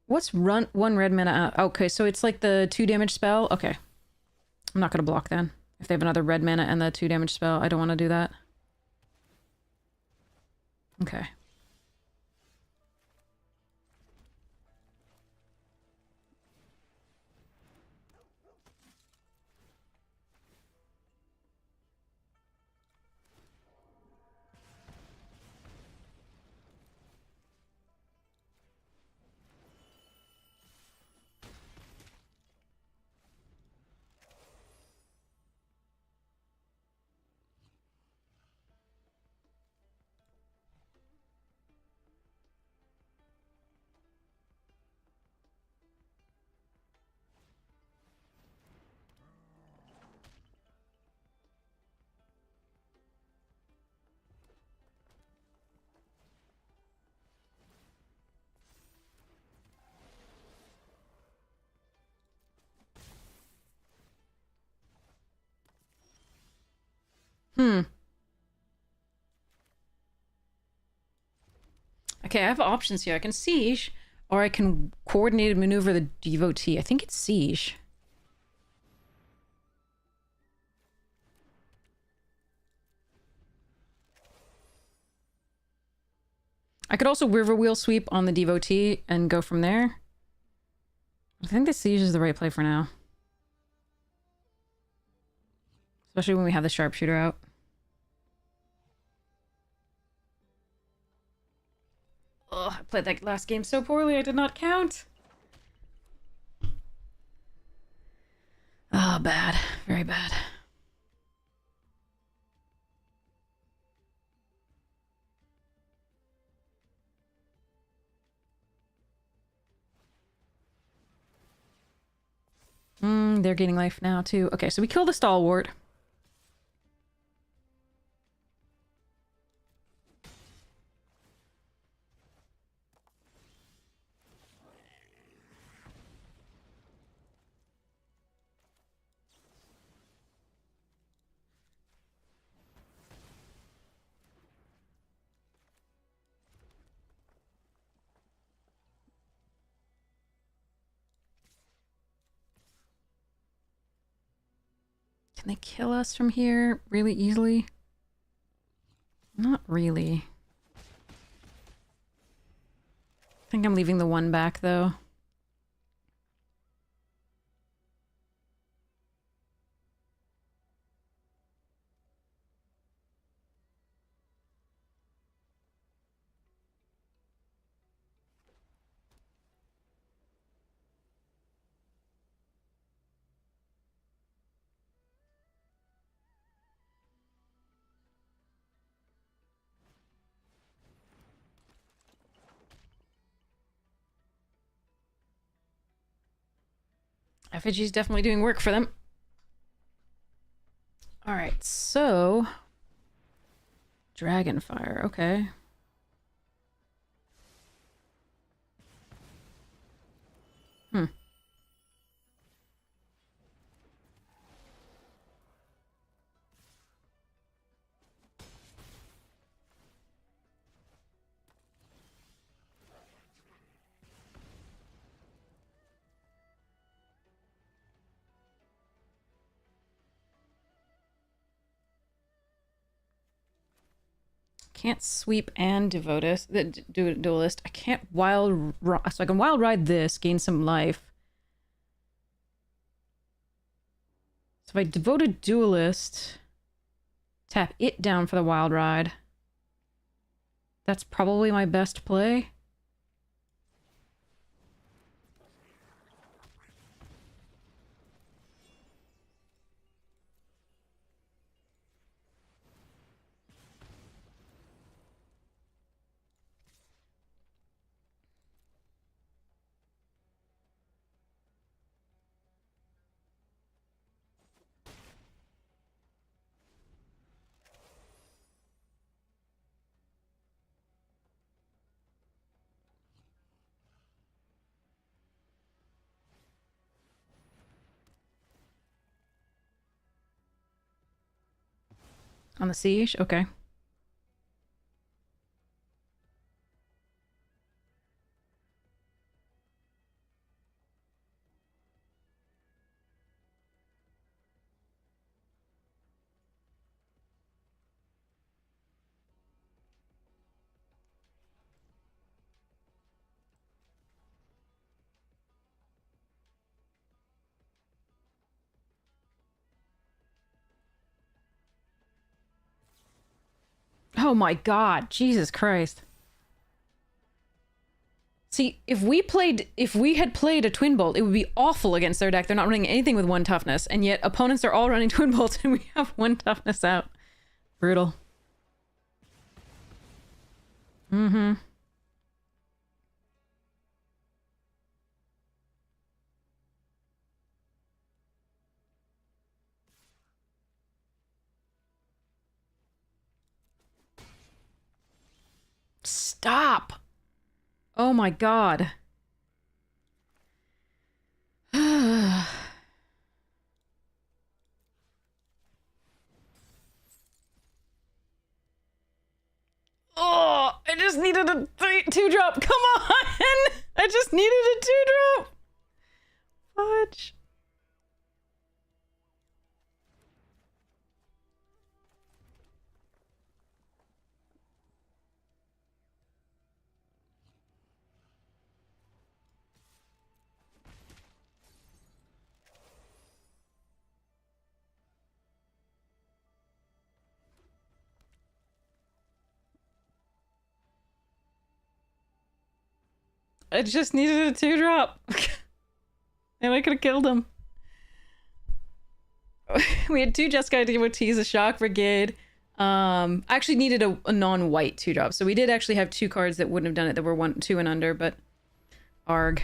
what's 1 red mana? Okay, so it's like the 2 damage spell? Okay. I'm not gonna block then. If they have another red mana and the 2 damage spell, I don't want to do that. Okay. Okay, I have options here. I can siege, or I can coordinated maneuver the devotee. I think it's siege. I could also river wheel sweep on the devotee and go from there. I think the siege is the right play for now. Especially when we have the sharpshooter out. Ugh, I played that last game so poorly, I did not count. Oh, bad. Very bad. They're gaining life now, too. Okay, so we kill the stalwart. Can they kill us from here really easily? Not really. I think I'm leaving the one back, though. Effigy's definitely doing work for them. Alright, so... Dragonfire, okay. Can't sweep and devotus, do duelist. I can't wild so I can wild ride this, gain some life. So if I devote a duelist, tap it down for the wild ride. That's probably my best play. On the siege? Okay. Oh my god, Jesus Christ. See, if we had played a Twin Bolt, it would be awful against their deck. They're not running anything with 1 toughness, and yet opponents are all running Twin Bolts and we have 1 toughness out. Brutal. Mm-hmm. Stop! Oh my god. Wait, 2-drop. Come on. I just needed a 2-drop. Fudge. I just needed a 2-drop. And I could have killed him. We had 2 Jeskai devotees, a Shock Brigade. I actually needed a non-white 2-drop. So we did actually have 2 cards that wouldn't have done it that were 1, 2 and under, but arg.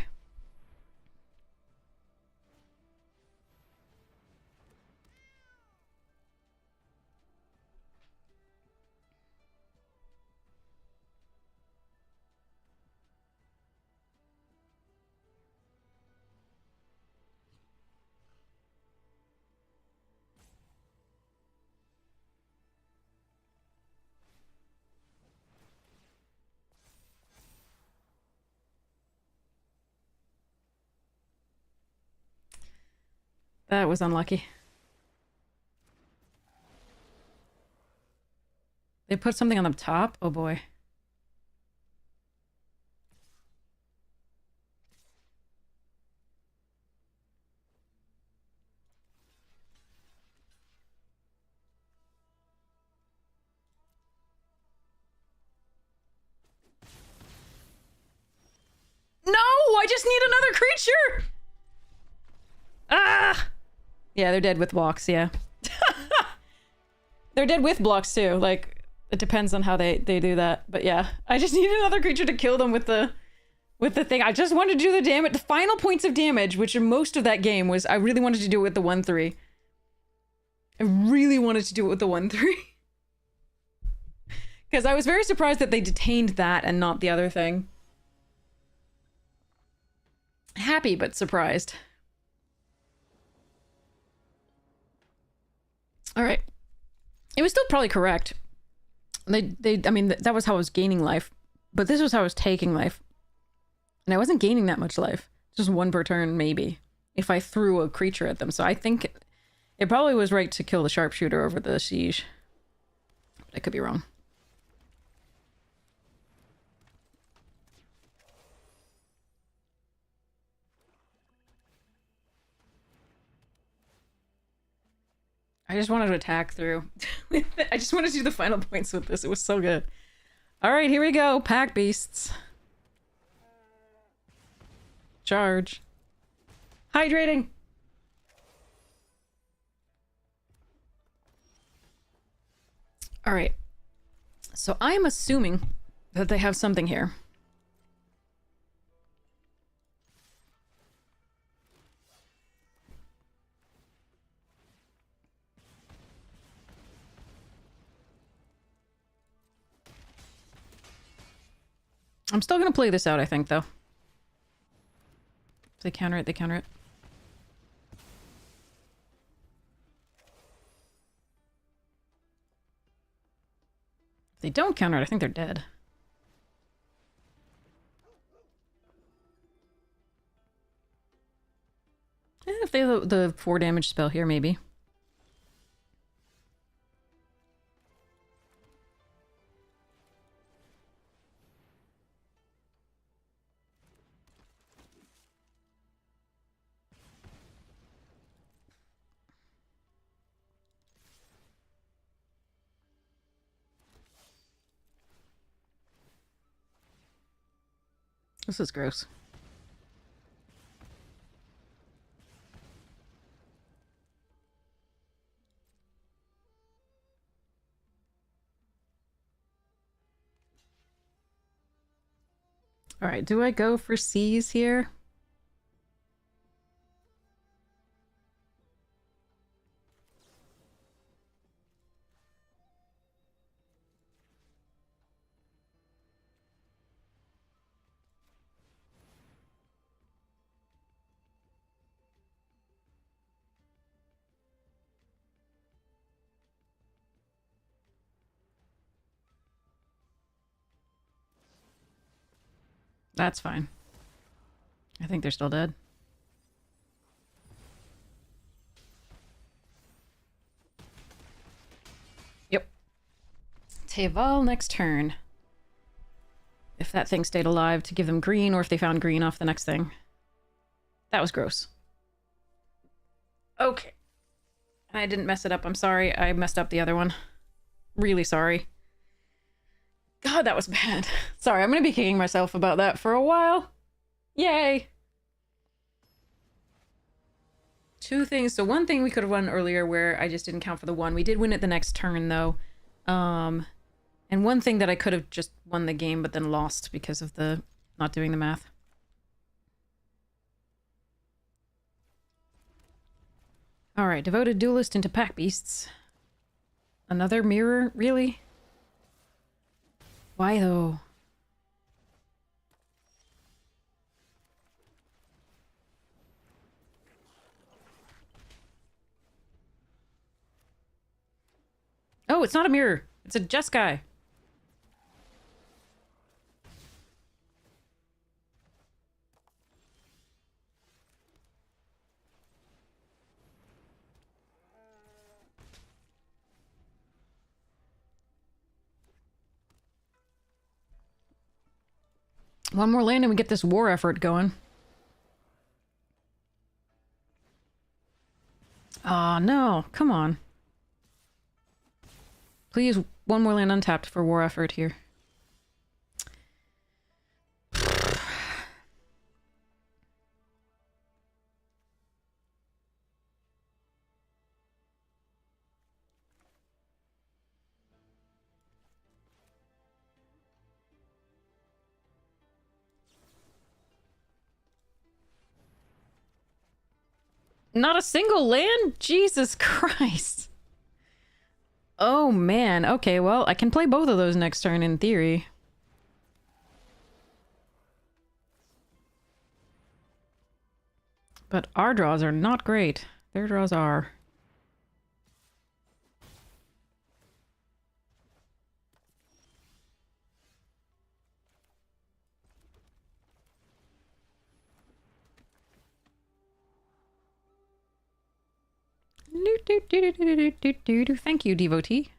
That was unlucky. They put something on the top? Oh boy. No! I just need another creature! Ah! Yeah, they're dead with blocks, yeah. They're dead with blocks too. Like, it depends on how they do that. But yeah, I just need another creature to kill them with the thing. I just wanted to do the damage. The final points of damage, which are most of that game, was I really wanted to do it with the 1/3. I really wanted to do it with the 1/3. Because I was very surprised that they detained that and not the other thing. Happy, but surprised. Alright. It was still probably correct. I mean, that was how I was gaining life. But this was how I was taking life. And I wasn't gaining that much life. Just 1 per turn, maybe. If I threw a creature at them. So I think it probably was right to kill the sharpshooter over the siege. But I could be wrong. I just wanted to attack through. I just wanted to do the final points with this. It was so good. Alright, here we go. Pack beasts. Charge. Hydrating! Alright. So I'm assuming that they have something here. I'm still gonna play this out, I think, though. If they counter it, they counter it. If they don't counter it, I think they're dead. If they have the 4 damage spell here, maybe. This is gross. Alright, do I go for C's here? That's fine. I think they're still dead. Yep. Teval next turn. If that thing stayed alive to give them green, or if they found green off the next thing. That was gross. Okay. I didn't mess it up. I'm sorry. I messed up the other one. Really sorry. God, that was bad. Sorry, I'm gonna be kicking myself about that for a while. Yay! Two things. So one thing we could have won earlier where I just didn't count for the one. We did win it the next turn, though. And one thing that I could have just won the game but then lost because of the not doing the math. Alright, devoted duelist into pack beasts. Another mirror? Really? Why though? Oh, it's not a mirror. It's a Jeskai. One more land and we get this war effort going. Aw, no. Come on. Please, one more land untapped for war effort here. Not a single land? Jesus Christ. Oh, man. Okay, well, I can play both of those next turn in theory. But our draws are not great. Their draws are. Thank you, devotee.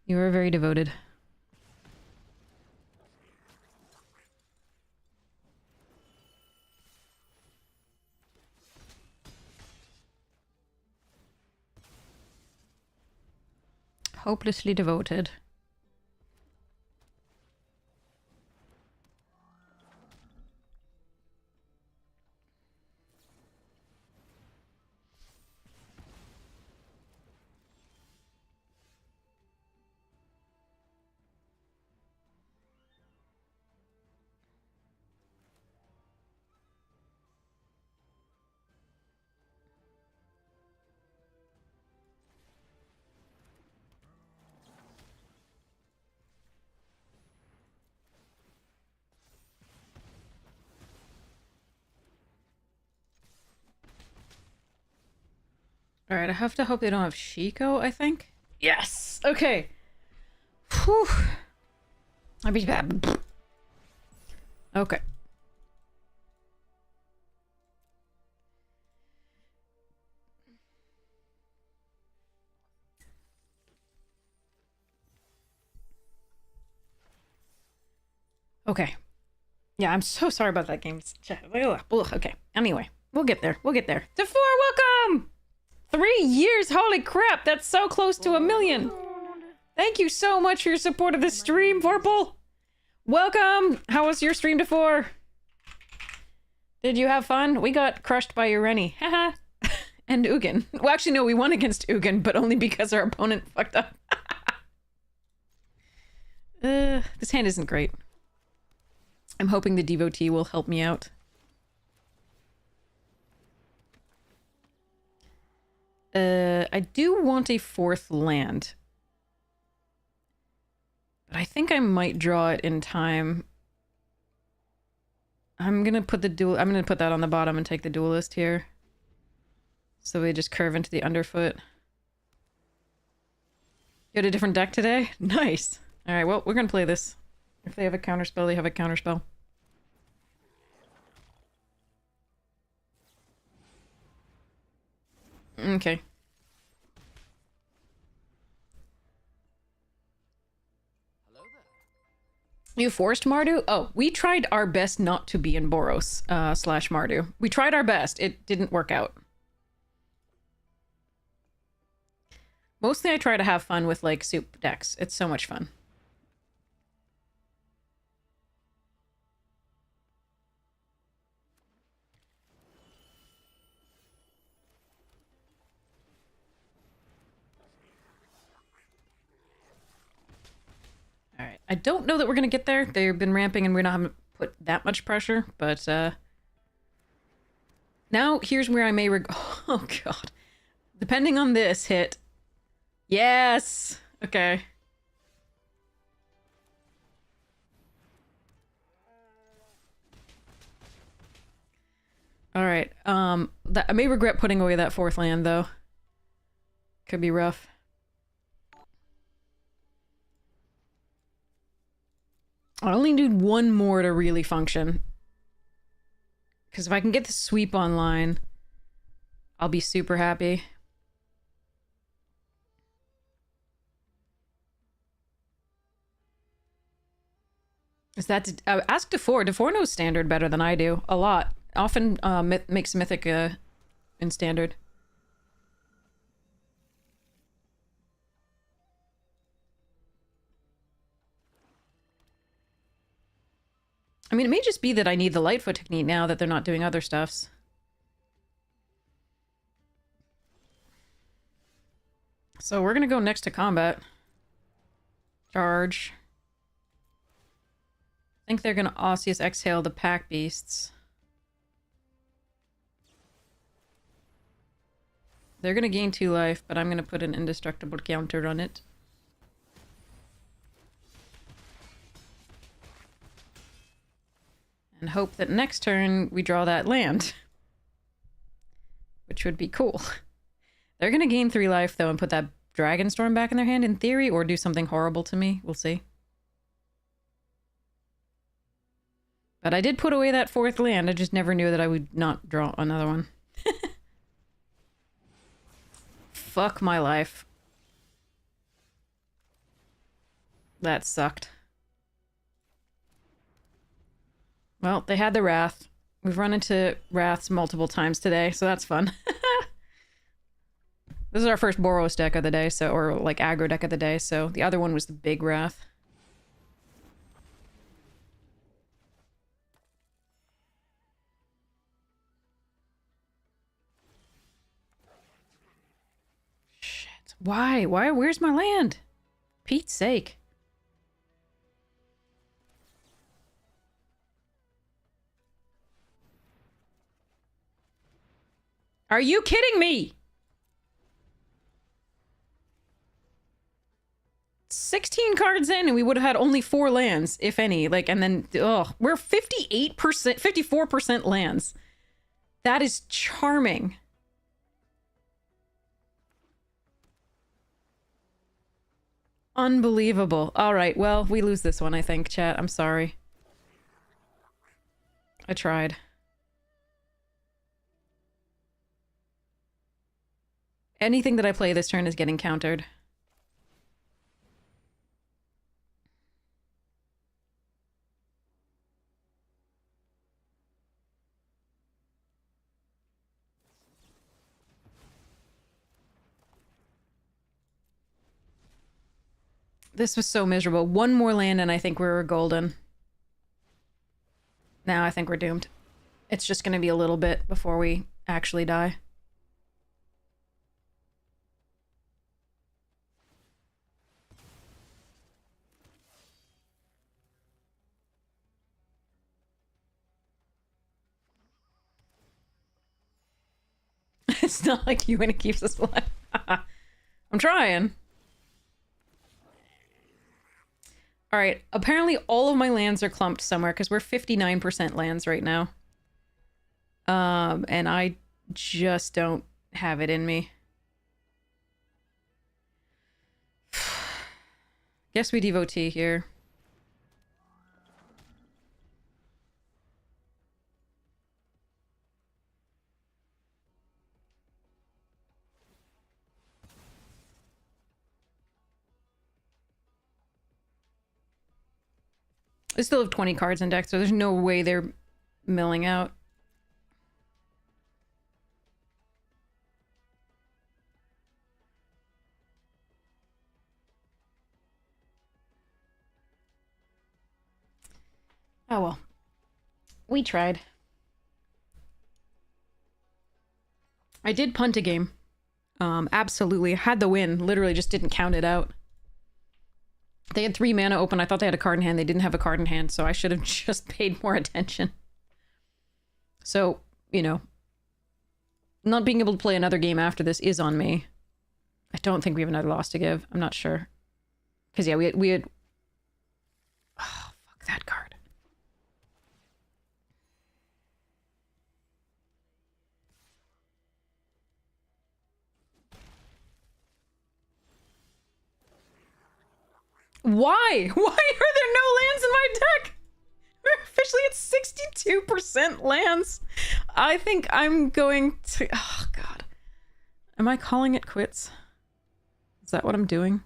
You are very devoted. Hopelessly devoted. Alright, I have to hope they don't have Shiko, I think. Yes! Okay. Whew. I'd be bad. Okay. Okay. Yeah, I'm so sorry about that game. Okay. Anyway, we'll get there. We'll get there. DeFore, welcome! 3 years? Holy crap, that's so close to 1 million. Thank you so much for your support of the stream, Vorpal. Welcome! How was your stream, DeFore? Did you have fun? We got crushed by Ureni. Haha. And Ugin. Well, actually, no, we won against Ugin, but only because our opponent fucked up. This hand isn't great. I'm hoping the devotee will help me out. I do want a 4th land. But I think I might draw it in time. I'm gonna put that on the bottom and take the duelist here. So we just curve into the underfoot. You had a different deck today? Nice. Alright, well, we're gonna play this. If they have a counterspell, they have a counterspell. Okay. Hello there. You forced Mardu? Oh, we tried our best not to be in Boros slash Mardu. We tried our best. It didn't work out. Mostly I try to have fun with, like, soup decks. It's so much fun. Alright. I don't know that we're gonna get there. They've been ramping and we're not having put that much pressure, but, now, here's where I may oh, God. Depending on this hit. Yes! Okay. Alright, I may regret putting away that 4th land, though. Could be rough. I only need one more to really function. Because if I can get the sweep online, I'll be super happy. Is that... ask DeFore. DeFore knows Standard better than I do. A lot. Often makes Mythic in Standard. I mean, it may just be that I need the Lightfoot technique now that they're not doing other stuffs. So we're gonna go next to combat. Charge. I think they're gonna Osseous Exhale the Pack Beasts. They're gonna gain 2 life, but I'm gonna put an indestructible counter on it. And hope that next turn we draw that land. Which would be cool. They're gonna gain 3 life, though, and put that Dragon Storm back in their hand, in theory, or do something horrible to me. We'll see. But I did put away that 4th land. I just never knew that I would not draw another one. Fuck my life. That sucked. Well, they had the Wrath. We've run into Wraths multiple times today, so that's fun. This is our first Boros deck of the day, so, or like aggro deck of the day, so the other one was the big Wrath. Shit. Why? Why? Where's my land? Pete's sake. Are you kidding me? 16 cards in and we would have had only 4 lands, if any. Like, and then, ugh, we're 58%, 54% lands. That is charming. Unbelievable. All right, well, we lose this one, I think, chat. I'm sorry. I tried. Anything that I play this turn is getting countered. This was so miserable. One more land and I think we were golden. Now I think we're doomed. It's just going to be a little bit before we actually die. It's not like you and it keeps us alive. I'm trying. Alright, apparently all of my lands are clumped somewhere because we're 59% lands right now. And I just don't have it in me. Guess we devotee here. They still have 20 cards in deck, so there's no way they're milling out. Oh well. We tried. I did punt a game. Absolutely. Had the win. Literally just didn't count it out. They had 3 mana open. I thought they had a card in hand. They didn't have a card in hand, so I should have just paid more attention. So, you know, not being able to play another game after this is on me. I don't think we have another loss to give. I'm not sure. Because, yeah, we had... Oh, fuck that card. Why? Why are there no lands in my deck? We're officially at 62% lands. I think I'm going to... Oh, God. Am I calling it quits? Is that what I'm doing?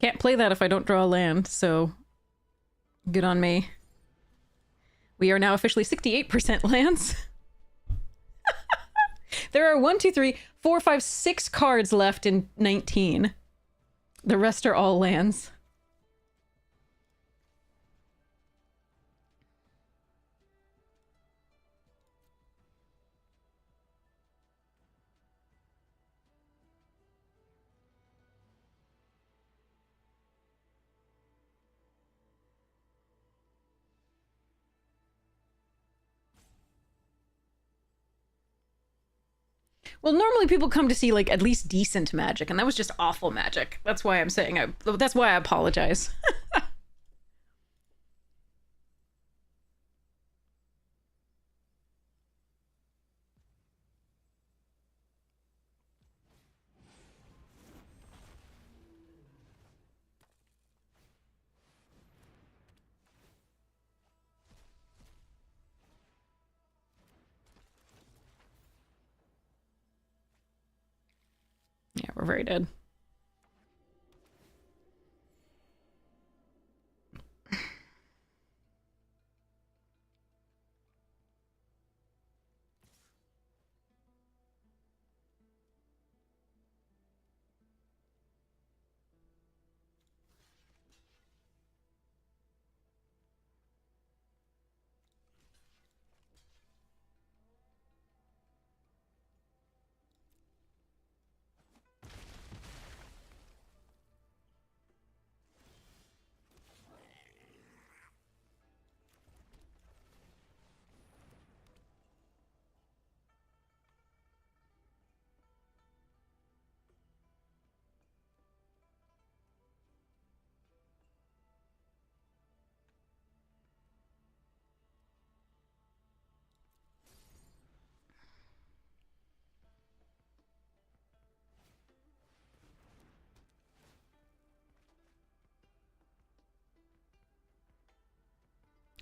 Can't play that if I don't draw a land, so good on me. We are now officially 68% lands. There are 1, 2, 3, 4, 5, 6 cards left in 19. The rest are all lands. Well, normally people come to see, like, at least decent Magic, and that was just awful Magic. That's why I'm saying that's why I apologize. Yeah, we're very dead.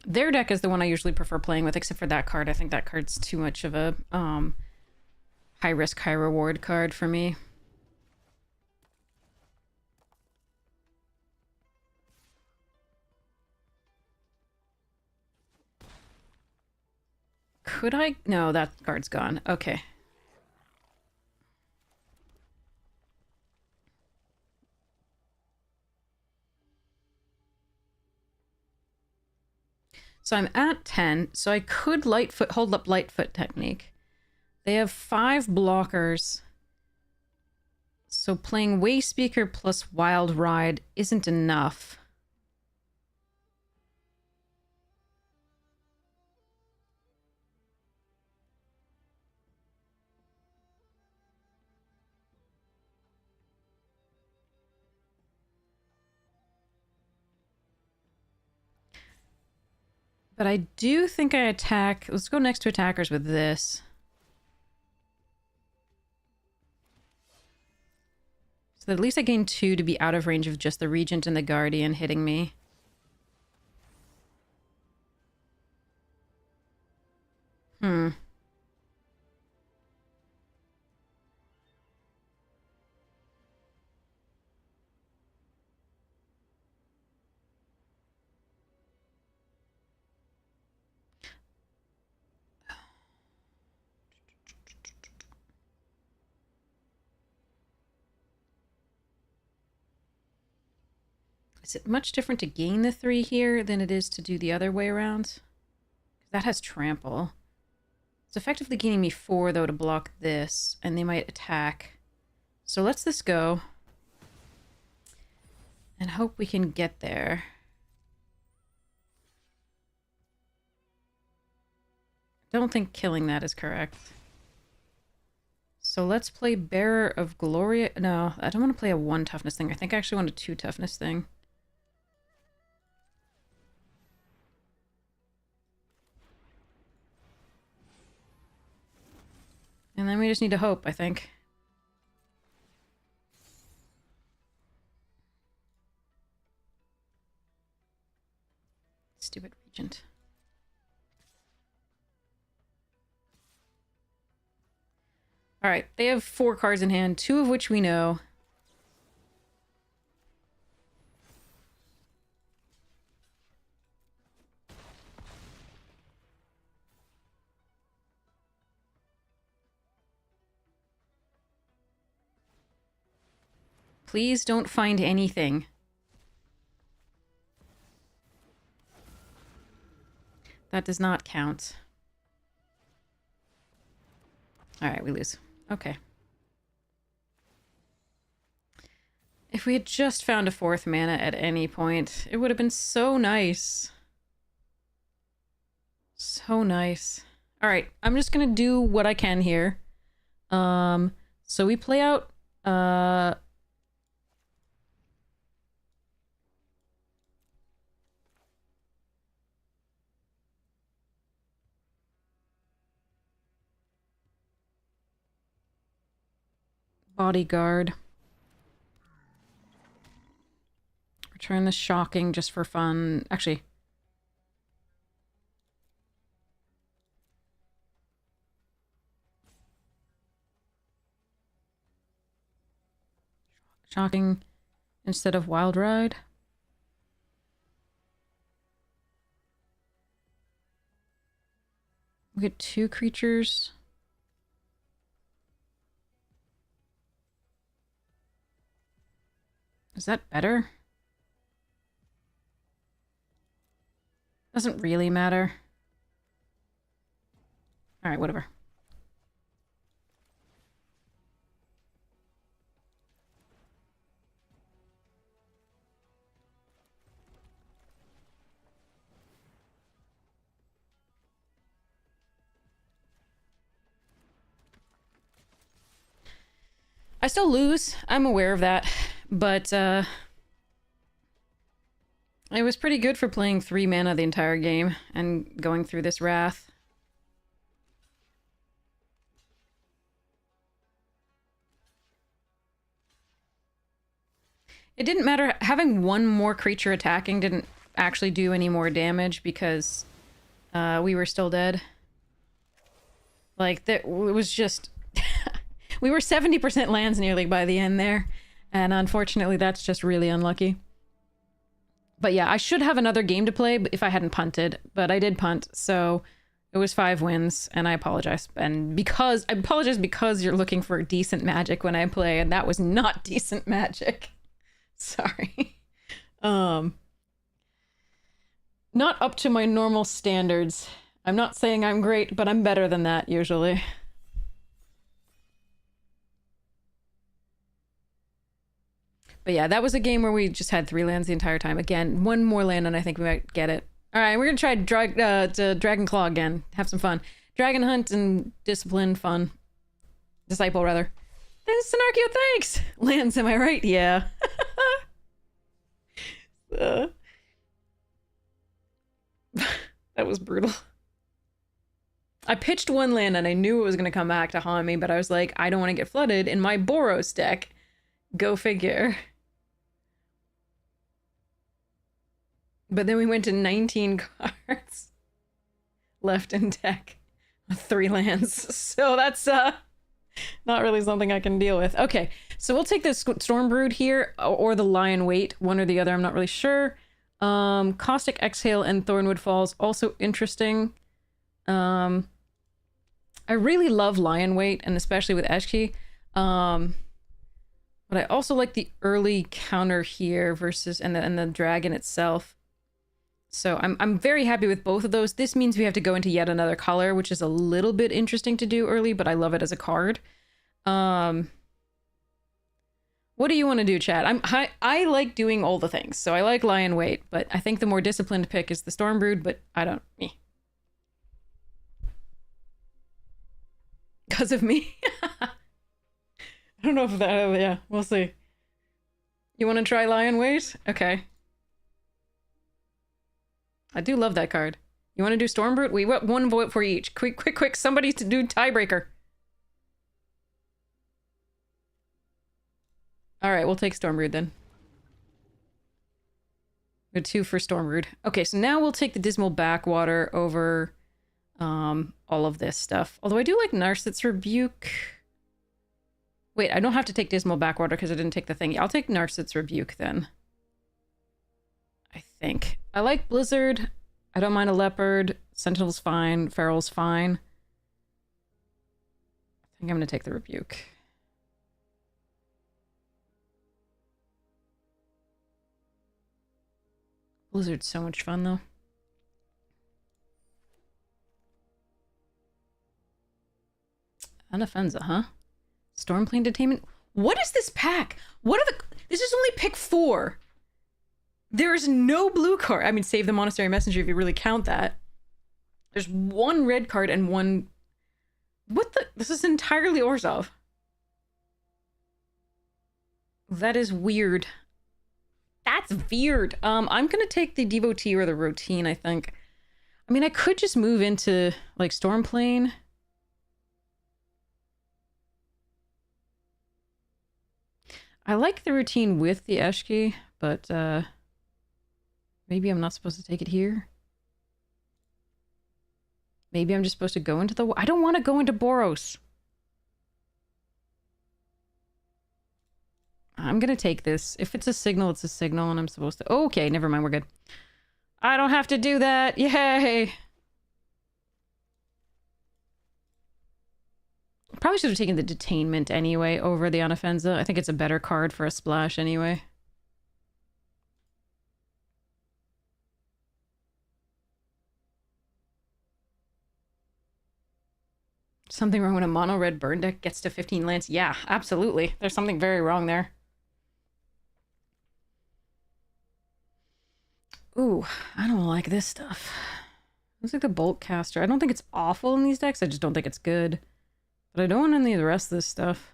Their deck is the one I usually prefer playing with, except for that card. I think that card's too much of a high risk, high reward card for me. Could I? No, that card's gone. Okay. So I'm at 10, so I could hold up Lightfoot technique. They have 5 blockers. So playing Wayspeaker plus Wild Ride isn't enough. But I do think I attack... Let's go next to attackers with this. So at least I gained 2 to be out of range of just the Regent and the Guardian hitting me. Hmm. Is it much different to gain the 3 here than it is to do the other way around? That has trample. It's effectively gaining me 4, though, to block this, and they might attack. So let's this go. And hope we can get there. Don't think killing that is correct. So let's play Bearer of Gloria. No, I don't want to play a 1 toughness thing. I think I actually want a 2 toughness thing. And then we just need to hope, I think. Stupid Regent. Alright, they have 4 cards in hand, 2 of which we know. Please don't find anything. That does not count. Alright, we lose. Okay. If we had just found a 4th mana at any point, it would have been so nice. So nice. Alright, I'm just gonna do what I can here. So we play out, Bodyguard. Return the Shocking just for fun. Actually. Shocking instead of Wild Ride. We get 2 creatures. Is that better? Doesn't really matter. Alright, whatever. I still lose. I'm aware of that. But, it was pretty good for playing 3 mana the entire game and going through this Wrath. It didn't matter. Having 1 more creature attacking didn't actually do any more damage because we were still dead. Like, it was just... we were 70% lands nearly by the end there. And unfortunately, that's just really unlucky. But yeah, I should have another game to play if I hadn't punted. But I did punt, so it was 5 wins, and I apologize. And I apologize because you're looking for decent magic when I play, and that was not decent magic. Sorry. Not up to my normal standards. I'm not saying I'm great, but I'm better than that, usually. But yeah, that was a game where we just had 3 lands the entire time. Again, 1 more land and I think we might get it. Alright, we're gonna try Dragon Claw again. Have some fun. Dragon Hunt and Discipline, fun. Disciple, rather. Thanks, Snarkio, thanks! Lands, am I right? Yeah. That was brutal. I pitched 1 land and I knew it was gonna come back to haunt me, but I was like, I don't want to get flooded in my Boros deck. Go figure. But then we went to 19 cards left in deck. 3 lands. So that's not really something I can deal with. Okay, so we'll take the Stormbrood here, or the Lion Weight, one or the other, I'm not really sure. Caustic Exhale and Thornwood Falls, also interesting. I really love Lion Weight, and especially with Eshki. But I also like the early counter here versus and the dragon itself. So I'm very happy with both of those. This means we have to go into yet another color, which is a little bit interesting to do early, but I love it as a card. What do you want to do, Chad? I like doing all the things. So I like Lion Weight, but I think the more disciplined pick is the Stormbrood, but I don't... Because of me? I don't know if that... yeah, we'll see. You want to try Lion Weight? Okay. I do love that card. You want to do Stormbrood? We want 1 vote for each. Quick. Somebody to do tiebreaker. Alright, we'll take Stormbrood then. Go 2 for Stormbrood. Okay, so now we'll take the Dismal Backwater over all of this stuff. Although I do like Narset's Rebuke. Wait, I don't have to take Dismal Backwater because I didn't take the thing. I'll take Narset's Rebuke then. I think. I like Blizzard. I don't mind a Leopard. Sentinel's fine. Feral's fine. I think I'm going to take the Rebuke. Blizzard's so much fun, though. Anafenza, huh? Stormplane Detainment? What is this pack? What are the... This is only pick 4. There is no blue card. I mean, save the Monastery Messenger if you really count that. There's 1 red card and 1... What the... This is entirely Orzhov. That is weird. That's weird. I'm gonna take the Devotee or the Routine, I think. I mean, I could just move into, like, Stormplane. I like the Routine with the Eshki, but, maybe I'm not supposed to take it here. Maybe I'm just supposed to go into the... I don't want to go into Boros. I'm gonna take this. If it's a signal, it's a signal, and I'm supposed to... Okay, never mind, we're good. I don't have to do that! Yay! Probably should have taken the Detainment anyway over the Anafenza. I think it's a better card for a splash anyway. Something wrong when a mono red burn deck gets to 15 lands? Yeah, absolutely. There's something very wrong there. Ooh, I don't like this stuff. Looks like the Bolt Caster. I don't think it's awful in these decks. I just don't think it's good. But I don't want any of the rest of this stuff.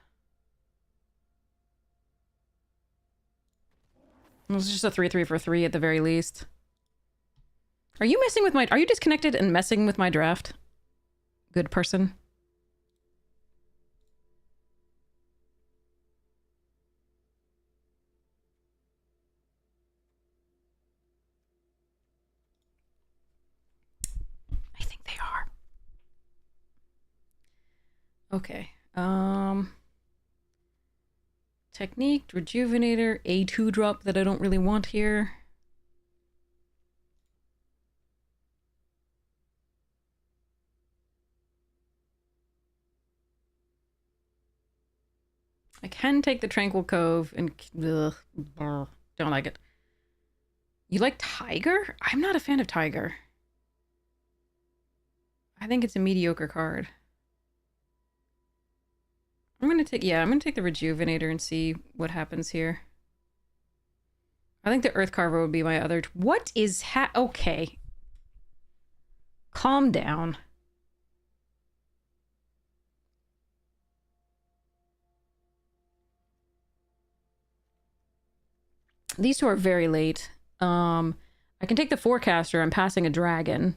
It's just a 3/3 for 3 at the very least. Are you messing with my... Are you disconnected and messing with my draft? Good person. I think they are. Okay. Technique, Rejuvenator, a 2-drop that I don't really want here. I can take the Tranquil Cove and... Ugh, don't like it. You like Tiger? I'm not a fan of Tiger. I think it's a mediocre card. I'm gonna take... Yeah, I'm gonna take the Rejuvenator and see what happens here. I think the Earth Carver would be my other... What is okay. Calm down. These two are very late. I can take the Forecaster. I'm passing a dragon.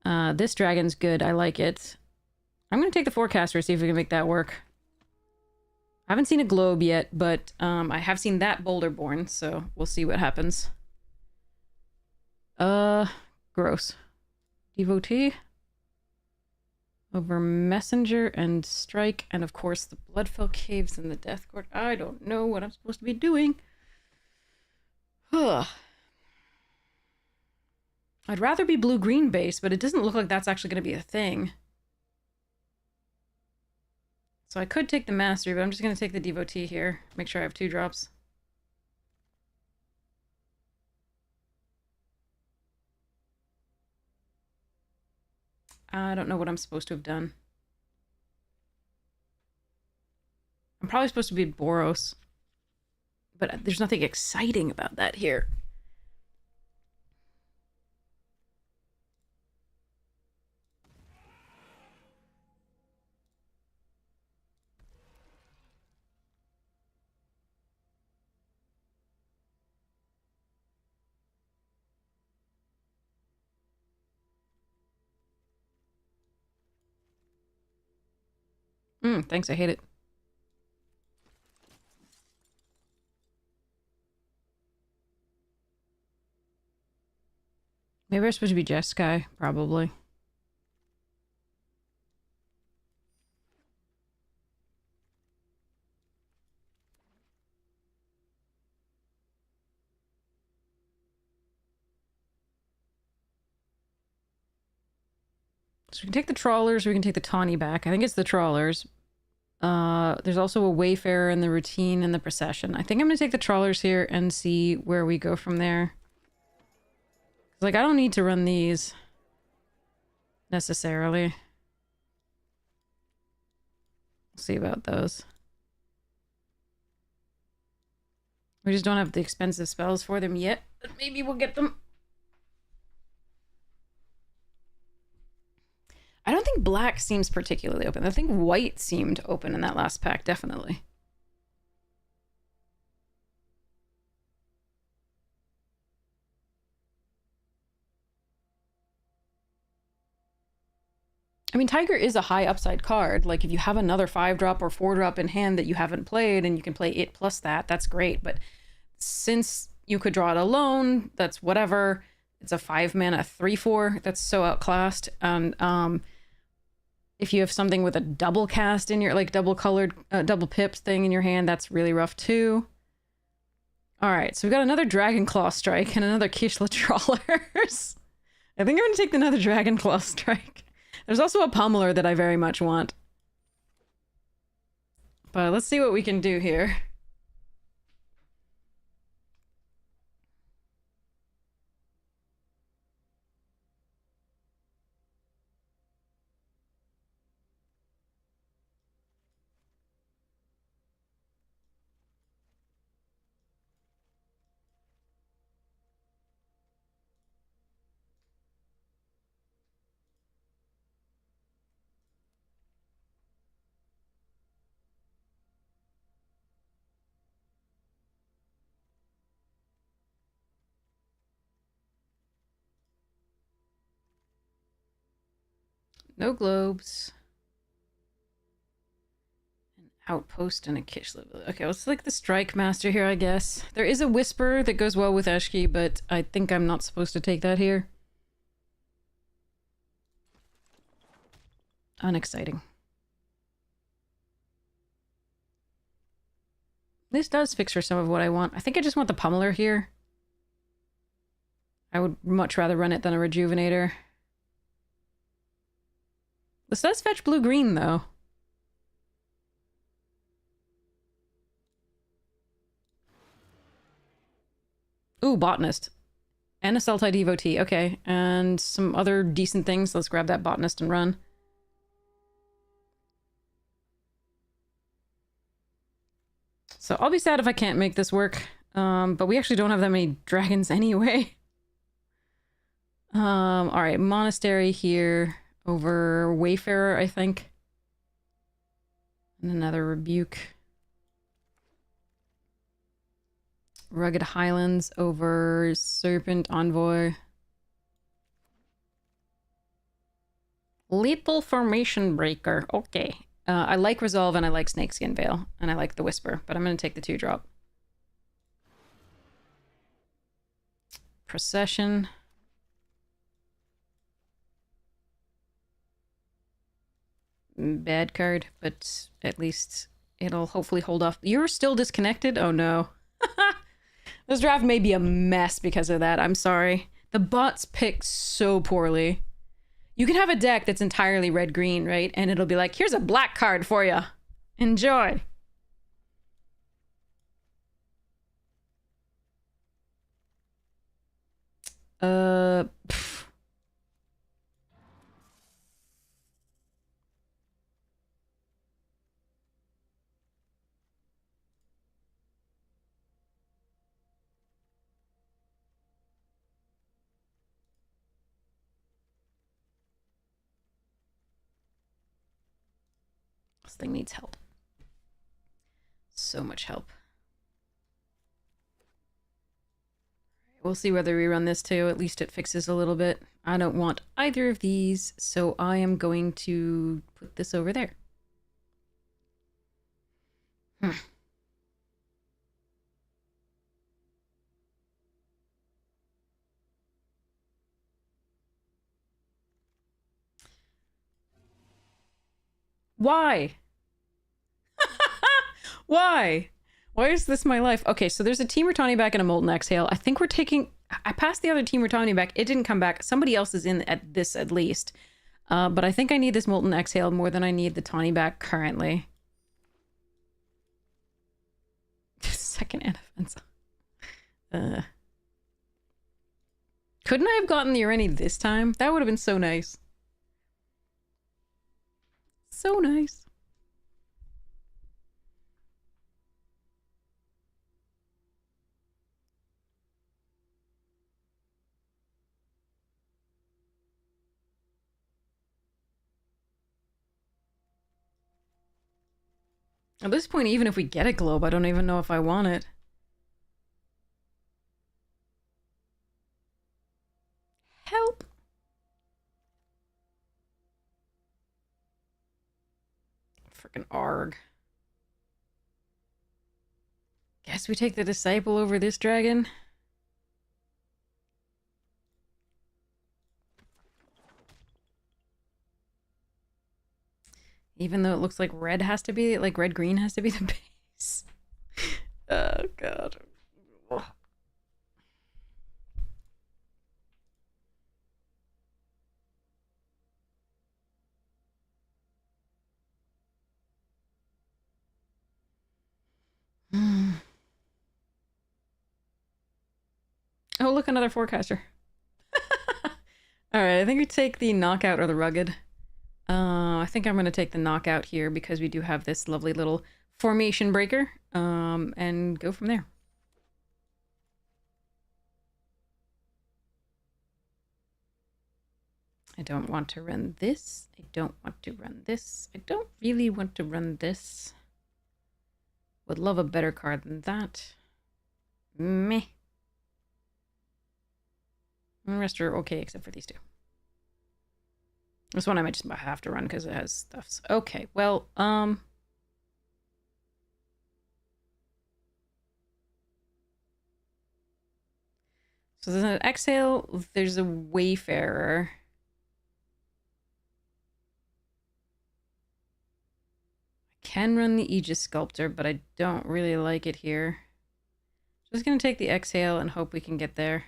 This dragon's good. I like it. I'm going to take the Forecaster, see if we can make that work. I haven't seen a globe yet, but I have seen that Boulderborn, so we'll see what happens. Gross. Devotee. Over Messenger and Strike, and of course the Bloodfell Caves and the Death Court. I don't know what I'm supposed to be doing. Ugh. I'd rather be blue-green base, but it doesn't look like that's actually going to be a thing. So I could take the Mastery, but I'm just going to take the Devotee here. Make sure I have 2 drops. I don't know what I'm supposed to have done. I'm probably supposed to be Boros. But there's nothing exciting about that here. Thanks, I hate it. Maybe we're supposed to be Jeskai, probably. So we can take the Trawlers, or we can take the Tawny back. I think it's the Trawlers. There's also a Wayfarer in the Routine and the Procession. I think I'm going to take the Trawlers here and see where we go from there. Like, I don't need to run these necessarily. We'll see about those. We just don't have the expensive spells for them yet, but maybe we'll get them. I don't think black seems particularly open. I think white seemed open in that last pack, definitely. I mean, Tiger is a high upside card. Like, if you have another 5-drop or 4-drop in hand that you haven't played and you can play it plus that, that's great. But since you could draw it alone, that's whatever. It's a 5-mana 3/4. That's so outclassed. And if you have something with a double cast in your, like, double colored, double pipped thing in your hand, that's really rough too. All right, so we've got another Dragonclaw Strike and another Kishla Trawlers. I think I'm going to take another Dragonclaw Strike. There's also a Pummeler that I very much want. But let's see what we can do here. No globes. An outpost and a Kishla. Okay, let's like the Strike Master here, I guess. There is a Whisper that goes well with Eshki, but I think I'm not supposed to take that here. Unexciting. This does fix for some of what I want. I think I just want the Pummeler here. I would much rather run it than a Rejuvenator. This does fetch blue-green, though. Ooh, Botanist. And a Sultai Devotee. Okay, and some other decent things. Let's grab that Botanist and run. So I'll be sad if I can't make this work. But we actually don't have that many dragons anyway. Alright, Monastery here. Over Wayfarer, I think. And another Rebuke. Rugged Highlands over Serpent Envoy. Lethal Formation Breaker. Okay. I like Resolve and I like Snakeskin Veil, and I like the Whisper, but I'm going to take the 2-drop. Procession. Bad card, but at least it'll hopefully hold off. You're still disconnected? Oh no. This draft may be a mess because of that. I'm sorry. The bots pick so poorly. You can have a deck that's entirely red-green, right? And it'll be like, here's a black card for you. Enjoy. Pff. This thing needs help. So much help. We'll see whether we run this too. At least it fixes a little bit. I don't want either of these, so I am going to put this over there. Why? Why? Why is this my life? Okay, so there's a Team Rotani back and a Molten Exhale. I think we're taking... I passed the other Team Rotani back. It didn't come back. Somebody else is in at this at least. But I think I need this Molten Exhale more than I need the Tawny back currently. Second and offensive. Couldn't I have gotten the Ureni this time? That would have been so nice. So nice. At this point, even if we get a globe, I don't even know if I want it. Help! Freaking ARG. Guess we take the Disciple over this dragon. Even though it looks like red has to be, like red-green has to be the base. Oh, God. Oh, look, another forecaster. Alright, I think we take the knockout or the rugged. I think I'm going to take the knockout here because we do have this lovely little formation breaker, and go from there. I don't want to run this. I don't want to run this. I don't really want to run this. Would love a better card than that. Meh. The rest are okay except for these two. This one I might just have to run because it has stuffs. Okay, well, so there's an Exhale, there's a Wayfarer. I can run the Aegis Sculptor, but I don't really like it here. Just gonna take the Exhale and hope we can get there.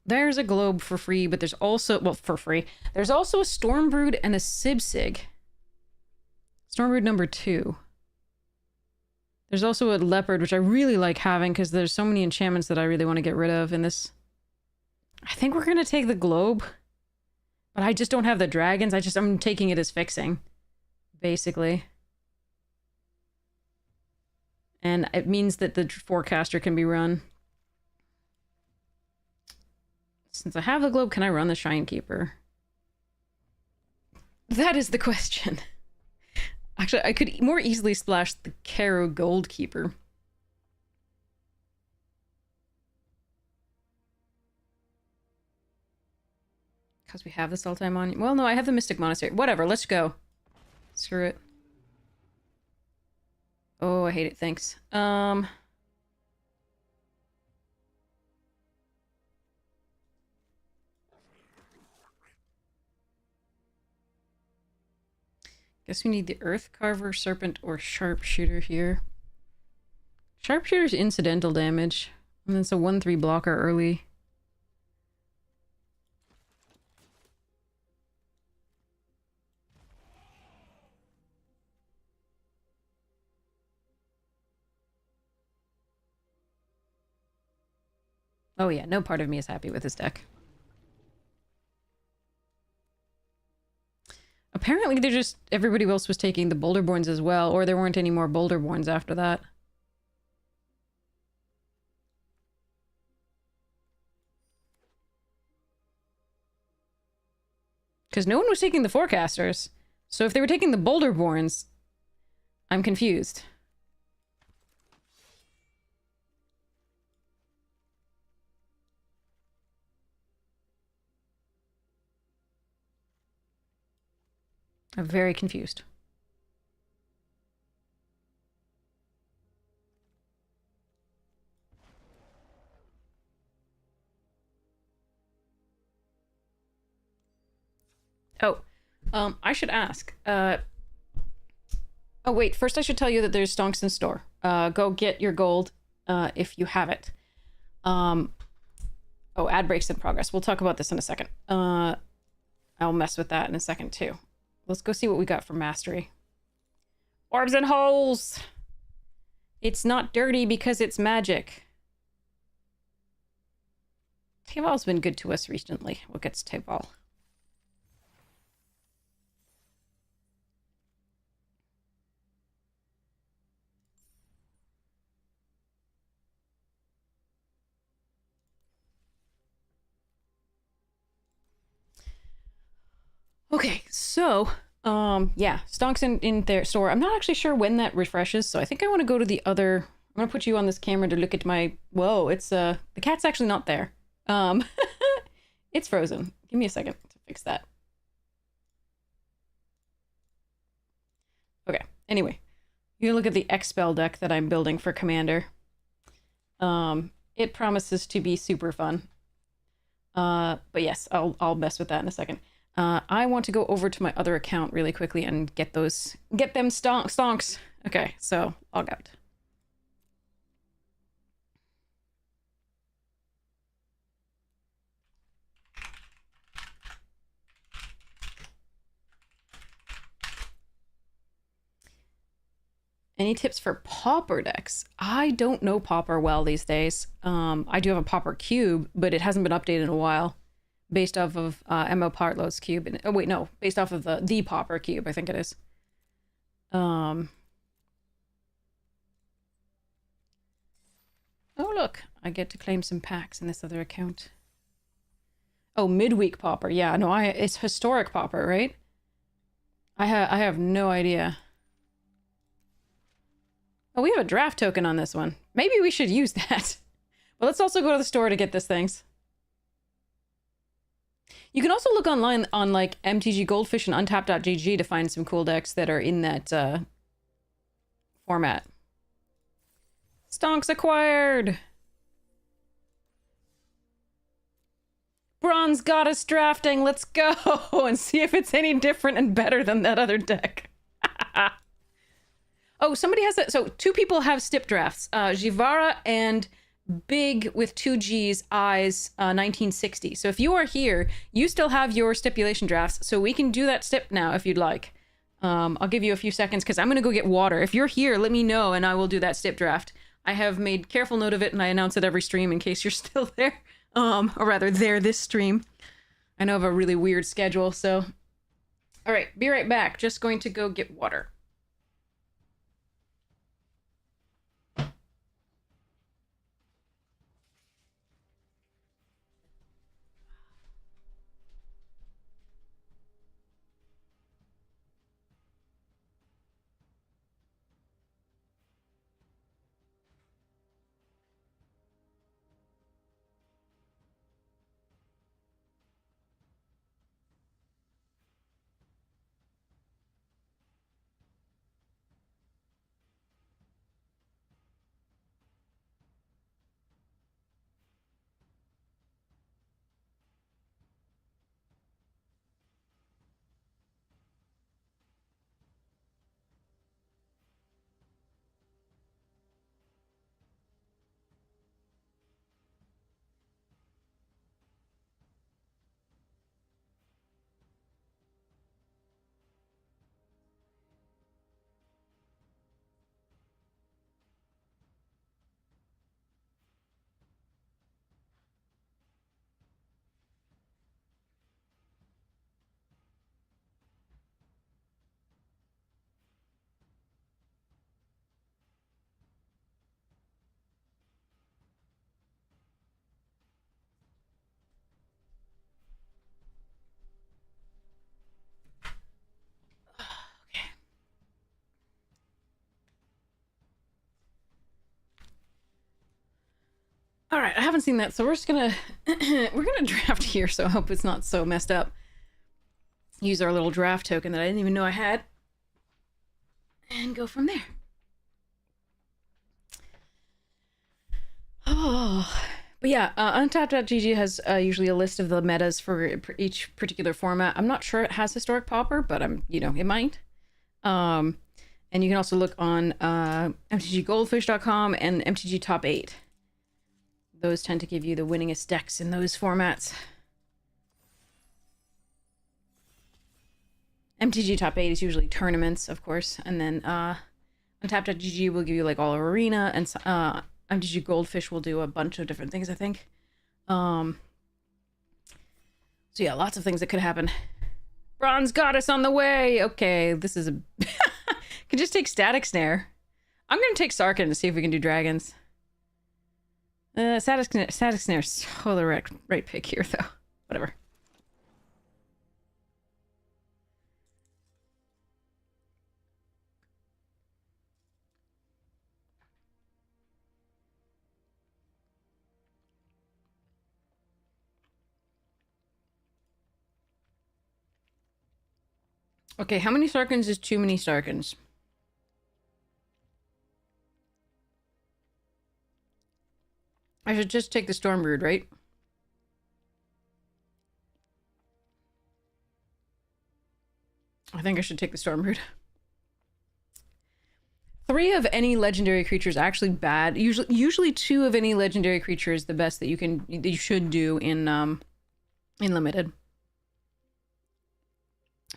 There's a globe for free, but there's also, well, for free. There's also a Stormbrood and a Sibsig. Stormbrood number 2. There's also a Leopard, which I really like having because there's so many enchantments that I really want to get rid of in this. I think we're going to take the globe, but I just don't have the dragons. I'm taking it as fixing, basically. And it means that the forecaster can be run. Since I have the globe, can I run the Shinekeeper? That is the question. Actually, I could more easily splash the Caro Goldkeeper. Because we have this all time on. Well, no, I have the Mystic Monastery. Whatever, let's go. Screw it. Oh, I hate it. Thanks. Guess we need the Earth Carver, Serpent, or Sharpshooter here. Sharpshooter's incidental damage. And it's a 1/3 blocker early. Oh yeah, no part of me is happy with this deck. Apparently they're just... everybody else was taking the Boulderborns as well, or there weren't any more Boulderborns after that. Because no one was taking the Forecasters. So if they were taking the Boulderborns, I'm confused. I'm very confused. Oh, I should ask. Oh wait, first I should tell you that there's stonks in store. Go get your gold, if you have it. Oh, ad breaks in progress. We'll talk about this in a second. I'll mess with that in a second too. Let's go see what we got for mastery. Orbs and holes! It's not dirty because it's magic. Teval's been good to us recently. What gets Teval? Okay, so, yeah, stonks in their store. I'm not actually sure when that refreshes, so I think I want to go to the other... I'm going to put you on this camera to look at my... Whoa, it's, the cat's actually not there. It's frozen. Give me a second to fix that. Okay, anyway. You look at the X-Spell deck that I'm building for Commander. It promises to be super fun. But yes, I'll mess with that in a second. I want to go over to my other account really quickly and get them stonks. Okay, so log out. Any tips for Pauper decks? I don't know Pauper well these days. I do have a Pauper cube, but it hasn't been updated in a while. Based off of Mo Partlow's cube. Oh, wait, no. Based off of the Pauper cube, I think it is. Oh, look. I get to claim some packs in this other account. Oh, midweek Pauper. Yeah, no, it's historic Pauper, right? I have no idea. Oh, we have a draft token on this one. Maybe we should use that. But let's also go to the store to get these things. You can also look online on like MTG Goldfish and Untap.gg to find some cool decks that are in that format. Stonks acquired! Bronze Goddess drafting, let's go! And see if it's any different and better than that other deck. Oh, somebody has so 2 people have stip drafts. Jivara and Big with 2 G's, eyes, 1960. So if you are here, you still have your stipulation drafts, so we can do that stip now if you'd like. I'll give you a few seconds because I'm going to go get water. If you're here, let me know and I will do that stip draft. I have made careful note of it and I announce it every stream in case you're still there. Or rather, this stream. I know I have a really weird schedule, so... Alright, be right back. Just going to go get water. All right, I haven't seen that, so we're just gonna we're gonna draft here. So I hope it's not so messed up. Use our little draft token that I didn't even know I had, and go from there. Oh, but yeah, Untapped.gg has usually a list of the metas for each particular format. I'm not sure it has Historic Pauper, but it might. And you can also look on mtggoldfish.com and MTG Top 8. Those tend to give you the winningest decks in those formats. MTG Top 8 is usually tournaments, of course, and then Untapped.gg will give you like all of Arena, and MTG Goldfish will do a bunch of different things, I think. So yeah, lots of things that could happen. Bronze Goddess on the way! Okay, this is a... Can just take Static Snare. I'm gonna take Sarkin to see if we can do dragons. Static Snare, so the right pick here, though. Whatever. Okay, how many Sarkins is too many Sarkins? I should just take the Stormbrood, right? I think I should take the Stormbrood. 3 of any legendary creature is actually bad. Usually 2 of any legendary creature is the best that you should do in limited.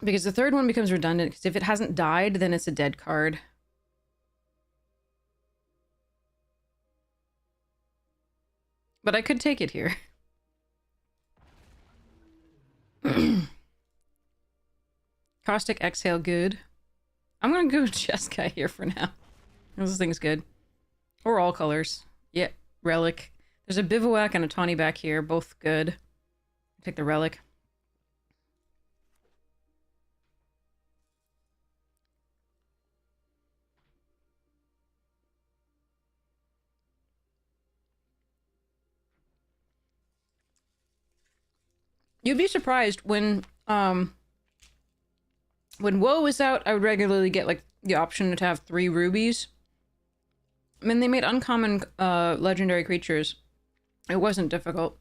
Because the 3rd one becomes redundant, because if it hasn't died, then it's a dead card. But I could take it here. Caustic Exhale, good. I'm gonna go Jeskai here for now. This thing's good. Or all colors. Yeah, Relic. There's a Bivouac and a Tawny back here, both good. Take the Relic. You'd be surprised when WoW was out, I would regularly get like the option to have 3 rubies. I mean, they made uncommon legendary creatures. It wasn't difficult.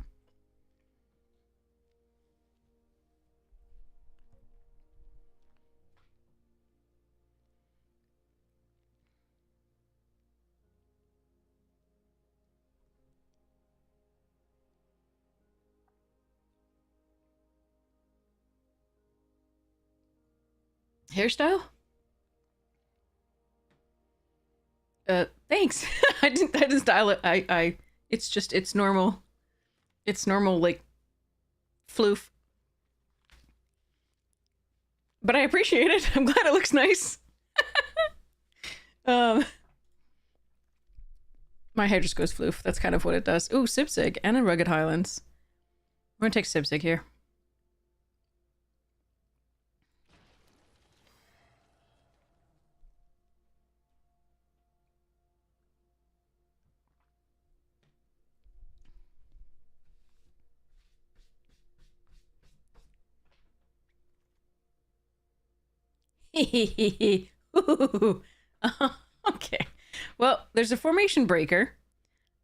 Hairstyle? Thanks. I didn't style it. It's normal. It's normal, like, floof. But I appreciate it. I'm glad it looks nice. My hair just goes floof. That's kind of what it does. Ooh, Sipsig and a Rugged Highlands. We're gonna take Sipsig here. Ooh. Okay. Well, there's a formation breaker.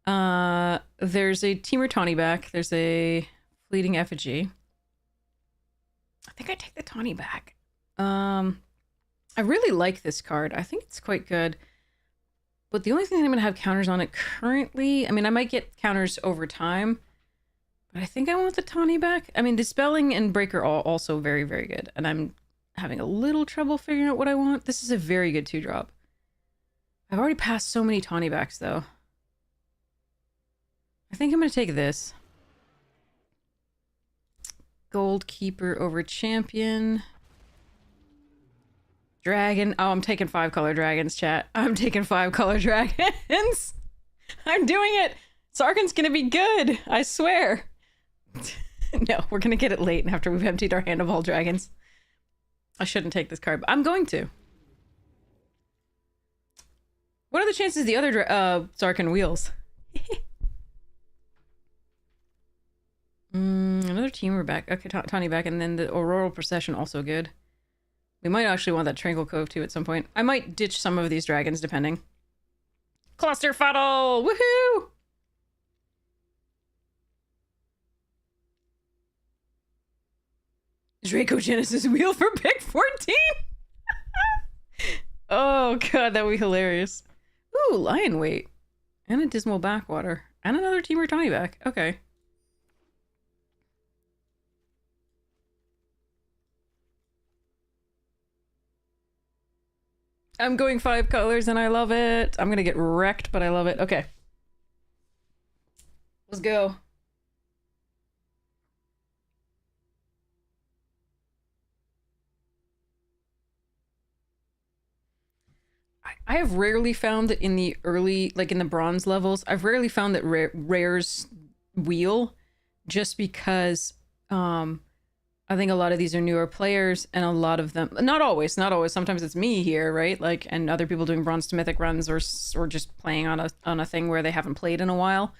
There's a Temur Tawny back. There's a Fleeting Effigy. I think I take the Tawny back. I really like this card. I think it's quite good. But the only thing I'm going to have counters on it currently... I mean, I might get counters over time. But I think I want the Tawny back. I mean, Dispelling and Breaker are also very, very good. And I'm having a little trouble figuring out what I want. This is a very good 2-drop. I've already passed so many Tawny backs, though. I think I'm going to take this. Gold Keeper over Champion. Dragon. Oh, I'm taking 5-color dragons, chat. I'm taking 5-color dragons. I'm doing it. Sarkin's going to be good. I swear. No, we're going to get it late after we've emptied our hand of all dragons. I shouldn't take this card, but I'm going to. What are the chances the other Sarkin wheels? Another teamer back. Okay, Tawny back, and then the Auroral Procession also good. We might actually want that Tranquil Cove too at some point. I might ditch some of these dragons depending. Cluster Fuddle! Woohoo! Draco Genesis wheel for pick 14? Oh god, that would be hilarious. Ooh, Lion Weight. And a Dismal Backwater. And another Teamer Tawny back. Okay. I'm going 5 colors and I love it. I'm gonna get wrecked, but I love it. Okay. Let's go. I have rarely found that in the early, like in the bronze levels, I've rarely found that rares wheel just because I think a lot of these are newer players and a lot of them, not always, sometimes it's me here, right? Like, and other people doing bronze to mythic runs or just playing on a thing where they haven't played in a while.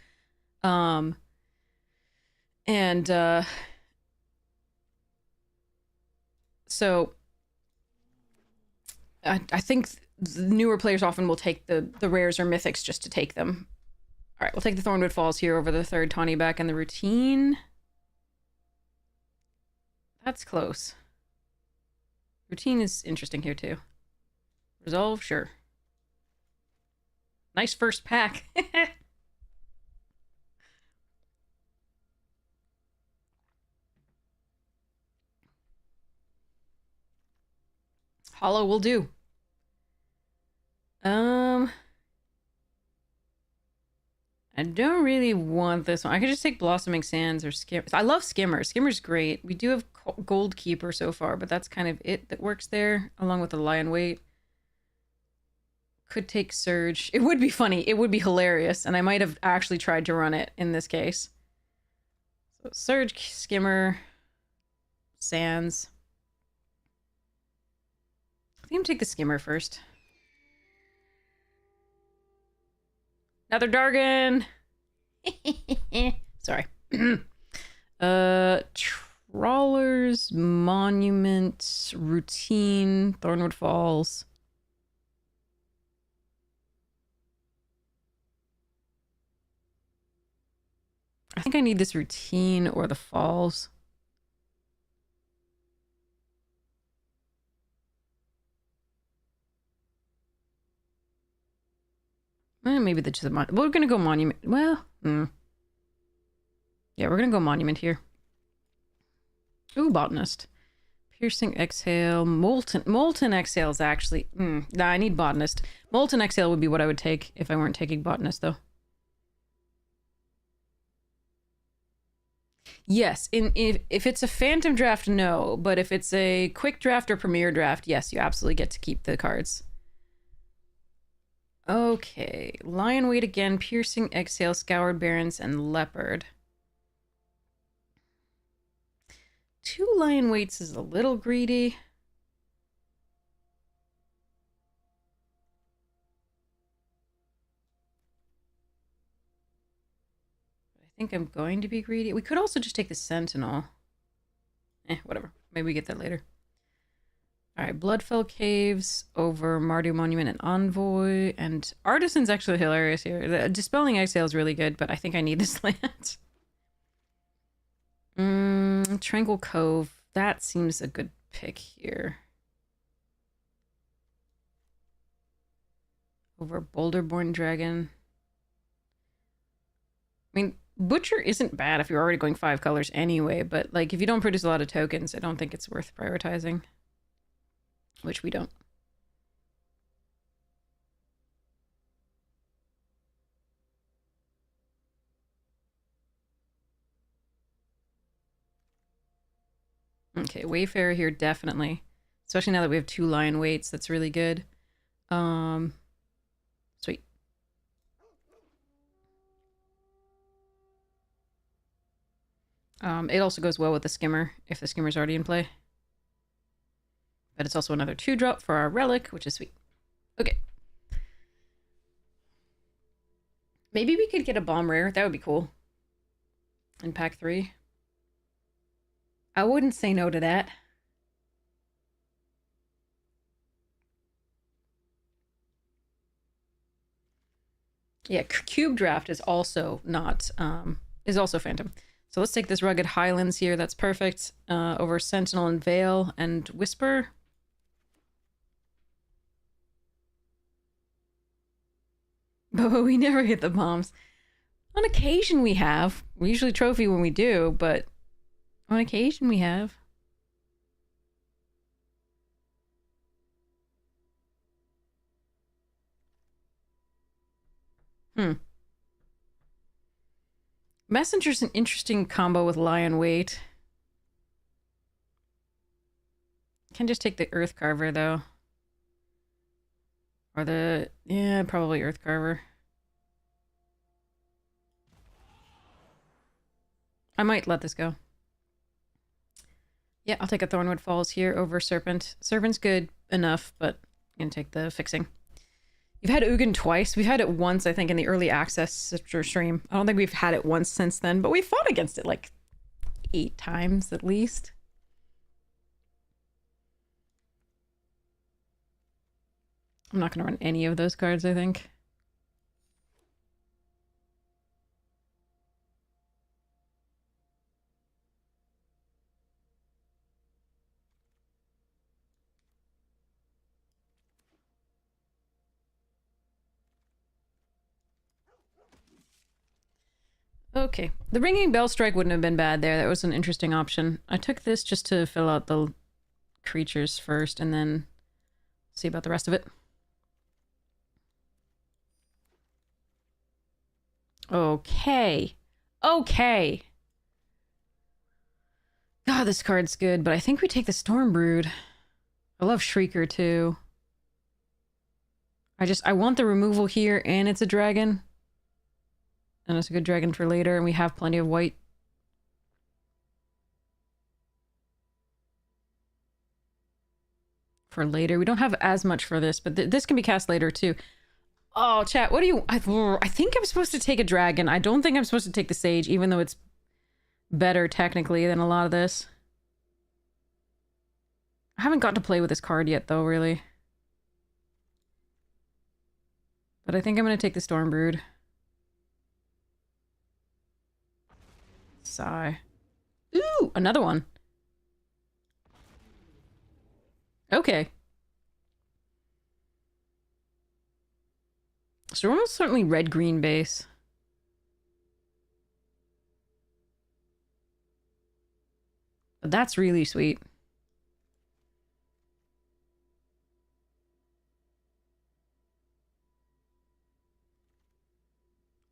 So I think the newer players often will take the rares or mythics just to take them. All right, we'll take the Thornwood Falls here over the third Tawny back and the routine. That's close. Routine is interesting here too. Resolve, sure. Nice first pack. Hollow will do. I don't really want this one. I could just take Blossoming Sands or Skimmer. I love Skimmer. Skimmer's great. We do have Gold Keeper so far, but that's kind of it that works there, along with the Lion Weight. Could take Surge. It would be funny. It would be hilarious, and I might have actually tried to run it in this case. So Surge, Skimmer, Sands. I think I'm gonna take the Skimmer first. Another Dargon. Sorry. Trawlers, Monument, Routine, Thornwood Falls. I think I need this Routine or the Falls. Maybe the just a we're gonna go Monument. Well, yeah, we're gonna go Monument here. Ooh, Botanist. Piercing Exhale. Molten Exhale is actually... Nah, I need Botanist. Molten Exhale would be what I would take if I weren't taking Botanist, though. Yes, if it's a Phantom Draft, no. But if it's a Quick Draft or Premier Draft, yes, you absolutely get to keep the cards. Okay. Lion Weight again. Piercing Exhale, Scoured Barrens, and Leopard. 2 Lion Weights is a little greedy. I think I'm going to be greedy. We could also just take the Sentinel. Whatever. Maybe we get that later. All right, Bloodfell Caves over Mardu Monument and Envoy. And Artisan's actually hilarious here. The Dispelling Exhale is really good, but I think I need this land. Tranquil Cove. That seems a good pick here. Over Boulderborn Dragon. I mean, Butcher isn't bad if you're already going 5 colors anyway, but like if you don't produce a lot of tokens, I don't think it's worth prioritizing. Which we don't. Okay, Wayfarer here, definitely. Especially now that we have 2 Lion Weights, that's really good. Sweet. It also goes well with the Skimmer, if the Skimmer's already in play. But it's also another 2-drop for our Relic, which is sweet. Okay. Maybe we could get a Bomb Rare. That would be cool. In pack 3. I wouldn't say no to that. Yeah, Cube Draft is also not, is also Phantom. So let's take this Rugged Highlands here. That's perfect. Over Sentinel and Veil and Whisper. But we never hit the bombs. On occasion we have. We usually trophy when we do, but on occasion we have. Messenger's an interesting combo with Lion Weight. Can just take the Earth Carver though. Or the... yeah, probably Earth Carver. I might let this go. Yeah, I'll take a Thornwood Falls here over Serpent. Serpent's good enough, but I'm gonna take the fixing. You've had Ugin twice. We've had it once, I think, in the early access stream. I don't think we've had it once since then, but we fought against it like 8 times at least. I'm not gonna run any of those cards, I think. Okay. The Ringing Bell Strike wouldn't have been bad there. That was an interesting option. I took this just to fill out the creatures first and then see about the rest of it. Okay. Okay. God, this card's good, but I think we take the Stormbrood. I love Shrieker too. I want the removal here, and it's a dragon. And it's a good dragon for later, and we have plenty of white. For later. We don't have as much for this, but this can be cast later too. Oh, chat, what do you... I think I'm supposed to take a dragon. I don't think I'm supposed to take the Sage, even though it's better technically than a lot of this. I haven't got to play with this card yet, though, really. But I think I'm going to take the Stormbrood. Sigh. Ooh, another one. Okay. So we're almost certainly red-green base. But that's really sweet.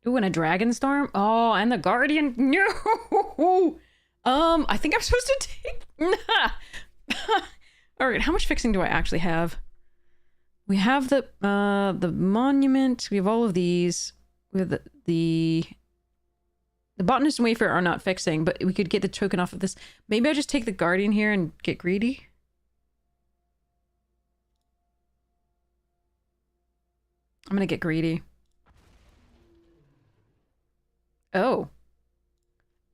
Ooh, and a Dragon Storm? Oh, and the Guardian? No! I think I'm supposed to take... Alright, how much fixing do I actually have? We have the Monument. We have all of these. We have the Botanist and Wayfarer are not fixing, but we could get the token off of this. Maybe I just take the Guardian here and get greedy? I'm gonna get greedy. Oh.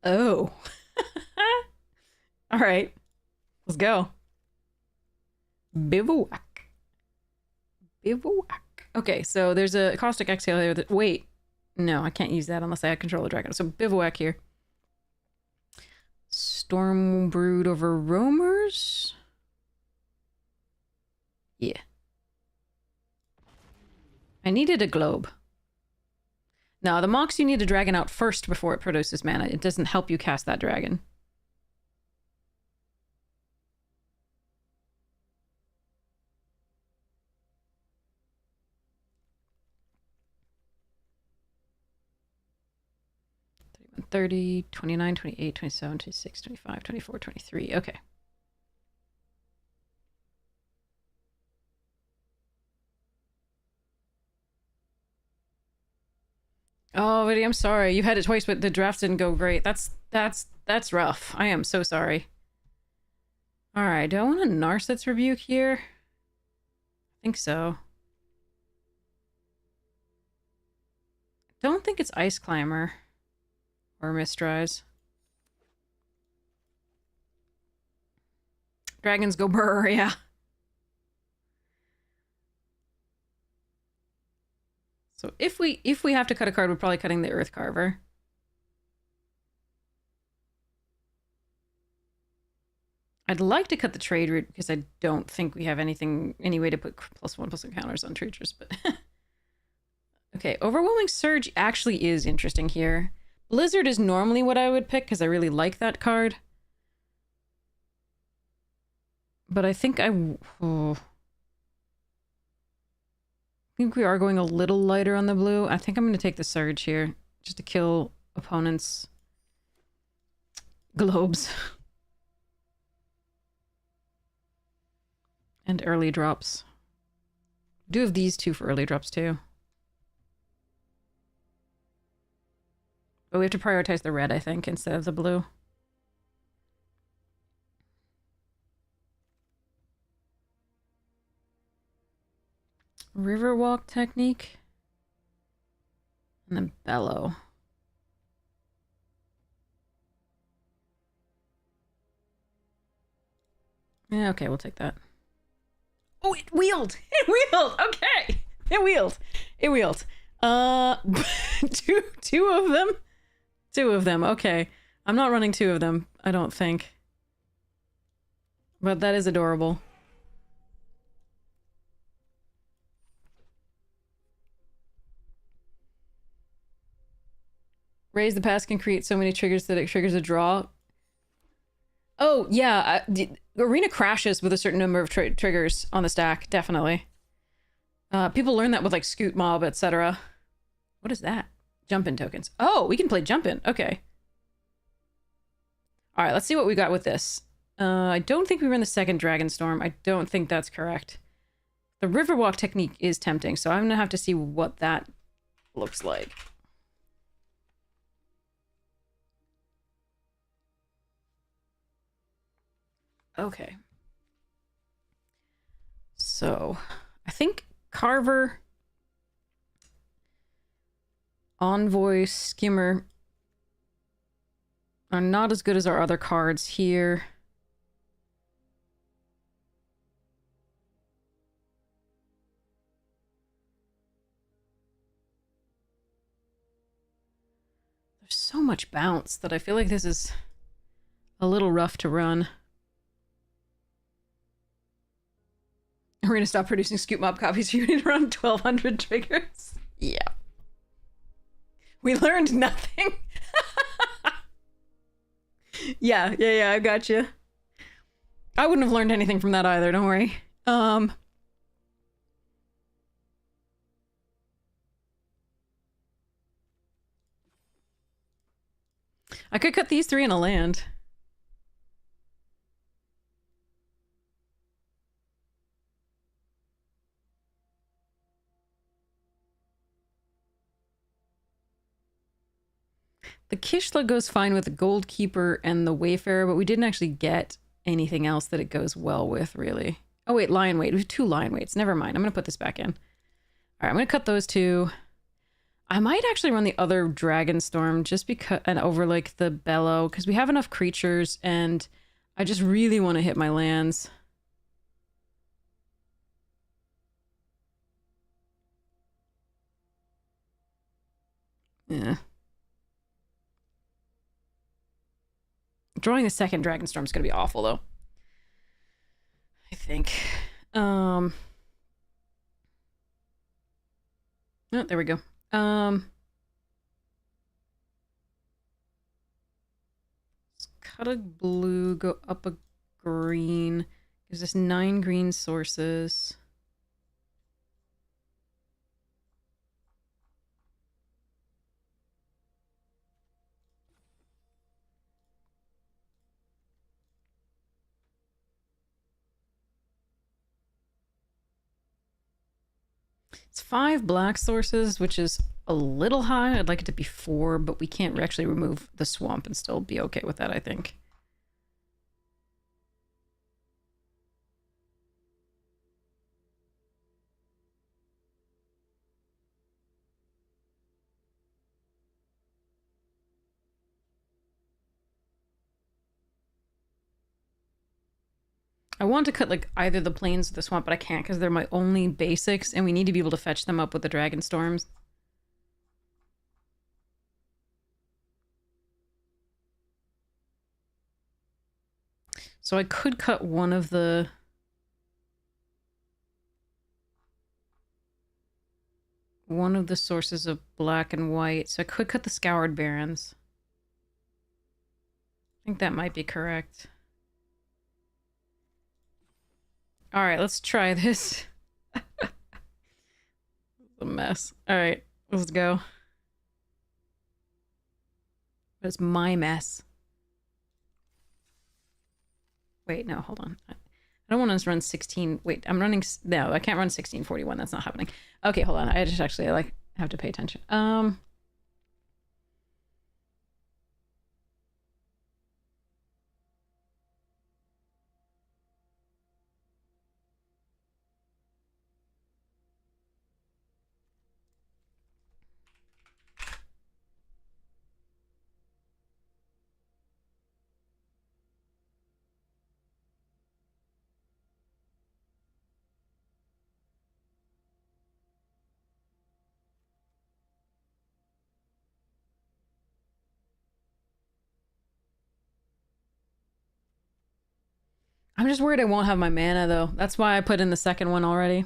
Oh. Alright. Let's go. Bivouac. Bivouac. Okay, so there's a Caustic Exhale here that... wait. No, I can't use that unless I control the dragon. So Bivouac here. Stormbrood over Roamers? Yeah. I needed a globe. Now, the Mox, you need a dragon out first before it produces mana. It doesn't help you cast that dragon. $30, $29, $28, $27, $26, $25, $24, $23. Okay. Oh, Viddy, I'm sorry. You had it twice, but the draft didn't go great. That's rough. I am so sorry. Alright, do I want a Narset's Rebuke here? I think so. Don't think it's Ice Climber. Or Mistrise. Dragons go brr, yeah. So if we have to cut a card, we're probably cutting the Earth Carver. I'd like to cut the trade route because I don't think we have any way to put +1/+1 counters on creatures, but okay, Overwhelming Surge actually is interesting here. Blizzard is normally what I would pick because I really like that card. But I think I think we are going a little lighter on the blue. I think I'm going to take the Surge here just to kill opponents' globes. And early drops. Do have these two for early drops too. But we have to prioritize the red, I think, instead of the blue. Riverwalk technique. And then bellow. Yeah, okay, we'll take that. Oh, it wheeled! It wheeled! Okay! It wheeled. It wheeled. Two of them? Two of them, okay. I'm not running two of them, I don't think. But that is adorable. Raise the pass can create so many triggers that it triggers a draw. Oh, yeah. Arena crashes with a certain number of triggers on the stack, definitely. People learn that with, like, Scoot Mob, etc. What is that? Jump-in tokens. Oh, we can play jump-in. Okay. All right, let's see what we got with this. I don't think we run the second Dragonstorm. I don't think that's correct. The Riverwalk technique is tempting, so I'm going to have to see what that looks like. Okay. So, I think Carver, Envoy, Skimmer are not as good as our other cards here. There's so much bounce that I feel like this is a little rough to run. We're gonna stop producing Scoot Mob copies. You're gonna run 1,200 triggers. Yeah. We learned nothing. Yeah, I got you. I wouldn't have learned anything from that either, don't worry. I could cut these three in a land. The Kishla goes fine with the Gold Keeper and the Wayfarer, but we didn't actually get anything else that it goes well with, really. Oh, wait, Lion Weight. We have 2 Lion Weights. Never mind. I'm going to put this back in. All right, I'm going to cut those 2. I might actually run the other Dragonstorm just because, and over, like, the Bellow, because we have enough creatures, and I just really want to hit my lands. Yeah. Drawing the second Dragonstorm is going to be awful, though. I think. Oh, there we go. Let's cut a blue, go up a green. Gives us 9 green sources. It's 5 black sources, which is a little high. I'd like it to be 4, but we can't actually remove the swamp and still be okay with that, I think. I want to cut like either the plains or the swamp, but I can't because they're my only basics, and we need to be able to fetch them up with the dragon storms. So I could cut one of the sources of black and white. So I could cut the Scoured Barrens. I think that might be correct. All right, let's try this. It's a mess. All right, let's go. It's my mess. Wait, no, hold on. I don't want to run 16. Wait, I'm running. No, I can't run 1641. That's not happening. Okay, hold on. I just actually like have to pay attention. I'm just worried I won't have my mana, though. That's why I put in the second one already.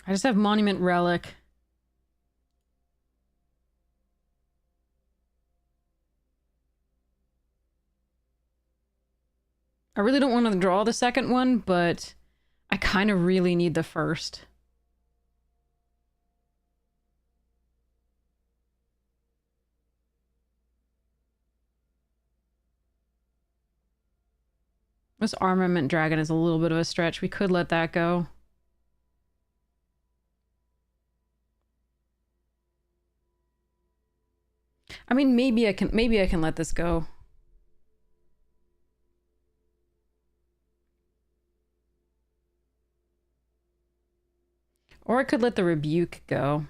I just have Monument Relic. I really don't want to draw the second one, but I kind of really need the first. This Armament Dragon is a little bit of a stretch. We could let that go. I mean, maybe I can let this go. Or I could let the Rebuke go.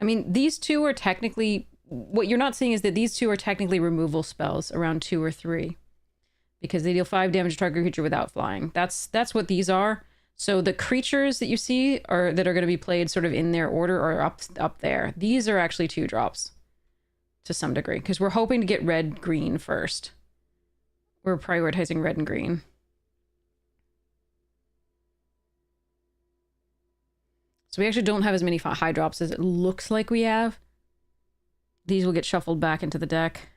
I mean, these two are technically... What you're not seeing is that these two are technically removal spells around 2 or 3. Because they deal 5 damage to target creature without flying. That's what these are. So the creatures that you see that are going to be played sort of in their order are up there. These are actually 2-drops. To some degree. Because we're hoping to get red-green first. We're prioritizing red and green. So we actually don't have as many high drops as it looks like we have. These will get shuffled back into the deck.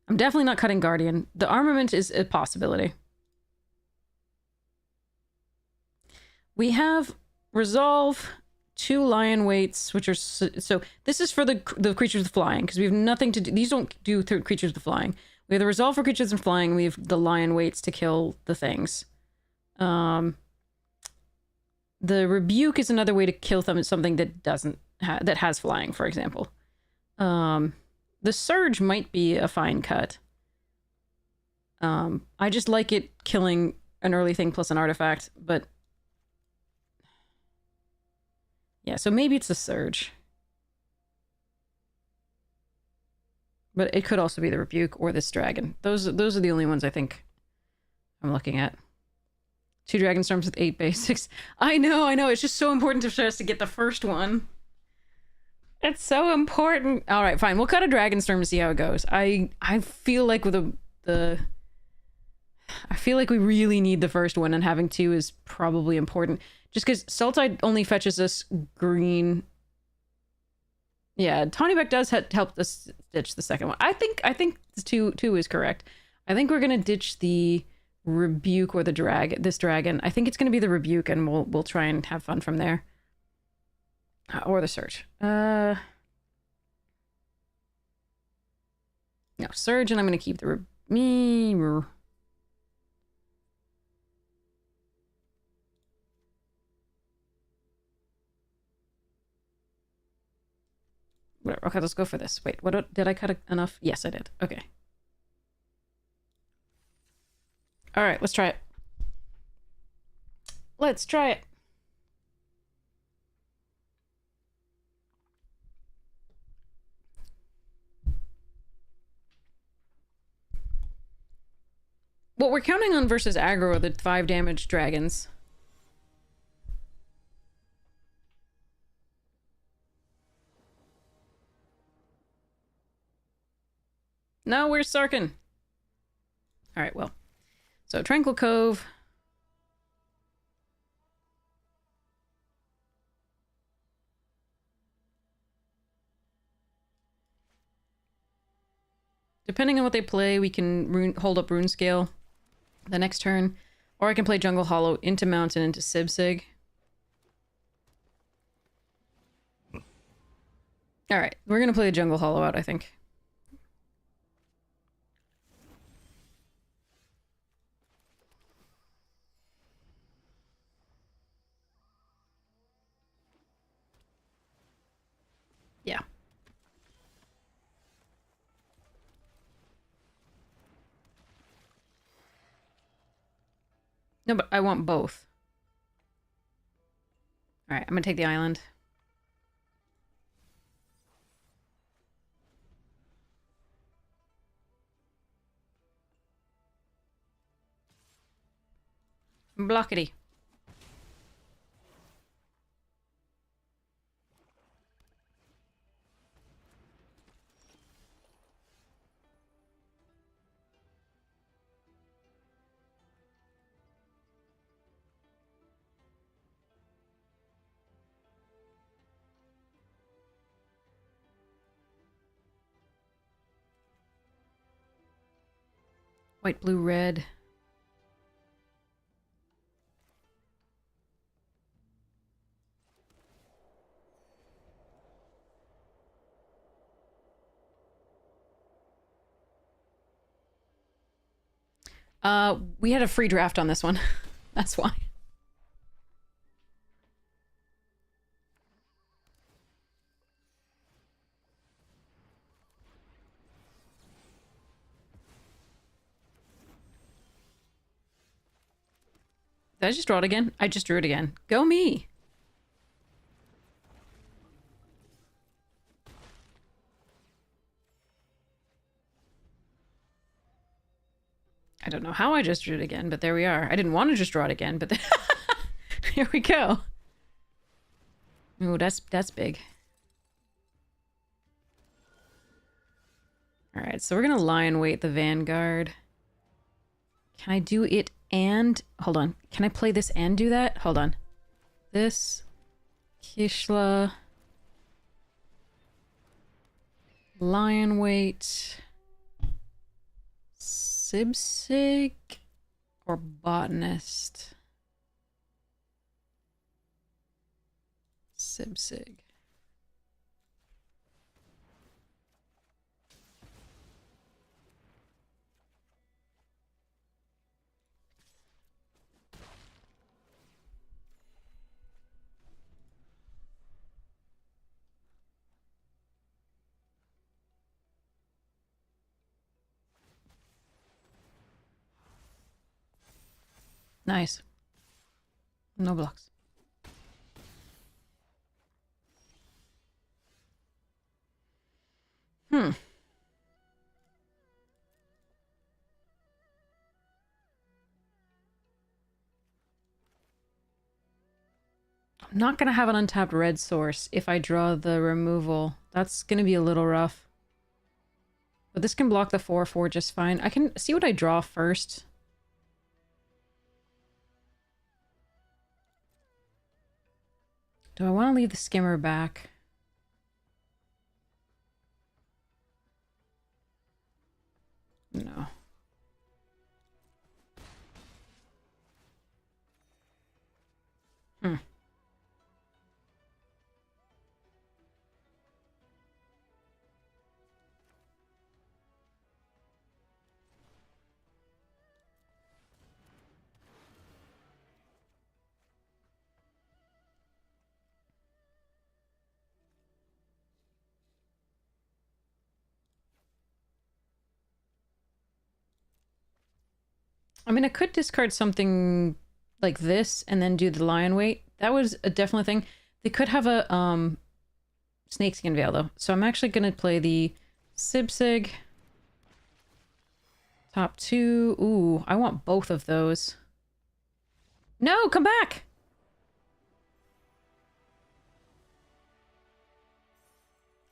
I'm definitely not cutting Guardian. The Armament is a possibility. We have Resolve, 2 Lion Weights, which are... So this is for the creatures with flying, because we have nothing to do... These don't do creatures with flying. We have the Resolve for creatures with flying, we have the Lion Weights to kill the things. The Rebuke is another way to kill something that doesn't that has flying, for example. The Surge might be a fine cut. I just like it killing an early thing plus an artifact, but... Yeah, so maybe it's a Surge. But it could also be the Rebuke or this Dragon. Those are the only ones I think I'm looking at. 2 Dragon Storms with 8 basics. I know. It's just so important for us to get the first one. It's so important. All right, fine. We'll cut a Dragon Storm to see how it goes. I feel like with I feel like we really need the first one, and having 2 is probably important. Just because Sultide only fetches us green. Yeah, Tawny Beck does help us ditch the second one. I think the 2 is correct. I think we're gonna ditch the Rebuke or this dragon. I think it's gonna be the Rebuke, and we'll try and have fun from there. Or the Surge. No, Surge, and I'm gonna keep the Whatever. Okay, let's go for this. Wait, what did I cut enough? Yes, I did. Okay. All right, let's try it. Let's try it. What we're counting on versus aggro are the 5 damage dragons. No, where's Sarkin? Alright, well. So, Tranquil Cove. Depending on what they play, we can hold up Rune Scale the next turn. Or I can play Jungle Hollow into Mountain into Sibsig. Alright, we're gonna play the Jungle Hollow out, I think. Yeah. No, but I want both. Alright, I'm gonna take the island. Blockity. White, blue, red. We had a free draft on this one. That's why. Did I just draw it again? I just drew it again. Go me! I don't know how I just drew it again, but there we are. I didn't want to just draw it again, but here we go. Ooh, that's big. Alright, so we're gonna Lion Weight the Vanguard. Can I do it and... Hold on. Can I play this and do that? Hold on. This... Kishla... Lion Weight... Sibsig... Or Botanist? Sibsig. Nice. No blocks. Hmm. I'm not gonna have an untapped red source if I draw the removal. That's gonna be a little rough. But this can block the 4/4 just fine. I can see what I draw first. Do I want to leave the skimmer back? No. Hmm. I mean, I could discard something like this and then do the lion weight. That was a definite thing. They could have a snakeskin veil though. So I'm actually gonna play the Sibsig. Top 2. Ooh, I want both of those. No, come back!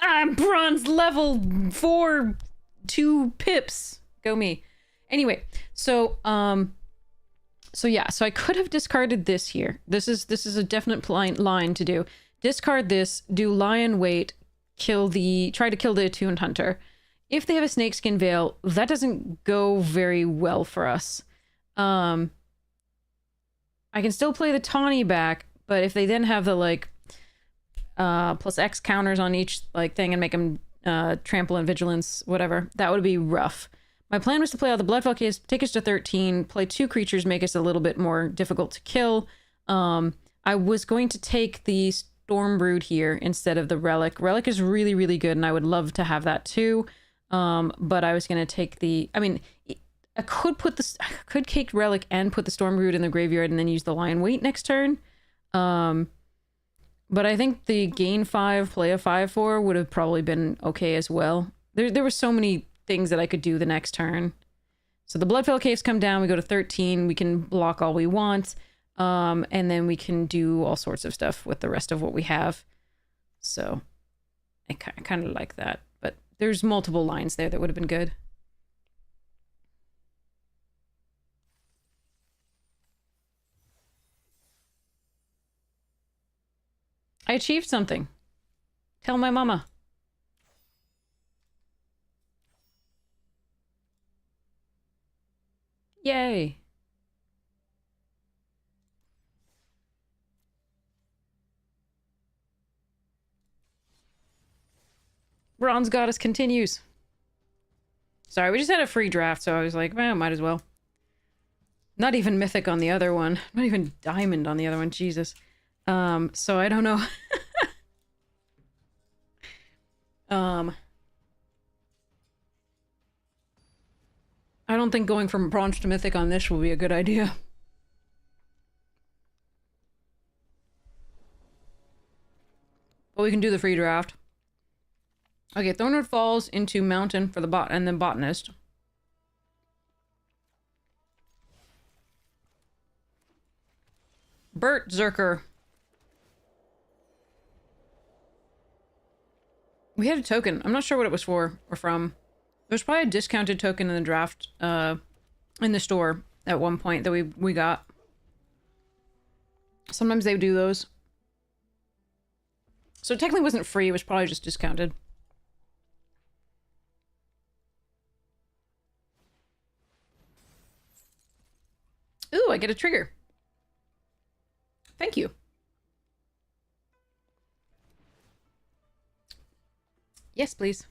I'm bronze level 4, 2 pips. Go me. Anyway, so yeah, so I could have discarded this here. This is a definite line to do. Discard this, do lion weight, try to kill the attuned hunter. If they have a snakeskin veil, that doesn't go very well for us. I can still play the tawny back, but if they then have the like plus X counters on each like thing and make them trample and vigilance, whatever, that would be rough. My plan was to play out the Bloodfell Case, take us to 13, play 2 creatures, make us a little bit more difficult to kill. I was going to take the Stormbrood here instead of the Relic. Relic is really, really good, and I would love to have that too. But I was going to take the... I mean, I could cake Relic and put the Stormbrood in the graveyard and then use the Lion Weight next turn. But I think the gain 5, play a 5/4 would have probably been okay as well. There were so many things that I could do the next turn. So the Bloodfell Caves come down, we go to 13, we can block all we want, and then we can do all sorts of stuff with the rest of what we have. So I kind of like that, but there's multiple lines there that would have been good. I achieved something. Tell my mama. Yay. Bronze Goddess continues. Sorry, we just had a free draft, so I was like, well, might as well. Not even Mythic on the other one. Not even Diamond on the other one. Jesus. So I don't know. I don't think going from Bronze to Mythic on this will be a good idea. But we can do the free draft. Okay, Thornwood falls into Mountain for the bot and then Botanist. Bert Zerker. We had a token. I'm not sure what it was for or from. There was probably a discounted token in the draft, in the store at one point that we got. Sometimes they do those. So it technically wasn't free, it was probably just discounted. Ooh, I get a trigger. Thank you. Yes, please.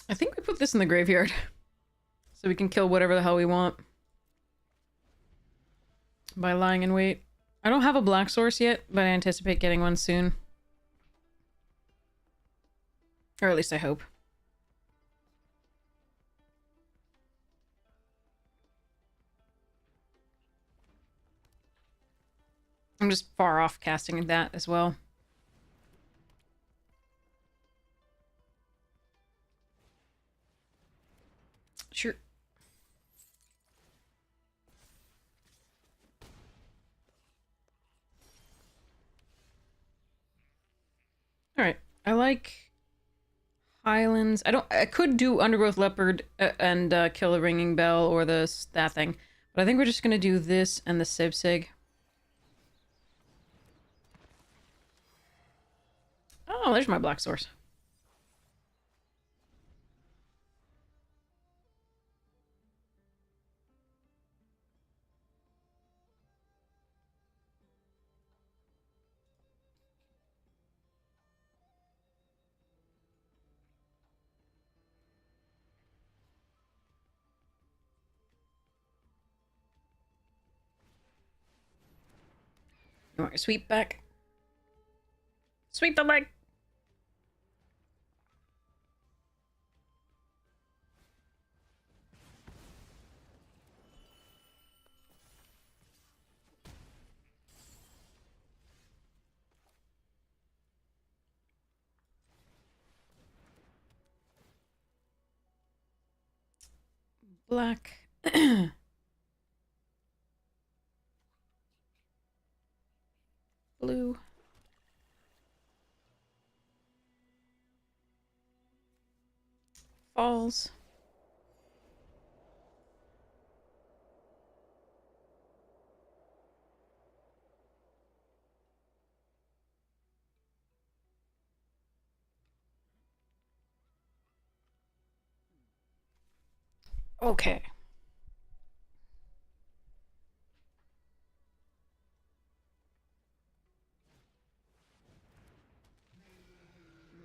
I think we put this in the graveyard. So we can kill whatever the hell we want. By lying in wait. I don't have a black source yet, but I anticipate getting one soon. Or at least I hope. I'm just far off casting that as well. Sure. Alright. I like Highlands. I could do Undergrowth Leopard and kill the Ringing Bell or that thing. But I think we're just gonna do this and the Sibsig. Oh, there's my black source. You want your sweep back? Sweep the leg! Black. Blue. Falls. Okay.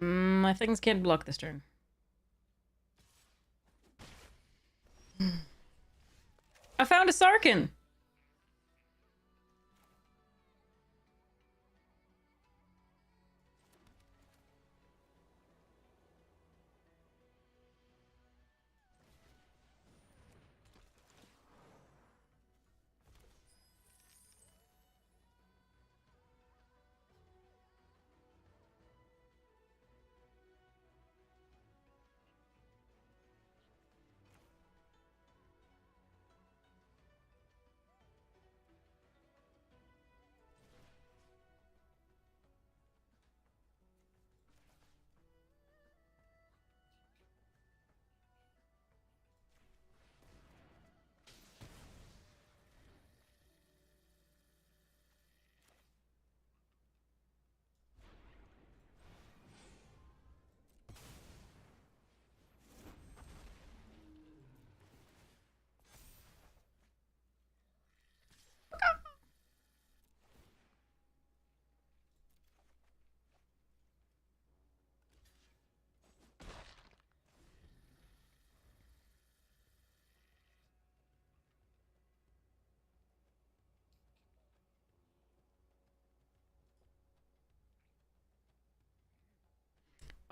My things can't block this turn. I found a Sarkin!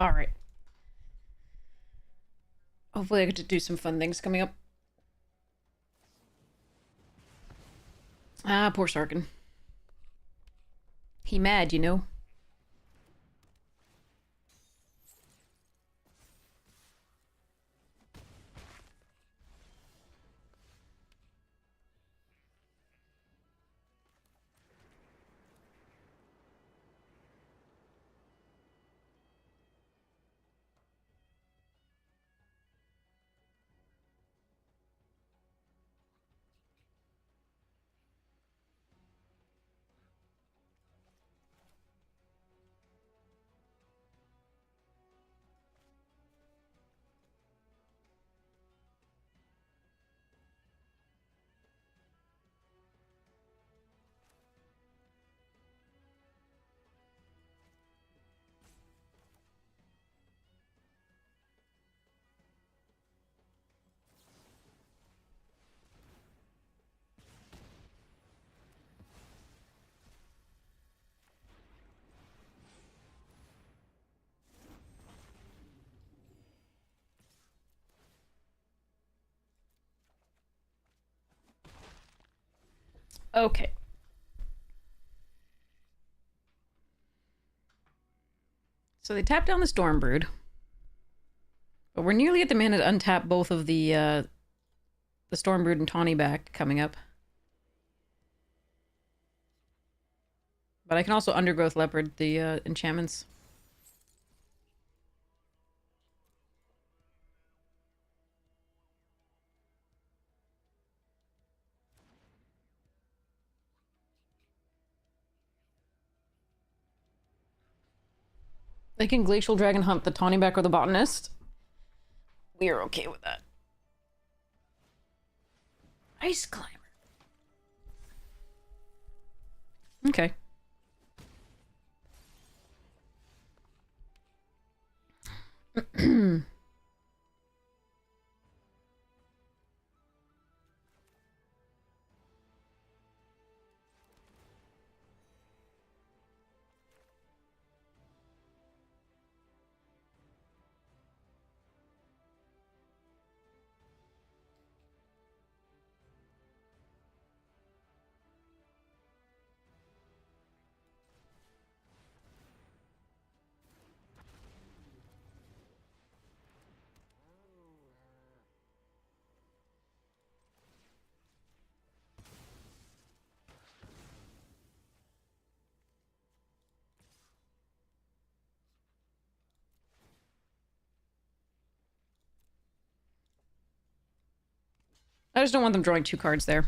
Alright. Hopefully I get to do some fun things coming up. Ah, poor Sarkin. He mad, you know. Okay. So they tap down the Stormbrood. But we're nearly at the mana to untap both of the Stormbrood and Tawny back coming up. But I can also Undergrowth Leopard the enchantments. They can Glacial Dragon hunt the Tawny back or the Botanist. We are okay with that. Ice Climber. Okay. I just don't want them drawing 2 cards there.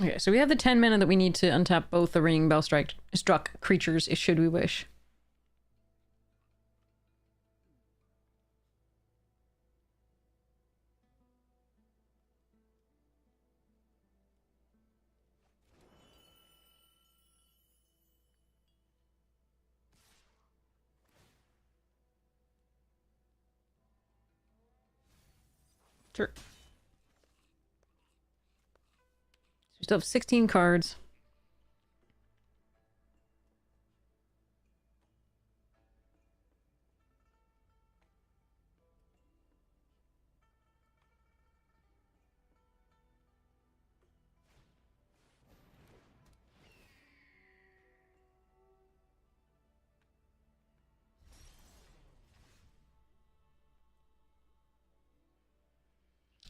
Okay, so we have the 10 mana that we need to untap both the Ringing Bell struck creatures, should we wish. Sure. So we still have 16 cards.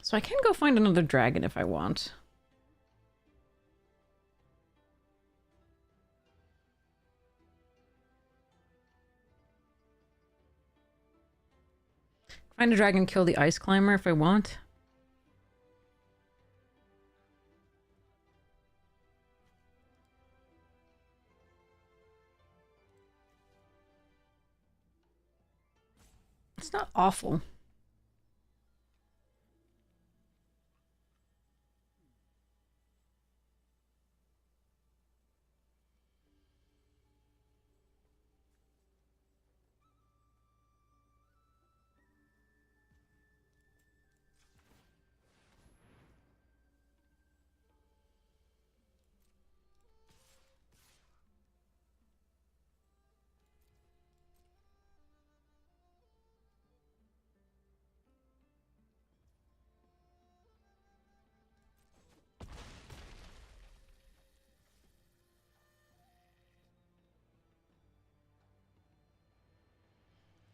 So I can go find another dragon if I want. Find a dragon, kill the Ice Climber if I want. It's not awful.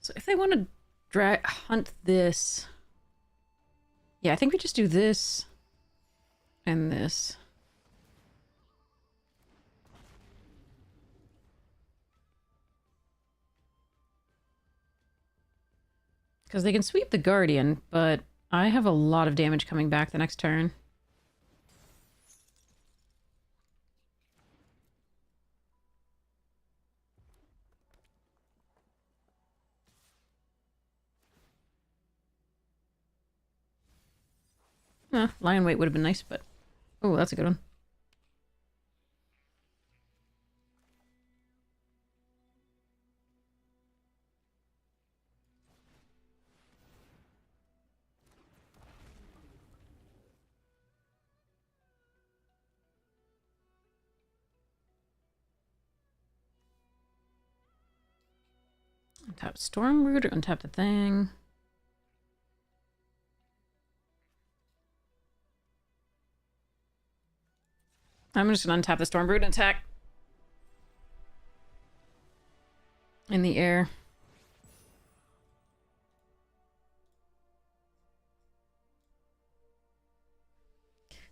So if they want to hunt this... Yeah, I think we just do this and this. Because they can sweep the Guardian, but I have a lot of damage coming back the next turn. Lion Weight would have been nice, but... Oh, that's a good one. Untap Stormroot or untap the thing. I'm just gonna untap the Stormroot and attack. In the air.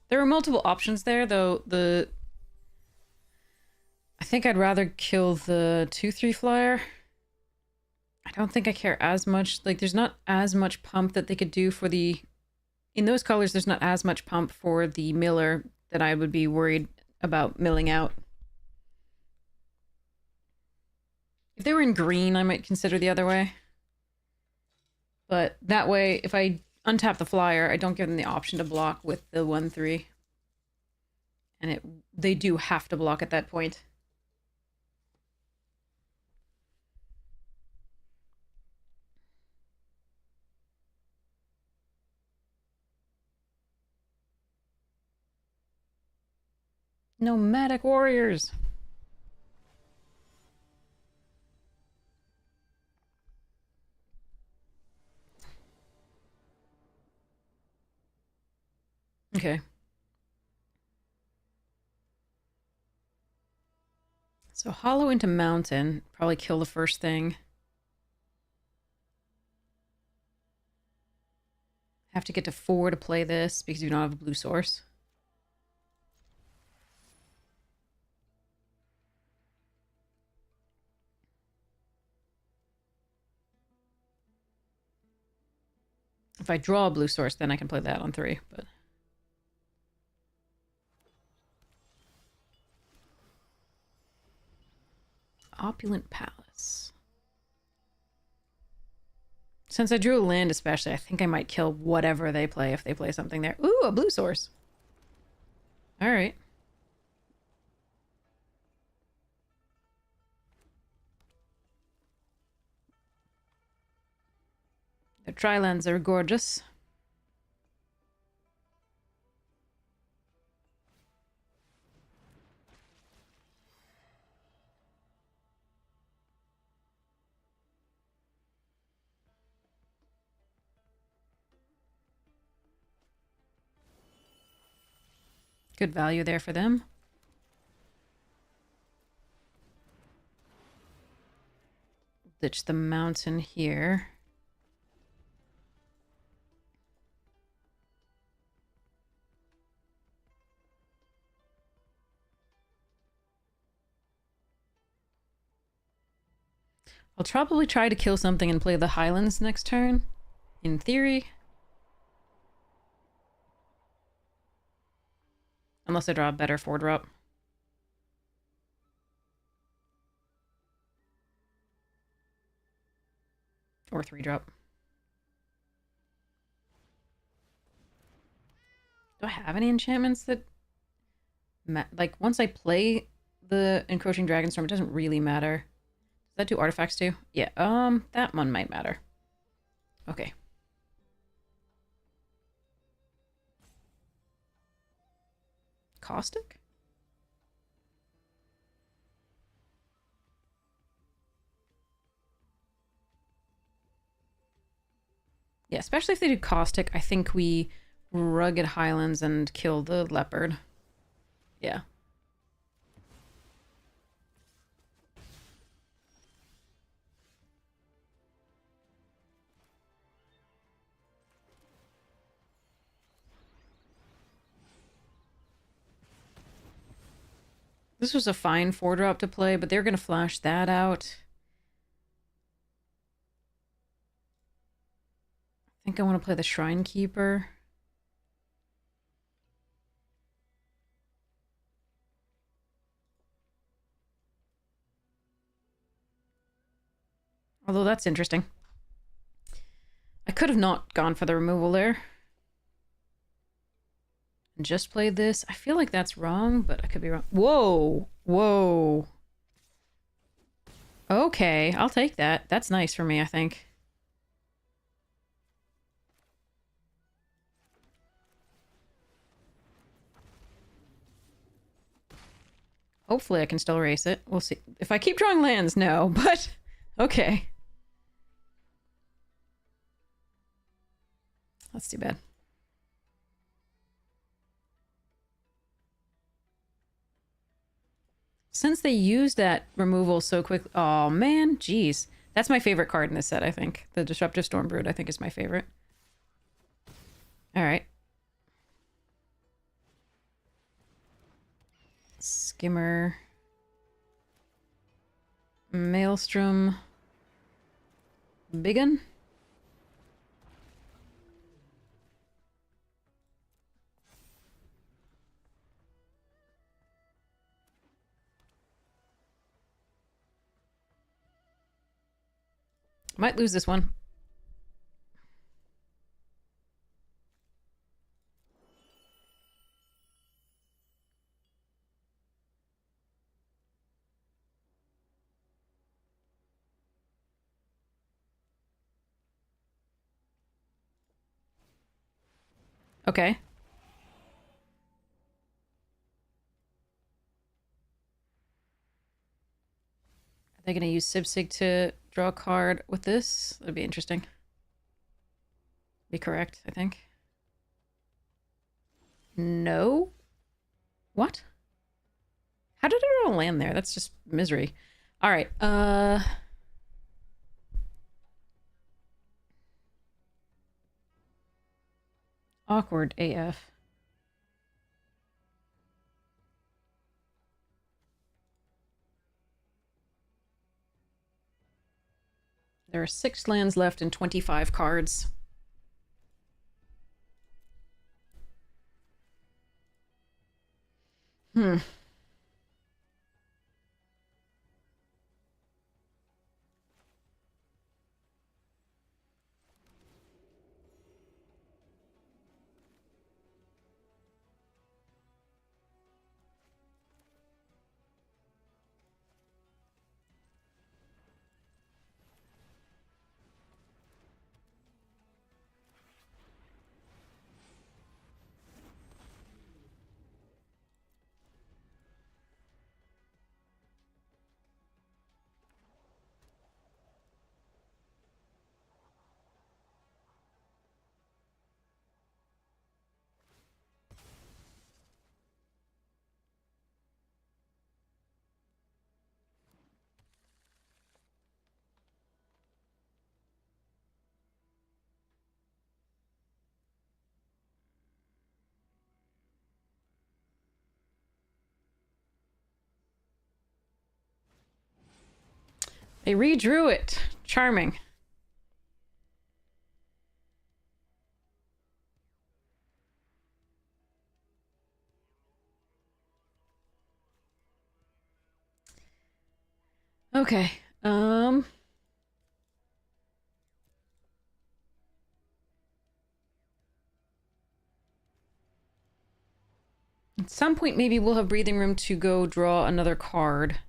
There are multiple options there, though I think I'd rather kill the 2/3 flyer. I don't think I care as much. Like, there's not as much pump that they could do for the... In those colors, there's not as much pump for the miller that I would be worried about milling out. If they were in green, I might consider the other way. But that way, if I untap the flyer, I don't give them the option to block with the 1/3. And they do have to block at that point. Nomadic warriors. Okay. So hollow into mountain. Probably kill the first thing. Have to get to 4 to play this because you don't have a blue source. If I draw a blue source, then I can play that on 3, but... Opulent Palace. Since I drew a land especially, I think I might kill whatever they play if they play something there. Ooh, a blue source. Alright. Their tri-lands are gorgeous. Good value there for them. Ditch the mountain here. I'll probably try to kill something and play the Highlands next turn, in theory. Unless I draw a better 4-drop. Or 3-drop. Do I have any enchantments that... like, once I play the Encroaching Dragonstorm, it doesn't really matter. Does that do artifacts too? Yeah, that one might matter. Okay. Caustic? Yeah, especially if they do Caustic, I think we Rugged Highlands and kill the Leopard. Yeah. This was a fine 4-drop to play, but they're going to flash that out. I think I want to play the Shrine Keeper. Although that's interesting. I could have not gone for the removal there. And just played this. I feel like that's wrong, but I could be wrong. Whoa! Whoa! Okay, I'll take that. That's nice for me, I think. Hopefully I can still race it. We'll see. If I keep drawing lands, no, but okay. That's too bad. Since they used that removal so quick... Oh, man. Jeez. That's my favorite card in this set, I think. The Disruptive Stormbrood, I think, is my favorite. Alright. Skimmer. Maelstrom. Biggin. Might lose this one. Okay. Are they going to use Sibsig to draw a card with this? That'd be interesting. Be correct, I think. No? What? How did I draw a land there. That's just misery. All right. Awkward AF. There are 6 lands left and 25 cards. They redrew it. Charming. Okay. At some point, maybe we'll have breathing room to go draw another card.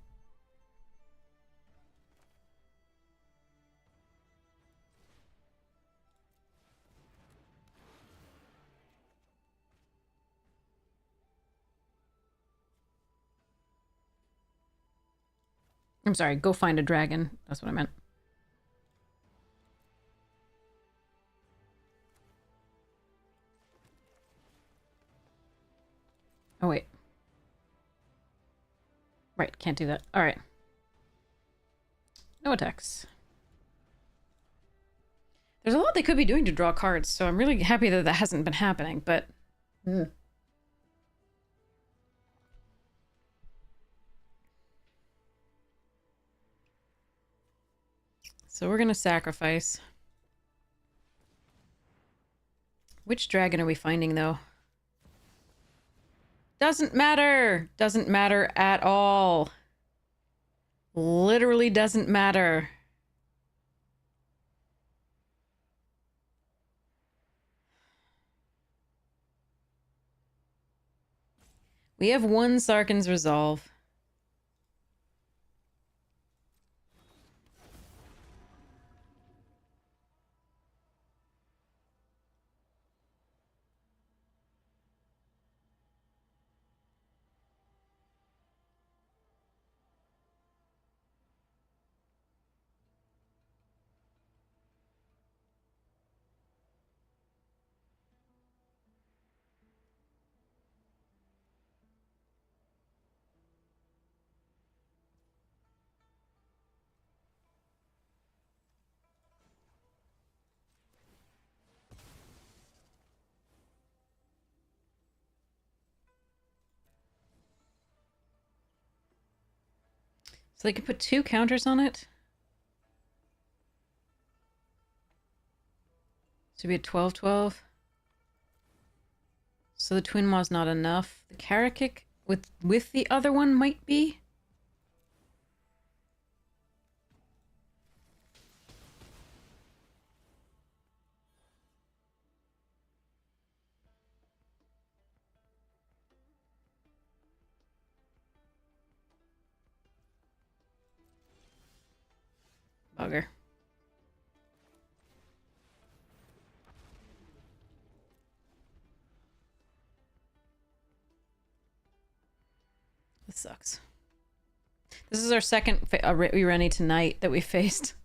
I'm sorry, go find a dragon. That's what I meant. Oh, wait. Right, can't do that. All right. No attacks. There's a lot they could be doing to draw cards, so I'm really happy that that hasn't been happening, but... So we're gonna sacrifice. Which dragon are we finding, though? Doesn't matter! Doesn't matter at all. Literally doesn't matter. We have one Sarkhan's Resolve. So they could put 2 counters on it? So be a 12-12. So the Twin Maw's not enough. The Karakik with the other one might be? Bugger. This sucks. This is our second Ireni tonight that we faced.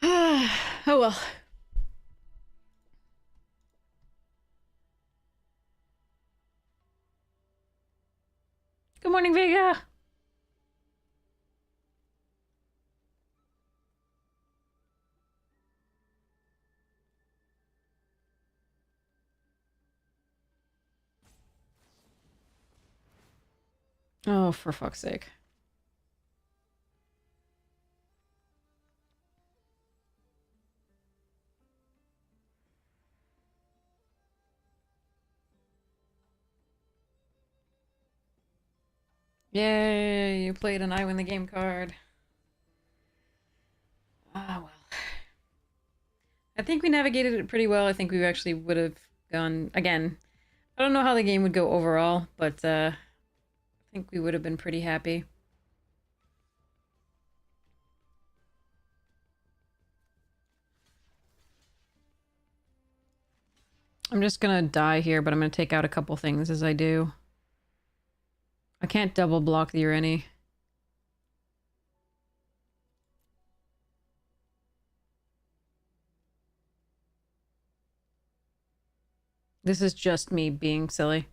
Oh well. Good morning, Vega. Oh, for fuck's sake. Yay, you played an I win the game card. Ah, well. I think we navigated it pretty well. I think we actually would have gone... Again, I don't know how the game would go overall, but I think we would have been pretty happy. I'm just gonna die here, but I'm gonna take out a couple things as I do. I can't double block the Ureni. This is just me being silly.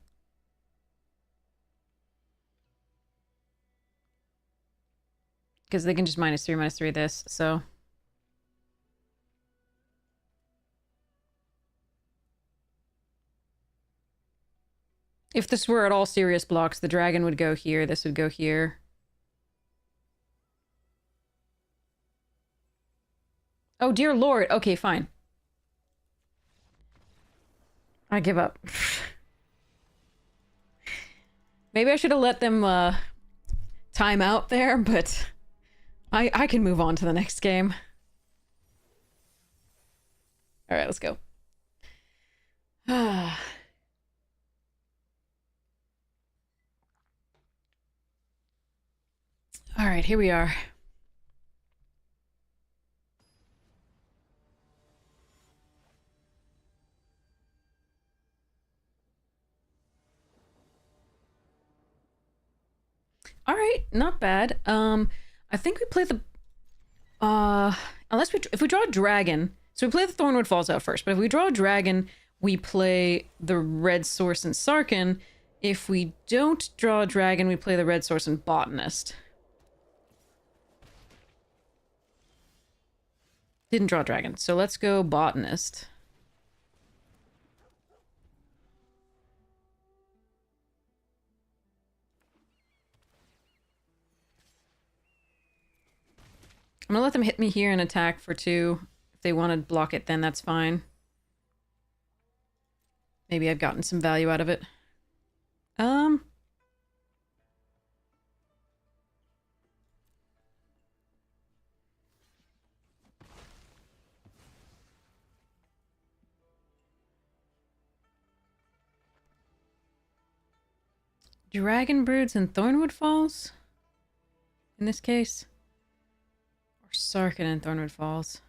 Because they can just -3/-3 this, so... If this were at all serious blocks, the dragon would go here, this would go here. Oh, dear lord. Okay, fine. I give up. Maybe I should have let them time out there, but I can move on to the next game. All right, let's go. All right, here we are. All right, not bad. I think we play the unless if we draw a dragon, so we play the Thornwood Falls out first, but if we draw a dragon, we play the red source and Sarkin. If we don't draw a dragon, we play the red source and Botanist. Didn't draw a dragon, so let's go Botanist. I'm gonna let them hit me here and attack for 2. If they want to block it, then that's fine. Maybe I've gotten some value out of it. Dragon Broods and Thornwood Falls? In this case? Or Sarkin and Thornwood Falls?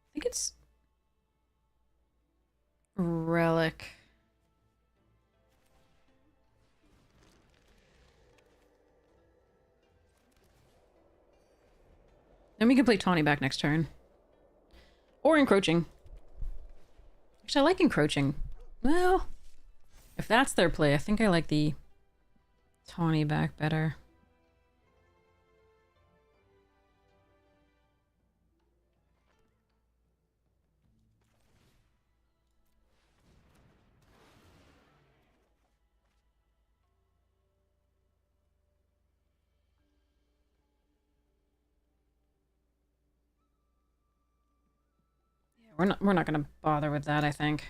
I think it's... Relic. Then we can play Tawny back next turn. Or Encroaching. Actually, I like Encroaching. Well, if that's their play, I think I like the Tawny back better. Yeah, we're not gonna bother with that, I think.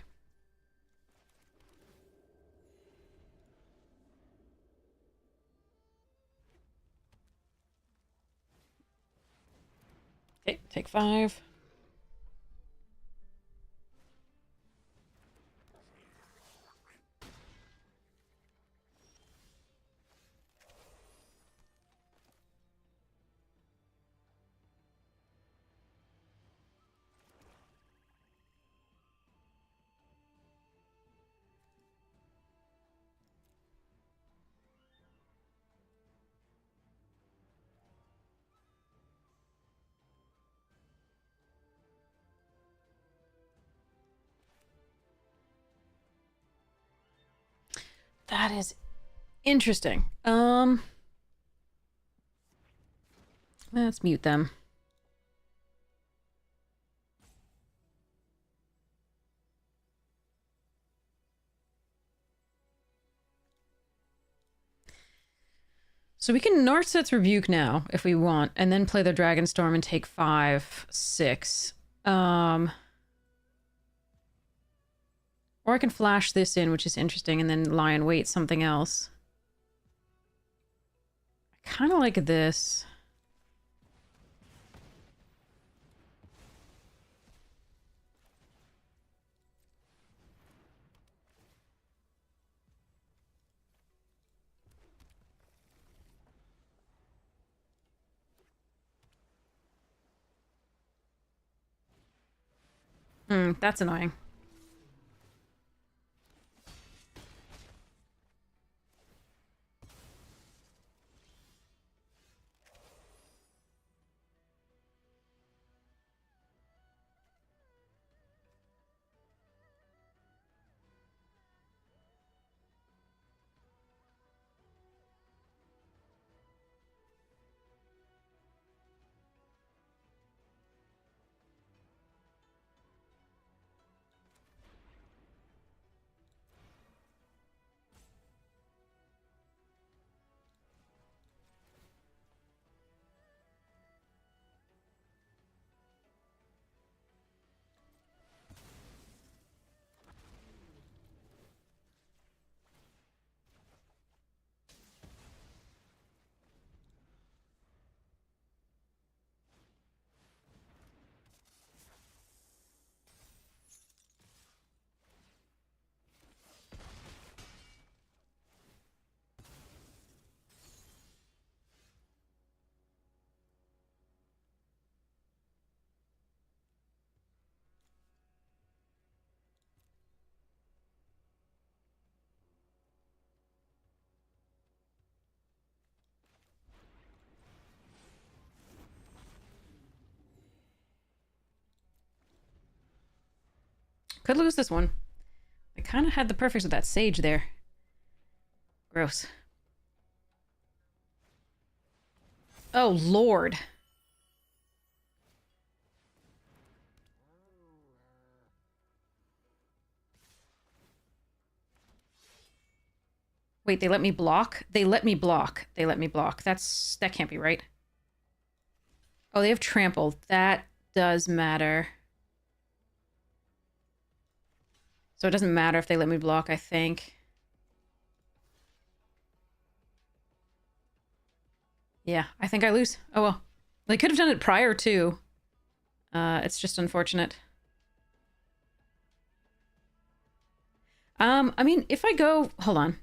Okay, take 5. That is Interesting. Let's mute them. So we can Northset's Rebuke now, if we want, and then play the Dragonstorm and take 5, 6. Or I can flash this in, which is interesting, and then lie in wait something else. I kind of like this. That's annoying. Could lose this one. I kind of had the perfect with that Sage there. Gross. Oh, Lord. Wait, they let me block? They let me block. They let me block. That can't be right. Oh, they have trample. That does matter. So it doesn't matter if they let me block, I think. Yeah, I think I lose. Oh well. They could have done it prior too. It's just unfortunate. I mean, if I go... Hold on.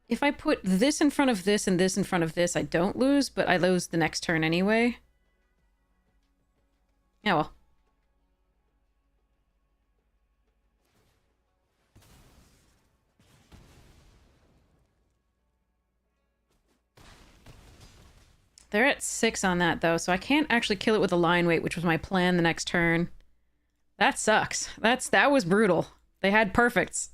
If I put this in front of this and this in front of this, I don't lose, but I lose the next turn anyway. Yeah, well. They're at 6 on that, though, so I can't actually kill it with a line weight, which was my plan the next turn. That sucks. That was brutal. They had perfects.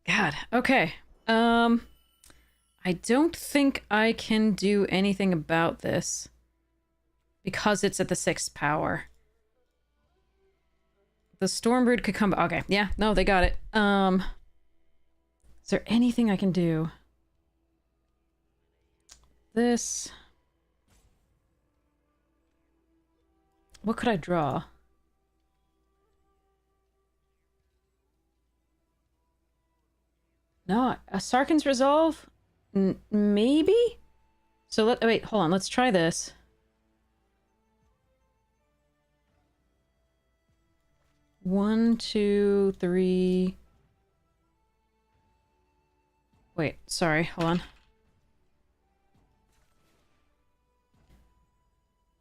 God, okay. I don't think I can do anything about this because it's at the 6th power. The Stormbird could come... Okay, yeah, no, they got it. Is there anything I can do? This... What could I draw? No, a Sarkhan's Resolve? Maybe? So wait, hold on, let's try this. One, two, three... Wait, sorry, hold on.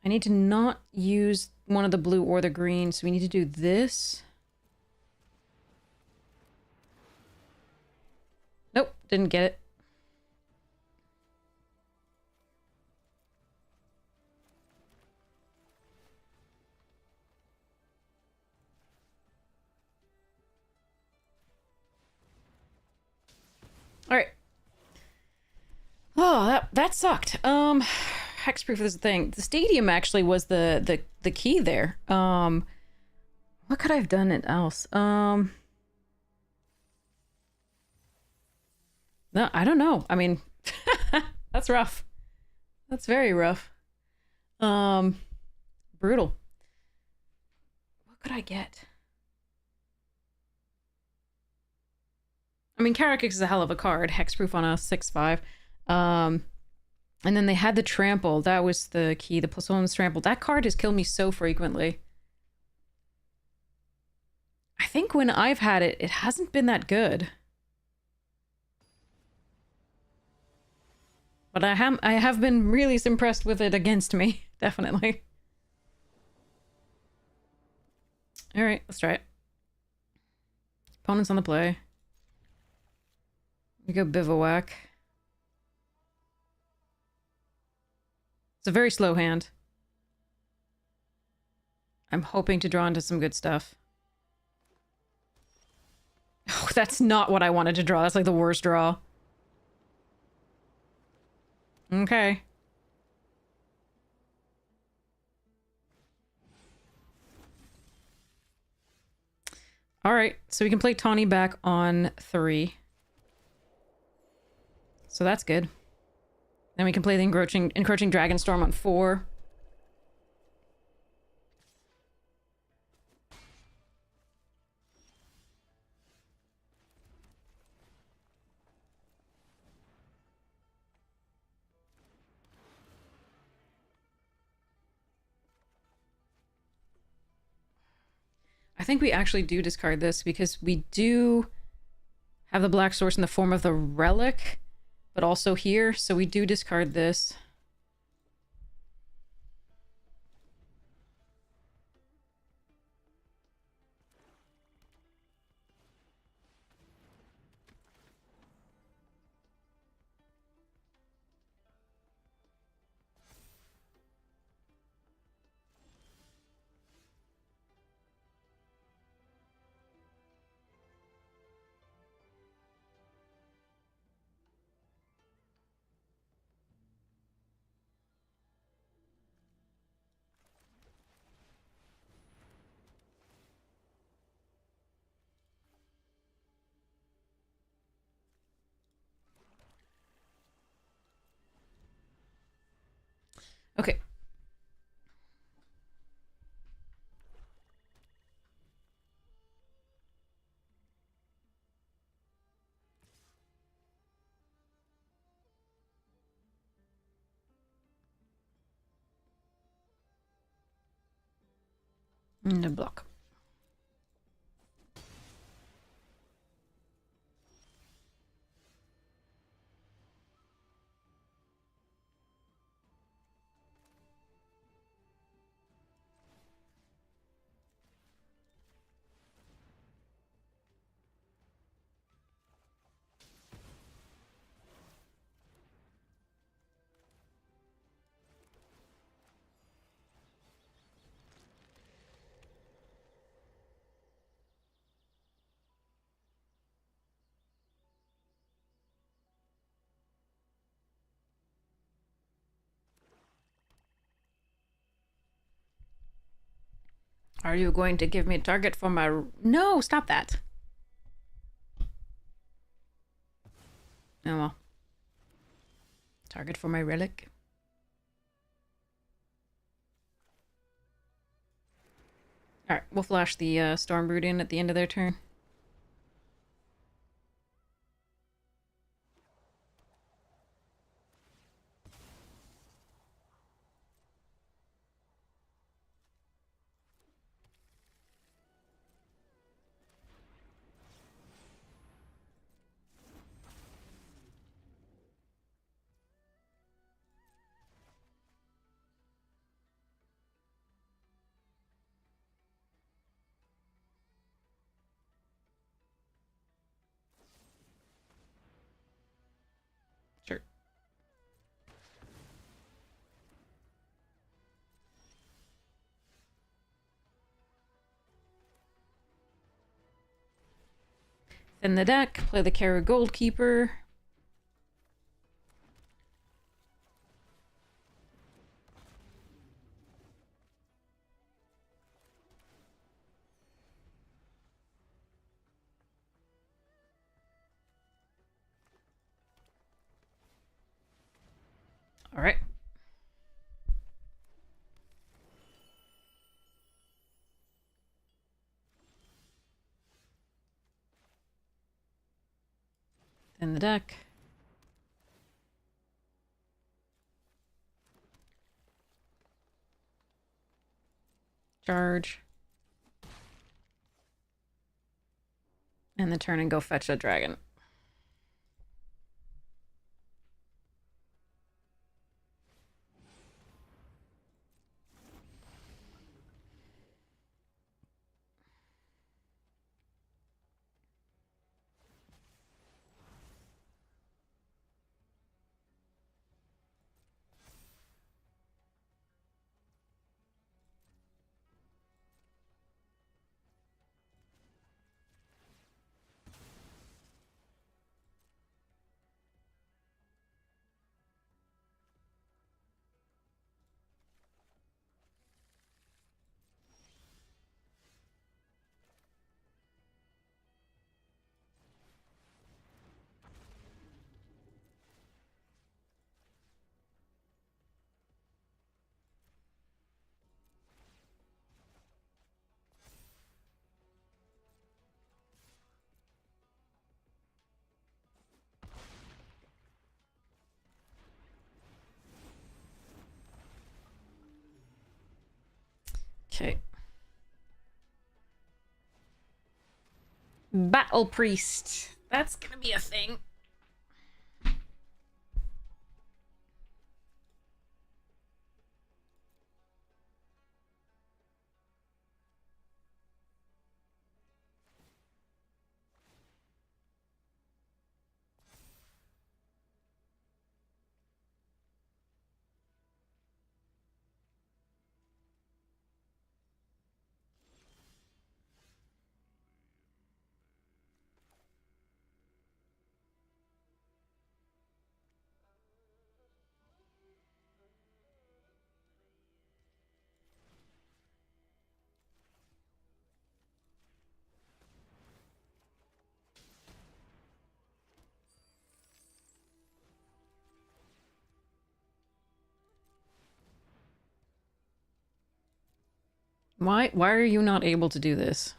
I need to not use one of the blue or the green, so we need to do this. Nope, didn't get it. Oh, that sucked. Hexproof is the thing. The stadium actually was the key there. What could I have done else? No, I don't know. I mean, that's rough. That's very rough. Brutal. What could I get? I mean, Karakix is a hell of a card. Hexproof on a 6/5. And then they had the trample. That was the key. The +1 trample. That card has killed me so frequently. I think when I've had it, it hasn't been that good. But I have been really impressed with it against me. Definitely. Alright, let's try it. Opponents on the play. We go Bivouac. It's a very slow hand. I'm hoping to draw into some good stuff. Oh, that's not what I wanted to draw. That's like the worst draw. Okay. Alright, so we can play Tawny back on 3. So that's good. Then we can play the Encroaching Dragonstorm on 4. I think we actually do discard this because we do have the black source in the form of the relic, but also here, so we do discard this. Okay. And a block. Are you going to give me a target for my... No, stop that. Oh well. Target for my relic. Alright, we'll flash the Stormbrood in at the end of their turn. Sure. Thin the deck, play the Kara Goldkeeper. All right. In the deck. Charge. And then turn and go fetch a dragon. Okay. Battle Priest. That's gonna be a thing. Why are you not able to do this?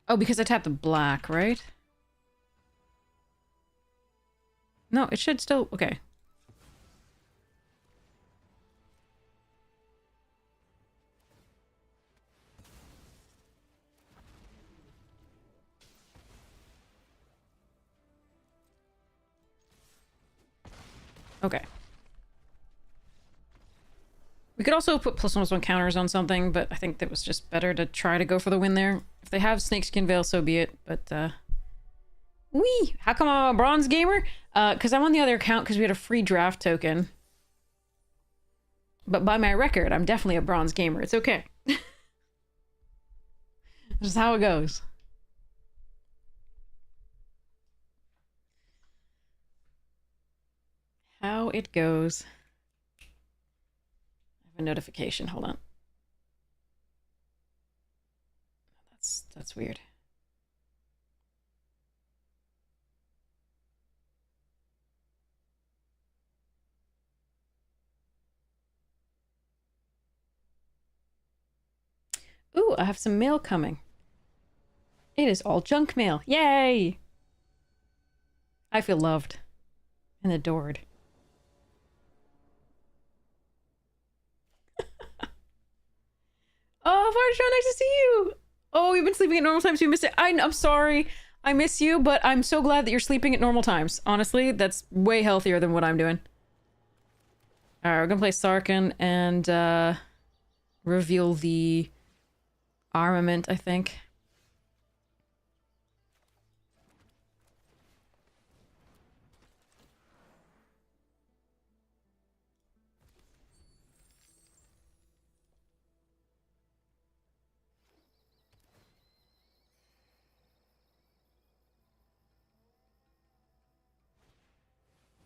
Oh, because I tapped the black, right? No, it should still... Okay. Okay. We could also put +1/+1 counters on something, but I think that was just better to try to go for the win there. If they have Snakeskin Veil, so be it, but, Wee! How come I'm a bronze gamer? Because I'm on the other account because we had a free draft token. But by my record, I'm definitely a bronze gamer. It's okay. This is how it goes. How it goes. I have a notification. Hold on. That's weird. Ooh, I have some mail coming. It is all junk mail. Yay! I feel loved and adored. Oh, Fartron, nice to see you! Oh, you've been sleeping at normal times, so you missed it. I'm sorry. I miss you, but I'm so glad that you're sleeping at normal times. Honestly, that's way healthier than what I'm doing. Alright, we're gonna play Sarkhan and, reveal the armament, I think.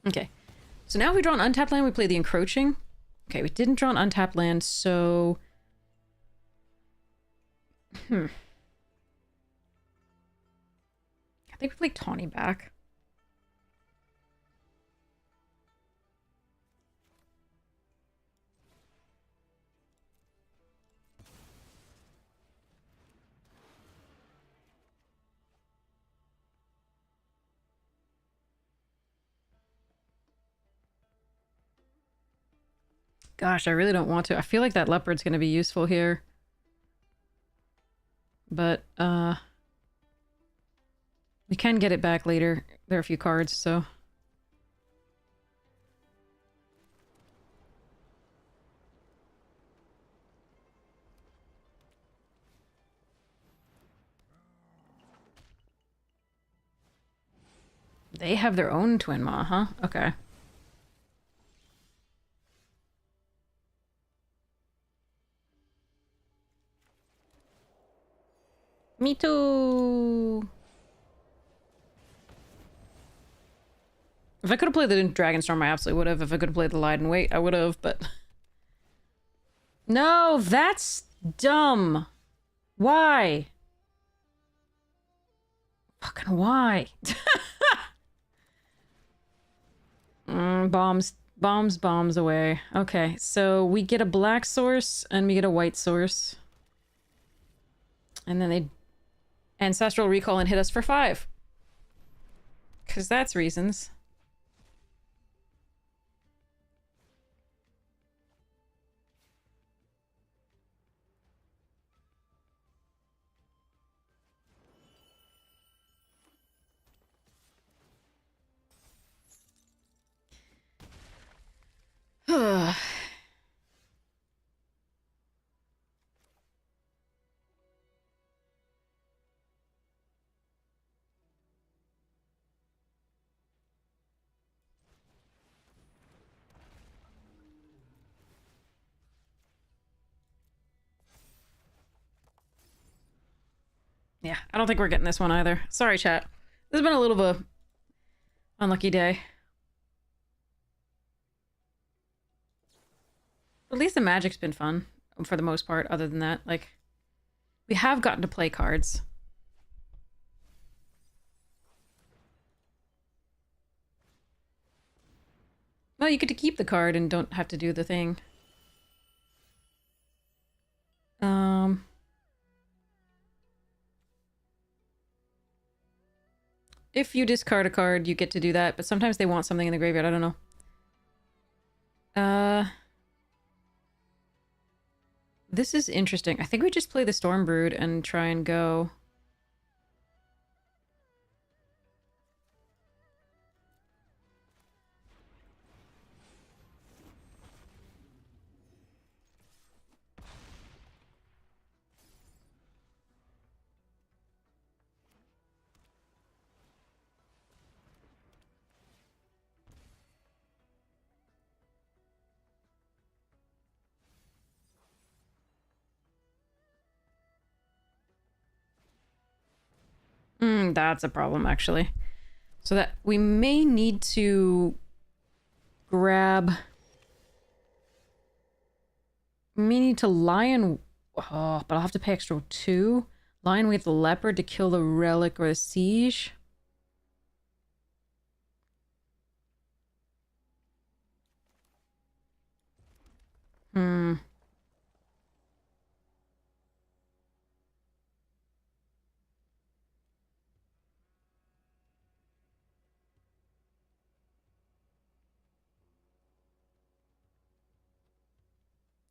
Okay. So now we draw an untapped land, we play the encroaching. Okay, we didn't draw an untapped land, so... I think we play Tawny back. Gosh, I really don't want to. I feel like that leopard's going to be useful here. But, we can get it back later. There are a few cards, so... They have their own Twin Maw, huh? Okay. Me too! If I could have played the Dragonstorm, I absolutely would have. If I could have played the Lie in Wait, I would have, but... No, that's dumb! Why? Fucking why? Bombs away. Okay, so we get a black source and we get a white source. And then they Ancestral Recall and hit us for 5. Because that's reasons. Yeah, I don't think we're getting this one either. Sorry, chat. This has been a little bit of a unlucky day. At least the Magic's been fun, for the most part, other than that. Like, we have gotten to play cards. Well, you get to keep the card and don't have to do the thing. If you discard a card, you get to do that, but sometimes they want something in the graveyard, I don't know. This is interesting. I think we just play the Stormbrood and try and go... That's a problem, actually. So that we may need to grab... We may need to Lion... Oh, but I'll have to pay extra 2. Lion with the Leopard to kill the Relic or the Siege.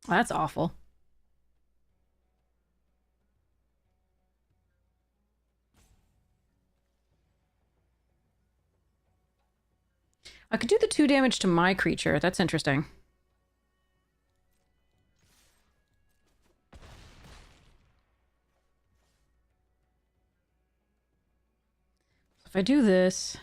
That's awful. I could do the 2 damage to my creature. That's interesting. If I do this...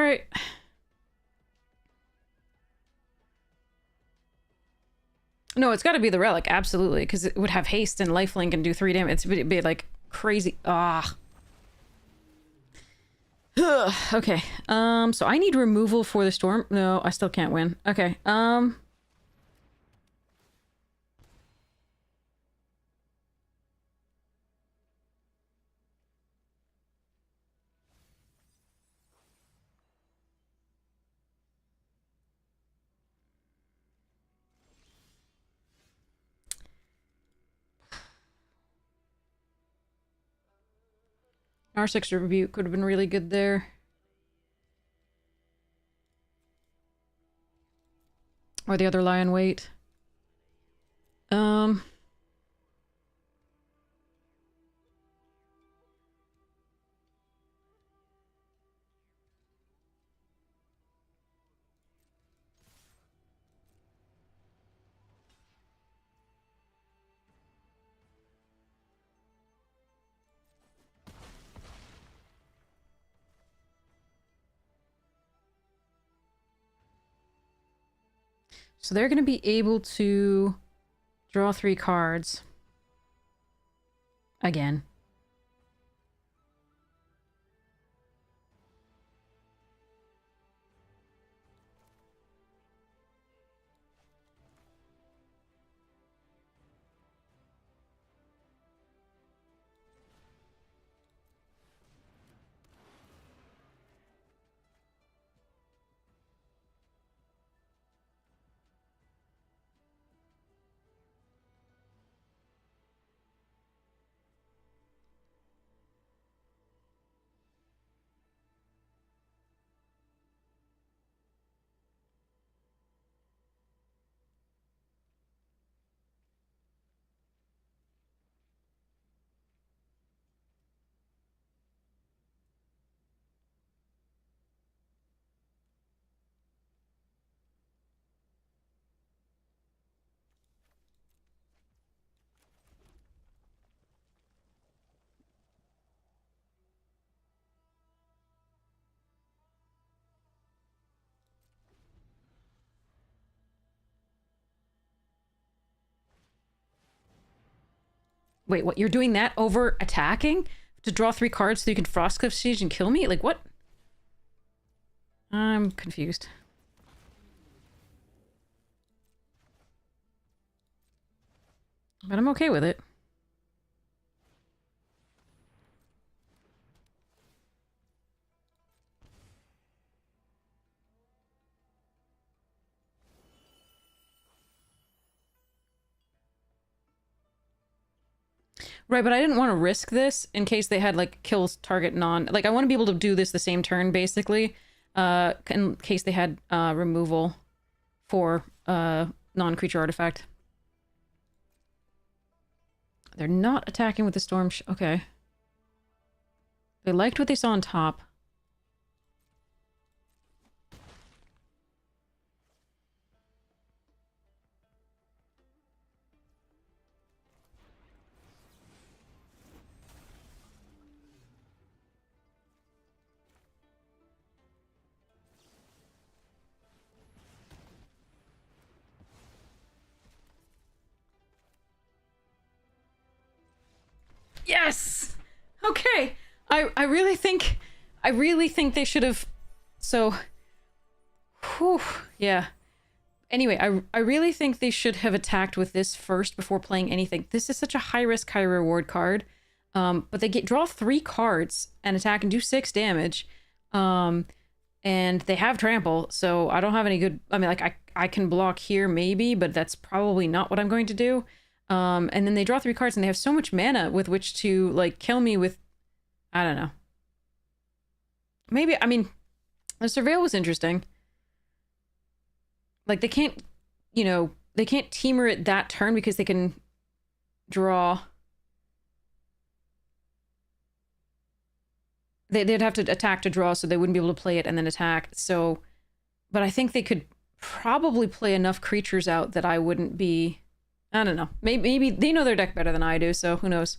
right. No, it's got to be the relic, absolutely, because it would have haste and lifelink and do 3 damage. It'd be like crazy. Ah. Okay. So I need removal for the storm. No, I still can't win. Okay. R6 Rebuke would have been really good there. Or the other Lion Weight. So they're going to be able to draw 3 cards. Again. Wait, what? You're doing that over attacking? To draw 3 cards so you can Frostcliff Siege and kill me? Like, what? I'm confused. But I'm okay with it. Right, but I didn't want to risk this in case they had, like, kills target non... Like, I want to be able to do this the same turn, basically, in case they had removal for non-creature artifact. They're not attacking with the storm... Okay. They liked what they saw on top. Yes! Okay. I really think they should have... So... Whew, yeah. Anyway, I really think they should have attacked with this first before playing anything. This is such a high-risk, high-reward card. But they draw 3 cards and attack and do 6 damage. And they have trample, so I don't have any good... I mean, like, I can block here maybe, but that's probably not what I'm going to do. And then they draw 3 cards and they have so much mana with which to, like, kill me with... I don't know. Maybe, I mean, the Surveil was interesting. Like, they can't, you know, they can't Teamer it that turn because they can draw... They'd have to attack to draw, so they wouldn't be able to play it and then attack. So, but I think they could probably play enough creatures out that I wouldn't be... I don't know. Maybe they know their deck better than I do, so who knows.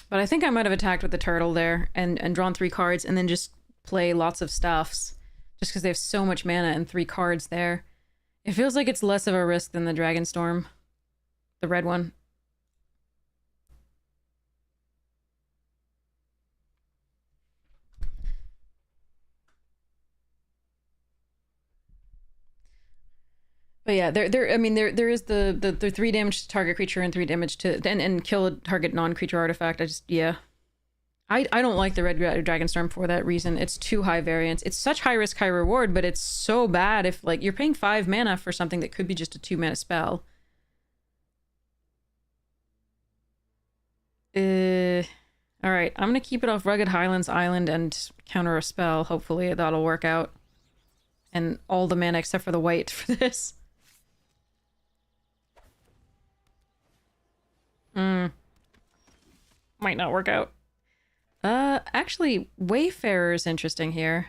But I think I might have attacked with the turtle there and drawn 3 cards and then just play lots of stuffs. Just because they have so much mana and 3 cards there. It feels like it's less of a risk than the Dragonstorm. The red one. But yeah, I mean, there is the 3 damage to target creature and 3 damage to and kill a target non-creature artifact. Yeah. I don't like the red Dragonstorm for that reason. It's too high variance. It's such high risk, high reward, but it's so bad if like you're paying 5 mana for something that could be just a 2 mana spell. All right, I'm gonna keep it off Rugged Highlands Island and counter a spell. Hopefully that'll work out. And all the mana except for the white for this. Might not work out. Actually, Wayfarer is interesting here.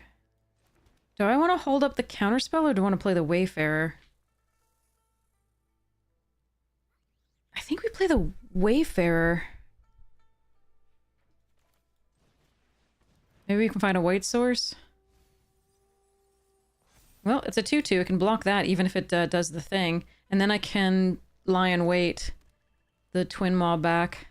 Do I want to hold up the counterspell or do I want to play the Wayfarer? I think we play the Wayfarer. Maybe we can find a white source? Well, it's a 2/2. It can block that even if it does the thing. And then I can lie in wait the Twin Maw back.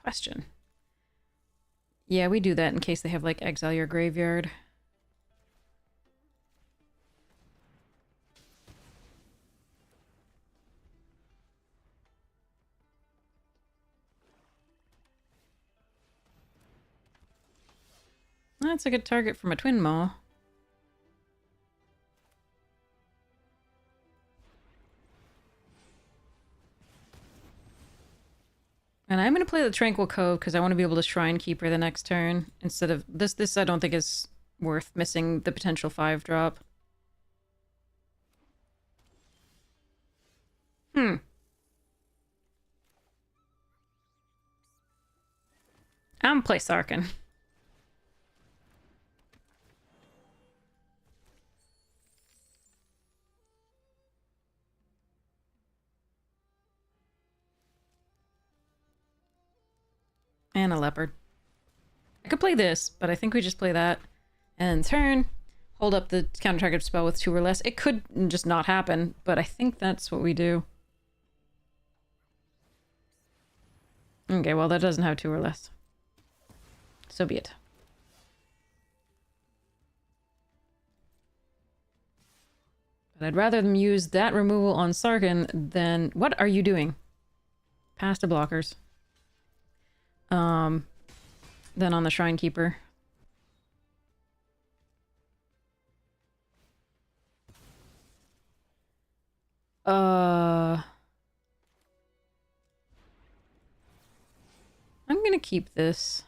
Question. Yeah, we do that in case they have, like, Exile Your Graveyard. That's a good target for my Twin Maw. And I'm going to play the Tranquil Cove because I want to be able to Shrine Keeper the next turn. Instead of... This I don't think is worth missing the potential 5-drop. I'm going to play Sarkhan. And a Leopard. I could play this, but I think we just play that. And turn, hold up the counter target spell with 2 or less. It could just not happen, but I think that's what we do. Okay, well that doesn't have 2 or less. So be it. But I'd rather them use that removal on Sarkhan than... What are you doing? Pass to blockers. Than on the Shrine Keeper. I'm gonna keep this.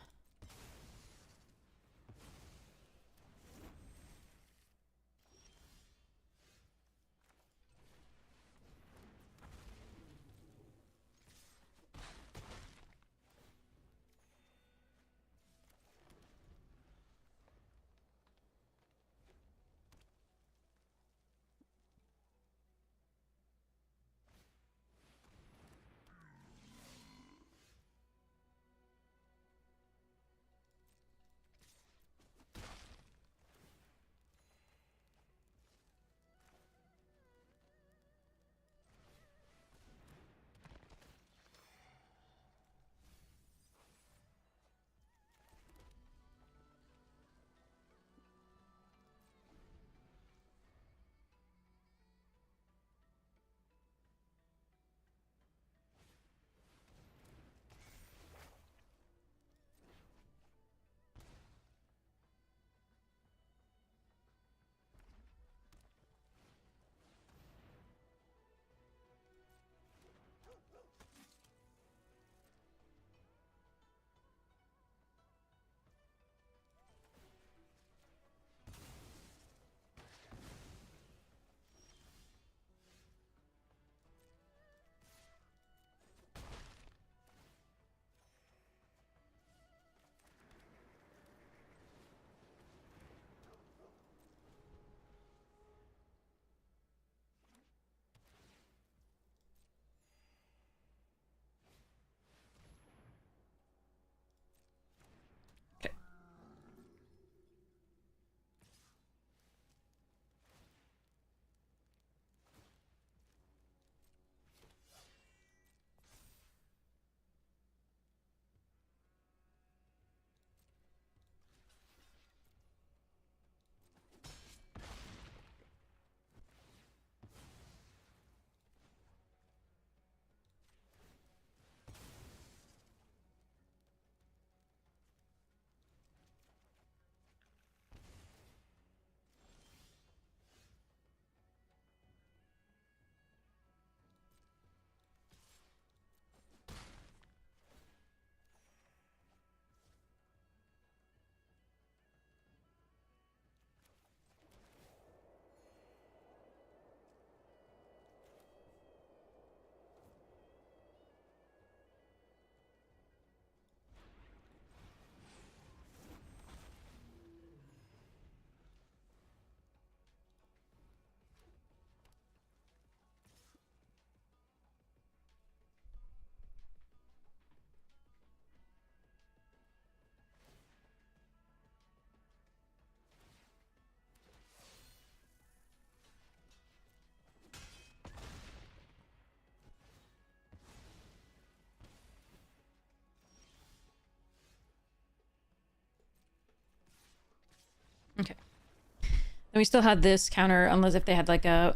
we still had this counter, unless if they had like a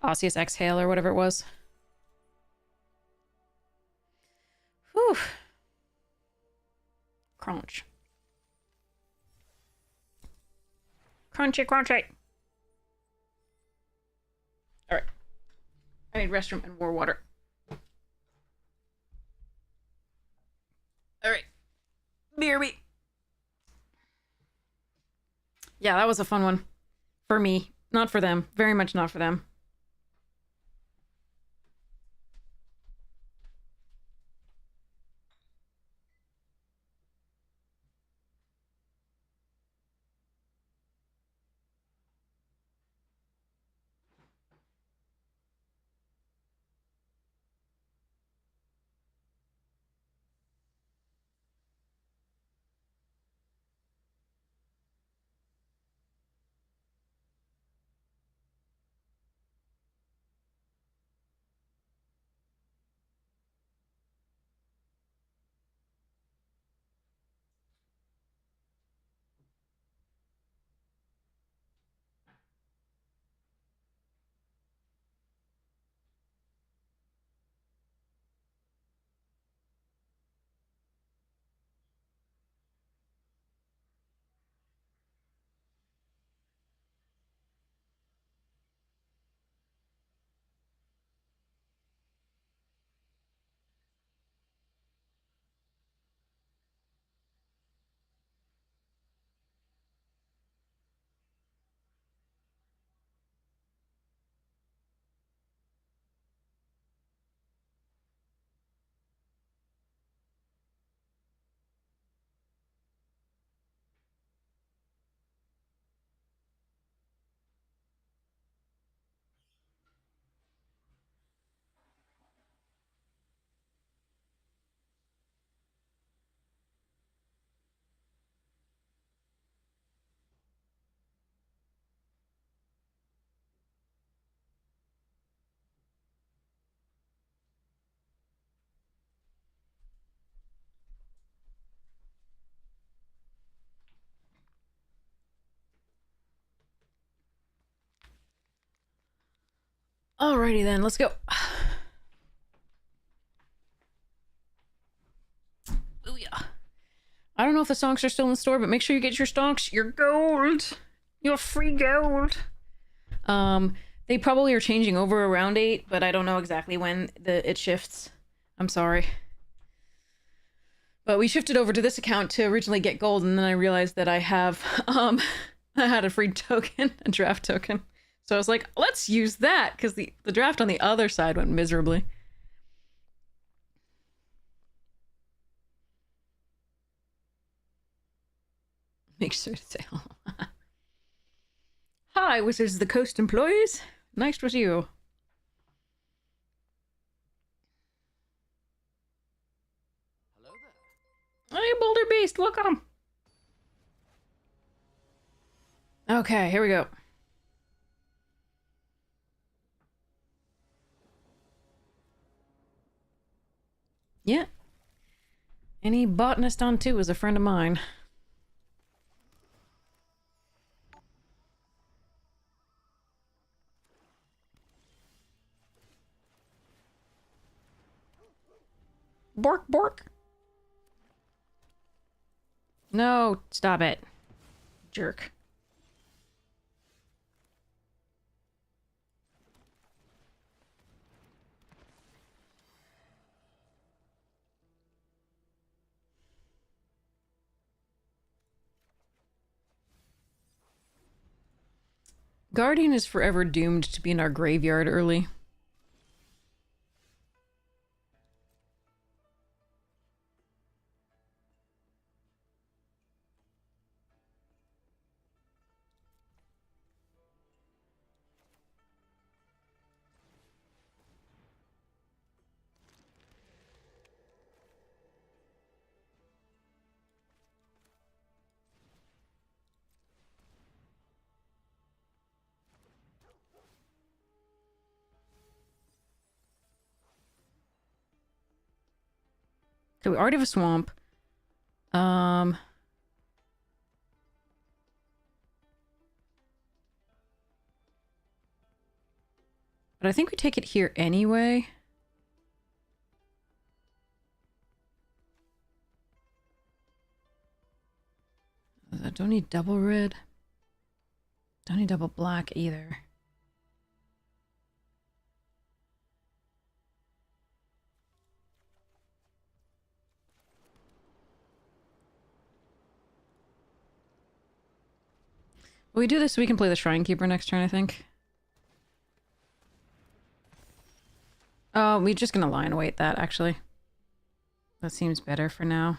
Osseous Exhale or whatever it was. Whew. Crunch. Crunchy, crunchy. Alright. I need restroom and more water. Alright. BRB. Yeah, that was a fun one. For me. Not for them. Very much not for them. Alrighty then, let's go. Oh yeah. I don't know if the stonks are still in the store, but make sure you get your stonks. Your gold. Your free gold. They probably are changing over around 8, but I don't know exactly when it shifts. I'm sorry. But we shifted over to this account to originally get gold, and then I realized that I have, I had a free token, a draft token. So I was like, let's use that, because the draft on the other side went miserably. Make sure to say hello. Hi, Wizards of the Coast employees. Nice to see you. Hello there. Hey, Boulder Beast, welcome. Okay, here we go. Yeah. Any botanist on 2 is a friend of mine. Bork, bork. No, stop it. Jerk. Guardian is forever doomed to be in our graveyard early. So we already have a swamp. But I think we take it here anyway. I don't need double red. Don't need double black either. Will we do this so we can play the Shrine Keeper next turn, I think? Oh, we're just gonna line weight that, actually. That seems better for now.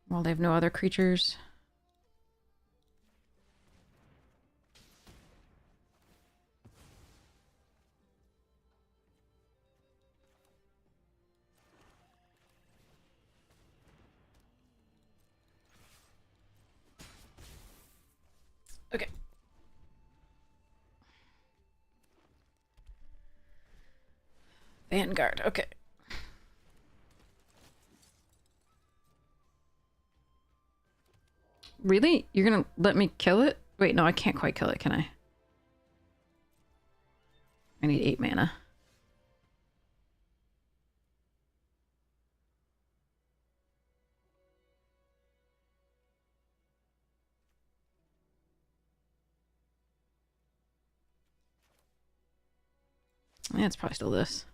While they have no other creatures. Okay. Vanguard, okay. Really? You're gonna let me kill it? Wait, no, I can't quite kill it, can I? I need 8 mana. Yeah, it's probably still this.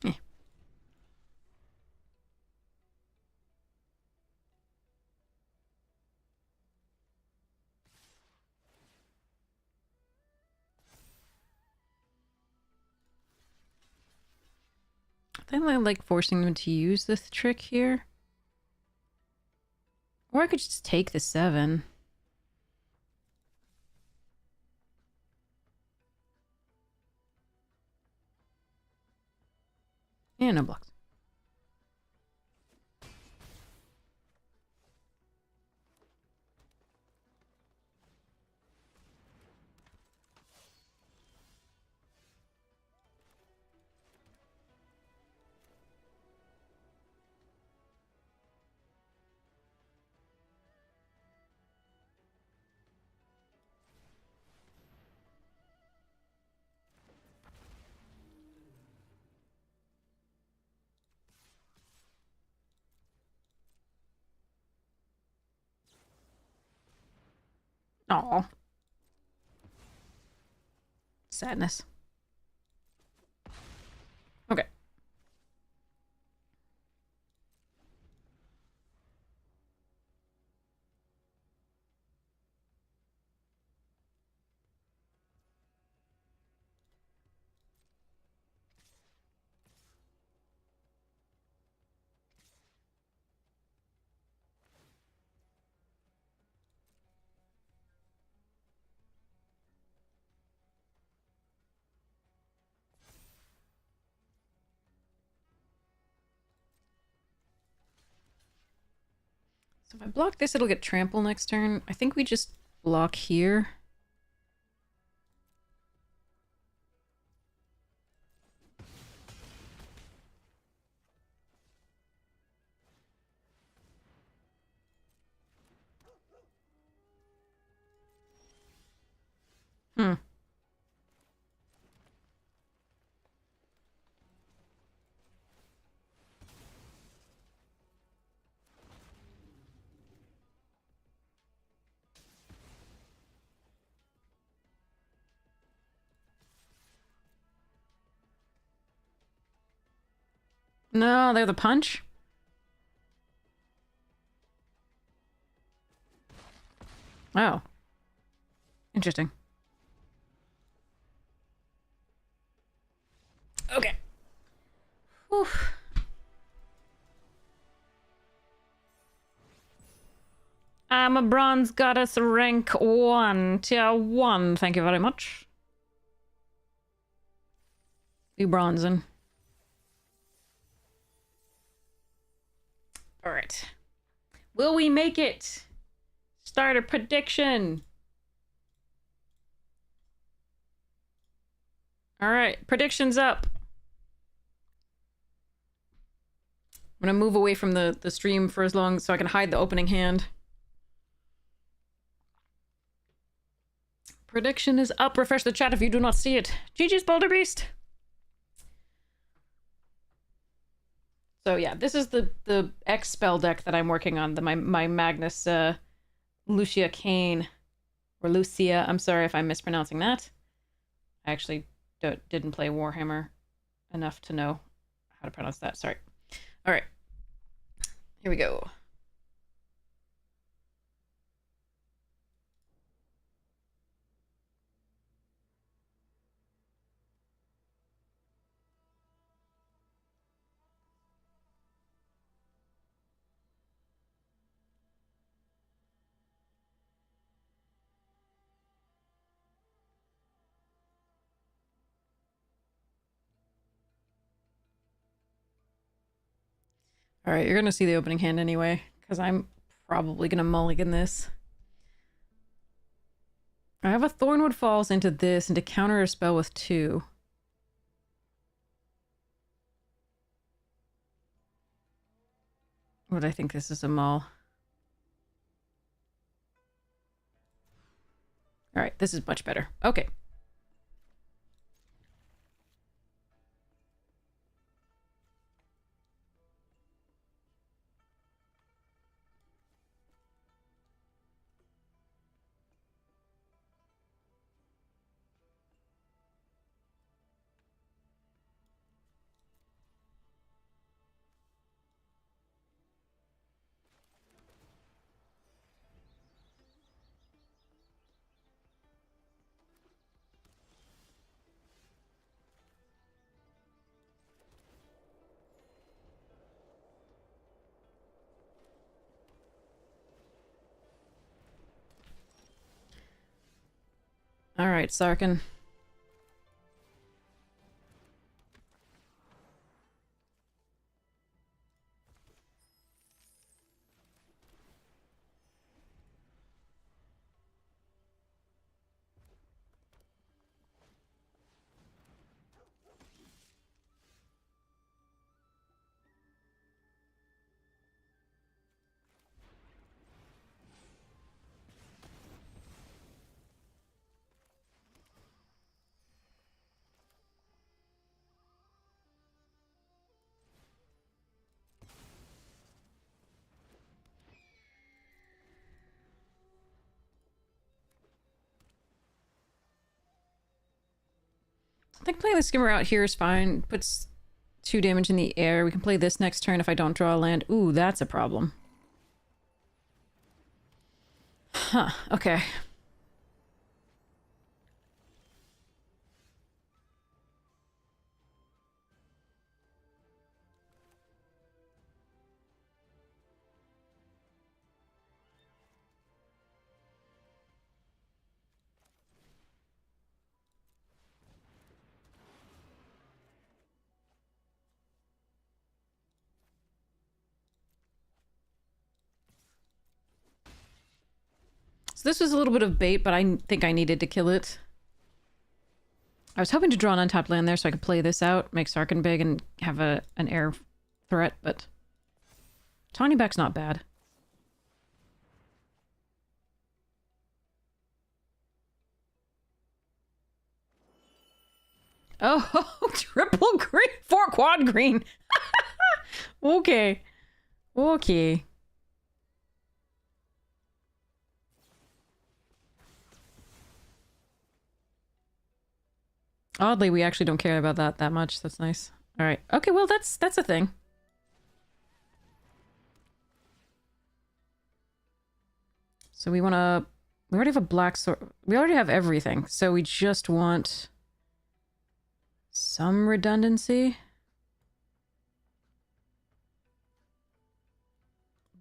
Eh. I think I like forcing them to use this trick here. Or I could just take the 7. Yeah, no blocks. Aw. Sadness. Okay. So if I block this, it'll get trample next turn. I think we just block here. Hmm. No, they're the punch. Oh. Interesting. Okay. Whew. I'm a bronze goddess rank 1, tier 1. Thank you very much. We bronzing. All right. Will we make it? Start a prediction. All right, predictions up. I'm gonna move away from the stream for as long so I can hide the opening hand. Prediction is up. Refresh the chat if you do not see it. GG's Boulder Beast. So yeah, this is the X spell deck that I'm working on. My Magnus Lucia Kane, or Lucia. I'm sorry if I'm mispronouncing that. I actually didn't play Warhammer enough to know how to pronounce that. Sorry. All right, here we go. All right, you're gonna see the opening hand anyway, because I'm probably gonna mulligan this. I have a Thornwood Falls into this and to counter a spell with 2. But I think this is a mull. All right, this is much better. Okay. All right, Sarkin. I think playing the Skimmer out here is fine. Puts 2 damage in the air. We can play this next turn if I don't draw a land. Ooh, that's a problem. Huh, okay. So this was a little bit of bait, but I think I needed to kill it. I was hoping to draw an untapped land there so I could play this out, make Sarkin big, and have an air threat, but Tawny Back's not bad. Oh, triple green, 4 quad green. Okay. Okay. Oddly, we actually don't care about that much. That's nice. All right. Okay, well, that's a thing. So we want to... We already have a black sword. We already have everything. So we just want some redundancy.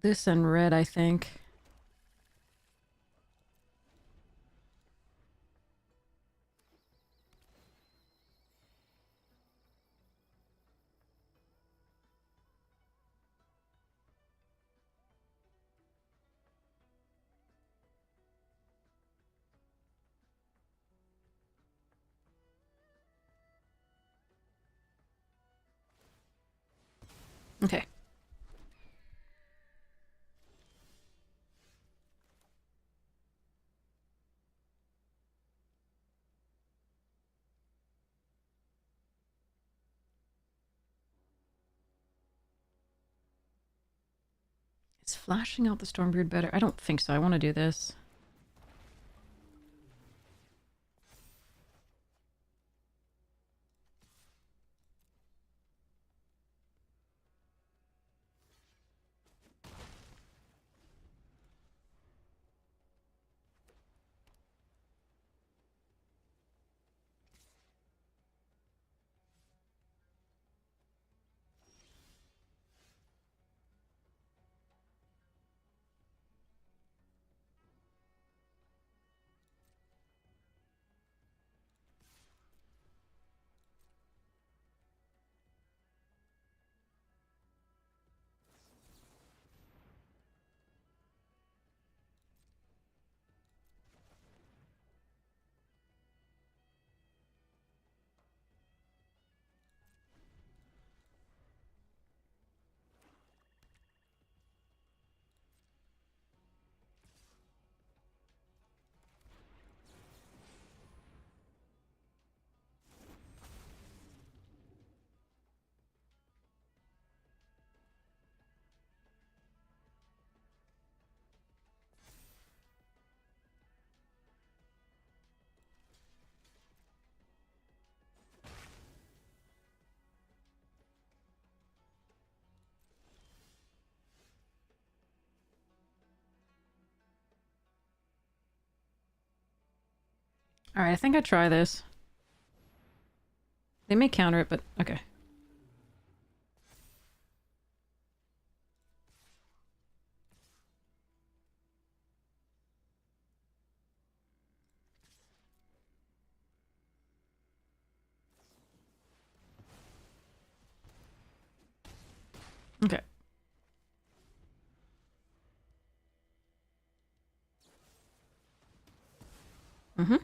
This and red, I think. Okay. Is flashing out the Stormbreed better? I don't think so. I want to do this. Alright, I think I try this. They may counter it, but okay. Okay. Mm-hmm.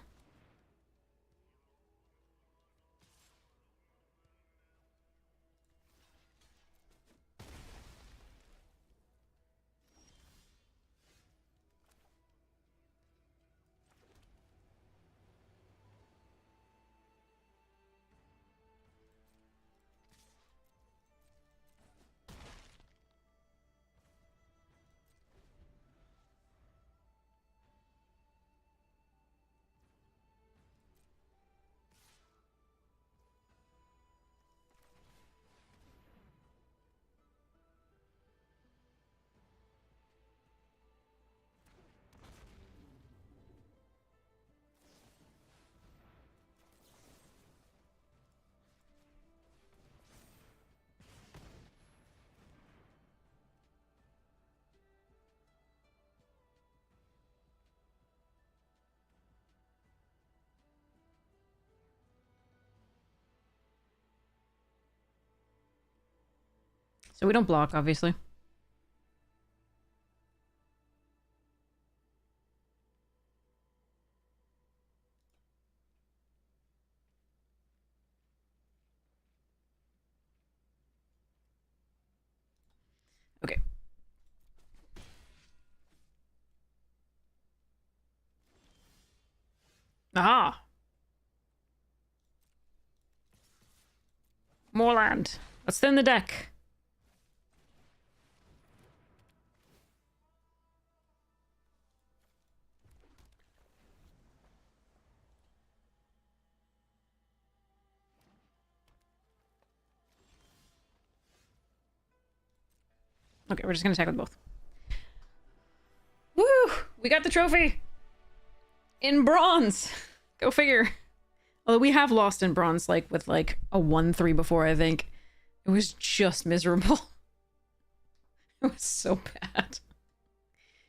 So we don't block, obviously. Okay. Aha! More land. Let's thin the deck. Okay, we're just gonna attack with both. Woo! We got the trophy! In bronze! Go figure. Although we have lost in bronze, like, with, like, a 1-3 before, I think. It was just miserable. It was so bad.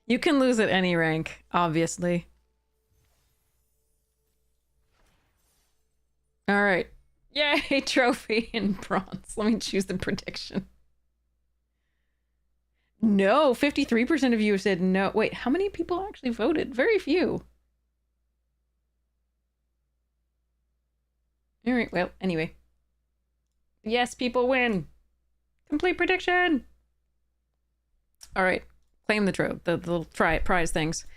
You can lose at any rank, obviously. Alright. Yay, trophy in bronze. Let me choose the prediction. No, 53% of you said no. Wait, how many people actually voted? Very few. Alright, well, anyway. Yes, people win. Complete prediction! Alright. Claim the trove. The little prize things.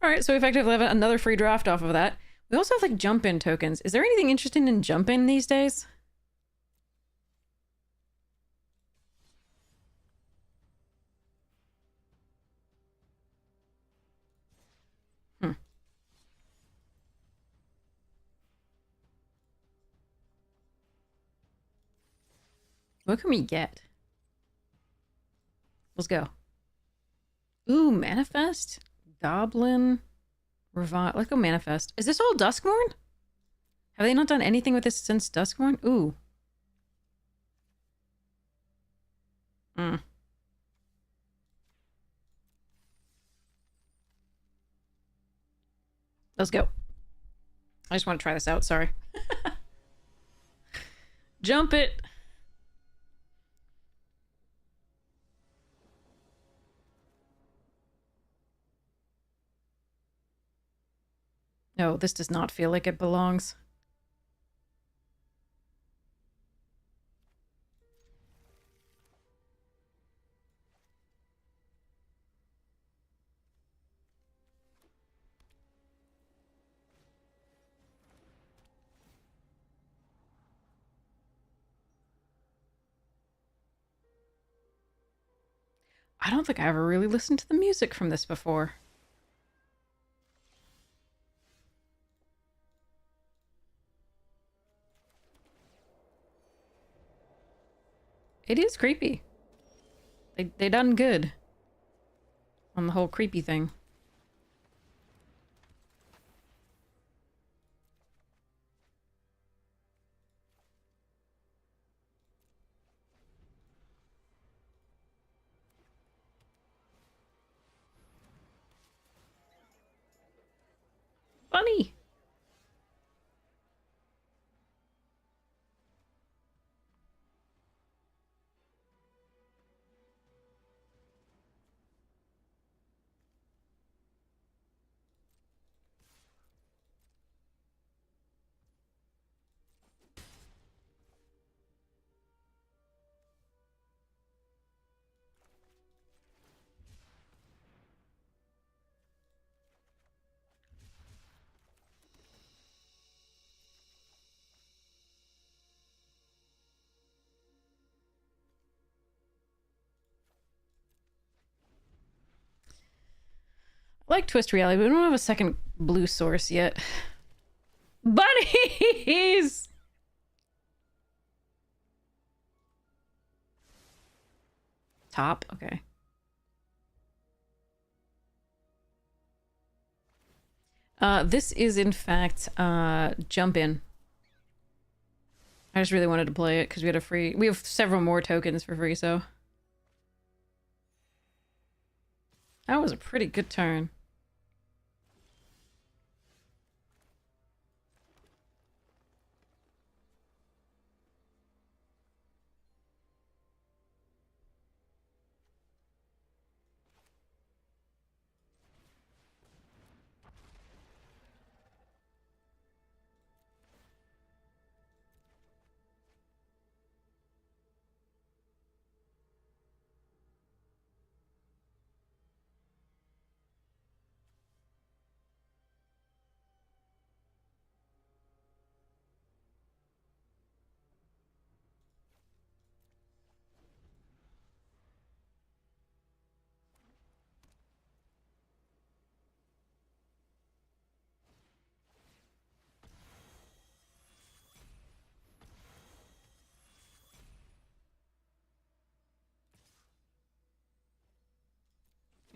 Alright, so we effectively have another free draft off of that. We also have, like, jump-in tokens. Is there anything interesting in jump-in these days? What can we get? Let's go. Ooh, Manifest? Goblin? Revive. Let's go Manifest. Is this all Duskmourn? Have they not done anything with this since Duskmourn? Ooh. Let's go. I just want to try this out, sorry. Jump it! No, this does not feel like it belongs. I don't think I ever really listened to the music from this before. It is creepy. They done good on the whole creepy thing. Funny. I like Twist Reality, but we don't have a second blue source yet. Bunnies! Top? Okay. This is, in fact, Jump In. I just really wanted to play it because we had a free... We have several more tokens for free, so... That was a pretty good turn.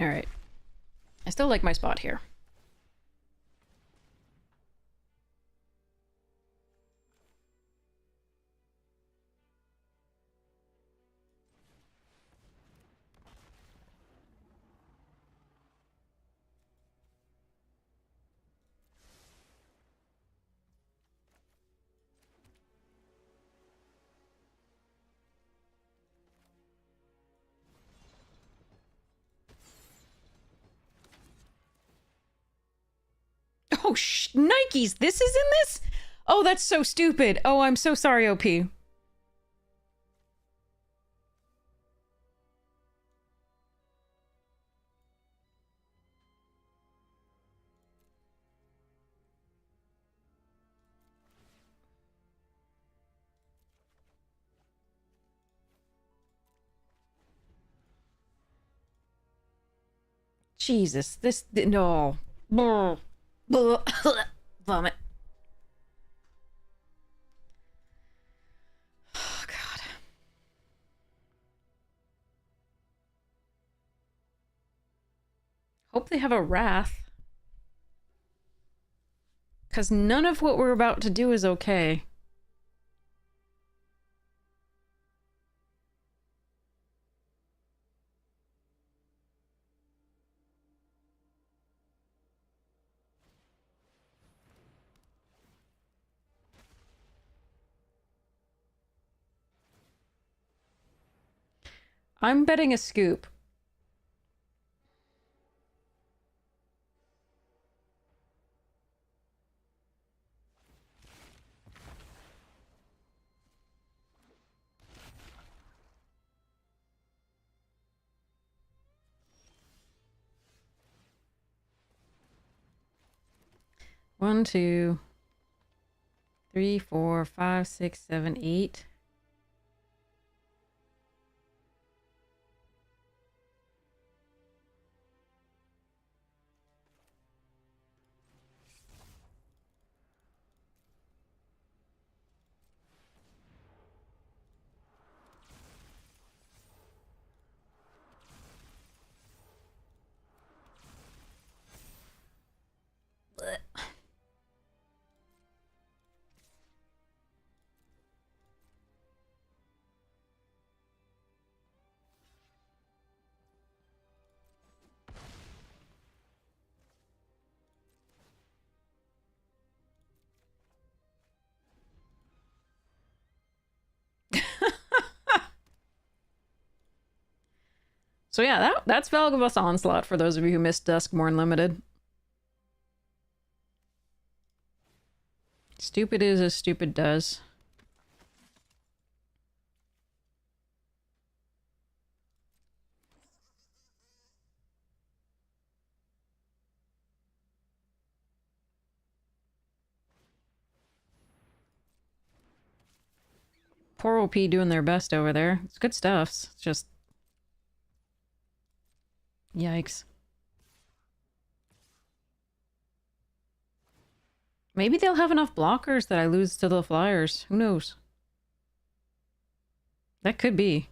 Alright. I still like my spot here. Oh, Nikes! This is in this? Oh, that's so stupid. Oh, I'm so sorry, OP. Jesus, this no. Vomit. Oh God. Hope they have a wrath. Because none of what we're about to do is okay. I'm betting a scoop. One, two, three, four, five, six, seven, eight. So yeah, that's Valgavus Onslaught for those of you who missed Duskmourn Limited. Stupid is as stupid does. Poor OP doing their best over there. It's good stuff. It's just... Yikes. Maybe they'll have enough blockers that I lose to the Flyers. Who knows? That could be.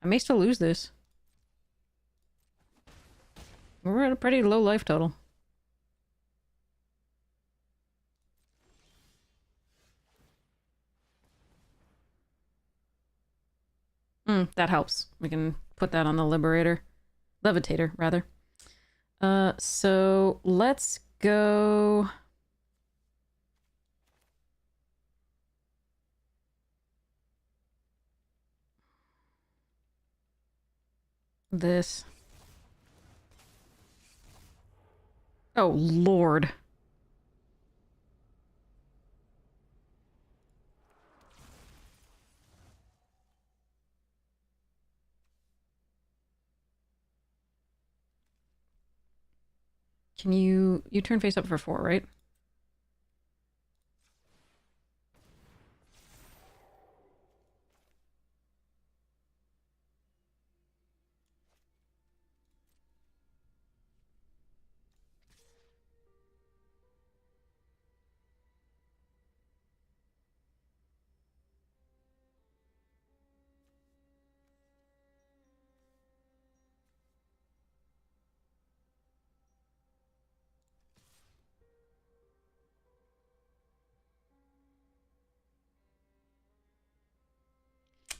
I may still lose this. We're at a pretty low life total. That helps. We can put that on the Liberator. Levitator, rather. So let's go... This. Oh, Lord. Can you turn face up for 4, right?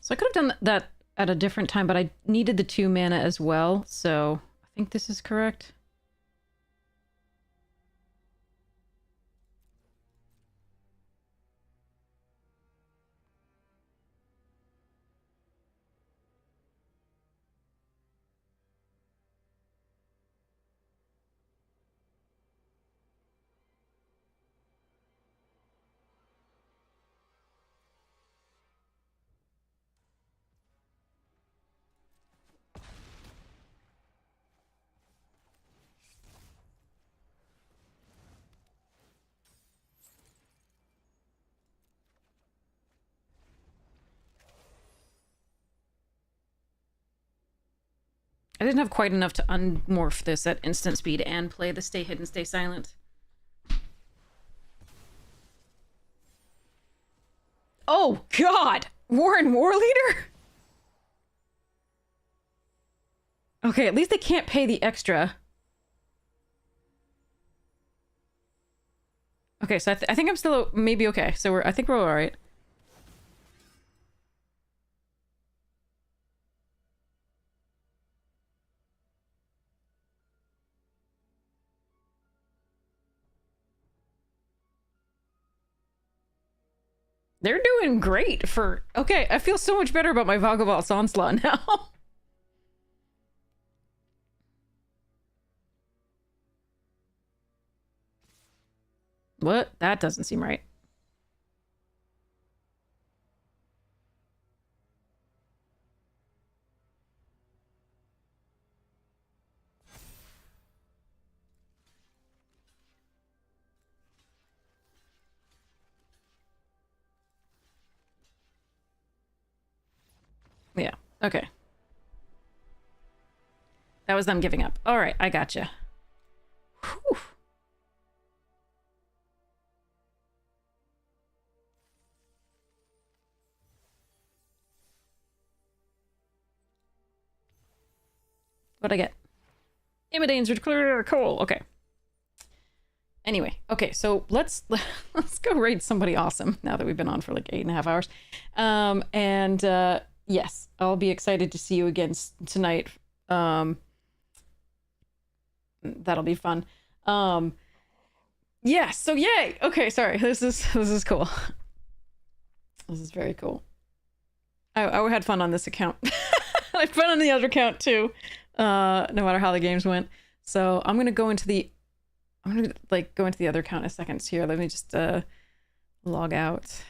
So I could have done that at a different time, but I needed the 2 mana as well, so I think this is correct. I didn't have quite enough to unmorph this at instant speed and play the stay hidden, stay silent. Oh, God! Warren War Leader? Okay, at least they can't pay the extra. Okay, so I think I'm still maybe okay. So I think we're all right. They're doing great for... Okay, I feel so much better about my Vagabond's Onslaught now. What? That doesn't seem right. Yeah, okay. That was them giving up. All right, I gotcha. Whew. What'd I get? Imidane's clear. Cool. Okay. Anyway, okay, so let's go raid somebody awesome now that we've been on for like 8.5 hours. Yes, I'll be excited to see you again tonight. That'll be fun. Yeah, so yay. Okay, sorry. This is cool. This is very cool. I had fun on this account. I had fun on the other account too. No matter how the games went. So I'm gonna go into the other account in a second. Here, let me just log out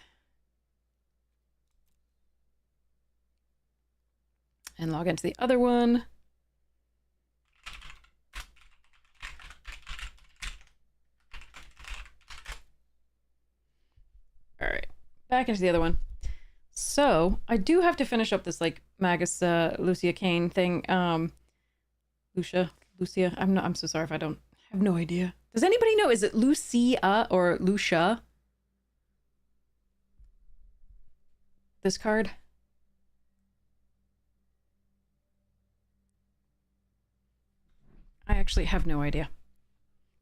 and log into the other one. All right, back into the other one. So I do have to finish up this like Magus Lucia Kane thing. Lucia. I'm so sorry if I don't have no idea. Does anybody know? Is it Lucia or Lucia? This card? I actually have no idea.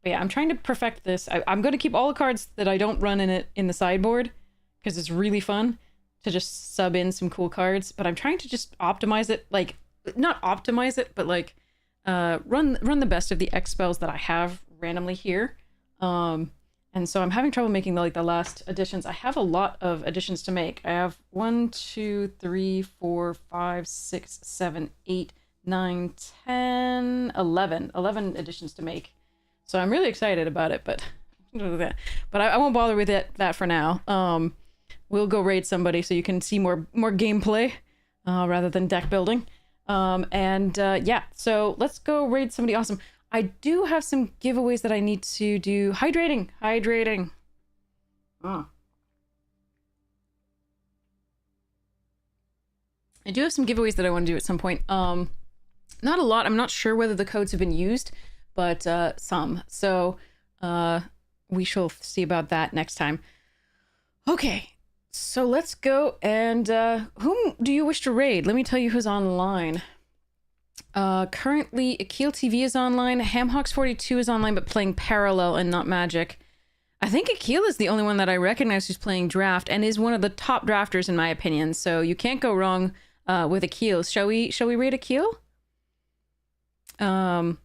But yeah, I'm trying to perfect this. I'm going to keep all the cards that I don't run in the sideboard because it's really fun to just sub in some cool cards. But I'm trying to just optimize it, like not optimize it, but like run the best of the X spells that I have randomly here. And so I'm having trouble making the last additions. I have a lot of additions to make. I have 1, 2, 3, 4, 5, 6, 7, 8, 9, 10, 11 additions to make. So I'm really excited about it, but I won't bother with that for now. We'll go raid somebody so you can see more gameplay rather than deck building. Yeah, so let's go raid somebody awesome. I do have some giveaways that I need to do. Hydrating. Oh. I do have some giveaways that I want to do at some point. Not a lot. I'm not sure whether the codes have been used, but some. So we shall see about that next time. Okay, so let's go and whom do you wish to raid? Let me tell you who's online. Currently, Akil TV is online. Hamhawks42 is online, but playing Parallel and not Magic. I think Akil is the only one that I recognize who's playing Draft and is one of the top drafters in my opinion. So you can't go wrong with Akil. Shall we raid Akil? Also,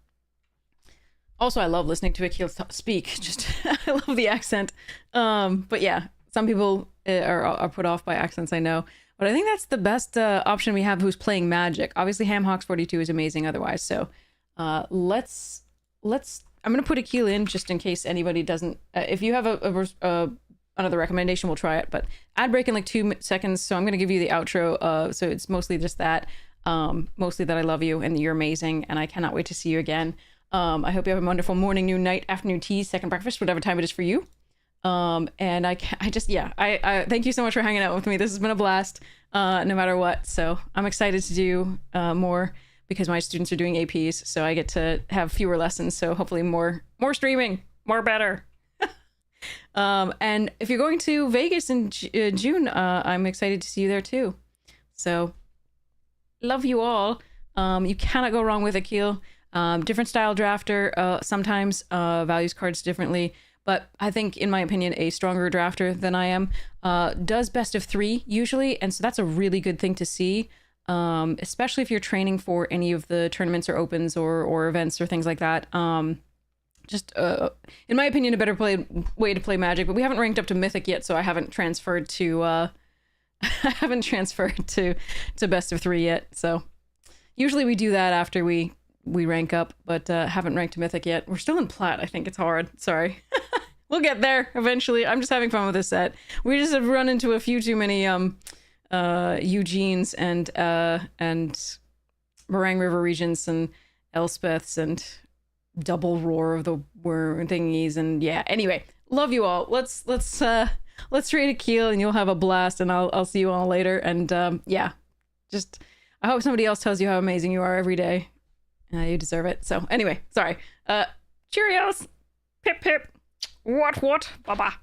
I love listening to Akil speak. Just I love the accent. But yeah, some people are put off by accents, I know. But I think that's the best option we have who's playing Magic. Obviously, Hamhawks42 is amazing otherwise. So let's. I'm going to put Akil in just in case anybody doesn't. If you have another recommendation, we'll try it. But ad break in like 2 seconds. So I'm going to give you the outro. So it's mostly just that. Mostly that I love you and you're amazing. And I cannot wait to see you again. I hope you have a wonderful morning, noon, night, afternoon tea, second breakfast, whatever time it is for you. And I thank you so much for hanging out with me. This has been a blast, no matter what. So I'm excited to do more because my students are doing APs, so I get to have fewer lessons. So hopefully more streaming, more better. And if you're going to Vegas in June, I'm excited to see you there too. So love you all. You cannot go wrong with Akil. Different style drafter, sometimes values cards differently, but I think, in my opinion, a stronger drafter than I am does best of 3 usually, and so that's a really good thing to see, especially if you're training for any of the tournaments or opens or events or things like that. Just, in my opinion, a better way to play Magic, but we haven't ranked up to Mythic yet, so I haven't transferred to I haven't transferred to best of 3 yet. So usually we do that after we rank up, but haven't ranked to Mythic yet. We're still in Plat. I think it's hard. Sorry. We'll get there eventually. I'm just having fun with this set. We just have run into a few too many Eugenes and Meringue River Regents and Elspeths and double roar of the worm thingies, and yeah, anyway, love you all. Let's trade a keel and you'll have a blast, and I'll see you all later. And yeah, just I hope somebody else tells you how amazing you are every day. You deserve it. So anyway, sorry. Cheerios. Pip pip. What? Bye bye.